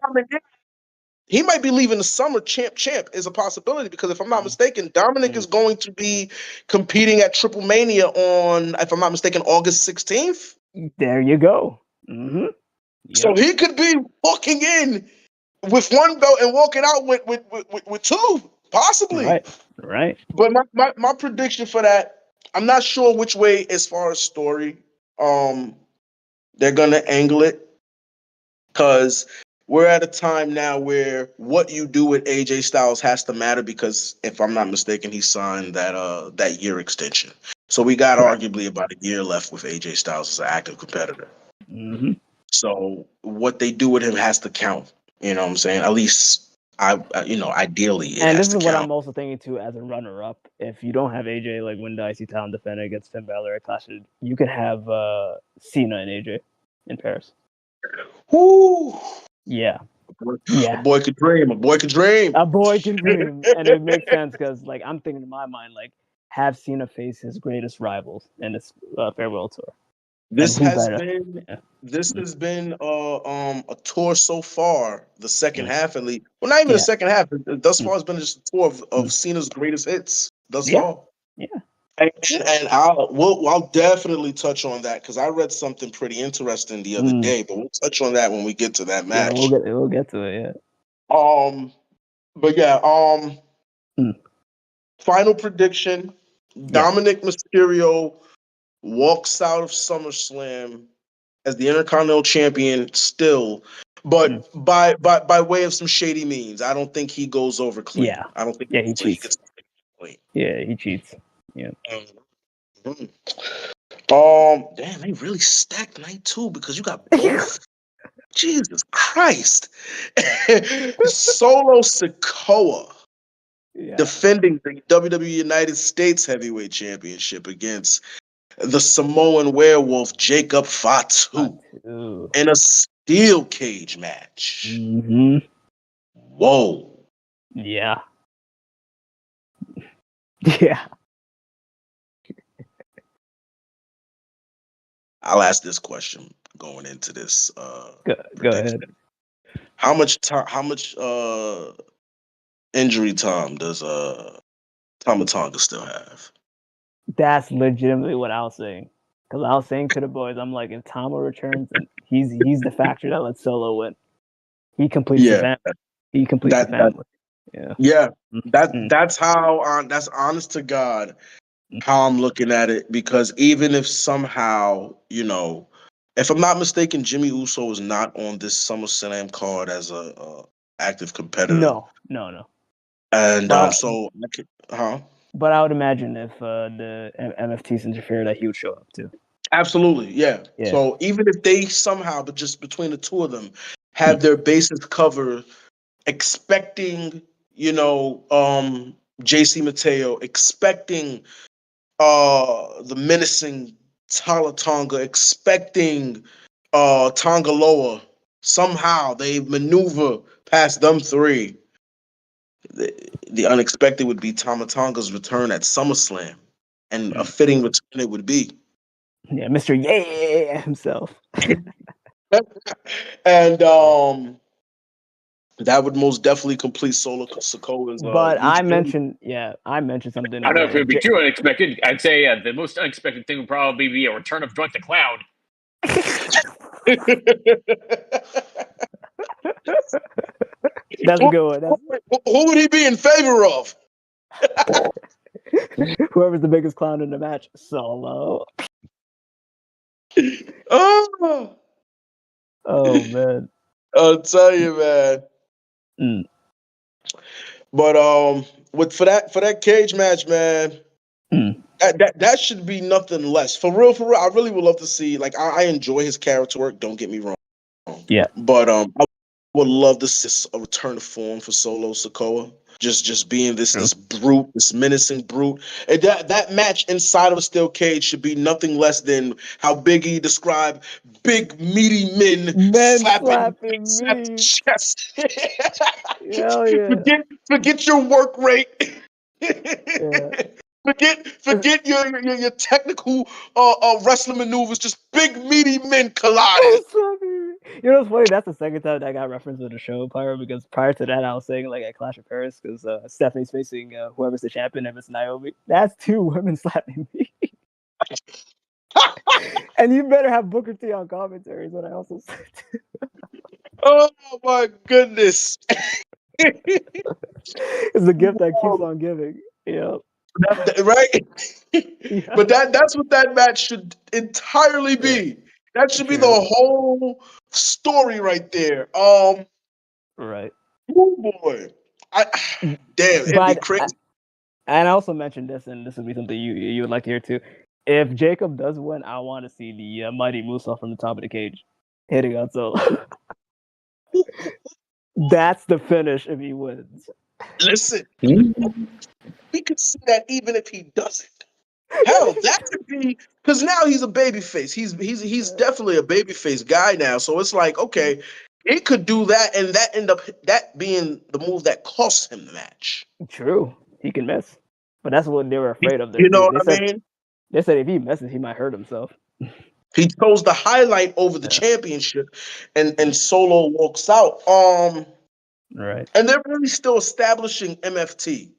He might be leaving the summer champ is a possibility because if I'm not mistaken, Dominic is going to be competing at Triple Mania on, if I'm not mistaken, August 16th. There you go. Mm-hmm. Yep. So he could be walking in with one belt and walking out with two, possibly. Right. But my prediction for that, I'm not sure which way as far as story they're gonna angle it, because we're at a time now where what you do with AJ Styles has to matter, because if I'm not mistaken, he signed that year extension. So we got arguably about a year left with AJ Styles as an active competitor. Mm-hmm. So what they do with him has to count. You know what I'm saying? At least ideally it and has this to is what count. I'm also thinking too as a runner-up. If you don't have AJ, like when Dicey Town defended against Finn Balor at Clash, you could have Cena and AJ in Paris. Woo! Yeah. A boy could dream. A boy can dream. And it makes sense because, like, I'm thinking in my mind, like, have Cena face his greatest rivals in this farewell tour. This has been a tour so far, the second half at least. Well, not even the second half. Thus far, it's been just a tour of Cena's greatest hits thus far. Yeah. And I'll definitely touch on that because I read something pretty interesting the other day, but we'll touch on that when we get to that match. Yeah, we'll get to it. Final prediction: Dominic Mysterio walks out of SummerSlam as the Intercontinental Champion still, but by way of some shady means. I don't think he goes over clean. Yeah. I don't think he cheats. he gets clean. Yeah, he cheats. Yeah. Damn, they really stacked night two because you got both. Jesus Christ. Solo Sikoa defending the WWE United States Heavyweight Championship against the Samoan werewolf Jacob Fatu in a steel cage match. Mm-hmm. Whoa. Yeah. Yeah. I'll ask this question going into this. Go ahead. How much injury time does Tama Tonga still have? That's legitimately what I was saying. Because I was saying to the boys, I'm like, if Tama returns, and he's the factor that lets Solo win. He completes the family. He completes the family. That's how. That's honest to God how I'm looking at it. Because even if somehow, if I'm not mistaken, Jimmy Uso is not on this SummerSlam card as a active competitor. No. And But I would imagine if the MFTs interfere, that he would show up too. Absolutely, yeah. So even if they somehow, but just between the two of them, have their bases covered, expecting, JC Mateo, expecting the menacing Tala Tonga, expecting Tonga Loa, somehow they maneuver past them three. The unexpected would be Tama Tonga's return at SummerSlam, and a fitting return it would be. Yeah, Mr. Yeah himself. And that would most definitely complete Solo Sikoa's. But I mentioned something. I don't know if it would be too unexpected. I'd say the most unexpected thing would probably be a return of Drunk the Clown. That's a good one. Who would he be in favor of? Whoever's the biggest clown in the match, Solo. Oh man. I'll tell you, man. Mm. But for that cage match, man, that should be nothing less. For real, I really would love to see. Like, I enjoy his character work. Don't get me wrong. Yeah. But I would love to see a return to form for Solo Sikoa. Just being this brute, this menacing brute. And that match inside of a steel cage should be nothing less than how Biggie described big meaty men slapping me. chest. Hell yeah. Forget your work rate. Yeah. Forget your technical wrestling maneuvers. Just big meaty men colliding. You know what's funny? That's the second time that got referenced in the show, Pyro, because prior to that, I was saying, like, at Clash of Paris, because Stephanie's facing whoever's the champion, if it's Naomi. That's 2 women slapping me. And you better have Booker T on commentary, is what I also said. Oh, my goodness. It's the gift that keeps on giving. Yeah. Right? Yeah. But that's what that match should entirely be. Yeah. That should be the whole story right there. Right. Oh boy. Damn, it'd be crazy. And I also mentioned this, and this would be something you would like to hear too. If Jacob does win, I want to see the Mighty Musa from the top of the cage hitting on Solo. That's the finish if he wins. Listen, we could see that even if he doesn't. Hell, that could be because now he's a babyface. He's definitely a babyface guy now. So it's like, okay, it could do that, and that end up that being the move that cost him the match. True, he can miss, but that's what they were afraid of. You know what I mean? They said if he misses, he might hurt himself. He chose the highlight over the championship, and Solo walks out. Right. And they're really still establishing MFT.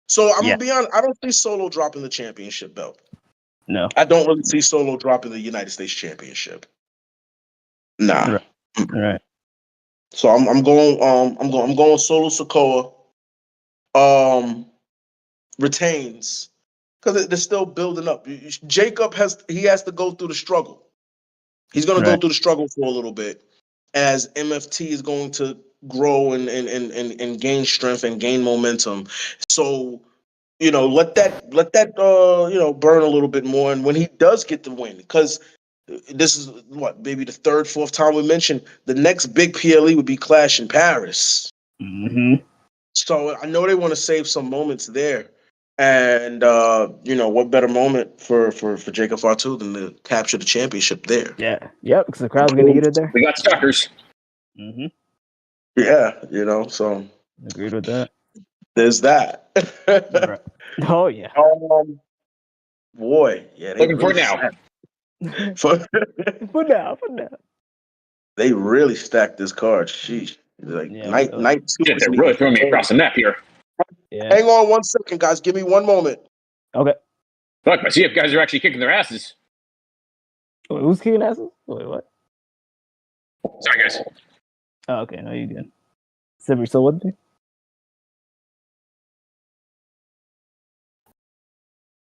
So I'm gonna be honest, I don't see Solo dropping the championship belt. No. I don't really see Solo dropping the United States Championship. Nah. Right. So I'm going Solo Sikoa retains because they're still building up. Jacob has to go through the struggle. He's gonna go through the struggle for a little bit as MFT is going to grow and gain strength and gain momentum. So, let that burn a little bit more. And when he does get the win, because this is maybe the 3rd, 4th time we mentioned the next big PLE would be Clash in Paris. Mm-hmm. So I know they want to save some moments there. And what better moment for Jacob Fatu than to capture the championship there? Yeah. Yep, because the crowd's gonna get it there. We got suckers. Mm-hmm. Yeah, so agreed with that. There's that. Right. Oh yeah. Boy, yeah. Looking for it now. For now. They really stacked this card. Sheesh. Like night 2. Yeah, they're really throwing me across the map here. Yeah. Hang on 1 second, guys. Give me 1 moment. Okay. Fuck, my CF guys are actually kicking their asses. Wait, who's kicking asses? Wait, what? Sorry, guys. Oh, okay. No, you good. Silver, so what?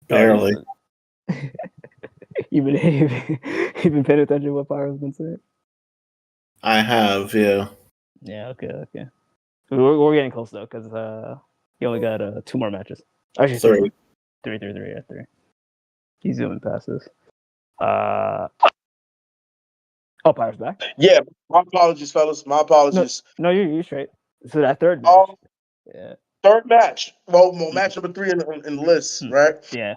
Barely. You've been paying attention to what Pyro's been saying? I have, yeah. Yeah, okay. We're getting close though, because he only got 2 more matches. Actually, 3. 3. He's zooming past this. Pyro's back. Yeah, my apologies, fellas. My apologies. No, you're straight. So that 3rd match. Yeah. 3rd match. Well, match number 3 in the list, right? Yeah.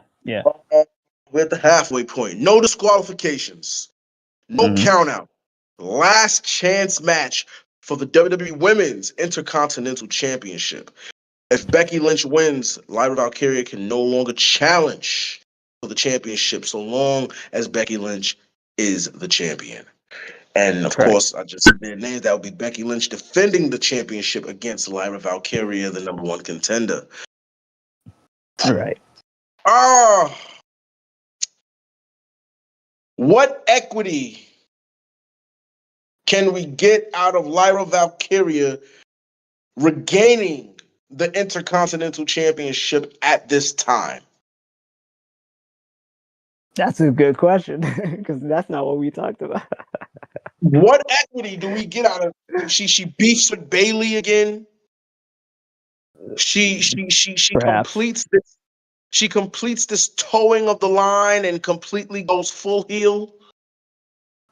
We're at the halfway point. No disqualifications. No count out. Last chance match for the WWE Women's Intercontinental Championship. If Becky Lynch wins, Lyra Valkyria can no longer challenge for the championship so long as Becky Lynch is the champion. And of course, I just said their names. That would be Becky Lynch defending the championship against Lyra Valkyria, the number 1 contender. All right. What equity can we get out of Lyra Valkyria regaining the Intercontinental Championship at this time? That's a good question, because that's not what we talked about. What equity do we get out of she beefs with Bailey again? She Perhaps. completes this. She completes this towing of the line and completely goes full heel.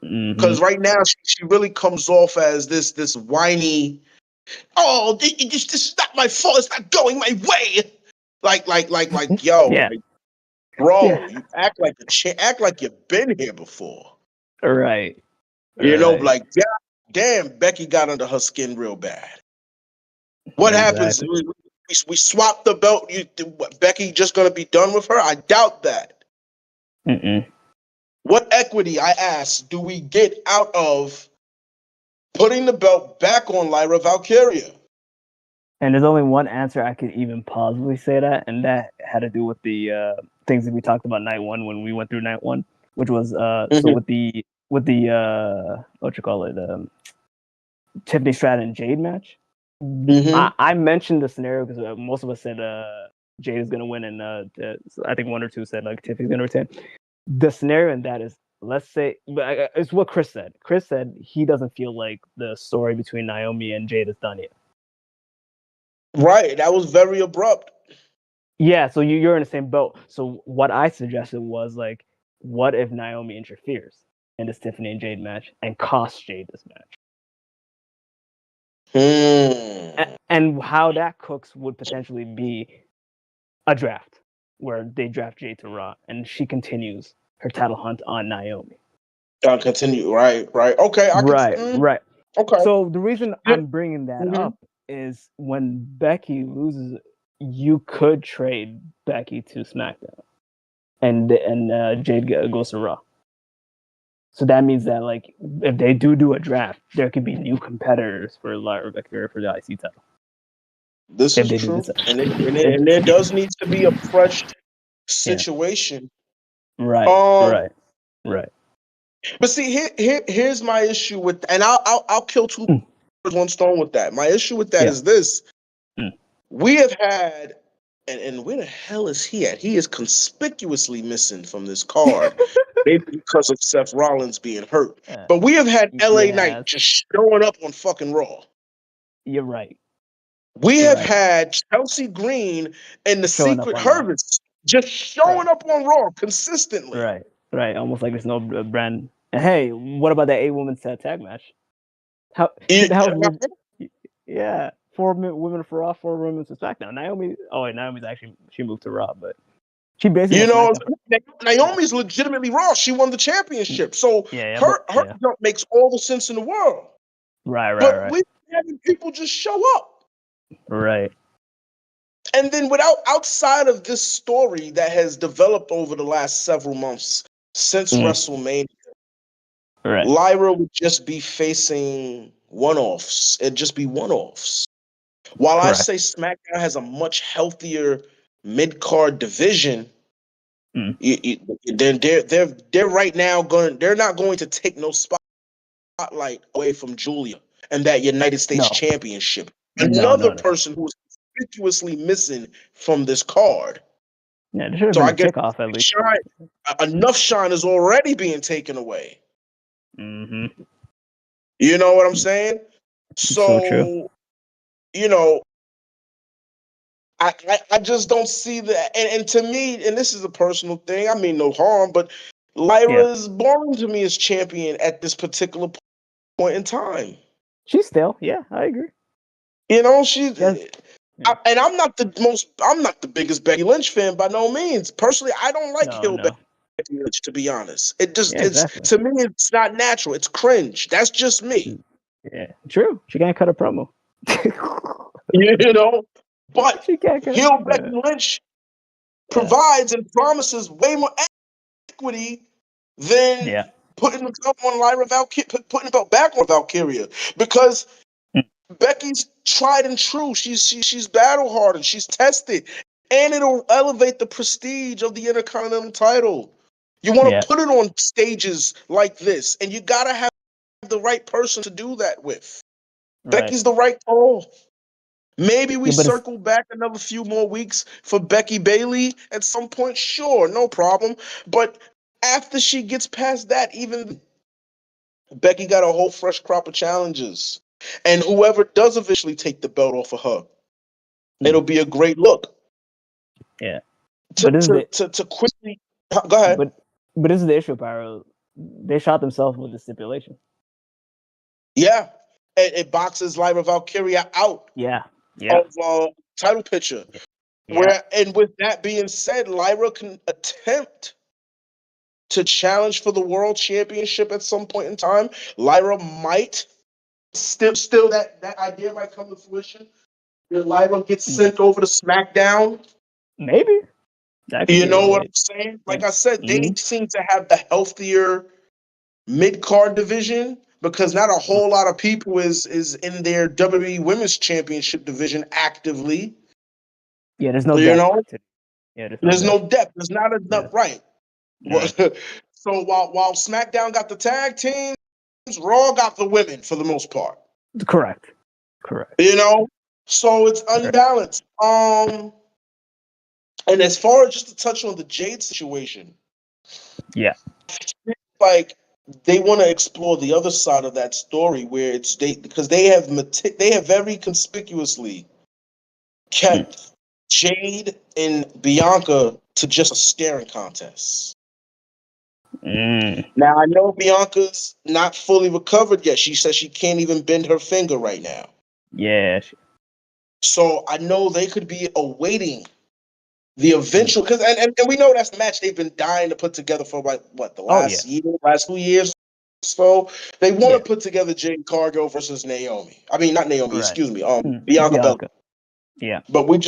Because right now she really comes off as this whiny. Oh, this is not my fault. It's not going my way. Like yo, Yeah. like, bro, Yeah. you act like you've been here before. Right. You know, Right. like damn, Becky got under her skin real bad. What happens? We swap the belt. Becky just gonna be done with her? I doubt that. What equity, I ask, do we get out of putting the belt back on Lyra Valkyria? And there's only one answer I could even possibly say that, and that had to do with the things that we talked about night one when we went through night one, which was so with the what you call it, Tiffany Stratton and Jade match. I mentioned the scenario because most of us said Jade is gonna win, and I think one or two said like Tiffany's gonna retain. The scenario in that is, let's say, it's what Chris said. Chris said he doesn't feel like the story between Naomi and Jade is done yet. Right, that was very abrupt. Yeah, so you're in the same boat. So what I suggested was like, what if Naomi interferes in this Tiffany and Jade match and costs Jade this match? And how that cooks would potentially be a draft where they draft Jade to Raw and she continues her title hunt on Naomi. Continue, right. Okay, right. Okay. So the reason I'm bringing that up is when Becky loses, you could trade Becky to SmackDown, and Jade goes to Raw. So that means that like if they do a draft, there could be new competitors for Lyra Valkyria for the IC title. This is true, and there does need to be a fresh situation. Right. But see, here's my issue with, and I'll kill two birds with one stone with that. My issue with that is this: we have had, and where the hell is he at? He is conspicuously missing from this card, maybe because of Seth Rollins being hurt. But we have had LA Knight just showing up on fucking Raw. You're right. We have had Chelsea Green and the Secret Hermits just showing up on Raw consistently. Right. Almost like there's no brand. And hey, what about that 8-woman tag match? Yeah, 4 women for Raw, 4 women for SmackDown. Naomi's actually, she moved to Raw, but she basically, Naomi's legitimately Raw. She won the championship, so her jump makes all the sense in the world. Right. But we're having people just show up. Right. And then outside of this story that has developed over the last several months since WrestleMania, Lyra would just be facing one-offs. It'd just be one-offs. While I say SmackDown has a much healthier mid-card division, then they're right now they're not going to take no spotlight away from Julia and that United States Championship. Another person who is conspicuously missing from this card. Yeah, there should have been a kickoff at least. Enough shine is already being taken away. You know what I'm saying? So true. You know, I just don't see that. And to me, and this is a personal thing, I mean no harm, but Lyra is boring to me as champion at this particular point in time. She's still, I agree. You know, and I'm not the biggest Becky Lynch fan by no means. Personally, I don't like Becky Lynch, to be honest. To me, it's not natural. It's cringe. That's just me. Yeah, true. She can't cut a promo. You know, but heel Becky Lynch provides and promises way more equity than putting the belt on Lyra Valkyria, putting the belt back on Valkyria, because Becky's tried and true. She's battle hardened. She's tested, and it'll elevate the prestige of the Intercontinental title. You want to put it on stages like this, and you gotta have the right person to do that with. Becky's the right call. Maybe we circle back another few more weeks for Becky Bailey at some point. Sure, no problem. But after she gets past that, even Becky got a whole fresh crop of challenges. And whoever does eventually take the belt off of her, it'll be a great look. Yeah. To quickly go ahead. But this is the issue, Pyro. They shot themselves with the stipulation. Yeah. It boxes Lyra Valkyria out of title picture. Yeah. And with that being said, Lyra can attempt to challenge for the world championship at some point in time. Lyra might still that idea might come to fruition. Lyra gets sent over to SmackDown. Maybe. You know what I'm saying? Like I said, they seem to have the healthier mid-card division because not a whole lot of people is in their WWE Women's Championship division actively. Yeah, there's no depth. There's no depth. There's not enough, right? Yeah. So while SmackDown got the tag teams, Raw got the women for the most part. Correct. You know, so it's unbalanced. And as far as just to touch on the Jade situation, like they want to explore the other side of that story where it's because they have very conspicuously kept Jade and Bianca to just a staring contest. Now I know Bianca's not fully recovered yet. She says she can't even bend her finger right now. Yeah. So I know they could be awaiting the eventual because and we know that's the match they've been dying to put together for like what the last 2 years. So they want to put together Jade Cargill versus Naomi. I mean not Naomi, excuse me. Bianca Belair. Yeah. But we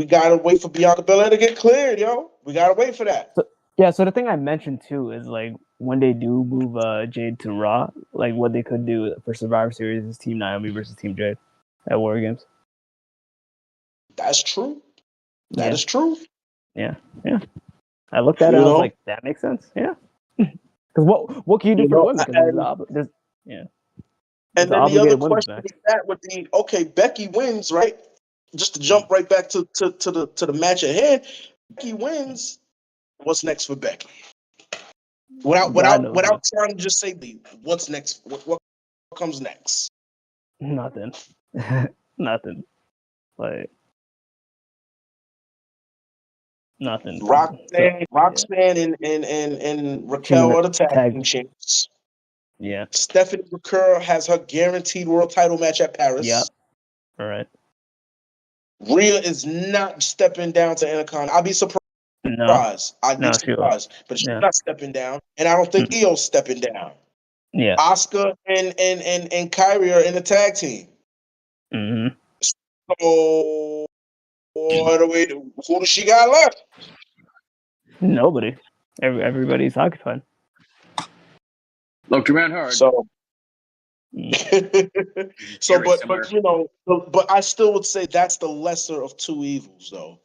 gotta wait for Bianca Belair to get cleared, yo. We gotta wait for that. So the thing I mentioned too is like when they do move Jade to Raw, like what they could do for Survivor Series is Team Naomi versus Team Jade at War Games. That's true. That is true. Yeah. I looked at it. I was like, that makes sense. Yeah. Because what can you do for women? And then the other question is that with Becky wins, right? Just to jump right back to the match at hand, Becky wins. What's next for Becky? Without trying to just say what's next, what comes next? Nothing. Like nothing. Roxanne and Raquel are the tag team champs. Yeah. Stephanie McCurry has her guaranteed world title match at Paris. Yep. All right. Rhea is not stepping down to Intercontinental. I'll be surprised. I'd be surprised. But she's not stepping down. And I don't think Io's stepping down. Yeah. Asuka and Kyrie are in the tag team. Mm-hmm. So who does she got left? Nobody. Everybody's occupied. Looked around hard. So but I still would say that's the lesser of two evils, though.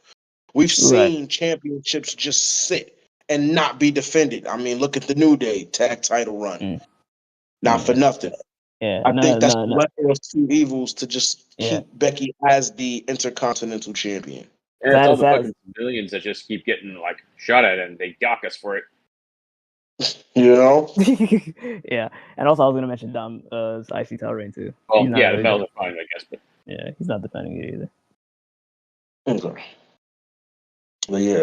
We've seen championships just sit and not be defended. I mean, look at the New Day tag title run. Not for nothing. Yeah, I think that's the lesser of two evils to just keep Becky as the Intercontinental Champion. And it's all the fucking civilians that just keep getting like shot at and they dock us for it. You know? Yeah. And also I was gonna mention Dom's IC title reign too. Oh yeah, the belts are fine, I guess, but yeah, he's not defending it either. Okay. But yeah,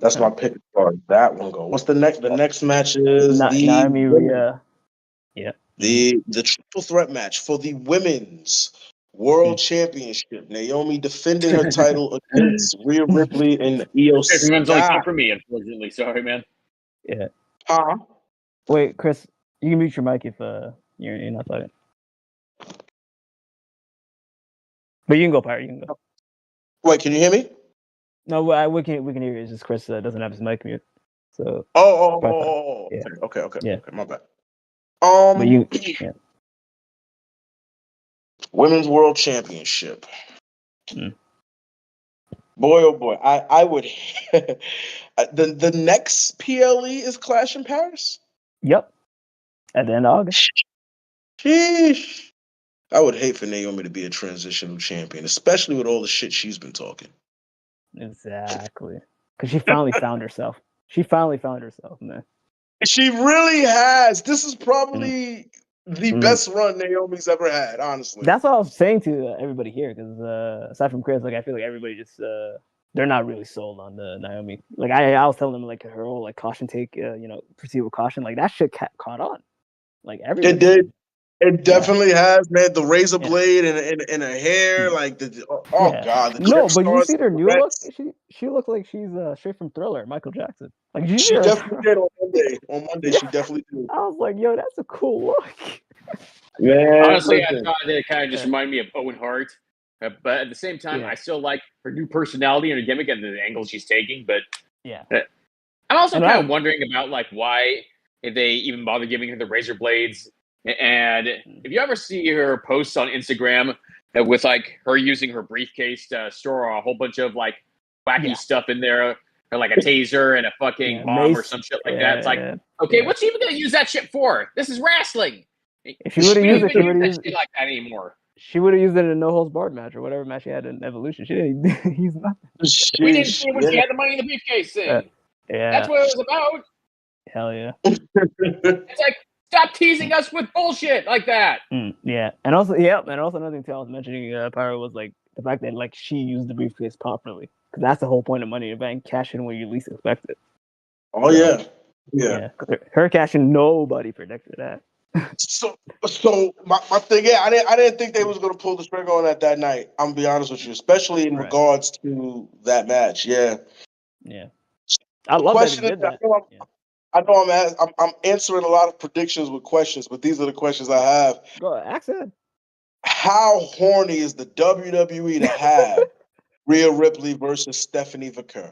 that's my pick for that one go. What's the next? The next match is the triple threat match for the women's world championship. Naomi defending her title against Rhea Ripley and Io Sky. It's only time for me, unfortunately. Sorry, man. Yeah. Wait, Chris, you can mute your mic if you're not talking. But you can go, Pyre. You can go. Wait, can you hear me? No, we can hear you. It's just Chris doesn't have his mic mute. So. Yeah. Okay. Yeah. Okay, my bad. But you. Yeah. Women's World Championship. Boy, oh boy, I would. the next PLE is Clash in Paris. Yep. At the end of August. Sheesh. I would hate for Naomi to be a transitional champion, especially with all the shit she's been talking. Exactly. Because she finally found herself. She finally found herself, man. She really has. This is probably the best run Naomi's ever had, honestly. That's what I was saying to everybody here, because aside from Chris, like I feel like everybody just they're not really sold on the Naomi. Like I was telling them like her whole like caution take, proceed with caution. Like that shit caught on. Like everybody. It did. It definitely has, man. The razor blade and her hair, like god. No, but you see her new look. She looks like she's straight from Thriller, Michael Jackson. Like she definitely did on Monday. On Monday, she definitely did. I was like, yo, that's a cool look. Man, honestly, I thought it kind of just reminded me of Owen Hart, but at the same time, I still like her new personality and her gimmick and the angle she's taking. But I'm also kind of wondering about like why if they even bother giving her the razor blades. And if you ever see her posts on Instagram with like her using her briefcase to store a whole bunch of like wacky stuff in there, or like a taser and a fucking bomb or some shit like that, it's like, okay, what's she even gonna use that shit for? This is wrestling. If she would have used it, she would have used it like that anymore. She would have used it in a no holds barred match or whatever match she had in Evolution. She didn't use nothing. We didn't see when she had the money in the briefcase thing. That's what it was about. Hell yeah. It's like, stop teasing us with bullshit like that. Yeah, and also another thing too I was mentioning, Pyro, was like the fact that like she used the briefcase properly, because that's the whole point of Money in the Bank. Cash in when you least expect it. Oh yeah. Her cashing, nobody predicted that. So my thing, I didn't think they was gonna pull the trigger on that night. I'm gonna be honest with you, especially in regards to that match. Yeah. I love that they did that. I know I'm answering a lot of predictions with questions, but these are the questions I have. Go ahead, accent. How horny is the WWE to have Rhea Ripley versus Stephanie Vaquer?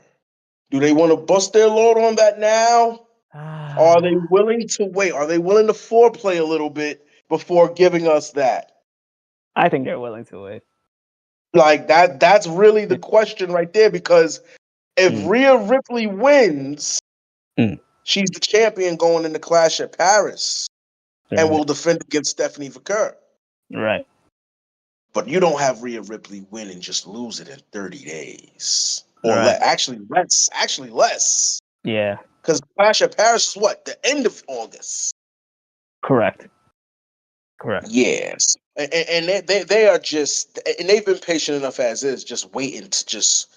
Do they want to bust their load on that now? Are they willing to wait? Are they willing to foreplay a little bit before giving us that? I think they're willing to wait. Like that's really the question right there, because if Rhea Ripley wins, she's the champion going in the Clash at Paris and will defend against Stephanie Vaquer. Right. But you don't have Rhea Ripley win and just lose it in 30 days. Or actually less. Yeah. Because Clash at Paris is what? The end of August. Correct. Yes. And they are just, and they've been patient enough as is, just waiting to just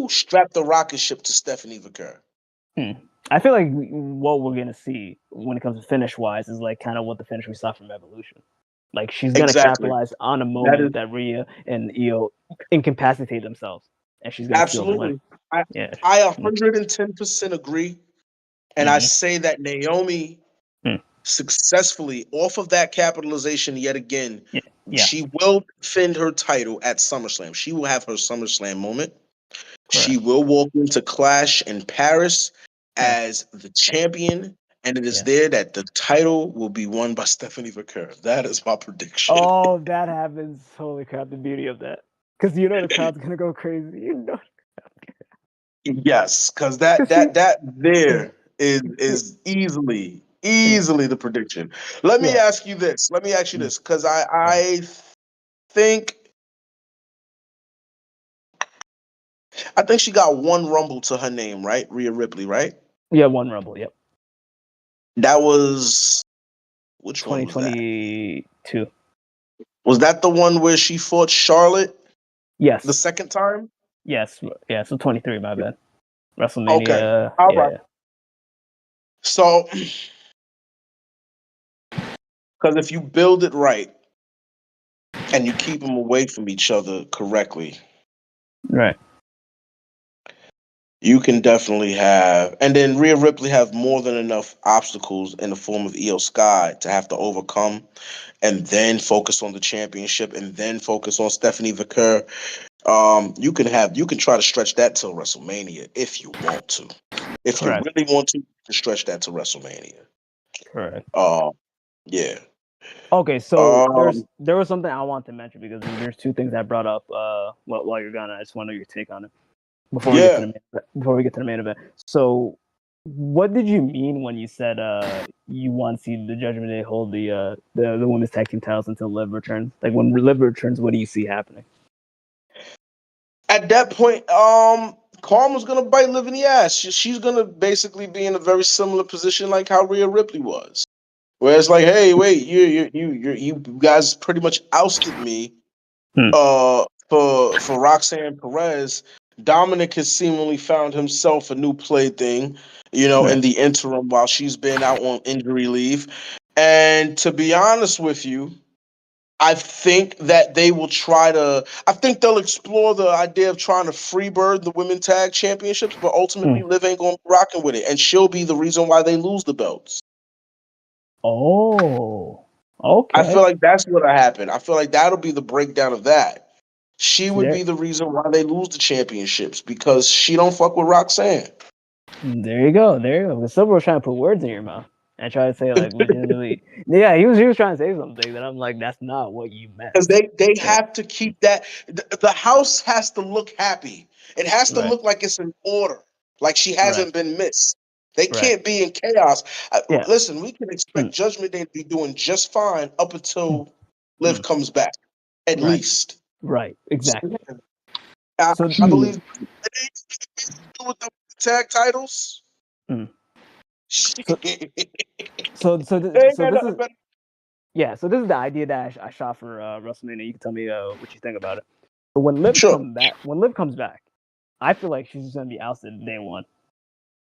strap the rocket ship to Stephanie Vaquer. I feel like what we're going to see when it comes to finish-wise is like kind of what the finish we saw from Evolution. Like she's going to capitalize on a moment that Rhea and Io incapacitate themselves. And she's going to steal the win. I 110% agree. And I say that Naomi successfully, off of that capitalization yet again, she will defend her title at SummerSlam. She will have her SummerSlam moment. Correct. She will walk into Clash in Paris as the champion, and it is there that the title will be won by Stephanie Vaquer. That is my prediction. Oh, if that happens, holy crap, the beauty of that. Because you know the crowd's going to go crazy. You know. Yes, because that there is easily the prediction. Let me ask you this, because I think she got one Rumble to her name, right? Rhea Ripley, right? Yeah, one Rumble, yep. That was, which one was that? 2022. Was that the one where she fought Charlotte? Yes. The second time? Yes. Yeah, so 23, my bad. WrestleMania. Okay. All right. So, because if you build it right and you keep them away from each other correctly, right, you can definitely have, and then Rhea Ripley have more than enough obstacles in the form of Io Sky to have to overcome, and then focus on the championship, and then focus on Stephanie Vaquer. You can try to stretch that till WrestleMania if you want to. If you really want to, you can stretch that to WrestleMania. Correct. Yeah. Okay, so there was something I want to mention, because there's two things I brought up while you're gone. I just want to know your take on it before we get to the main event. So, what did you mean when you said you want to see the Judgment Day hold the women's tag team titles until Liv returns? Like when Liv returns, what do you see happening? At that point, Karma's gonna bite Liv in the ass. She's gonna basically be in a very similar position like how Rhea Ripley was, where it's like, hey, wait, you guys pretty much ousted me. For Roxanne Perez, Dominic has seemingly found himself a new plaything, in the interim while she's been out on injury leave. And to be honest with you, I think that I think they'll explore the idea of trying to freebird the women tag championships, but ultimately Liv ain't going to be rocking with it. And she'll be the reason why they lose the belts. Oh, okay. I feel like that's what'll happen. I feel like that'll be the breakdown of that. She would be the reason why they lose the championships because she don't fuck with Roxanne. There you go. The Silver was trying to put words in your mouth and try to say like legitimately. Yeah, he was trying to say something that I'm like, that's not what you meant. Because they have to keep that. The house has to look happy. It has to look like it's in order, like she hasn't been missed. They can't be in chaos. Listen, we can expect Judgment Day to be doing just fine up until Liv comes back, at least. Right, exactly. I believe with the tag titles. So this is the idea that I shot for WrestleMania. You can tell me what you think about it. But when Liv comes back, I feel like she's just gonna be ousted day one.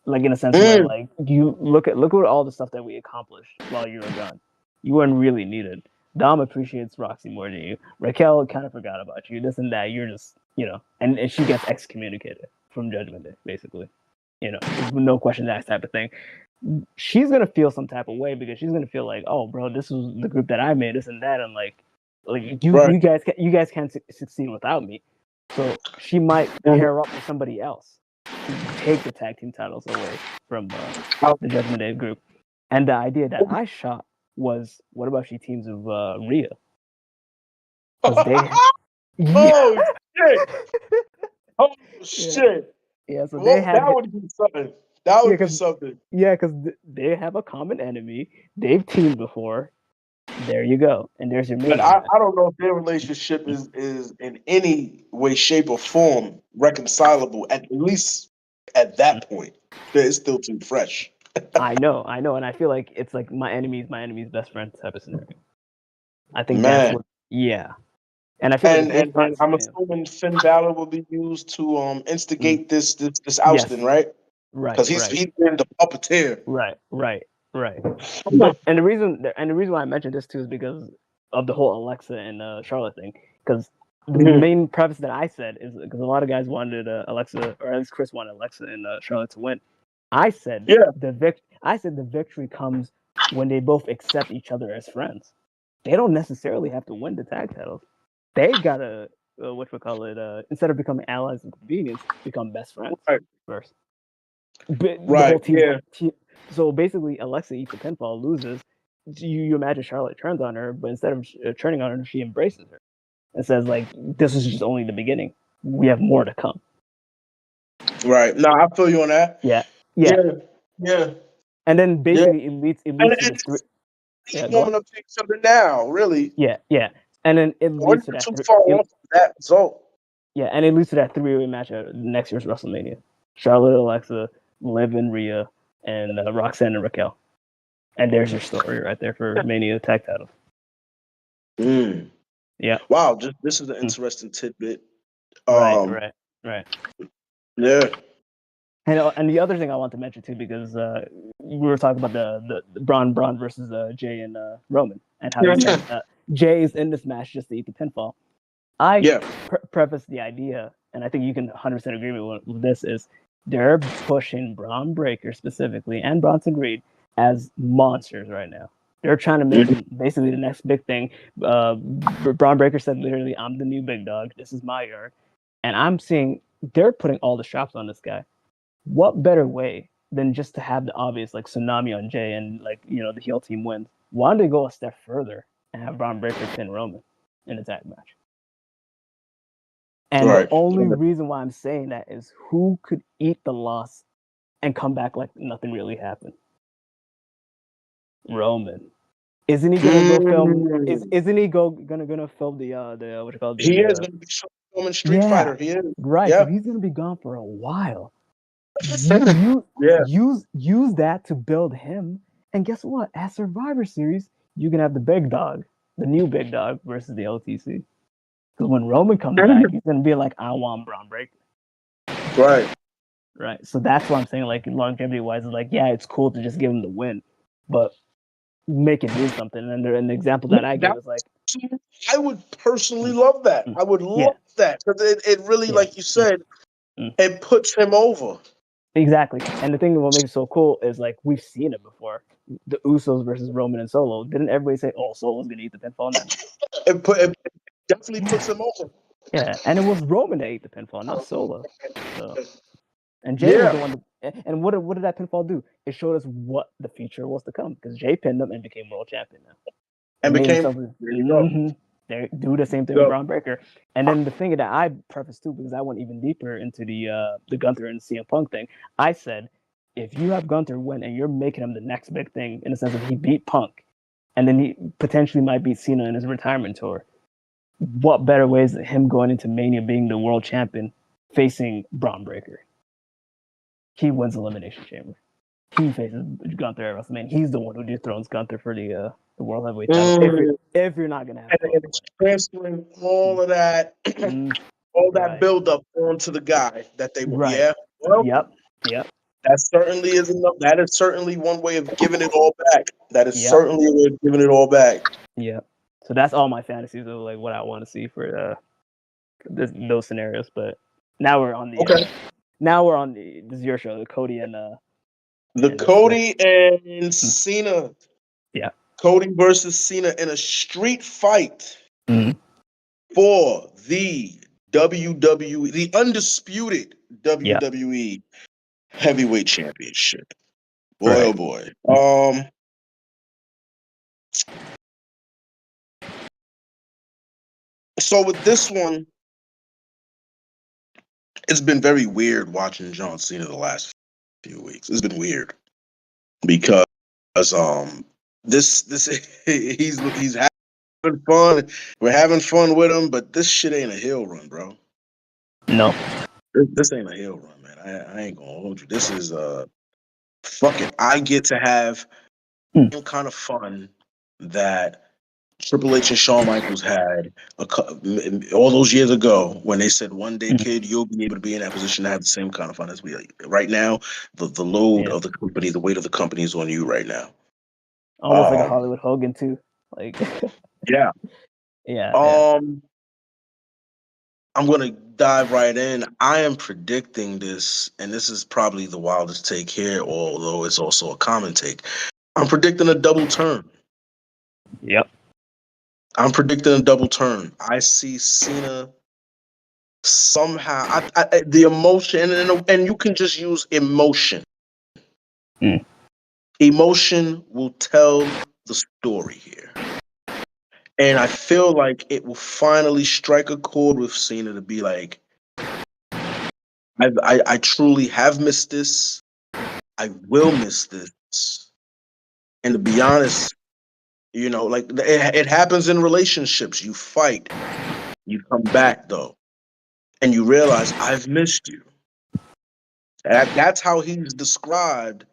Like in a sense where like you look at all the stuff that we accomplished while you were gone. You weren't really needed. Dom appreciates Roxy more than you. Raquel kind of forgot about you. This and that. You're just and she gets excommunicated from Judgment Day, basically. No question asked type of thing. She's gonna feel some type of way because she's gonna feel like, oh, bro, this was the group that I made, this and that, and like you guys can't succeed without me. So she might pair up with somebody else to take the tag team titles away from the Judgment Day group. And the idea that I shot was, what about she teams with Rhea? Oh shit! Yeah, so that would be something. That would be something. Yeah, because they have a common enemy. They've teamed before. There you go, and there's your main. But I don't know if their relationship is in any way, shape, or form reconcilable. At least at that point, it's still too fresh. I know, and I feel like it's like my enemy's best friend type of scenario. I think that's what. Yeah, and I feel and I'm assuming Finn Balor will be used to instigate this ousting, right? Right, because he's been the puppeteer. Right. And the reason why I mentioned this too is because of the whole Alexa and Charlotte thing. Because the main premise that I said is because a lot of guys wanted Alexa, or at least Chris wanted Alexa and Charlotte to win. I said the victory comes when they both accept each other as friends. They don't necessarily have to win the tag titles. They gotta instead of becoming allies of convenience, become best friends first. But the whole team, so basically, Alexa eats a pinfall, loses. You imagine Charlotte turns on her, but instead of turning on her, she embraces her and says, like, this is just only the beginning. We have more to come. Right. No, I feel you on that. Yeah. And then basically, it leads to the three. Warming up to each other now, really. Yeah. And then it leads to that. Too far off that result. Yeah, and it leads to that three-way match at next year's WrestleMania. Charlotte, Alexa, Liv and Rhea, and Roxanne and Raquel. And there's your story right there for Mania tag titles. Yeah. Wow, this is an interesting tidbit. Right. Yeah. And the other thing I want to mention too, because we were talking about the Braun versus Jay and Roman, and how Jay is in this match just to eat the pinfall. I preface the idea, and I think you can 100% agree with this, is they're pushing Braun Breaker specifically and Bronson Reed as monsters right now. They're trying to make them basically the next big thing. Braun Breaker said literally, I'm the new big dog. This is my yard. And I'm seeing they're putting all the straps on this guy. What better way than just to have the obvious like tsunami on Jay and like, the heel team wins? Why don't they go a step further and have Braun Breaker pin Roman in a tag match? And the only reason why I'm saying that is who could eat the loss and come back like nothing really happened? Roman. Isn't he gonna go film? Isn't he gonna film the what you call it? He is gonna be woman Street Fighter. He is. Right. Yeah. So he's gonna be gone for a while. Use that to build him. And guess what? At Survivor Series, you can have the big dog, the new big dog versus the LTC. Because when Roman comes back, he's gonna be like, I want Braun Breaker. Right. So that's what I'm saying. Like longevity wise, is like, yeah, it's cool to just give him the win, but make it do something. And the example that I give is like, I would personally love that. I would love that because it really, like you said, it puts him over. Exactly. And the thing that what makes it so cool is like we've seen it before. The Usos versus Roman and Solo. Didn't everybody say, "Oh, Solo's gonna eat the pinfall now"? It definitely puts him over. Yeah, and it was Roman that ate the pinfall, not Solo. So, and Jay was the one. And what did that pinfall do? It showed us what the future was to come because Jay pinned him and became world champion now. And became they do the same thing with Braun Breaker. And then the thing that I prefaced too, because I went even deeper into the Gunther and CM Punk thing. I said, if you have Gunther win and you're making him the next big thing in the sense that he beat Punk, and then he potentially might beat Cena in his retirement tour, what better way is him going into Mania being the world champion facing Braun Breaker? He wins Elimination Chamber. He faces Gunther at WrestleMania. He's the one who dethrones Gunther for the World Heavyweight title. If you're not gonna have transferring all of that, all that build up onto the guy that they were. Yeah. Well, yep. That certainly is enough. That is certainly one way of giving it all back. That is certainly a way of giving it all back. Yeah. So that's all my fantasies of like what I want to see for those scenarios. But now we're on the this is your show, the Cody and Cody and Cena. Yeah. Cody versus Cena in a street fight for the WWE, the undisputed WWE Heavyweight Championship. Boy, oh boy. So with this one, it's been very weird watching John Cena the last few weeks. It's been weird because this he's having fun. We're having fun with him, but this shit ain't a hill run, bro. No, this ain't a hill run, man. I ain't gonna hold you. This is fuck it. I get to have some kind of fun that Triple H and Shawn Michaels had all those years ago when they said, one day, kid, you'll be able to be in that position to have the same kind of fun as we are. Right now, the load of the company, the weight of the company is on you right now. Almost like a Hollywood Hogan, too. Like, yeah. I'm going to dive right in. I am predicting this, and this is probably the wildest take here, although it's also a common take. I'm predicting a double turn. Yep. I'm predicting a double turn. I see Cena somehow. The emotion, and you can just use emotion. Emotion will tell the story here. And I feel like it will finally strike a chord with Cena to be like, I truly have missed this. I will miss this. And to be honest, you know, like it happens in relationships. You fight, you come back though, and you realize I've missed you. That's how he's described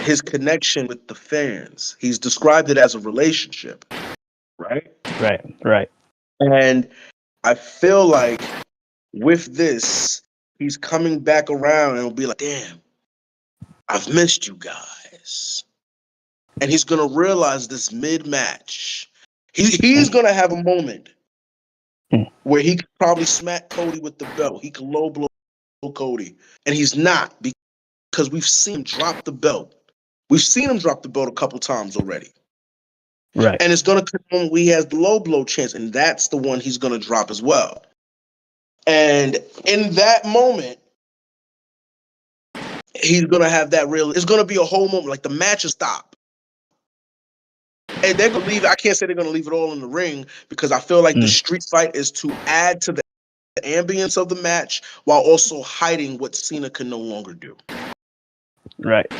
his connection with the fans. He's described it as a relationship, right? Right. And I feel like with this, he's coming back around and will be like, damn, I've missed you guys. And he's going to realize this mid-match. He's going to have a moment where he could probably smack Cody with the belt. He could low blow Cody. And he's not, because we've seen him drop the belt. We've seen him drop the belt a couple times already. Right. And it's going to come when he has the low blow chance, and that's the one he's going to drop as well. And in that moment, he's going to have that real, it's going to be a whole moment, like the match will stop. And they're going to leave, I can't say they're going to leave it all in the ring, because I feel like the street fight is to add to the ambience of the match while also hiding what Cena can no longer do. Right.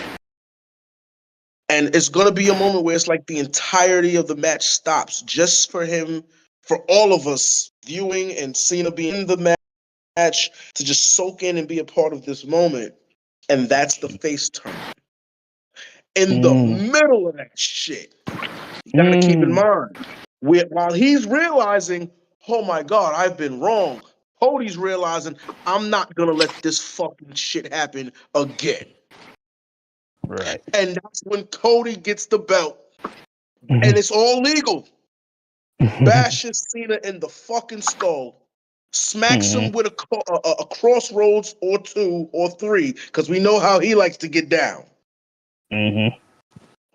And it's going to be a moment where it's like the entirety of the match stops just for him, for all of us viewing and Cena being in the match to just soak in and be a part of this moment. And that's the face turn. In the middle of that shit, you got to keep in mind, while he's realizing, oh my God, I've been wrong, Cody's realizing, I'm not going to let this fucking shit happen again. Right. And that's when Cody gets the belt. And it's all legal. Bashes Cena in the fucking skull. Smacks him with a crossroads or 2 or 3, because we know how he likes to get down. And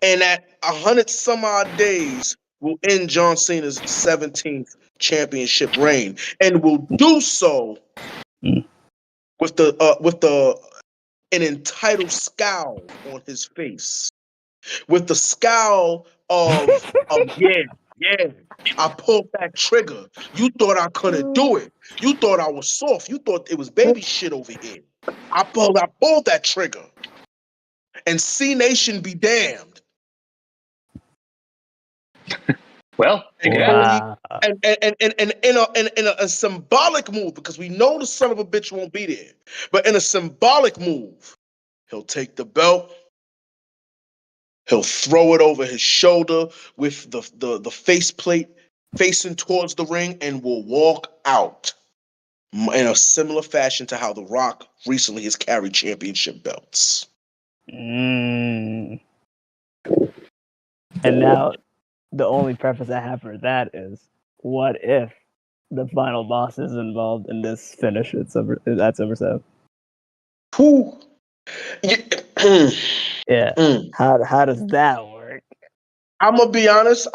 at 100 some odd days will end John Cena's 17th championship reign, and will do so with an entitled scowl on his face, with the scowl of yeah, I pulled that trigger. You thought I couldn't do it. You thought I was soft. You thought it was baby shit over here. I pulled that trigger. And C Nation be damned. Well, and in a symbolic move, because we know the son of a bitch won't be there, but in a symbolic move, he'll take the belt, he'll throw it over his shoulder with the faceplate facing towards the ring, and will walk out in a similar fashion to how The Rock recently has carried championship belts. And now, the only preface I have for that is, what if the final boss is involved in this finish at SummerSlam? Who? Yeah. How does that work? I'm gonna be honest.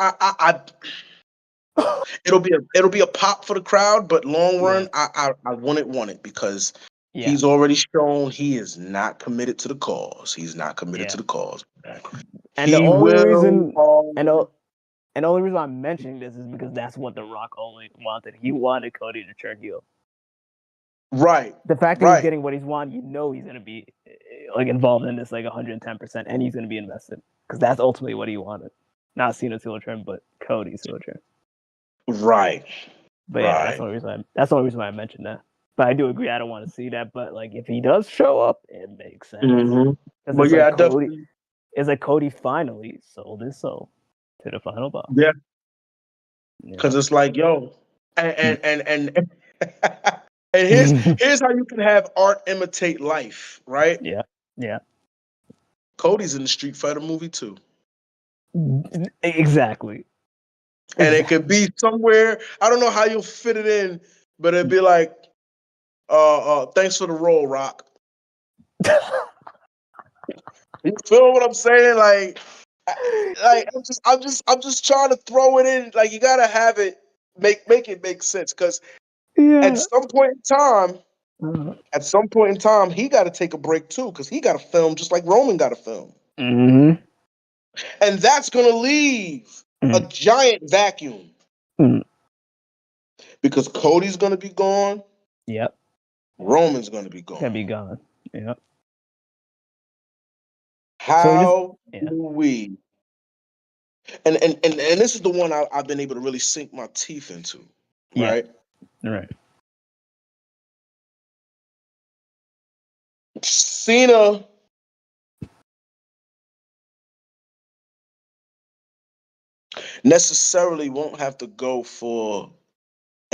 It'll be a pop for the crowd, but long run, I want it because he's already shown he is not committed to the cause. He's not committed to the cause. And the only reason I'm mentioning this is because that's what The Rock only wanted. He wanted Cody to turn heel. Right. The fact that he's getting what he's wanted, you know he's gonna be like involved in this like 110%, and he's gonna be invested because that's ultimately what he wanted. Not Cena's heel turn, but Cody's heel turn. Right. But yeah, that's the only reason why I mentioned that. But I do agree, I don't want to see that. But like, if he does show up, it makes sense. But yeah, like definitely. It's like Cody finally sold his soul to the final boss. Yeah. Because it's like, yo, and here's how you can have art imitate life, right? Yeah. Cody's in the Street Fighter movie too. Exactly. And it could be somewhere, I don't know how you'll fit it in, but it'd be like, thanks for the role, Rock. You feel what I'm saying? Like I'm just trying to throw it in. Like, you gotta have it make it make sense. Because at some point in time, he got to take a break too, because he got to film just like Roman got to film. And that's gonna leave a giant vacuum. Because Cody's gonna be gone. Yep. Roman's gonna be gone. Gonna be gone. Yep. How do we? And this is the one I've been able to really sink my teeth into. Right. Right. Cena necessarily won't have to go for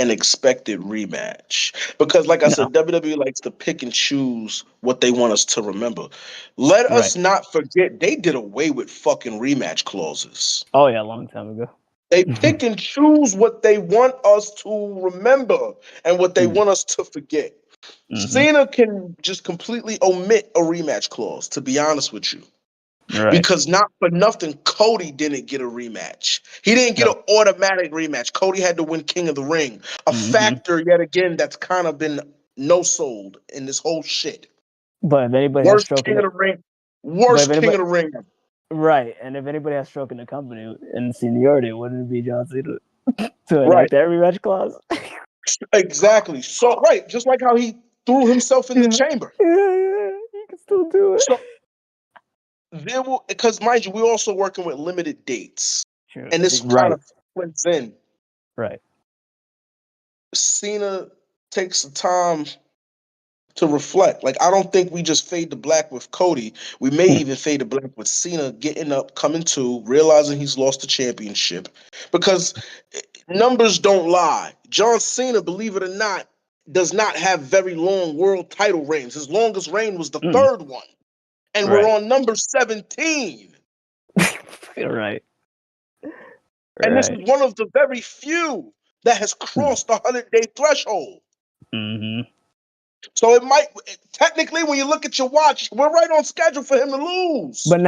an expected rematch, because like I said, WWE likes to pick and choose what they want us to remember. Let us not forget, they did away with fucking rematch clauses. Oh yeah, a long time ago. They pick and choose what they want us to remember and what they want us to forget. Cena can just completely omit a rematch clause, to be honest with you. Because not for nothing, Cody didn't get a rematch. He didn't get an automatic rematch. Cody had to win King of the Ring. A factor, yet again, that's kind of been no-sold in this whole shit. But if anybody has stroke King of the Ring. Worst King of the Ring. Right. And if anybody has stroke in the company in seniority, wouldn't it be John Cena to enact that rematch clause? Exactly. So, just like how he threw himself in the chamber. Yeah, he can still do it. So, because mind you, we're also working with limited dates, and this kind of splits in. Right. Cena takes the time to reflect. Like, I don't think we just fade to black with Cody. We may even fade to black with Cena getting up, coming to, realizing he's lost the championship. Because numbers don't lie. John Cena, believe it or not, does not have very long world title reigns. His longest reign was the third one. And we're on number 17. Right. And this is one of the very few that has crossed the 100-day threshold. Mm-hmm. So it might technically, when you look at your watch, we're right on schedule for him to lose. But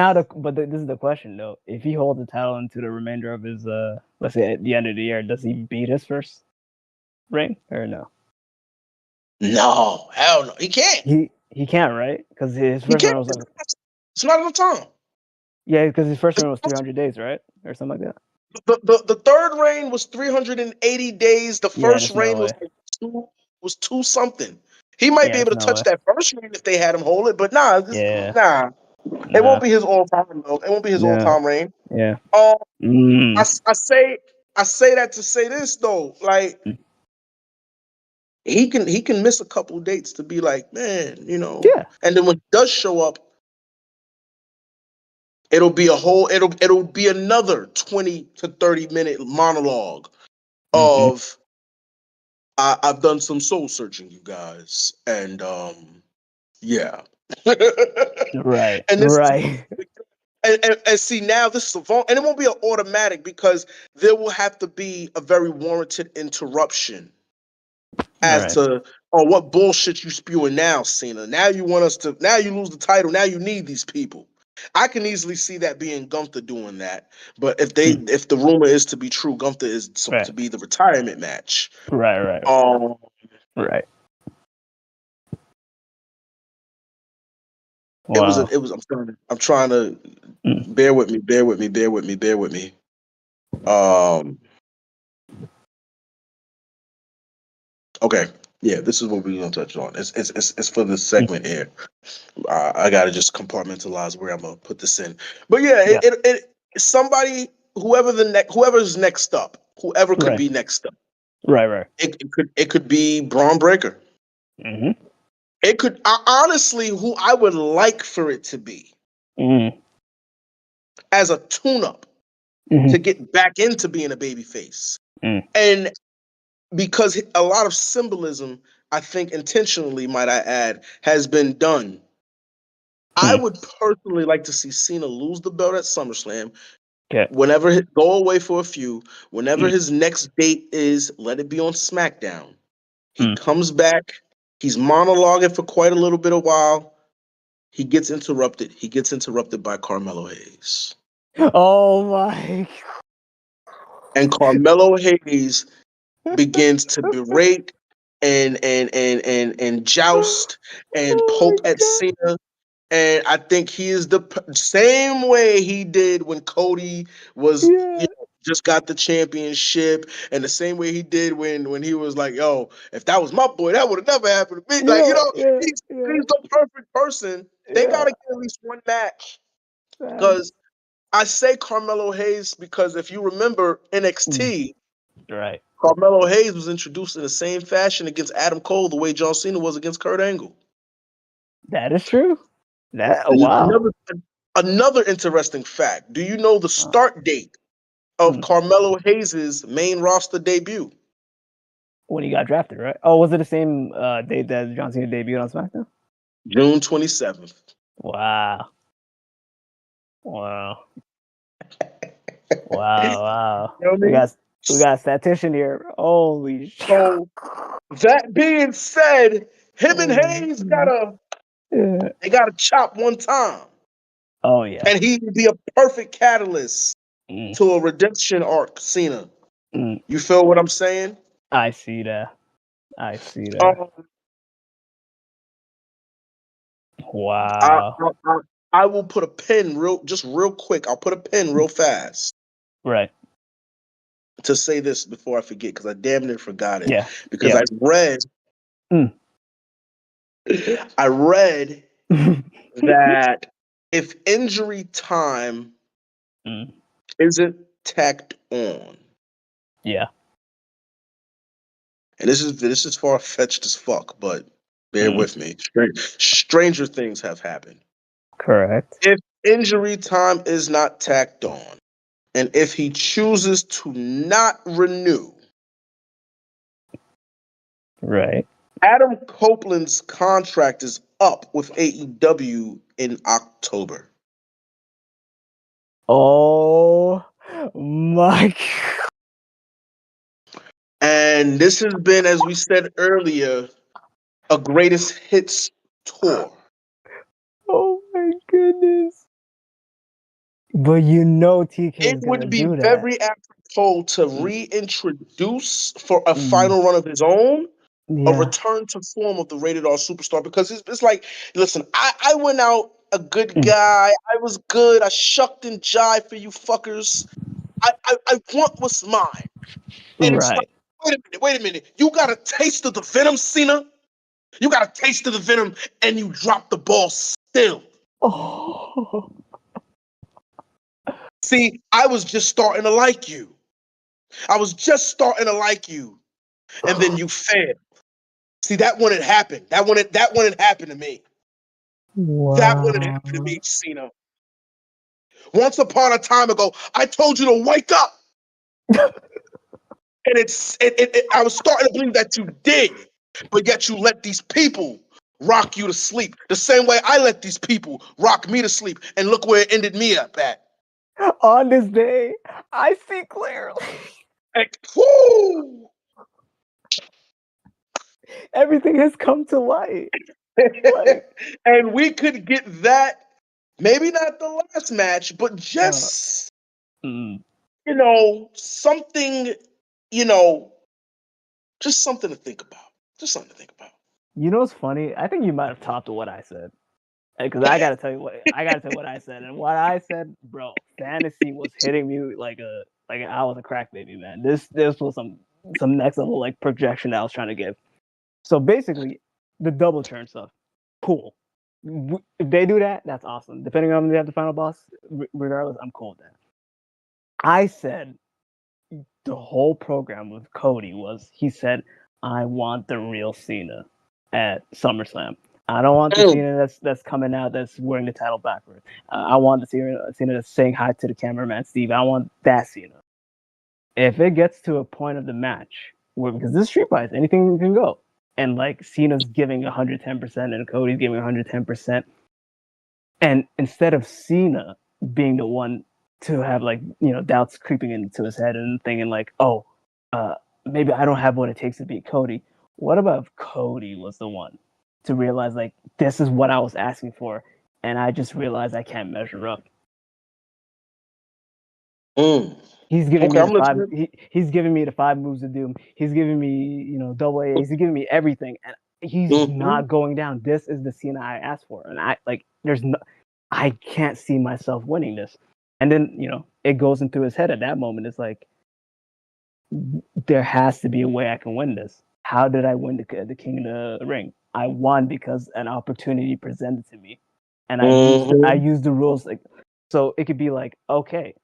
this is the question though: if he holds the title into the remainder of his, let's say at the end of the year, does he beat his first reign or no? No, hell no, he can't. He can't, right? Because his first reign was like, it's not enough time. Yeah, because his first reign was 300 days, right, or something like that. The third reign was 380 days. The first reign was two something. He might be able to touch that first reign if they had him hold it, but nah. It won't be his all time though. It won't be his all time reign. Yeah. I say that to say this though, like he can miss a couple dates to be like, man, Yeah. And then when he does show up, it'll be another 20 to 30-minute monologue of I've done some soul searching, you guys, and yeah. Right. And this and see, now this is and it won't be an automatic because there will have to be a very warranted interruption as to what bullshit you spewing now, Cena. Now you want us to, now you lose the title, now you need these people. I can easily see that being Gunther doing that, but if the rumor is to be true, Gunther is to be the retirement match. Right. Right. Wow. It was. I'm trying to bear with me. Okay. Yeah, this is what we're gonna touch on. It's for this segment here. I gotta just compartmentalize where I'm gonna put this in. But yeah, it somebody, whoever's next up, whoever could be next up. Right. It could be Braun Breaker. Mm-hmm. It could honestly, who I would like for it to be as a tune-up to get back into being a babyface. And because a lot of symbolism, I think intentionally, might I add, has been done. I would personally like to see Cena lose the belt at SummerSlam. Whenever go away for a few. Whenever his next date is, let it be on SmackDown. He comes back. He's monologuing for quite a little bit of while. He gets interrupted. He gets interrupted by Carmelo Hayes. Oh my! And Carmelo Hayes begins to berate and joust and poke at Cena. And I think he is the same way he did when Cody was just got the championship, and the same way he did when he was like, "Yo, if that was my boy, that would have never happened to me." He's the perfect person. They gotta get at least one match. Because I say Carmelo Hayes because if you remember NXT, right, Carmelo Hayes was introduced in the same fashion against Adam Cole the way John Cena was against Kurt Angle. That is true. Wow. Another interesting fact. Do you know the start date of Carmelo Hayes' main roster debut? When he got drafted, right? Oh, was it the same date that John Cena debuted on SmackDown? June 27th. Wow. Wow. Wow. You know what I mean? We got a statistician here. Holy shit. So that being said, him and Hayes gotta chop one time. Oh yeah. And he would be a perfect catalyst to a redemption arc, Cena. You feel what I'm saying? I see that. Wow. I will put a pin real quick. I'll put a pin real fast. Right. To say this before I forget, because I damn near forgot it. Yeah. Because I read that if injury time isn't tacked on, and this is far fetched as fuck, but bear with me. Stranger things have happened. Correct. If injury time is not tacked on, and if he chooses to not renew, right, Adam Copeland's contract is up with AEW in October. Oh my God. And this has been, as we said earlier, a greatest hits tour. Oh my goodness. But you know TK It is gonna would be do that. very apropos to reintroduce for a final run of his own a return to form of the Rated R Superstar, because it's like, listen, I went out a good guy. I was good. I shucked and jived for you fuckers. I want what's mine. And it's like, wait a minute. You got a taste of the venom, Cena? You got a taste of the venom and you drop the ball still. Oh. See, I was just starting to like you. And then you failed. See, that wouldn't happen. That wouldn't happen to me. Wow. That wouldn't happen to me, Cena. Once upon a time ago, I told you to wake up. And I was starting to believe that you did, but yet you let these people rock you to sleep. The same way I let these people rock me to sleep. And look where it ended me up at. On this day, I see clearly. Woo! Everything has come to light. And we could get that, maybe not the last match, but just, something, just something to think about. You know what's funny? I think you might have topped what I said. Because I gotta tell you what I said. And what I said, bro, fantasy was hitting me like I was a crack baby, man. This was some next level like projection I was trying to give. So basically, the double turn stuff, cool. If they do that, that's awesome. Depending on when they have the final boss, regardless, I'm cool with that. I said the whole program with Cody was, he said, I want the real Cena at SummerSlam. I don't want the Cena that's coming out that's wearing the title backwards. I want the Cena that's saying hi to the cameraman, Steve. I want that Cena. If it gets to a point of the match where, because this is Street Fights, anything can go, and like Cena's giving 110% and Cody's giving 110%, and instead of Cena being the one to have like doubts creeping into his head and thinking like, maybe I don't have what it takes to beat Cody. What about if Cody was the one to realize like this is what I was asking for, and I just realized I can't measure up. He's giving me the five. He's giving me the 5 moves to doom. He's giving me double A. He's giving me everything, and he's not going down. This is the Cena I asked for, and I can't see myself winning this. And then it goes into his head at that moment. It's like, there has to be a way I can win this. How did I win the King of the Ring? I won because an opportunity presented to me, and I used the rules. Like, so it could be like, okay,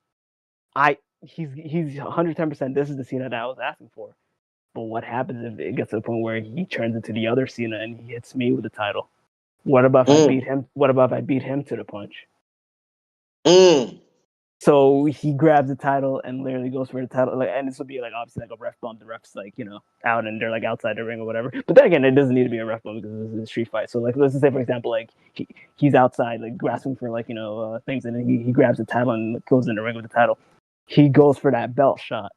he's 110%. This is the Cena that I was asking for. But what happens if it gets to the point where he turns into the other Cena and he hits me with the title? What about if I beat him? What about if I beat him to the punch? So he grabs the title and literally goes for the title, and this would be like obviously like a ref bump. The ref's like out and they're like outside the ring or whatever. But then again, it doesn't need to be a ref bump because this is a street fight. So like let's just say for example like he's outside like grasping for like things, and then he grabs the title and goes in the ring with the title. He goes for that belt shot.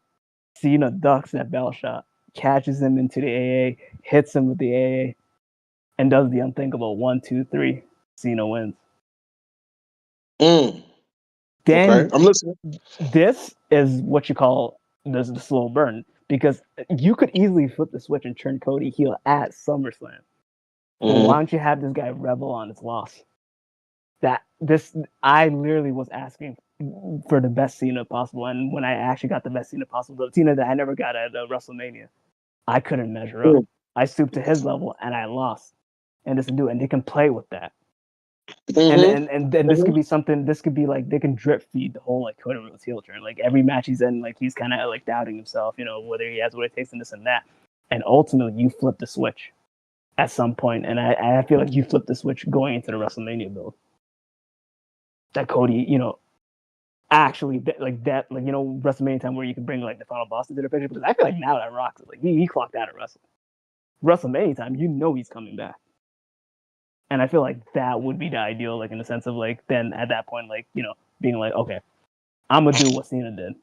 Cena ducks that belt shot, catches him into the AA, hits him with the AA, and does the unthinkable 1, 2, 3. Cena wins. Then okay, I'm listening. This is what you call the slow burn, because you could easily flip the switch and turn Cody heel at SummerSlam. Well, why don't you have this guy revel on his loss? I literally was asking for the best Cena possible, and when I actually got the best Cena possible, the Cena that I never got at WrestleMania, I couldn't measure up. I stooped to his level and I lost. And they can play with that. And then this could be something. This could be like they can drip feed the whole like Cody Rhodes heel turn. Like every match he's in, like he's kind of like doubting himself, whether he has what it takes and this and that. and ultimately you flip the switch at some point, and I feel like you flip the switch going into the WrestleMania build. That Cody, actually WrestleMania time where you can bring like the final boss into the picture, because I feel like now that Rock's like he clocked out at WrestleMania time, he's coming back. And I feel like that would be the ideal, like in the sense of like then at that point, like, being like, okay, I'm gonna do what Cena did.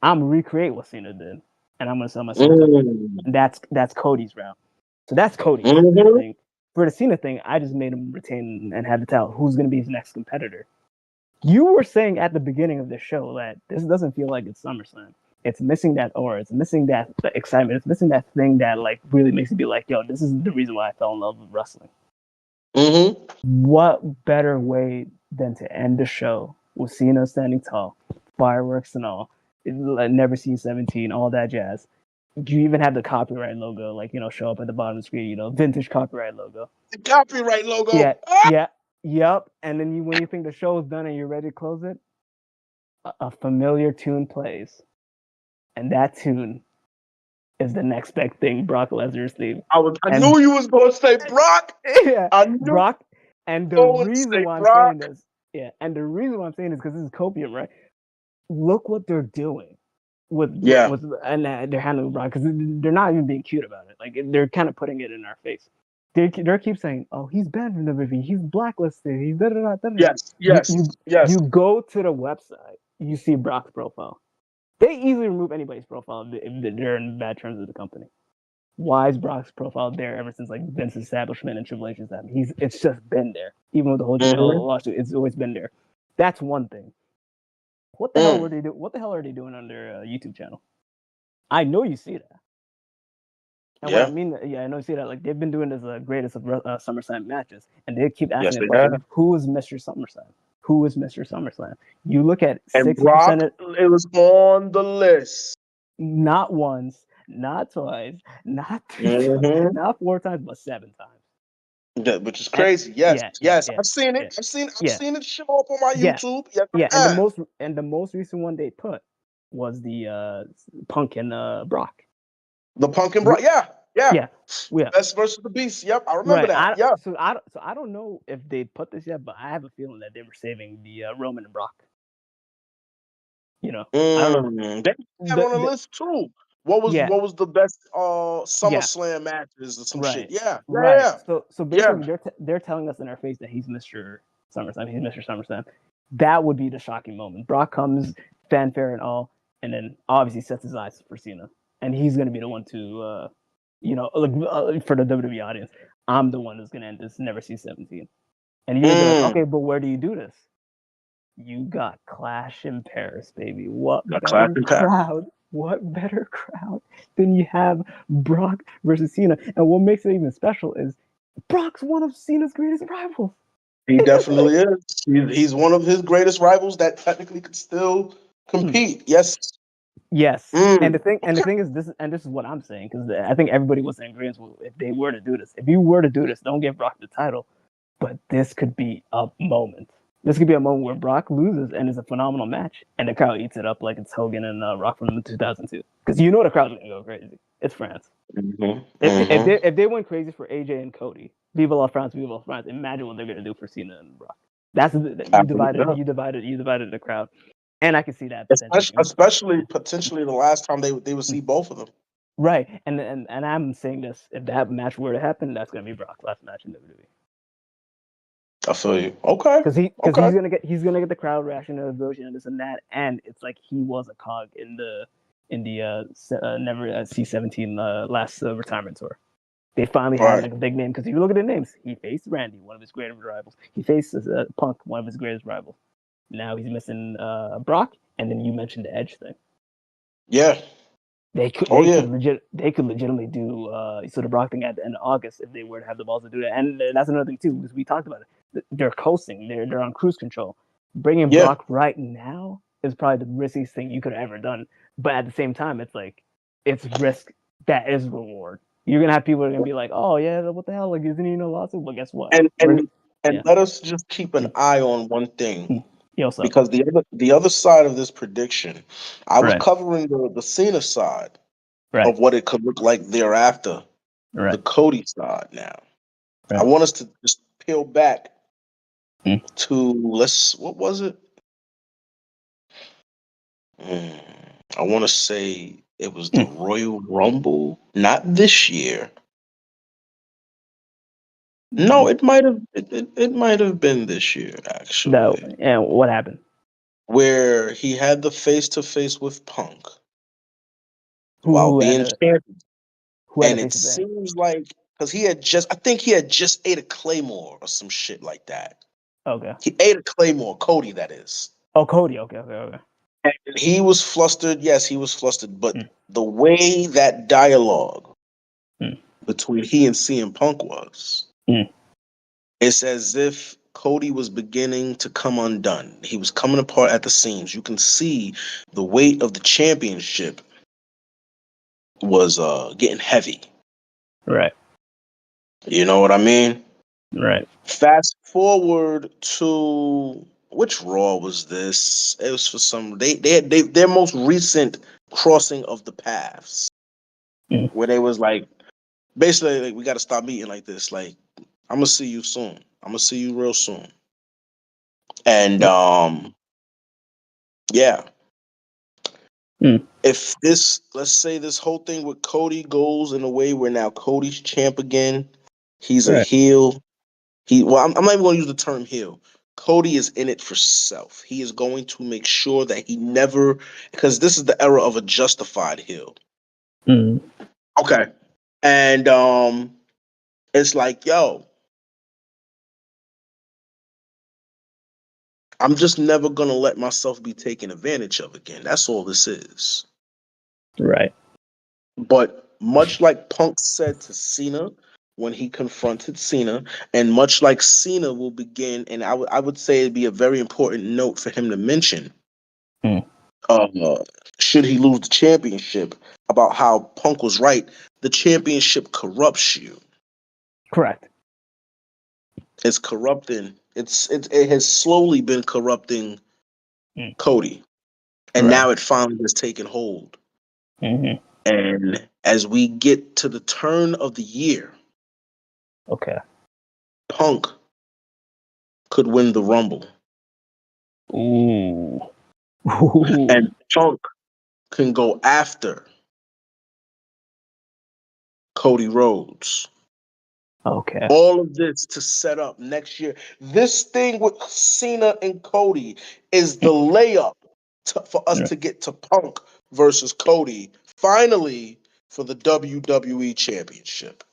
I'm gonna recreate what Cena did, and I'm gonna sell myself. And that's Cody's route. So that's Cody's thing. For the Cena thing, I just made him retain and have to tell who's gonna be his next competitor. You were saying at the beginning of the show that this doesn't feel like it's SummerSlam. It's missing that aura. It's missing that excitement. It's missing that thing that like really makes you be like, yo, this is the reason why I fell in love with wrestling. What better way than to end the show with Cena standing tall, fireworks and all, never seen 17, all that jazz. You even have the copyright logo, like, show up at the bottom of the screen, vintage copyright logo. The copyright logo. Yep. And then when you think the show is done and you're ready to close it, a familiar tune plays, and that tune is the next big thing, Brock Lesnar's theme. I knew you was going to say Brock. Yeah, I knew Brock. And the reason why I'm saying this, because this is copium, right? Look what they're doing and they're handling Brock, because they're not even being cute about it. Like, they're kind of putting it in our face. They keep saying, "Oh, he's banned from WWE. He's blacklisted. He's da da da da." Yes. You go to the website, you see Brock's profile. They easily remove anybody's profile if they're in bad terms with the company. Why is Brock's profile there ever since like Vince's establishment and Triple H's time? It's just been there. Even with the whole lawsuit, it's always been there. That's one thing. What the hell were they doing? What the hell are they doing on their YouTube channel? I know you see that. And what I mean, I know you see that. Like, they've been doing this greatest of SummerSlam matches, and they keep asking the question, who is Mr. SummerSlam? Who is Mr. SummerSlam? You look at 60%. It was on the list. Not once, not twice, not three times, not 4 times, but 7 times. Yeah, which is crazy. Yes. I've seen it. I've seen it show up on my YouTube. And the most recent one they put was the Punk and Brock. The Punk and Brock. Yeah. Best versus the Beast. Yep, I remember that. So I don't know if they put this yet, but I have a feeling that they were saving the Roman and Brock. I don't know. They have on the list too. What was the best SummerSlam matches or some shit? Yeah. So basically, they're telling us in our face that he's Mr. SummerSlam. He's Mr. SummerSlam. That would be the shocking moment. Brock comes, fanfare and all, and then obviously sets his eyes for Cena, and he's gonna be the one to, for the WWE audience, I'm the one who's gonna end this. Never see 17, and you're gonna be like, okay, but where do you do this? You got Clash in Paris, baby. What better crowd? What better crowd than you have Brock versus Cena? And what makes it even special is Brock's one of Cena's greatest rivals. He definitely is. He's one of his greatest rivals that technically could still compete. Yes. And the thing is this is what I'm saying, because I think everybody was in agreement if they were to do this. If you were to do this, don't give Brock the title, but this could be a moment. This could be a moment where Brock loses and it's a phenomenal match, and the crowd eats it up like it's Hogan and Rock from 2002. Because the crowd's gonna go crazy. It's France. If they went crazy for AJ and Cody, Vive la France, Vive la France. Imagine what they're gonna do for Cena and Brock. You divided the crowd, and I can see that. Especially potentially the last time they would see both of them. Right, and I'm saying this: if that match were to happen, that's gonna be Brock's last match in WWE. I feel you. Okay. Because he's gonna get the crowd reaction to the devotion and this and that, and it's like he was a cog in the never C17 last retirement tour. They finally had like a big name, because if you look at the names, he faced Randy, one of his greatest rivals. He faced Punk, one of his greatest rivals. Now he's missing Brock, and then you mentioned the Edge thing. Yeah. They could legitimately do the Brock thing at the end of August if they were to have the balls to do that. And that's another thing too, because we talked about it. They're coasting. They're on cruise control. Bringing Brock right now is probably the riskiest thing you could have ever done. But at the same time, it's like, it's risk that is reward. You're gonna have people that are gonna be like, "Oh yeah, what the hell? Like, isn't he in a lawsuit?" Well, guess what? And let us just keep an eye on one thing. Because the other side of this prediction, I was covering the Cena side, of what it could look like thereafter. The Cody side now. I want us to just peel back to what was it? I want to say it was the Royal Rumble, not this year. No, it might have. It might have been this year, actually. No, and what happened? Where he had the face-to-face with Punk while being champion, and it seems like because I think he had just ate a Claymore or some shit like that. Okay. He ate a Claymore, Cody, that is. Oh, Cody. Okay. And he was flustered. Yes, he was flustered. But the way that dialogue between he and CM Punk was, it's as if Cody was beginning to come undone. He was coming apart at the seams. You can see the weight of the championship was getting heavy. Right. You know what I mean? Right. Fast forward to which Raw was this? It was for some their most recent crossing of the paths, where they was like, basically, like, we got to stop meeting like this. Like, I'm gonna see you soon. I'm gonna see you real soon. And yeah. If this, let's say, this whole thing with Cody goes in a way where now Cody's champ again, he's a heel. I'm not even going to use the term heel. Cody is in it for self. He is going to make sure that he never, because this is the era of a justified heel. Okay. And it's like, yo, I'm just never going to let myself be taken advantage of again. That's all this is. Right. But much like Punk said to Cena when he confronted Cena, and much like Cena will begin, and I would say it'd be a very important note for him to mention, should he lose the championship, about how Punk was right. The championship corrupts you. Correct. It's corrupting. It has slowly been corrupting Cody, and now it finally has taken hold. And as we get to the turn of the year, Punk could win the Rumble. Ooh. And Punk can go after Cody Rhodes. Okay. All of this to set up next year. This thing with Cena and Cody is the layup for us to get to Punk versus Cody, finally, for the WWE Championship.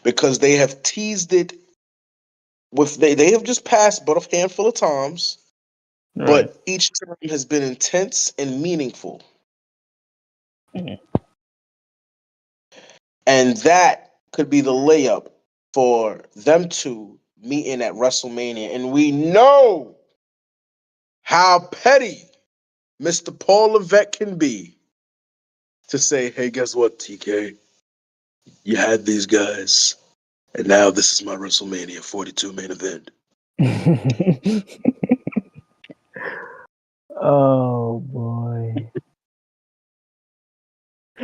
Because they have teased it with they have just passed but a handful of times, but each time has been intense and meaningful. And that could be the layup for them two meeting at WrestleMania. And we know how petty Mr. Paul Levesque can be to say, hey, guess what, TK? You had these guys, and now this is my WrestleMania 42 main event. Oh, boy.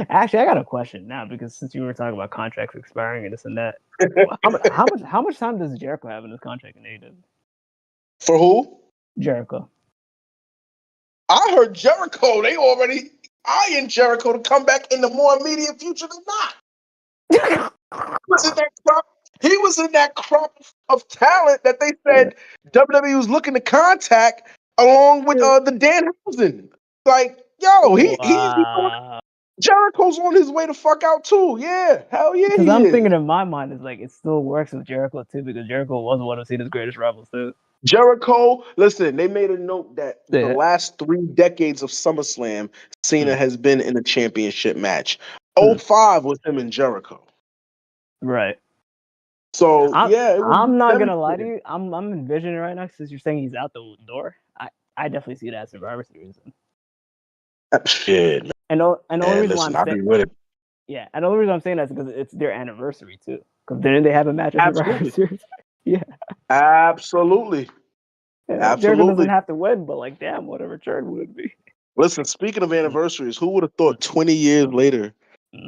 Actually, I got a question now, because since you were talking about contracts expiring and this and that, how much time does Jericho have in his contract in AEW? For who? Jericho. I heard Jericho. They already eyeing Jericho to come back in the more immediate future than not. He was in that crop of talent that they said WWE was looking to contact, along with the Danhausen. Like, yo, Jericho's on his way to fuck out too. Yeah, hell yeah. Because I'm thinking in my mind, it's like it still works with Jericho too, because Jericho was one of Cena's greatest rivals too. Jericho, listen, they made a note that the last 3 decades of SummerSlam, Cena has been in a championship match. 05 was him and Jericho. Right. So I'm not gonna lie to you. I'm envisioning right now, since you're saying he's out the door. I definitely see that as Survivor Series. Shit. And the only reason why I'll be with it. Yeah, and the only reason I'm saying that is because it's their anniversary too. Because then they have a match at Survivor Series. Yeah. Absolutely. Jericho doesn't have to win, but like, damn, what a return would it be? Listen, speaking of anniversaries, who would have thought 20 years later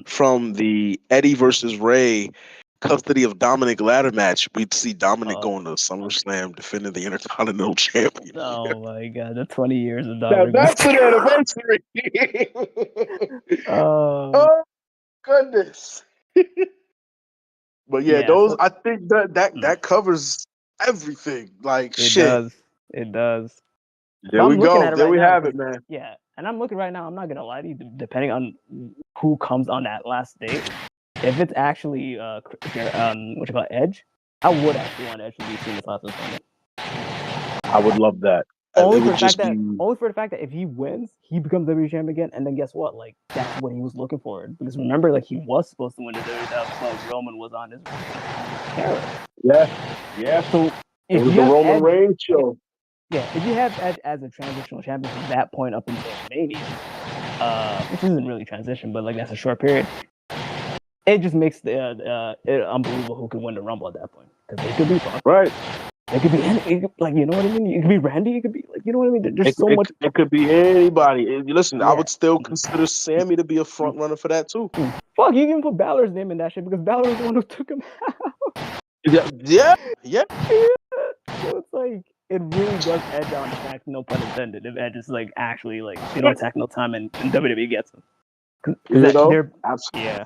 from the Eddie versus Ray custody of Dominic ladder match, we'd see Dominic going to SummerSlam defending the Intercontinental Championship. Oh my god, the 20 years of Now Dominic. that's an anniversary. Oh goodness. But yeah, those I think that covers everything. Like it shit. It does. There we go. There we have it, man. Yeah, and I'm looking right now. I'm not gonna lie to you. Depending on who comes on that last date, if it's actually what you call Edge, I would actually want Edge to be seen as last opponent. I would love that. Only for the fact that if he wins, he becomes WWE champion again, and then guess what? Like that's what he was looking for. Because remember, like he was supposed to win the WWE title because Roman was on his Yeah. So if it was the Roman Reigns show. Yeah, if you have Edge as a transitional champion from that point up until Mania, which isn't really transition, but like that's a short period, it just makes it unbelievable who can win the Rumble at that point. Because it could be Punk. Right. It could be like, you know what I mean? It could be Randy. It could be like, you know what I mean? There's so much. It could be anybody. Listen, I would still consider Sammy to be a front runner for that too. Fuck, you can put Balor's name in that shit because Balor was the one who took him out. Yeah. So it's like it really does Edge on the fact, no pun intended. If Edge is like actually like attack no time and WWE gets him. Absolutely.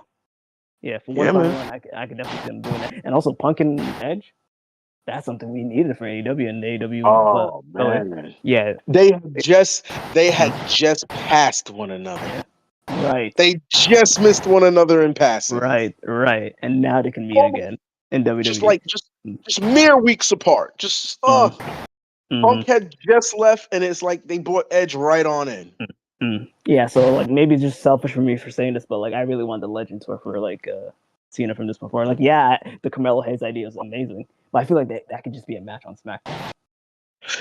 Yeah. For one, I could definitely see him doing that. And also Punk and Edge. That's something we needed for AEW and AEW. Oh man. Yeah. They had just passed one another. Right. They just missed one another in passing. Right. And now they can meet again in WWE. Just mere weeks apart. Just Punk had just left, and it's like they brought Edge right on in. Yeah, so like maybe it's just selfish for me for saying this, but like I really want the Legend tour for like Cena from this before. Like, yeah, the Carmelo Hayes idea is amazing, but I feel like that could just be a match on SmackDown.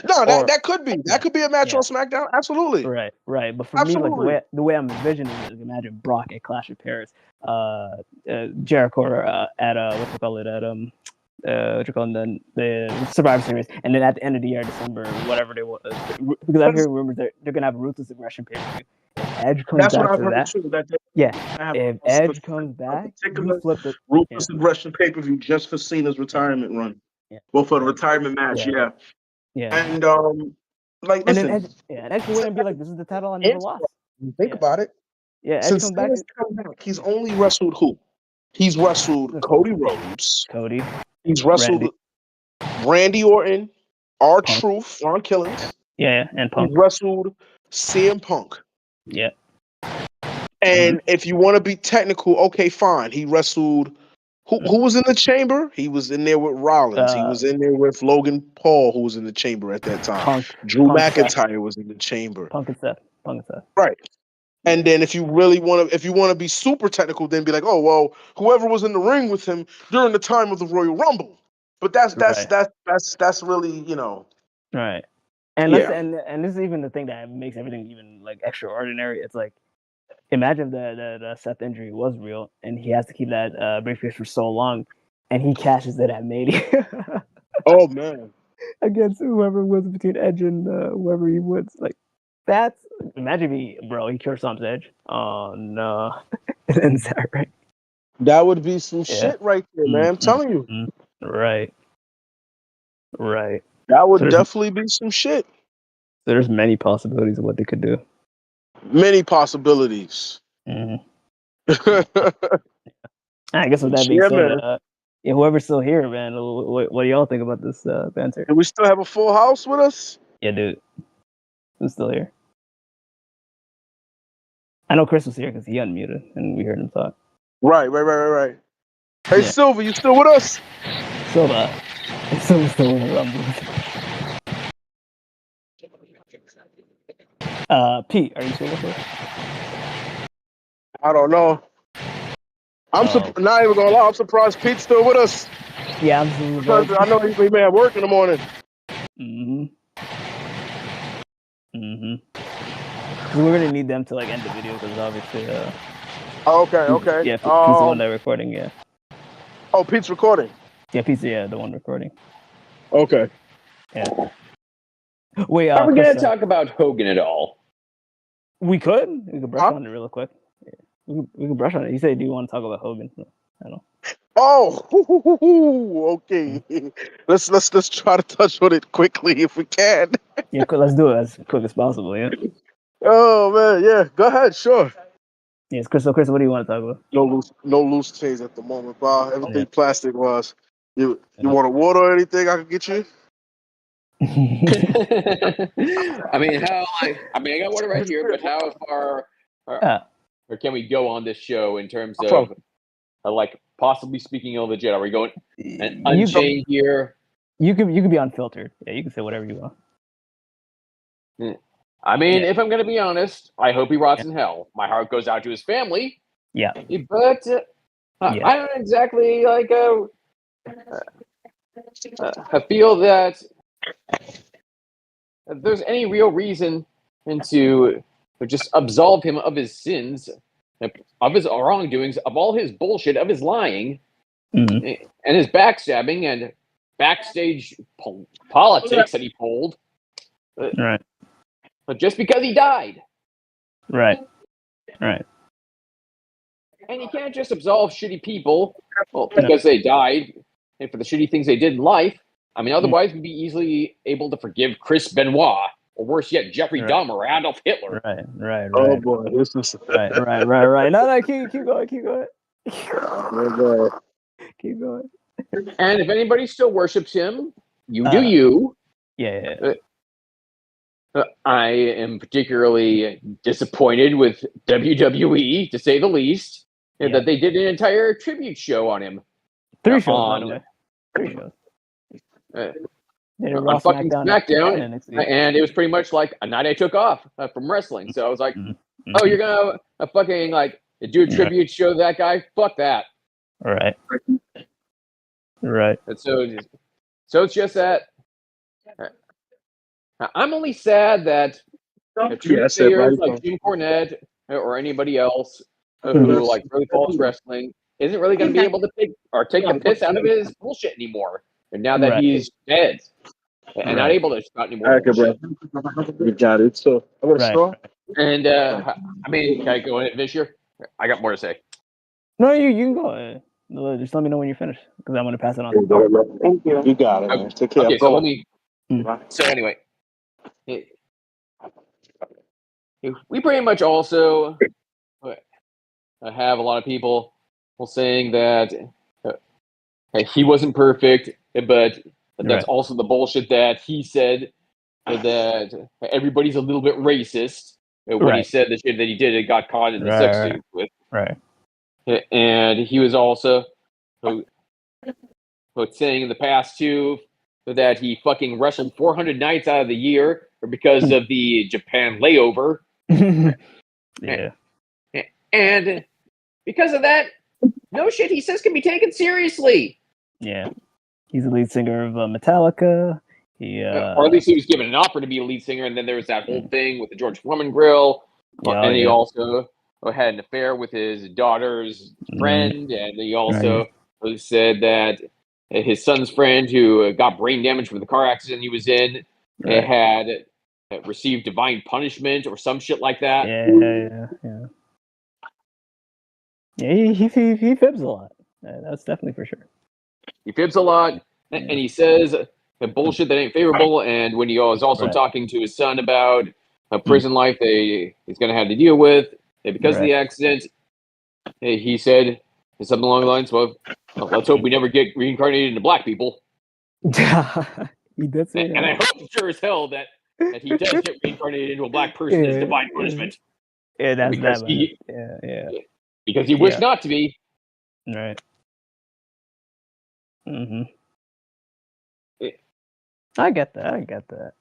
No, that could be. That could be a match on SmackDown. Absolutely. Right. But for me, like the way I'm envisioning it is imagine Brock at Clash of Paris, Jericho at the Survivor Series, and then at the end of the year, December, whatever they want, because I've heard rumors that they're gonna have a Ruthless Aggression pay-per-view. If Edge comes back to that, if Edge comes back, you flip the Ruthless Aggression pay-per-view just for Cena's retirement run. Yeah. Well, for the retirement match, yeah. And like, listen, and Edge can win and be like, "This is the title I never lost." Think about it. Yeah, Edge since Cena's come back, he's only wrestled who? He's wrestled Cody Rhodes. He's wrestled Randy Orton, R-Truth, Ron Killings. Yeah, and Punk. He's wrestled CM Punk. Yeah. And if you want to be technical, okay, fine. He wrestled. Who was in the chamber? He was in there with Rollins. He was in there with Logan Paul, who was in the chamber at that time. Drew McIntyre was in the chamber. Punk and Seth. Right. And then if you want to be super technical, then be like, oh well, whoever was in the ring with him during the time of the Royal Rumble. But that's really, Right. And and this is even the thing that makes everything even like extraordinary. It's like, imagine the Seth injury was real, and he has to keep that briefcase for so long, and he cashes it at Mania. Oh man! Against whoever wins between Edge and whoever he wins, like that's imagine he cures Tom's Edge. Oh no, and right? That would be some shit right there, man. I'm telling you. Right. That would definitely be some shit. There's many possibilities of what they could do. Many possibilities. I guess with that being said, whoever's still here, man, what do y'all think about this banter? Do we still have a full house with us? Yeah, dude. Who's still here? I know Chris was here because he unmuted and we heard him talk. Right. Hey, Silver, you still with us? Silver's still in the Rumble. Pete, are you still with us? I don't know. Not even gonna lie, I'm surprised Pete's still with us. Yeah, I'm still with us. I know he may have work in the morning. We're gonna need them to like end the video because obviously. Okay. Yeah, Pete's the one that's recording. Yeah. Oh, Pete's recording. Yeah, Pete's the one recording. Okay. Yeah. Wait, are we gonna talk about Hogan at all? We could brush on it real quick. Yeah. We can brush on it. You said, do you want to talk about Hogan? I don't know. Oh, okay. Let's try to touch on it quickly if we can. Yeah, let's do it as quick as possible. Yeah. Oh man, yeah. Go ahead, sure. Yes, Chris. So, Chris, what do you want to talk about? No loose change at the moment, Bob. Everything plastic was. You want a water or anything I can get you? I mean, I got water right here, but how far or can we go on this show in terms of like possibly speaking ill legit? Are we going unchained here? You can be unfiltered. Yeah, you can say whatever you want. I mean, if I'm going to be honest, I hope he rots in hell. My heart goes out to his family. Yeah, but I don't exactly like. I feel that if there's any real reason to just absolve him of his sins, of his wrongdoings, of all his bullshit, of his lying, and his backstabbing and backstage politics that he pulled. Right. But just because he died. Right. And you can't just absolve shitty people because they died and for the shitty things they did in life. I mean, otherwise we'd be easily able to forgive Chris Benoit, or worse yet, Jeffrey Dahmer or Adolf Hitler. Right. Oh boy, this is right. No, keep going. Keep going. And if anybody still worships him, you do you. Yeah. I am particularly disappointed with WWE, to say the least, that they did an entire tribute show on him. 3 shows, by the way. 3 shows. On fucking SmackDown, and it was pretty much like a night I took off from wrestling. So I was like, "Oh, you're gonna fucking like do a tribute show to that guy? Fuck that!" Right. And so it's just that I'm only sad that tribute players like Jim Cornette or anybody else who like really follows wrestling isn't really going to be able to take the piss out of his bullshit anymore. And now that he's dead and not able to spout anymore. You got it. So I'm gonna straw. And I mean, can I go in it this year? I got more to say. No, you can go. Just let me know when you're finished, because I'm going to pass it on. Thank you. You got it. Man. Take care. Okay, so let me. So anyway, we pretty much also have a lot of people saying that he wasn't perfect, but that's also the bullshit that he said that everybody's a little bit racist when he said the shit that he did and got caught in the sex suit with. Right. And he was also saying in the past too that he fucking wrestled 400 nights out of the year because of the Japan layover. Yeah. And because of that, no shit he says can be taken seriously. Yeah. He's the lead singer of Metallica. Or at least he was given an offer to be a lead singer, and then there was that whole thing with the George Foreman grill. And he also had an affair with his daughter's friend, and he also said that his son's friend, who got brain damage from the car accident he was in, had received divine punishment or some shit like that. Yeah, he fibs a lot. That's definitely for sure. He fibs a lot, and he says bullshit that ain't favorable. And when he was also talking to his son about a prison life he's going to have to deal with because of the accident, he said something along the lines of, let's hope we never get reincarnated into black people. He did say that. And I hope sure as hell that he does get reincarnated into a black person as divine punishment. Yeah, that's because that. Because he wished not to be. Right. Mm-hmm. I get that.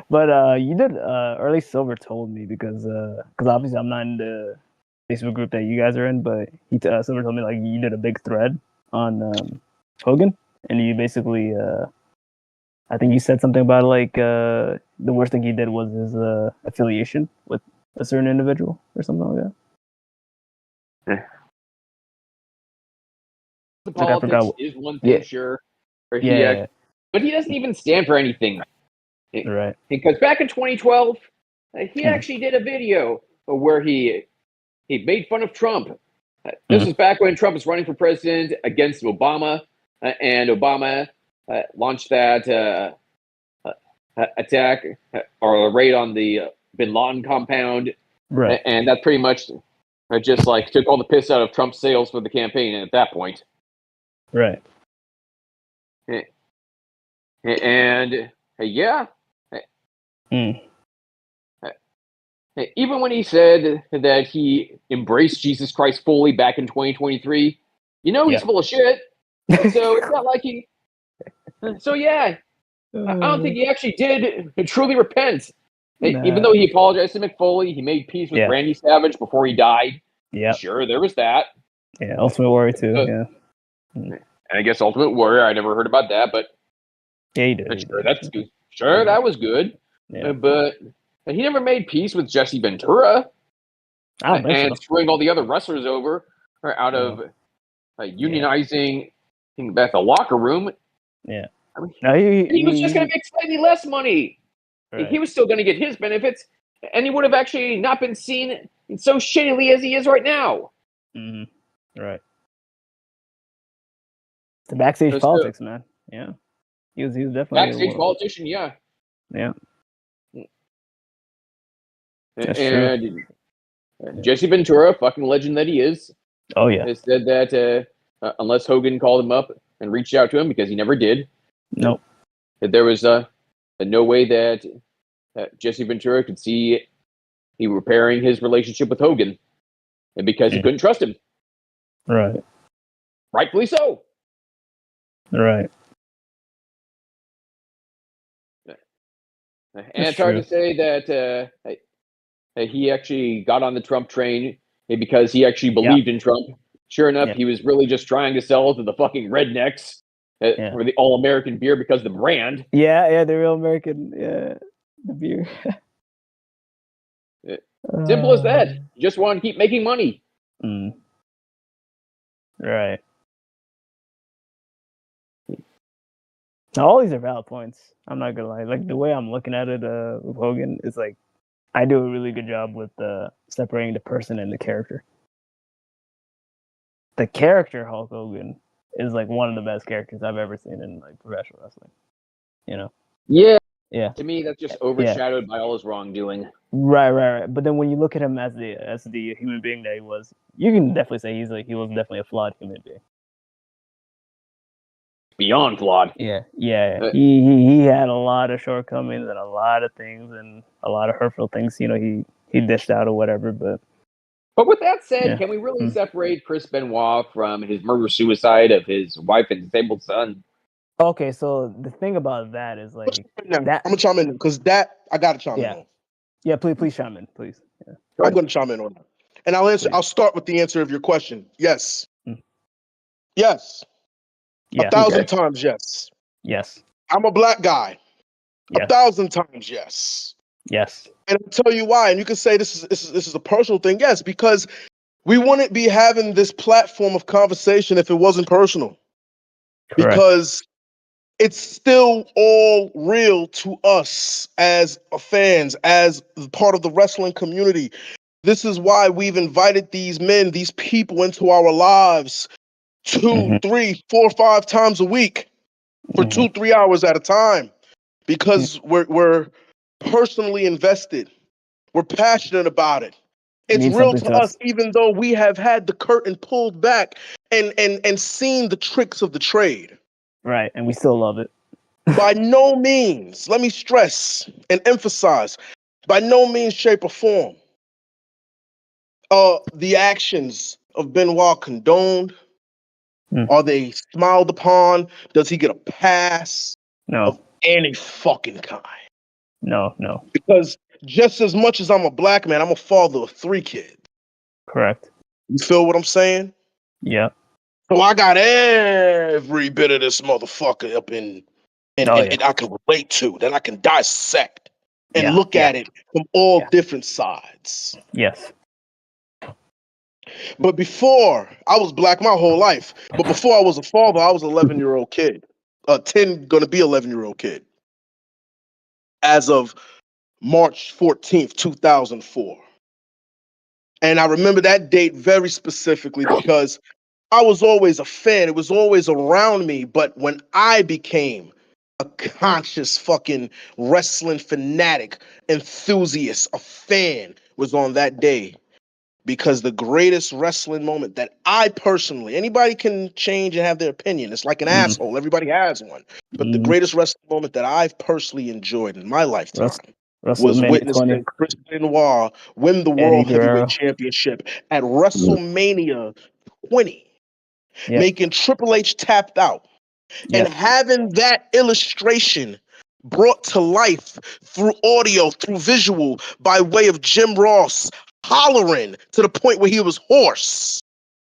But you did, or at least Silver told me, because obviously I'm not in the Facebook group that you guys are in, but Silver told me like you did a big thread on Hogan, and you basically, I think you said something about like the worst thing he did was his affiliation with a certain individual or something like that. The politics is one thing, sure. But he doesn't even stand for anything. Right. Because back in 2012, he actually did a video where he made fun of Trump. This was back when Trump was running for president against Obama, and Obama launched that attack or raid on the Bin Laden compound, Right. And that pretty much just like took all the piss out of Trump's sales for the campaign at that point. Right. And yeah. Even when he said that he embraced Jesus Christ fully back in 2023, he's full of shit. So it's not like he. So yeah, I don't think he actually did truly repent. Nah. Even though he apologized to Mick Foley, he made peace with Randy Savage before he died. Yeah, sure, there was that. Yeah, Ultimate Warrior too. And I guess Ultimate Warrior, I never heard about that, but yeah, he did. Sure, that's good. Sure, that was good. Yeah. But he never made peace with Jesse Ventura. I don't think and screwing all the other wrestlers over out of unionizing at the locker room. Yeah. I mean, he was just going to make slightly less money. Right. He was still going to get his benefits, and he would have actually not been seen so shittily as he is right now. Mm-hmm. Right. The backstage politics, man. Yeah. He was definitely backstage politician. Yeah. Yeah. That's true. Jesse Ventura, fucking legend that he is. Oh yeah. Has said that unless Hogan called him up and reached out to him, because he never did. Nope. That there was no way that Jesse Ventura could see he repairing his relationship with Hogan, and because he couldn't trust him. Right. Rightfully so. Right. And it's hard to say that he actually got on the Trump train because he actually believed in Trump. Sure enough, he was really just trying to sell to the fucking rednecks for the all-American beer because of the brand. Yeah, the real American, the beer. Simple as that. You just want to keep making money. Right. Now, all these are valid points. I'm not gonna lie. Like the way I'm looking at it with Hogan is like I do a really good job with separating the person and the character. The character Hulk Hogan is like one of the best characters I've ever seen in like professional wrestling. Yeah. To me, that's just overshadowed by all his wrongdoing. Right. But then when you look at him as the human being that he was, you can definitely say he was definitely a flawed human being. Beyond flawed. Yeah. He had a lot of shortcomings and a lot of things and a lot of hurtful things. He dished out or whatever. But with that said, can we really separate Chris Benoit from his murder-suicide of his wife and disabled son? Okay, so the thing about that is like I'm gonna chime in because I gotta chime in on. Yeah, please chime in, please. Yeah. I'm gonna chime in on that, and I'll answer. Please. I'll start with the answer of your question. Yes. Yes. 1,000 times yes. Yes. I'm a black guy. Yes. 1,000 times yes. Yes. And I'll tell you why. And you can say this is a personal thing. Yes, because we wouldn't be having this platform of conversation if it wasn't personal. Correct. Because it's still all real to us as fans, as part of the wrestling community. This is why we've invited these men, these people into our lives 2, 3, 4, 5 times a week for 2-3 hours at a time, because we're personally invested. We're passionate about it. It's real to us, even though we have had the curtain pulled back and seen the tricks of the trade. Right, and we still love it. By no means, let me stress and emphasize, by no means, shape, or form, the actions of Benoit condoned. Are they smiled upon? Does he get a pass? No. Of any fucking kind. No. Because just as much as I'm a black man, I'm a father of 3 kids. Correct. You feel what I'm saying? Yeah. So I got every bit of this motherfucker up and I can relate to, that I can dissect and look at it from all different sides. Yes. But before, I was black my whole life. But before I was a father, I was an 11-year-old kid. 10, gonna be 11-year-old kid. As of March 14th, 2004. And I remember that date very specifically because I was always a fan. It was always around me. But when I became a conscious fucking wrestling fanatic, enthusiast, a fan, was on that day. Because the greatest wrestling moment that I personally, anybody can change and have their opinion. It's like an asshole. Everybody has one. But the greatest wrestling moment that I've personally enjoyed in my lifetime was witnessing Chris Benoit win the World Heavyweight Championship at WrestleMania 20, making Triple H tapped out, and having that illustration brought to life through audio, through visual, by way of Jim Ross hollering to the point where he was hoarse,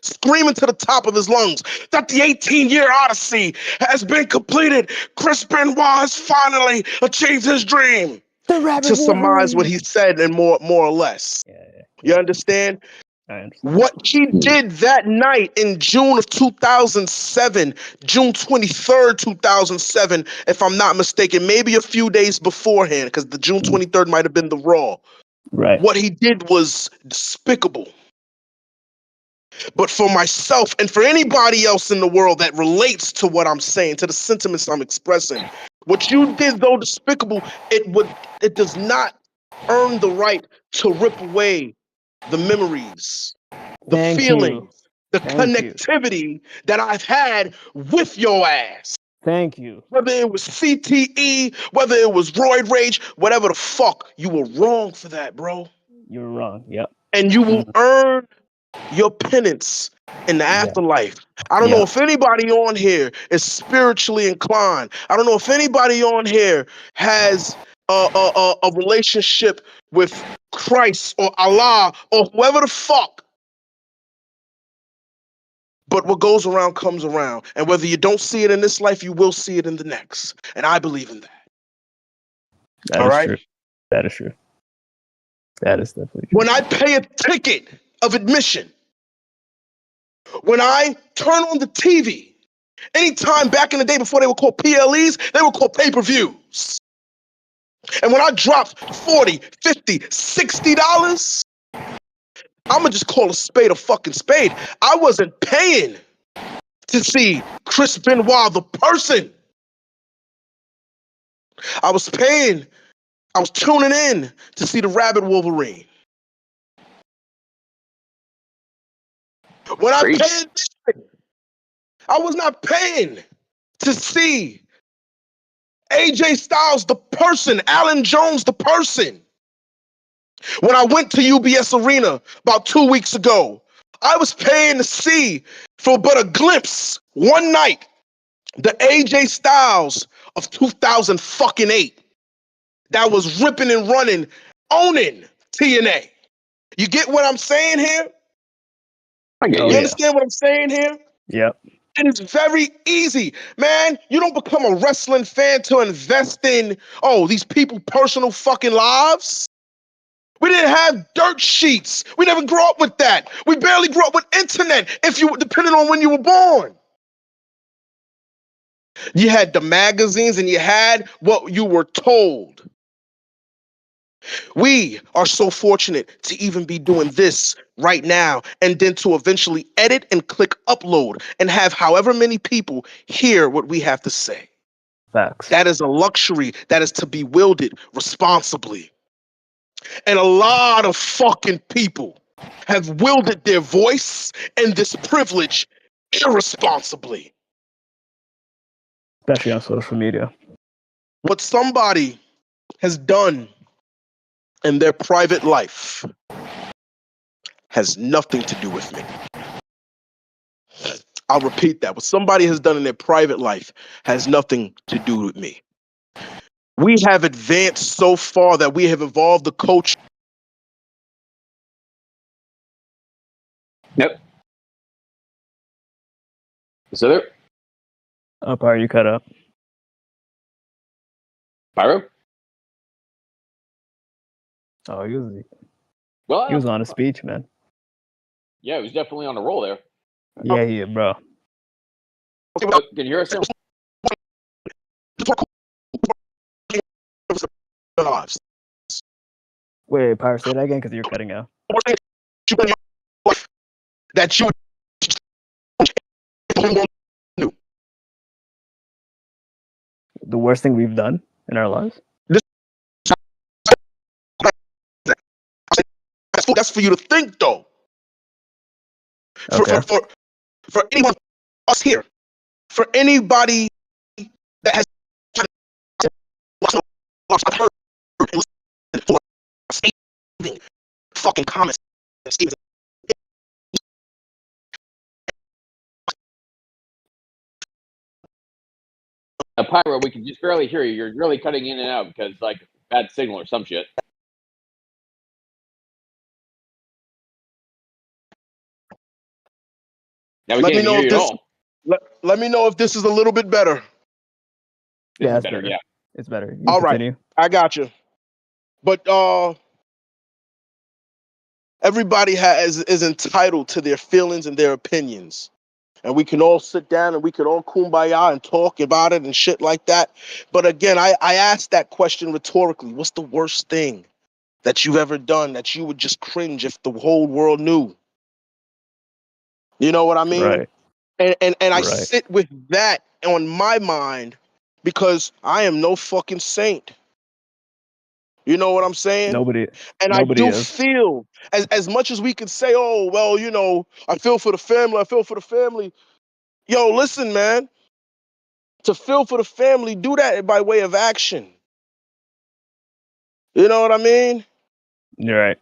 screaming to the top of his lungs that the 18-year odyssey has been completed. Chris Benoit has finally achieved his dream. To surmise what he said and more or less. You understand? What he did that night in June of 2007, June 23rd, 2007, if I'm not mistaken, maybe a few days beforehand, because the June 23rd might have been the Raw. Right. What he did was despicable. But for myself and for anybody else in the world that relates to what I'm saying, to the sentiments I'm expressing, what you did, though despicable, it does not earn the right to rip away the memories, the feelings, the connectivity that I've had with your ass. Thank you. Whether it was CTE, whether it was roid rage, whatever the fuck, you were wrong for that, bro. You were wrong. Yep. And you will earn your penance in the afterlife. I don't know if anybody on here is spiritually inclined. I don't know if anybody on here has a relationship with Christ or Allah or whoever the fuck. But what goes around comes around. And whether you don't see it in this life, you will see it in the next. And I believe in that. That is true. That is true. That is definitely true. When I pay a ticket of admission, when I turn on the TV, anytime back in the day before they were called PLEs, they were called pay-per-views. And when I dropped $40, $50, $60, I'm going to just call a spade a fucking spade. I wasn't paying to see Chris Benoit, the person. I was tuning in to see the Rabid Wolverine. When I paid, I was not paying to see AJ Styles, the person, Alan Jones, the person. When I went to UBS Arena about 2 weeks ago, I was paying to see, for but a glimpse, one night, the AJ Styles of 2008 that was ripping and running, owning TNA. You get what I'm saying here? You understand what I'm saying here? Yep. And it's very easy, man. You don't become a wrestling fan to invest in, these people's personal fucking lives. We didn't have dirt sheets. We never grew up with that. We barely grew up with internet, depending on when you were born. You had the magazines and you had what you were told. We are so fortunate to even be doing this right now, and then to eventually edit and click upload and have however many people hear what we have to say. Facts. That is a luxury that is to be wielded responsibly. And a lot of fucking people have wielded their voice and this privilege irresponsibly. Especially on social media. What somebody has done in their private life has nothing to do with me. I'll repeat that. What somebody has done in their private life has nothing to do with me. We have advanced so far that we have evolved the culture. Yep. Is there? Are you cut up? Pyro? Oh, he was on a speech, man. Yeah, he was definitely on a roll there. Yeah, bro. Can you hear us now? Wait, Pyro, say that again because you're cutting out. That you The worst thing we've done in our lives? That's for you to think, though. Okay. For anyone us here, for anybody that has heard fucking comments. Pyro, we can just barely hear you. You're really cutting in and out because like bad signal or some shit. Now we Let can't me know even hear if you at this. all. Let me know if this is a little bit better. This Yeah, is better. Yeah. It's better. You All continue. right, I got you. But everybody is entitled to their feelings and their opinions. And we can all sit down and we can all kumbaya and talk about it and shit like that. But again, I asked that question rhetorically. What's the worst thing that you've ever done that you would just cringe if the whole world knew? You know what I mean? Right. And I Right. sit with that on my mind because I am no fucking saint. You know what I'm saying? Nobody I do is. feel, as much as we can say, oh, well, you know, I feel for the family. Yo, listen, man. To feel for the family, do that by way of action. You know what I mean? You're right.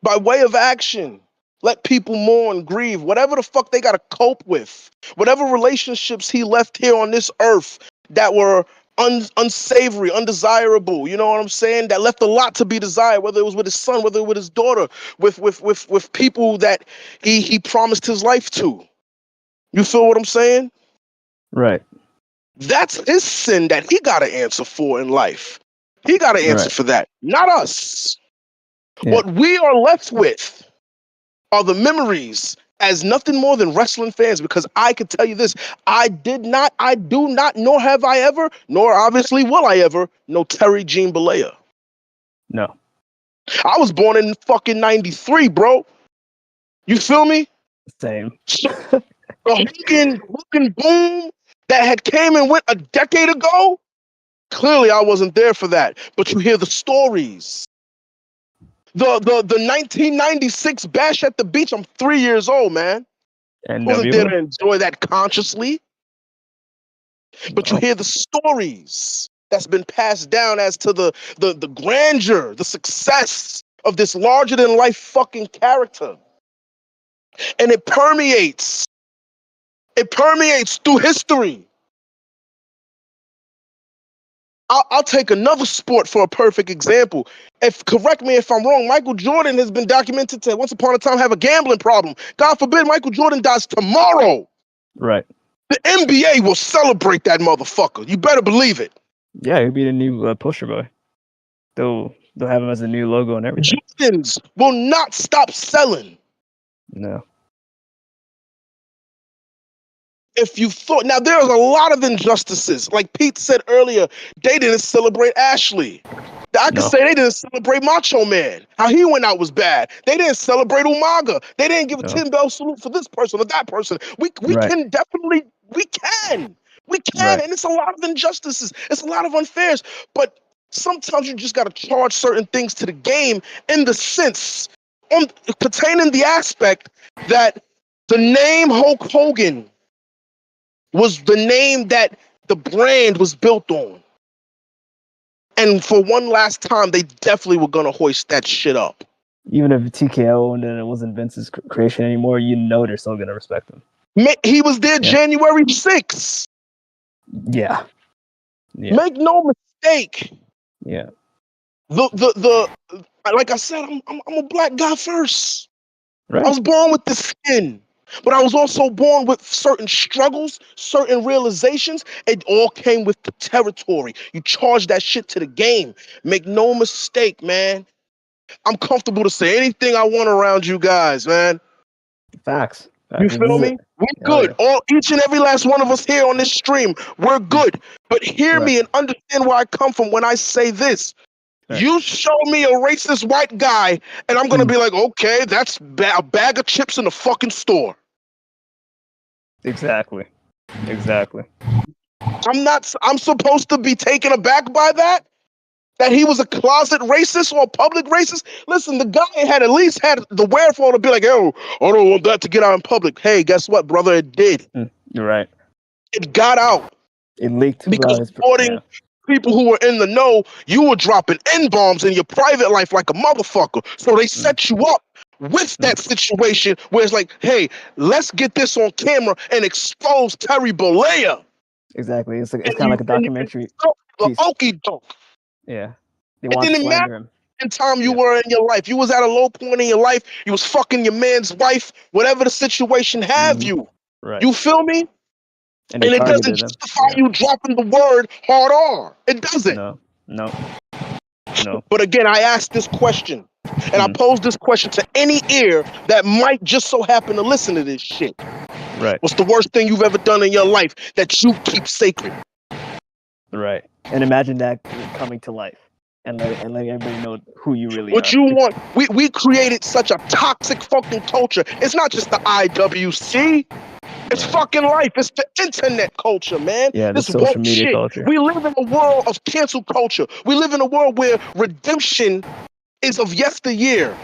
By way of action. Let people mourn, grieve, whatever the fuck they got to cope with. Whatever relationships he left here on this earth that were unsavory, undesirable, you know what I'm saying? That left a lot to be desired, whether it was with his son, whether it was with his daughter, with people that he promised his life to. You feel what I'm saying? Right. That's his sin that he got to answer for in life. He got to answer for that, not us. Yeah. What we are left with are the memories as nothing more than wrestling fans, because I could tell you this, I do not, nor have I ever, nor obviously will I ever, know Terry Jean Balea. No. I was born in fucking 93, bro. You feel me? Same. So, the Hogan boom that had came and went a decade ago, clearly I wasn't there for that. But you hear the stories. The 1996 Bash at the Beach, I'm 3 years old, man. Wasn't there to enjoy that consciously. But you hear the stories that's been passed down as to the grandeur, the success of this larger than life fucking character. And it permeates through history. I'll take another sport for a perfect example. Correct me if I'm wrong, Michael Jordan has been documented to once upon a time have a gambling problem. God forbid Michael Jordan dies tomorrow. Right. The NBA will celebrate that motherfucker. You better believe it. Yeah, he'll be the new poster boy. They'll have him as a new logo and everything. Jordans will not stop selling. No. If you thought, now there's a lot of injustices. Like Pete said earlier, they didn't celebrate Ashley. I could say they didn't celebrate Macho Man. How he went out was bad. They didn't celebrate Umaga. They didn't give a 10-bell salute for this person or that person. We can definitely, we can. And it's a lot of injustices. It's a lot of unfairs. But sometimes you just got to charge certain things to the game in the sense, pertaining the aspect that the name Hulk Hogan was the name that the brand was built on. And for one last time, they definitely were going to hoist that shit up. Even if TKO and then it wasn't Vince's creation anymore, you know they're still going to respect him. He was there January 6th. Yeah. Make no mistake. Yeah. The like I said, I'm a black guy first. Right. I was born with the skin. But I was also born with certain struggles, certain realizations. It all came with the territory. You charge that shit to the game. Make no mistake, man. I'm comfortable to say anything I want around you guys, man. Facts. You feel me? We're good. Each and every last one of us here on this stream, we're good. But hear me and understand where I come from when I say this. You show me a racist white guy, and I'm gonna be like, okay, that's a bag of chips in the fucking store. Exactly. I'm supposed to be taken aback by that? That he was a closet racist or a public racist? Listen, the guy had at least had the wherewithal to be like, oh, I don't want that to get out in public. Hey, guess what, brother? It did. You're right. It got out. It leaked because according people who were in the know, you were dropping N-bombs in your private life like a motherfucker. So they set you up with that situation where it's like, hey, let's get this on camera and expose Terry Bollea. Exactly. It's kind of like a documentary. Okey doke. Yeah. It didn't matter in time you were in your life. You was at a low point in your life. You was fucking your man's wife, whatever the situation have you. Right. You feel me? And it doesn't justify you dropping the word hard R. It doesn't. No. But again, I asked this question, and I posed this question to any ear that might just so happen to listen to this shit. Right. What's the worst thing you've ever done in your life that you keep sacred? Right. And imagine that coming to life and letting everybody know who you really what are. You want. We created such a toxic fucking culture. It's not just the IWC. It's fucking life. It's the internet culture, man. Yeah, this social media culture. We live in a world of cancel culture. We live in a world where redemption is of yesteryear.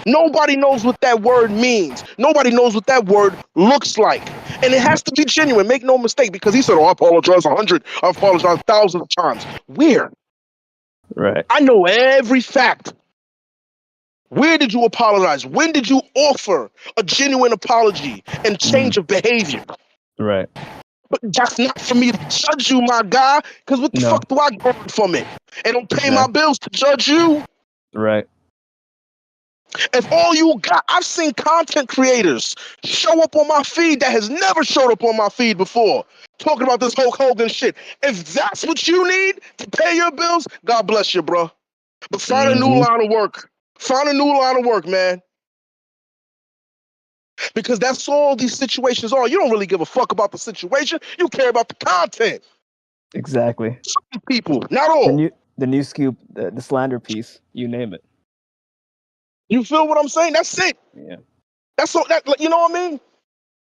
Nobody knows what that word means. Nobody knows what that word looks like. And it has to be genuine. Make no mistake, because he said, oh, I apologize 100. I apologize 1,000 times. Where? Right. I know every fact. Where did you apologize? When did you offer a genuine apology and change of behavior? Right. But that's not for me to judge you, my guy, because what the fuck do I get from it? And don't pay my bills to judge you. Right. If all you got, I've seen content creators show up on my feed that has never showed up on my feed before, talking about this Hulk Hogan shit. If that's what you need to pay your bills, God bless you, bro. But find a new line of work. Find a new line of work, man. Because that's all these situations are. You don't really give a fuck about the situation. You care about the content. Exactly. Some people, not all. The new scoop, the slander piece, you name it. You feel what I'm saying? That's it. Yeah. That's all. You know what I mean?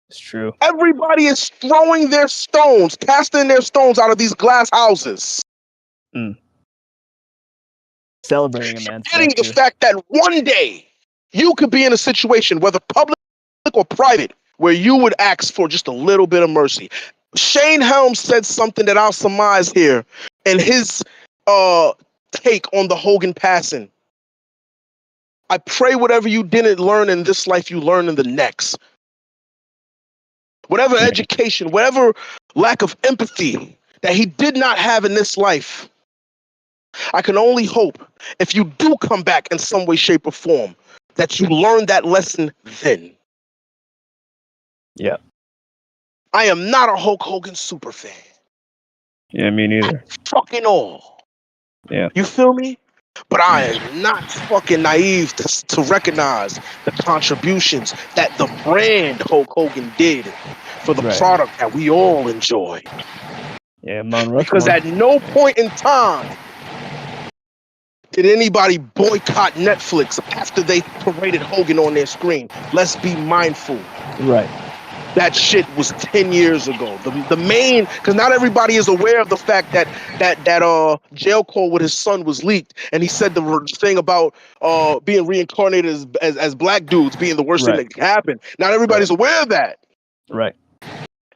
It's true. Everybody is throwing their stones, casting their stones out of these glass houses. Celebrating a man. Getting the fact that one day you could be in a situation, whether public or private, where you would ask for just a little bit of mercy. Shane Helms said something that I'll surmise here, and his take on the Hogan passing. I pray whatever you didn't learn in this life, you learn in the next. Whatever education, whatever lack of empathy that he did not have in this life, I can only hope if you do come back in some way, shape, or form, that you learn that lesson then. Yeah. I am not a Hulk Hogan super fan. Yeah, me neither. Fucking all. Yeah. You feel me? But I am not fucking naive to recognize the contributions that the brand Hulk Hogan did for the product that we all enjoy. Yeah, Mount Rushmore. Because at no point in time did anybody boycott Netflix after they paraded Hogan on their screen. Let's be mindful. Right. That shit was 10 years ago. The main, because not everybody is aware of the fact that jail call with his son was leaked, and he said the thing about being reincarnated as black dudes being the worst thing that could happen. Not everybody's aware of that. Right.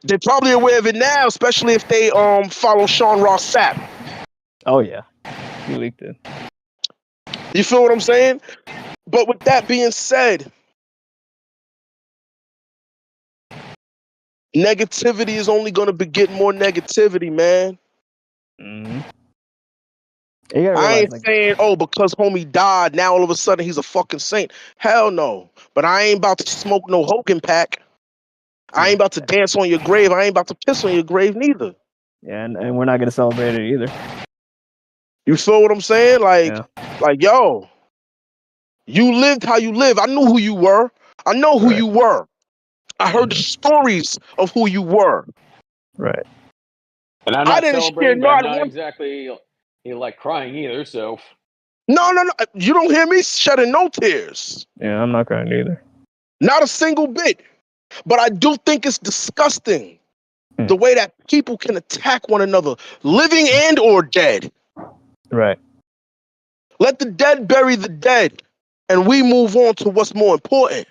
They're probably aware of it now, especially if they follow Sean Ross Sapp. Oh yeah, he leaked it. You feel what I'm saying? But with that being said, negativity is only going to beget more negativity, man. I ain't saying, oh, because homie died, now all of a sudden he's a fucking saint. Hell no. But I ain't about to smoke no Hogan pack. I ain't about to dance on your grave. I ain't about to piss on your grave neither. Yeah, and we're not going to celebrate it either. You feel what I'm saying? Like, yo, you lived how you live. I knew who you were. I know who you were. I heard the stories of who you were. Right. And I'm not celebrating, but I'm not exactly like crying either, so. No. You don't hear me shedding no tears. Yeah, I'm not crying either. Not a single bit. But I do think it's disgusting the way that people can attack one another, living and or dead. Right. Let the dead bury the dead, and we move on to what's more important.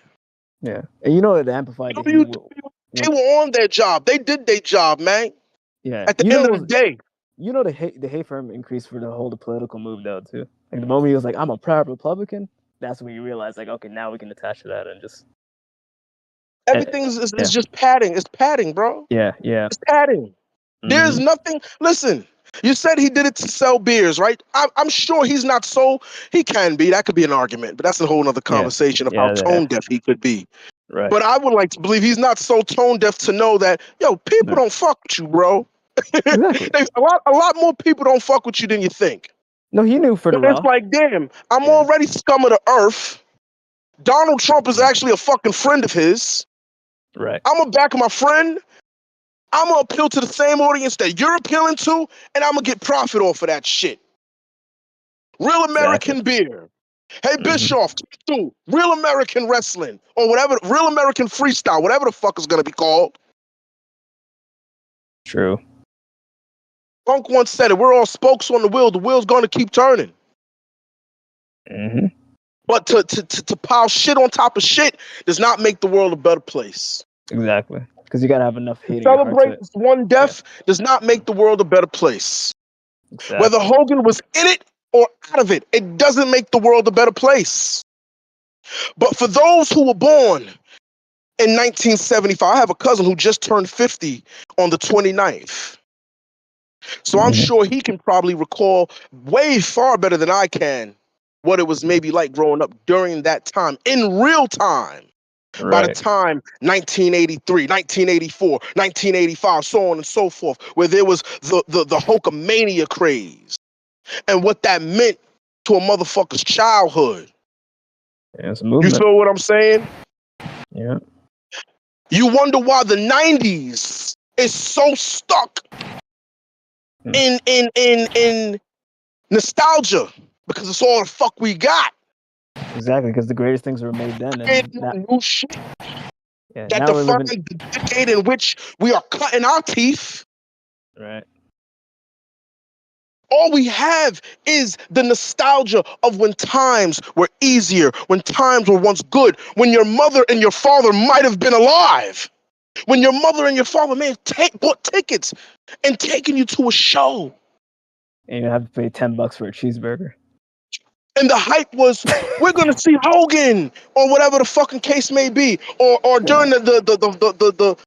Yeah, and you know it amplified. They were on their job. They did their job, man. Yeah. At the end of the day. You know the hate for him increased for the whole political move though too. Like the moment he was like, "I'm a proud Republican," that's when you realize like, okay, now we can attach to that and just everything is just padding. It's padding, bro. Yeah. It's padding. Mm-hmm. There's nothing. Listen, you said he did it to sell beers, right? I'm sure he's not so. He can be. That could be an argument, but that's a whole other conversation of how tone deaf he could be. Right. But I would like to believe he's not so tone deaf to know that, yo, people don't fuck with you, bro. Exactly. a lot more people don't fuck with you than you think. No, he knew for the It's like, damn, I'm already scum of the earth. Donald Trump is actually a fucking friend of his. Right. I'm gonna back my friend. I'm gonna appeal to the same audience that you're appealing to, and I'm gonna get profit off of that shit. Real American beer. Hey, Bischoff, do Real American Wrestling or whatever, Real American Freestyle, whatever the fuck is gonna be called. True. Punk once said it. We're all spokes on the wheel. The wheel's gonna keep turning. Mm-hmm. But to pile shit on top of shit does not make the world a better place. Exactly. Because you gotta have enough hate. Celebrate this one death does not make the world a better place. Exactly. Whether Hogan was in it or out of it, it doesn't make the world a better place. But for those who were born in 1975, I have a cousin who just turned 50 on the 29th. So I'm sure he can probably recall way far better than I can what it was maybe like growing up during that time in real time. Right. By the time 1983, 1984, 1985, so on and so forth, where there was the Hulkamania craze and what that meant to a motherfucker's childhood. Yeah, it's a movement. You feel what I'm saying? Yeah. You wonder why the 90s is so stuck in nostalgia, because it's all the fuck we got. Exactly, because the greatest things were made then. And new shit that defined the decade in which we are cutting our teeth. Right. All we have is the nostalgia of when times were easier, when times were once good, when your mother and your father might have been alive, when your mother and your father may have bought tickets and taken you to a show. And you have to pay $10 for a cheeseburger. And the hype was, we're gonna see Hogan or whatever the fucking case may be, or during the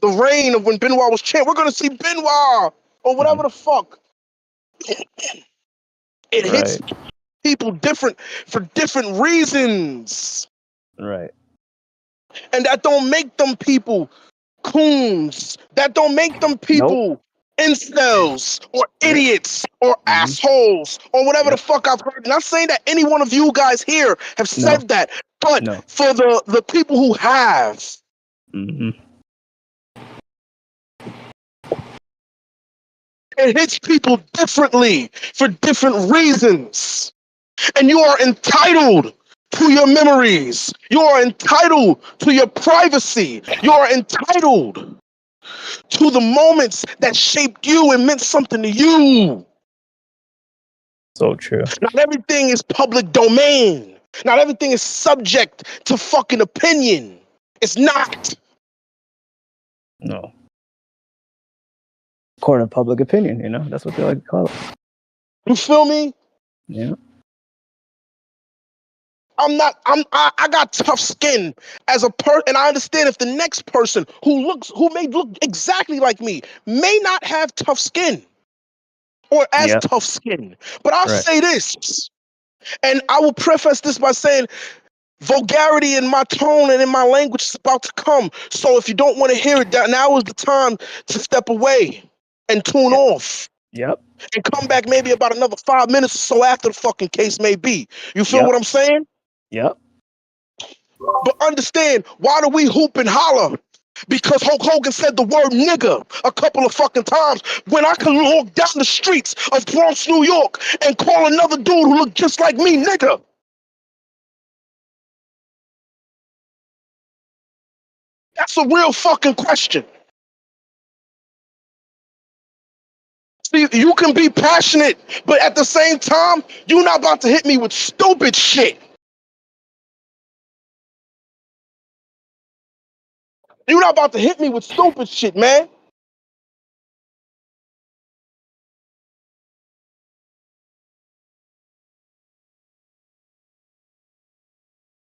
reign of when Benoit was champ, we're gonna see Benoit or whatever the fuck. It hits people different for different reasons. Right. And that don't make them people coons. That don't make them people incels or idiots or assholes or whatever the fuck I've heard. Not saying that any one of you guys here have said that, but for the people who have. It hits people differently for different reasons. And you are entitled to your memories. You are entitled to your privacy. You are entitled to the moments that shaped you and meant something to you. So true. Not everything is public domain. Not everything is subject to fucking opinion. It's not. No. Court of public opinion, you know? That's what they like to call it. You feel me? Yeah. I got tough skin as a and I understand if the next person who may look exactly like me may not have tough skin or as tough skin. But I'll say this, and I will preface this by saying vulgarity in my tone and in my language is about to come. So if you don't want to hear it, now is the time to step away and tune off. Yep. And come back maybe about another 5 minutes or so after the fucking case may be. You feel what I'm saying? Yep. But understand, why do we hoop and holler Because Hulk Hogan said the word nigga a couple of fucking times when I can walk down the streets of Bronx, New York and call another dude who looked just like me nigga. That's a real fucking question. See, you can be passionate, but at the same time, you're not about to hit me with stupid shit. You're not about to hit me with stupid shit, man.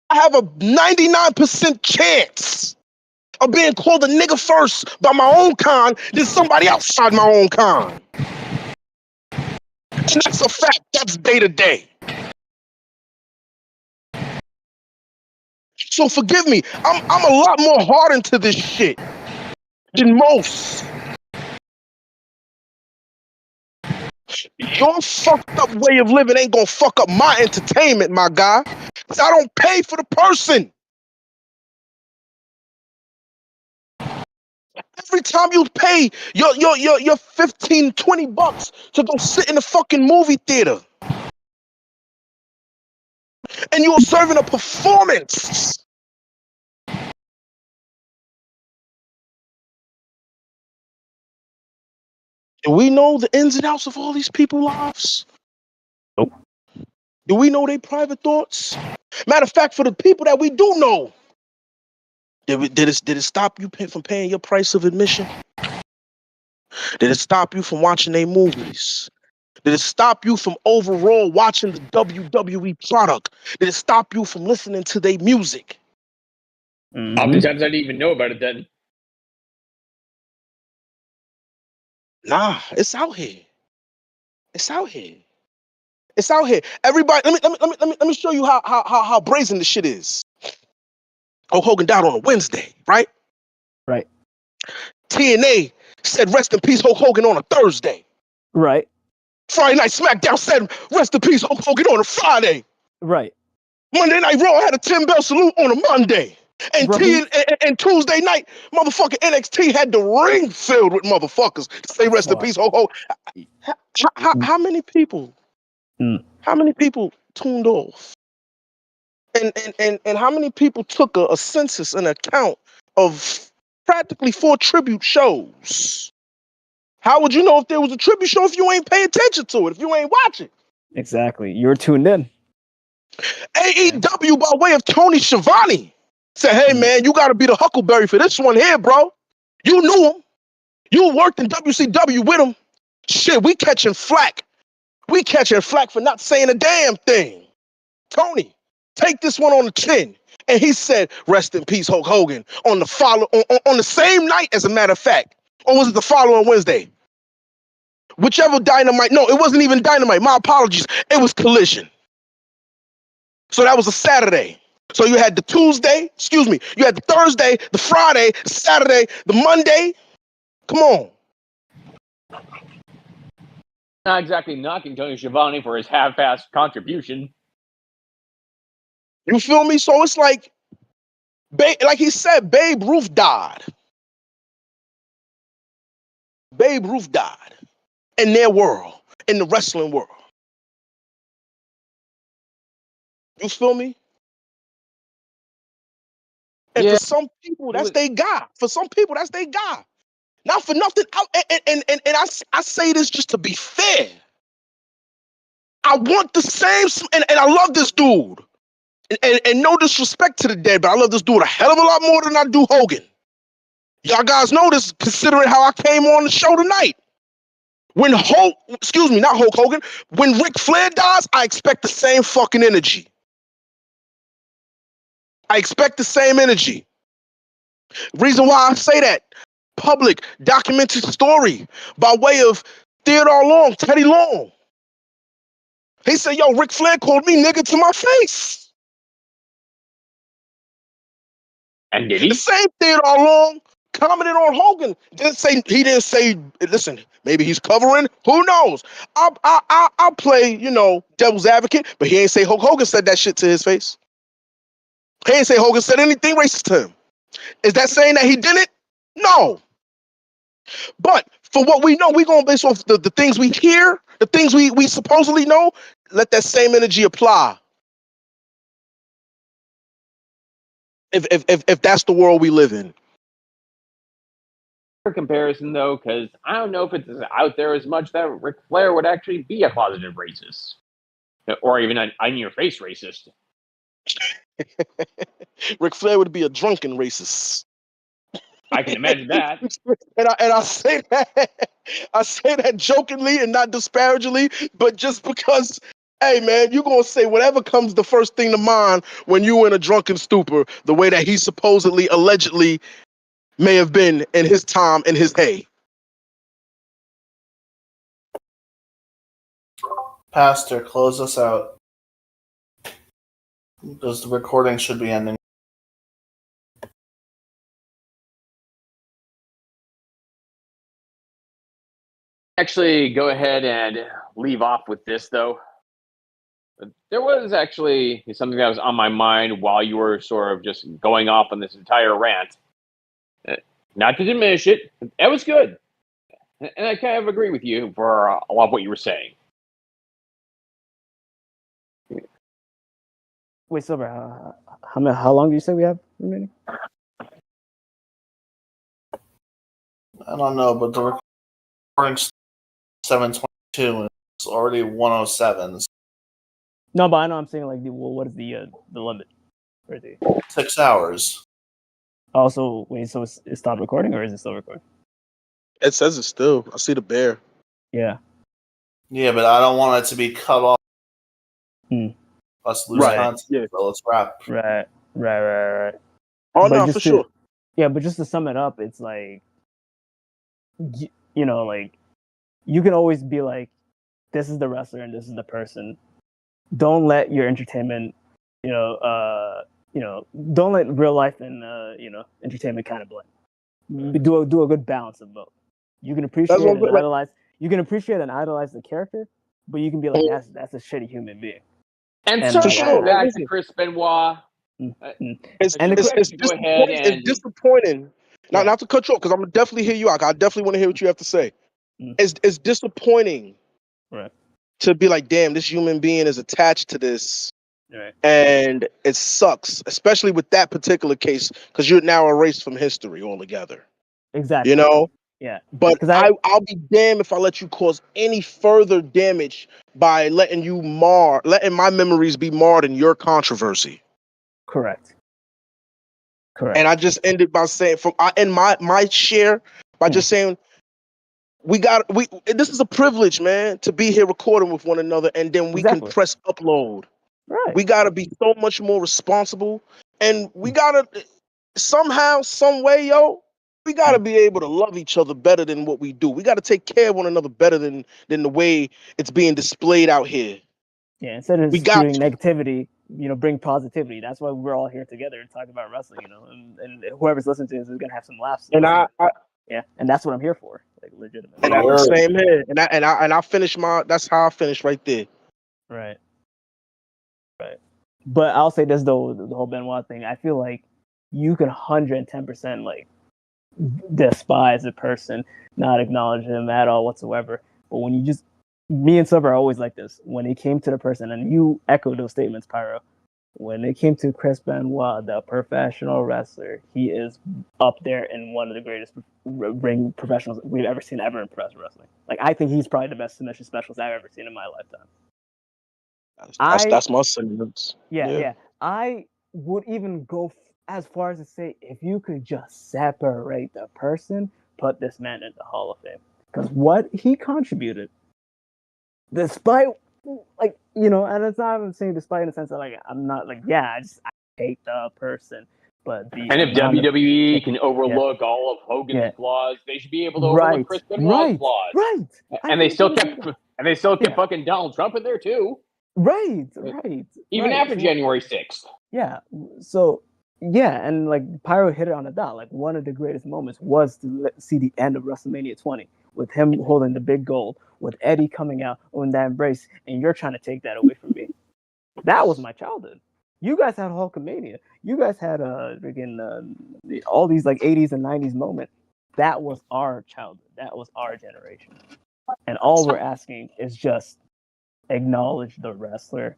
I have a 99% chance of being called a nigga first by my own kind than somebody outside my own kind. And that's a fact. That's day to day. So forgive me. I'm a lot more hard into this shit than most. Your fucked up way of living ain't gonna fuck up my entertainment, my guy. Cause I don't pay for the person. Every time you pay your 15, 20 bucks to go sit in the fucking movie theater. And you're serving a performance. Do we know the ins and outs of all these people's lives? Nope. Do we know their private thoughts? Matter of fact, for the people that we do know, did it stop you from paying your price of admission? Did it stop you from watching their movies? Did it stop you from overall watching the WWE product? Did it stop you from listening to their music? Oftentimes I didn't even know about it then. Nah, it's out here. It's out here. It's out here. Everybody, let me show you how brazen this shit is. Hulk Hogan died on a Wednesday, right? Right. TNA said rest in peace Hulk Hogan on a Thursday. Right. Friday Night SmackDown said rest in peace Hulk Hogan on a Friday. Right. Monday Night Raw had a 10-bell salute on a Monday. And, and Tuesday night, motherfucking NXT had the ring filled with motherfuckers. Say rest in peace Hulk Hogan. How many people? How many people tuned off? And how many people took a census, an account of practically 4 tribute shows? How would you know if there was a tribute show if you ain't pay attention to it, if you ain't watching? Exactly. You're tuned in. AEW, by way of Tony Schiavone, said, hey, man, you got to be the Huckleberry for this one here, bro. You knew him. You worked in WCW with him. Shit, we catching flack. We catching flack for not saying a damn thing. Tony, take this one on the chin. And he said, rest in peace, Hulk Hogan, on the same night, as a matter of fact. Or was it the following Wednesday? Whichever Dynamite. No, it wasn't even Dynamite. My apologies. It was Collision. So that was a Saturday. So you had the Tuesday, you had the Thursday, the Friday, the Saturday, the Monday. Come on. Not exactly knocking Tony Schiavone for his half-assed contribution. You feel me? So it's like he said, Babe Ruth died. Babe Ruth died in their world, in the wrestling world. You feel me? And for some people, that's their guy. For some people, that's their guy. Not for nothing. I say this just to be fair. I want the same, and I love this dude. And no disrespect to the dead, but I love this dude a hell of a lot more than I do Hogan. Y'all guys know this, considering how I came on the show tonight. When not Hulk Hogan, when Ric Flair dies, I expect the same fucking energy. I expect the same energy. Reason why I say that, public documented story by way of Theodore Long, Teddy Long. He said, yo, Ric Flair called me nigga to my face. And did he? The same Theodore Long commented on Hogan. He didn't say, listen, maybe he's covering. Who knows? I'll play, devil's advocate, but he ain't say Hulk Hogan said that shit to his face. He ain't say Hogan said anything racist to him. Is that saying that he didn't? No. But for what we know, we're going to base off the things we hear, the things we supposedly know. Let that same energy apply. If that's the world we live in. For comparison, though, because I don't know if it's out there as much that Ric Flair would actually be a positive racist. Or even an in-your-face racist. Ric Flair would be a drunken racist. I can imagine that. and I say that jokingly and not disparagingly, but just because, hey man, you're gonna say whatever comes the first thing to mind when you in a drunken stupor, the way that he supposedly, allegedly may have been in his time, in his day. Pastor, close us out. Because the recording should be ending. Actually, go ahead and leave off with this, though. There was actually something that was on my mind while you were sort of just going off on this entire rant. Not to diminish it, that was good. And I kind of agree with you for a lot of what you were saying. Wait, Silver, how long do you say we have remaining? I don't know, but the recording's 7:22 and it's already 1:07. No, but I know I'm saying like, what is the limit? 6 hours. Also, wait, so it stopped recording or is it still recording? It says it's still. I see the bear. Yeah. Yeah, but I don't want it to be cut off. Us lose content. Yeah. So let's wrap. Right. Oh, But no, for sure. Yeah, but just to sum it up, it's like, you know, like, you can always be like, this is the wrestler and this is the person. Don't let your entertainment, don't let real life and entertainment kind of blend. Do a good balance of both. You can appreciate and idolize. You can appreciate and idolize the character, but you can be like, that's a shitty human being. And circling back to Chris Benoit. It's disappointing. Not to cut you off, because I'm gonna definitely hear you out. I definitely want to hear what you have to say. It's disappointing, right? To be like, damn, this human being is attached to this, right? And it sucks, especially with that particular case, because you're now erased from history altogether. Exactly. You know. Yeah. But I'll be damned if I let you cause any further damage by letting my memories be marred in your controversy. Correct. And I just ended by saying, I end my share by just saying, this is a privilege, man, to be here recording with one another, and then we can press upload. Right. We gotta be so much more responsible, and we gotta somehow, some way, we gotta be able to love each other better than what we do. We gotta take care of one another better than the way it's being displayed out here. Yeah, instead of spewing negativity, bring positivity. That's why we're all here together and talk about wrestling, and whoever's listening to this is gonna have some laughs. And and that's what I'm here for, like, legitimately. And that's the same here. And I finished that's how I finished right there. Right. But I'll say this though, the whole Benoit thing, I feel like you can 110% like despise a person, not acknowledge him at all whatsoever. But when you me and Silver are always like this. When it came to the person, and you echoed those statements, Pyro, when it came to Chris Benoit, the professional wrestler, he is up there in one of the greatest ring professionals we've ever seen ever in professional wrestling. Like, I think he's probably the best submission specialist I've ever seen in my lifetime. That's my sentiments. Yeah. I would even go as far as to say, if you could just separate the person, put this man in the Hall of Fame. Because what he contributed, despite, like, and it's not even saying despite in the sense that, like, I'm not like, I hate the person. But and if WWE can overlook all of Hogan's flaws, they should be able to overlook Chris Benoit's flaws. Right. And they still kept fucking Donald Trump in there too. Right. Even after January 6th. Yeah. So, and like Pyro hit it on the dot. Like, one of the greatest moments was to see the end of WrestleMania 20 with him holding the big gold, with Eddie coming out on that embrace, and you're trying to take that away from me. That was my childhood. You guys had Hulkamania. You guys had all these like 80s and 90s moments. That was our childhood. That was our generation. And all we're asking is just acknowledge the wrestler,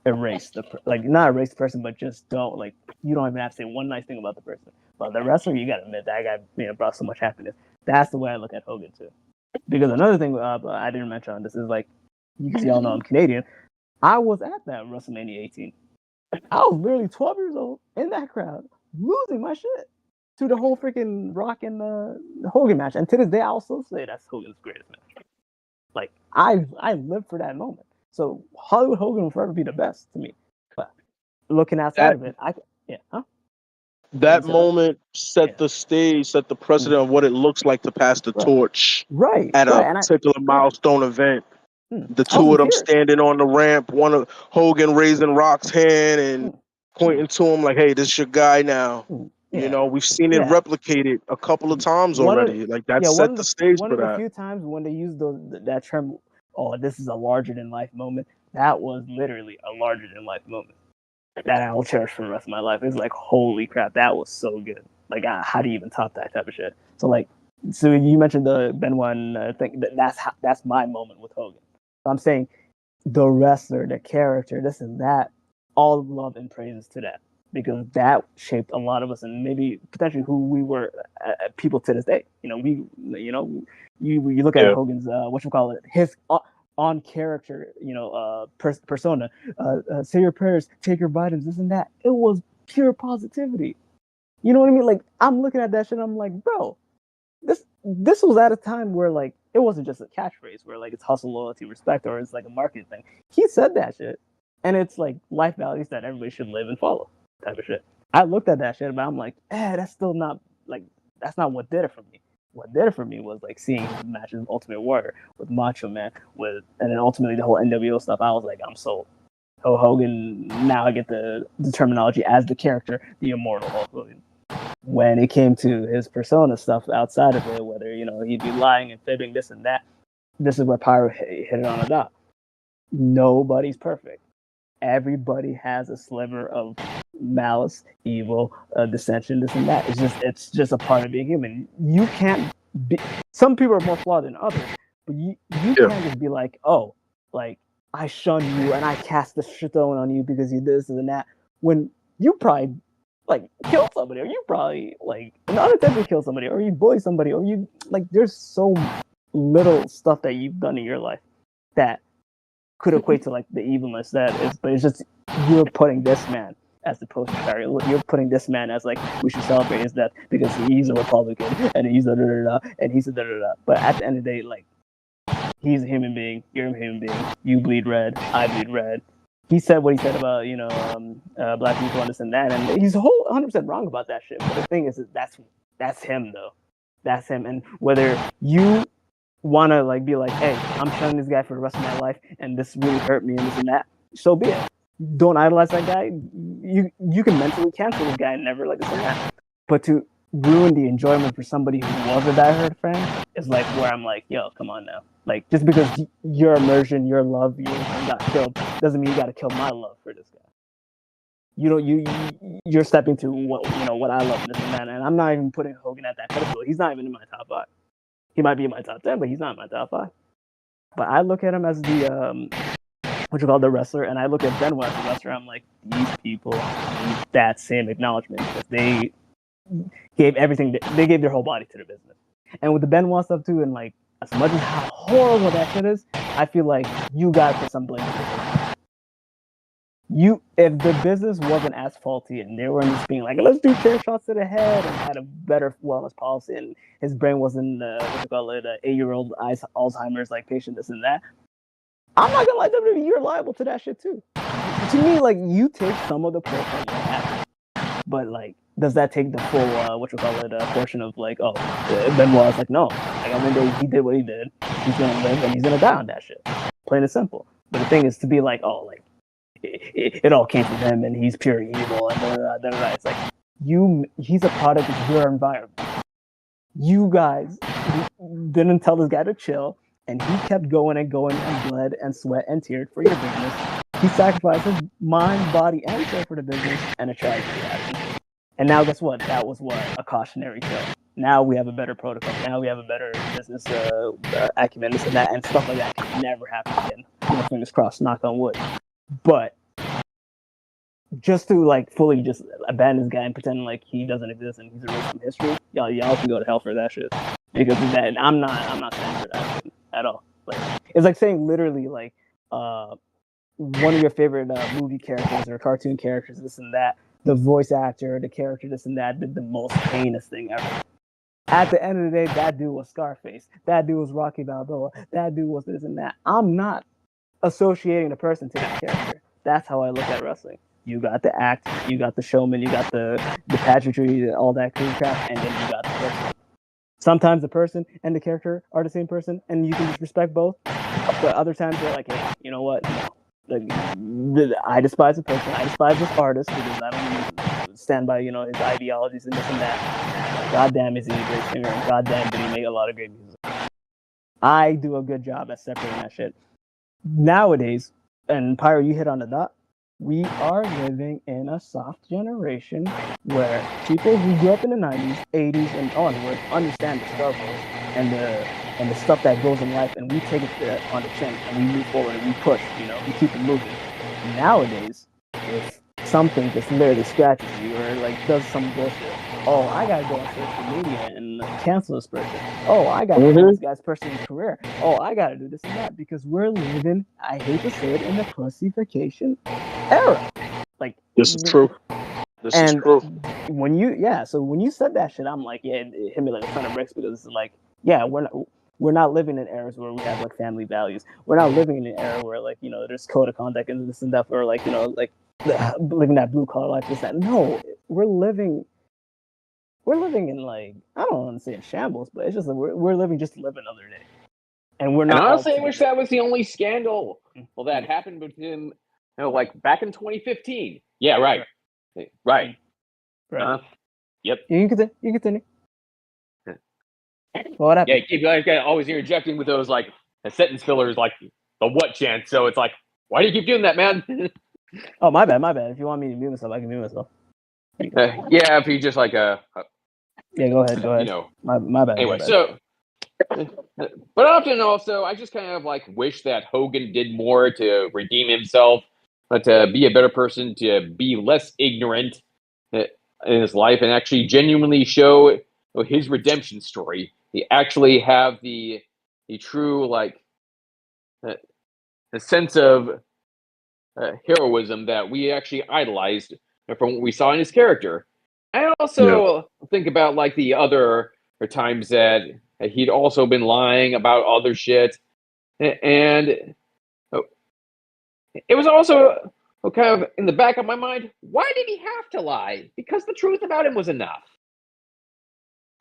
erase not erase the person, but just don't you don't even have to say one nice thing about the person. But the wrestler, you gotta admit that guy brought so much happiness. That's the way I look at Hogan too. Because another thing I didn't mention on this is because y'all know I'm Canadian. I was at that WrestleMania 18. I was literally 12 years old in that crowd, losing my shit to the whole freaking Rock and Hogan match. And to this day, I also say that's Hogan's greatest match. I lived for that moment. So Hollywood Hogan will forever be the best to me. But looking outside of it, that moment set the stage, set the precedent of what it looks like to pass the torch at a particular milestone event. The two of them standing on the ramp, one of Hogan raising Rock's hand and pointing to him like, "Hey, this is your guy now." You know, we've seen it replicated a couple of times already. That set the stage for that. One of the few times when they used that term, "Oh, this is a larger than life moment," that was literally a larger than life moment that I will cherish for the rest of my life. It's like, holy crap, that was so good. How do you even top that type of shit? So you mentioned the Benoit thing. That's my moment with Hogan. So I'm saying the wrestler, the character, this and that, all love and praises to that, because that shaped a lot of us and maybe potentially who we were people to this day. You look at Hogan's his on character, persona, say your prayers, take your vitamins, this and that. It was pure positivity. You know what I mean? I'm looking at that shit and I'm like, bro, this was at a time where it wasn't just a catchphrase where it's hustle, loyalty, respect, or it's a marketing thing. He said that shit, and it's life values that everybody should live and follow, type of shit. I looked at that shit, but I'm like, that's still not that's not what did it for me. What did it for me was seeing matches with Ultimate Warrior, with Macho Man, and then ultimately the whole NWO stuff. I was like, I'm sold. Hogan, now I get the terminology as the character, the immortal Hulk Hogan. When it came to his persona stuff outside of it, whether he'd be lying and fibbing, this and that, this is where Pyro hit it on a dot. Nobody's perfect. Everybody has a sliver of malice, evil, dissension, this and that. It's just a part of being human. You can't be. Some people are more flawed than others, but you can't just be I shun you and I cast the stone on you because you this and that. When you probably kill somebody, or you probably unintentionally kill somebody, or you bully somebody, or you there's so little stuff that you've done in your life that could equate to the evilness that is, but it's just you're putting this man as the poster child. You're putting this man as we should celebrate his death because he's a Republican and he's a da-da-da and he's a da-da-da. But at the end of the day, he's a human being, you're a human being, you bleed red, I bleed red. He said what he said about black people and this and that, and he's 100% wrong about that shit. But the thing is that's him though. That's him. And whether you want to be hey, I'm shunning this guy for the rest of my life, and this really hurt me, and this and that, so be it. Don't idolize that guy. You can mentally cancel this guy and never this and that. But to ruin the enjoyment for somebody who was a diehard fan is where I'm yo, come on now. Just because your immersion, your love, you got killed doesn't mean you got to kill my love for this guy. You're stepping to what I love this and that, and I'm not even putting Hogan at that pedestal. He's not even in my top 5. He might be in my top 10, but he's not in my top 5. But I look at him as the the wrestler, and I look at Benoit as the wrestler. I'm like, these people need that same acknowledgement because they gave everything. They gave their whole body to the business. And with the Benoit stuff too, and as much as how horrible that shit is, I feel you got to put some blame. If the business wasn't as faulty and they weren't just being let's do chair shots to the head and had a better wellness policy, and his brain wasn't 8-year-old Alzheimer's patient, this and that, I'm not gonna lie, WWE, you're liable to that shit too. To me, you take some of the portion of what happened, but does that take the full portion of Benoit's no. At the end of the day, he did what he did. He's gonna live and he's gonna die on that shit. Plain and simple. But the thing is to be it all came from him and he's pure evil and da-da-da. It's he's a product of your environment. You guys didn't tell this guy to chill, and he kept going and bled and sweat and teared for your business. He sacrificed his mind, body, and soul for the business, and a tragedy happened. And now, guess what? That was what? A cautionary tale. Now we have a better protocol. Now we have a better business acumen, this and that, and stuff like that can never happen again. Fingers crossed, knock on wood. But just to like fully just abandon this guy and pretend like he doesn't exist and he's erased from history, y'all can go to hell for that shit. Because of that, and I'm not standing for that shit at all. Like, it's like saying literally like one of your favorite movie characters or cartoon characters, this and that, the voice actor, the character, this and that, did the most heinous thing ever. At the end of the day, that dude was Scarface. That dude was Rocky Balboa. That dude was this and that. I'm not associating the person to that character. That's how I look at wrestling. You got the act, you got the showman, you got the pageantry, all that cool crap, and then you got the person. Sometimes the person and the character are the same person, and you can just respect both. But other times they're like, hey, you know what? No. I despise the person. I despise this artist because I don't stand by, his ideologies and this and that. Goddamn, is he a great singer? And goddamn, did he make a lot of great music? I do a good job at separating that shit. Nowadays, and Pyro, you hit on the dot. We are living in a soft generation where people who grew up in the 90s, 80s, and onward understand the struggle and the stuff that goes in life, and we take it on the chin and we move forward and we push, we keep it moving. Nowadays, if something just literally scratches you or like does some bullshit, oh, I gotta go on social media and cancel this person. Oh, I gotta do this guy's personal career. Oh, I gotta do this and that because we're living, I hate to say it, in the pussification era. Like, this is true. This is true. When you said that shit, I'm like, yeah, it hit me like a ton of bricks because it's like, yeah, we're not living in eras where we have like family values. We're not living in an era where like, there's code of conduct and this and that, or like, like living that blue collar life, this that. No, we're living in like, I don't want to say in shambles, but it's just like we're living just to live another day. And we're not. And honestly, I wish that was the only scandal that happened with him, like back in 2015. Yeah, right. Yep. You continue. What happened? Yeah, keep always interjecting with those like sentence fillers, like the what chance. So it's like, why do you keep doing that, man? Oh, my bad. If you want me to mute myself, I can mute myself. Yeah, if you just like yeah, go ahead. My bad. Anyway, so, but often also, I just kind of like wish that Hogan did more to redeem himself, but to be a better person, to be less ignorant in his life, and actually genuinely show his redemption story. He actually have the true like a sense of heroism that we actually idolized from what we saw in his character. I also think about like the other times that he'd also been lying about other shit, and it was also kind of in the back of my mind, why did he have to lie? Because the truth about him was enough.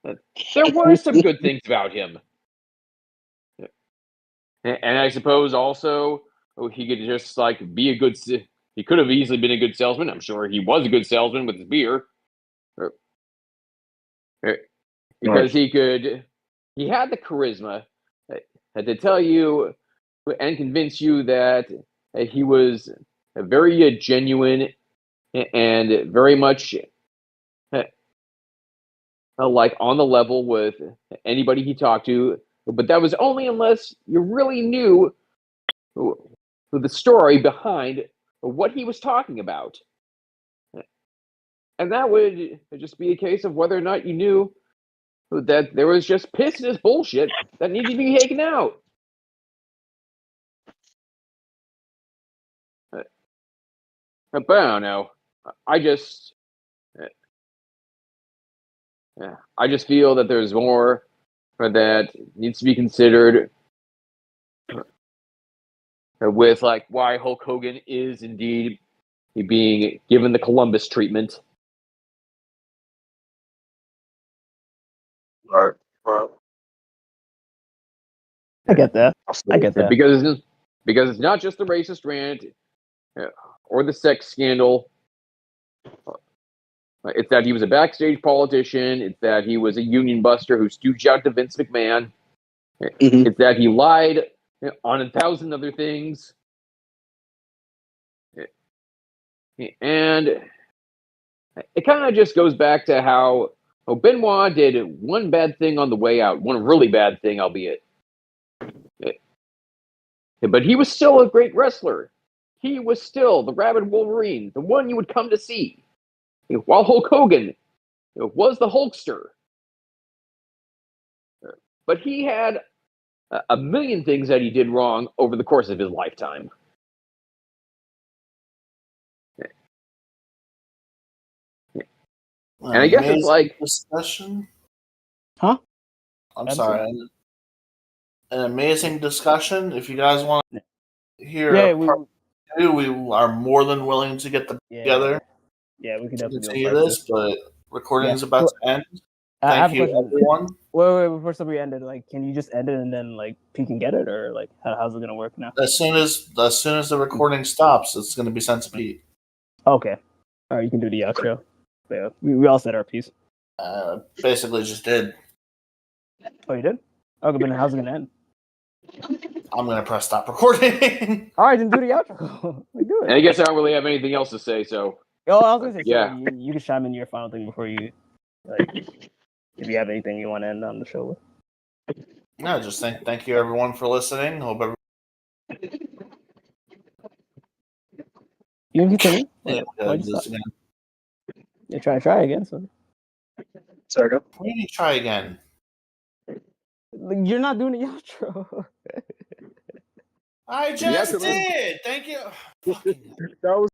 There were some good things about him. And I suppose also he could just like be a good. He could have easily been a good salesman. I'm sure he was a good salesman with his beer, because he had the charisma to tell you and convince you that he was very genuine and very much like on the level with anybody he talked to. But that was only unless you really knew the story behind what he was talking about. And that would just be a case of whether or not you knew that there was just piss in his bullshit that needed to be taken out. But I don't know. I just feel that there's more that needs to be considered with like why Hulk Hogan is indeed being given the Columbus treatment. Right. I get that. Because it's not just the racist rant or the sex scandal. It's that he was a backstage politician. It's that he was a union buster who stooged out to Vince McMahon. It's that he lied on 1,000 other things. And it kind of just goes back to how Benoit did one bad thing on the way out, one really bad thing, albeit. But he was still a great wrestler. He was still the Rabid Wolverine, the one you would come to see. While Hulk Hogan was the Hulkster. But he had a million things that he did wrong over the course of his lifetime. And I guess it's like discussion. Huh? I'm sorry. An amazing discussion. If you guys want to hear part two, we are more than willing to get them together. Yeah, we could definitely continue this, but recording is about to end. I have Thank you, everyone. Wait, before somebody ended, like, can you just end it and then like peek and get it, or like how's it gonna work now? As soon as the recording stops, it's gonna be sent to Pete. Okay, all right, you can do the outro. Yeah, we all said our piece. Basically, just did. Oh, you did? Okay, but how's it gonna end? I'm gonna press stop recording. All right, then do the outro. Do it. And I guess I don't really have anything else to say, so. Oh, I was gonna say, yeah. You can chime in your final thing before you, like, if you have anything you want to end on the show with. No, just thank you everyone for listening. Hope everyone. You can continue. Yeah, try again. So. Sorry, go. Why do you try again? You're not doing the outro. I just did. Thank you. That was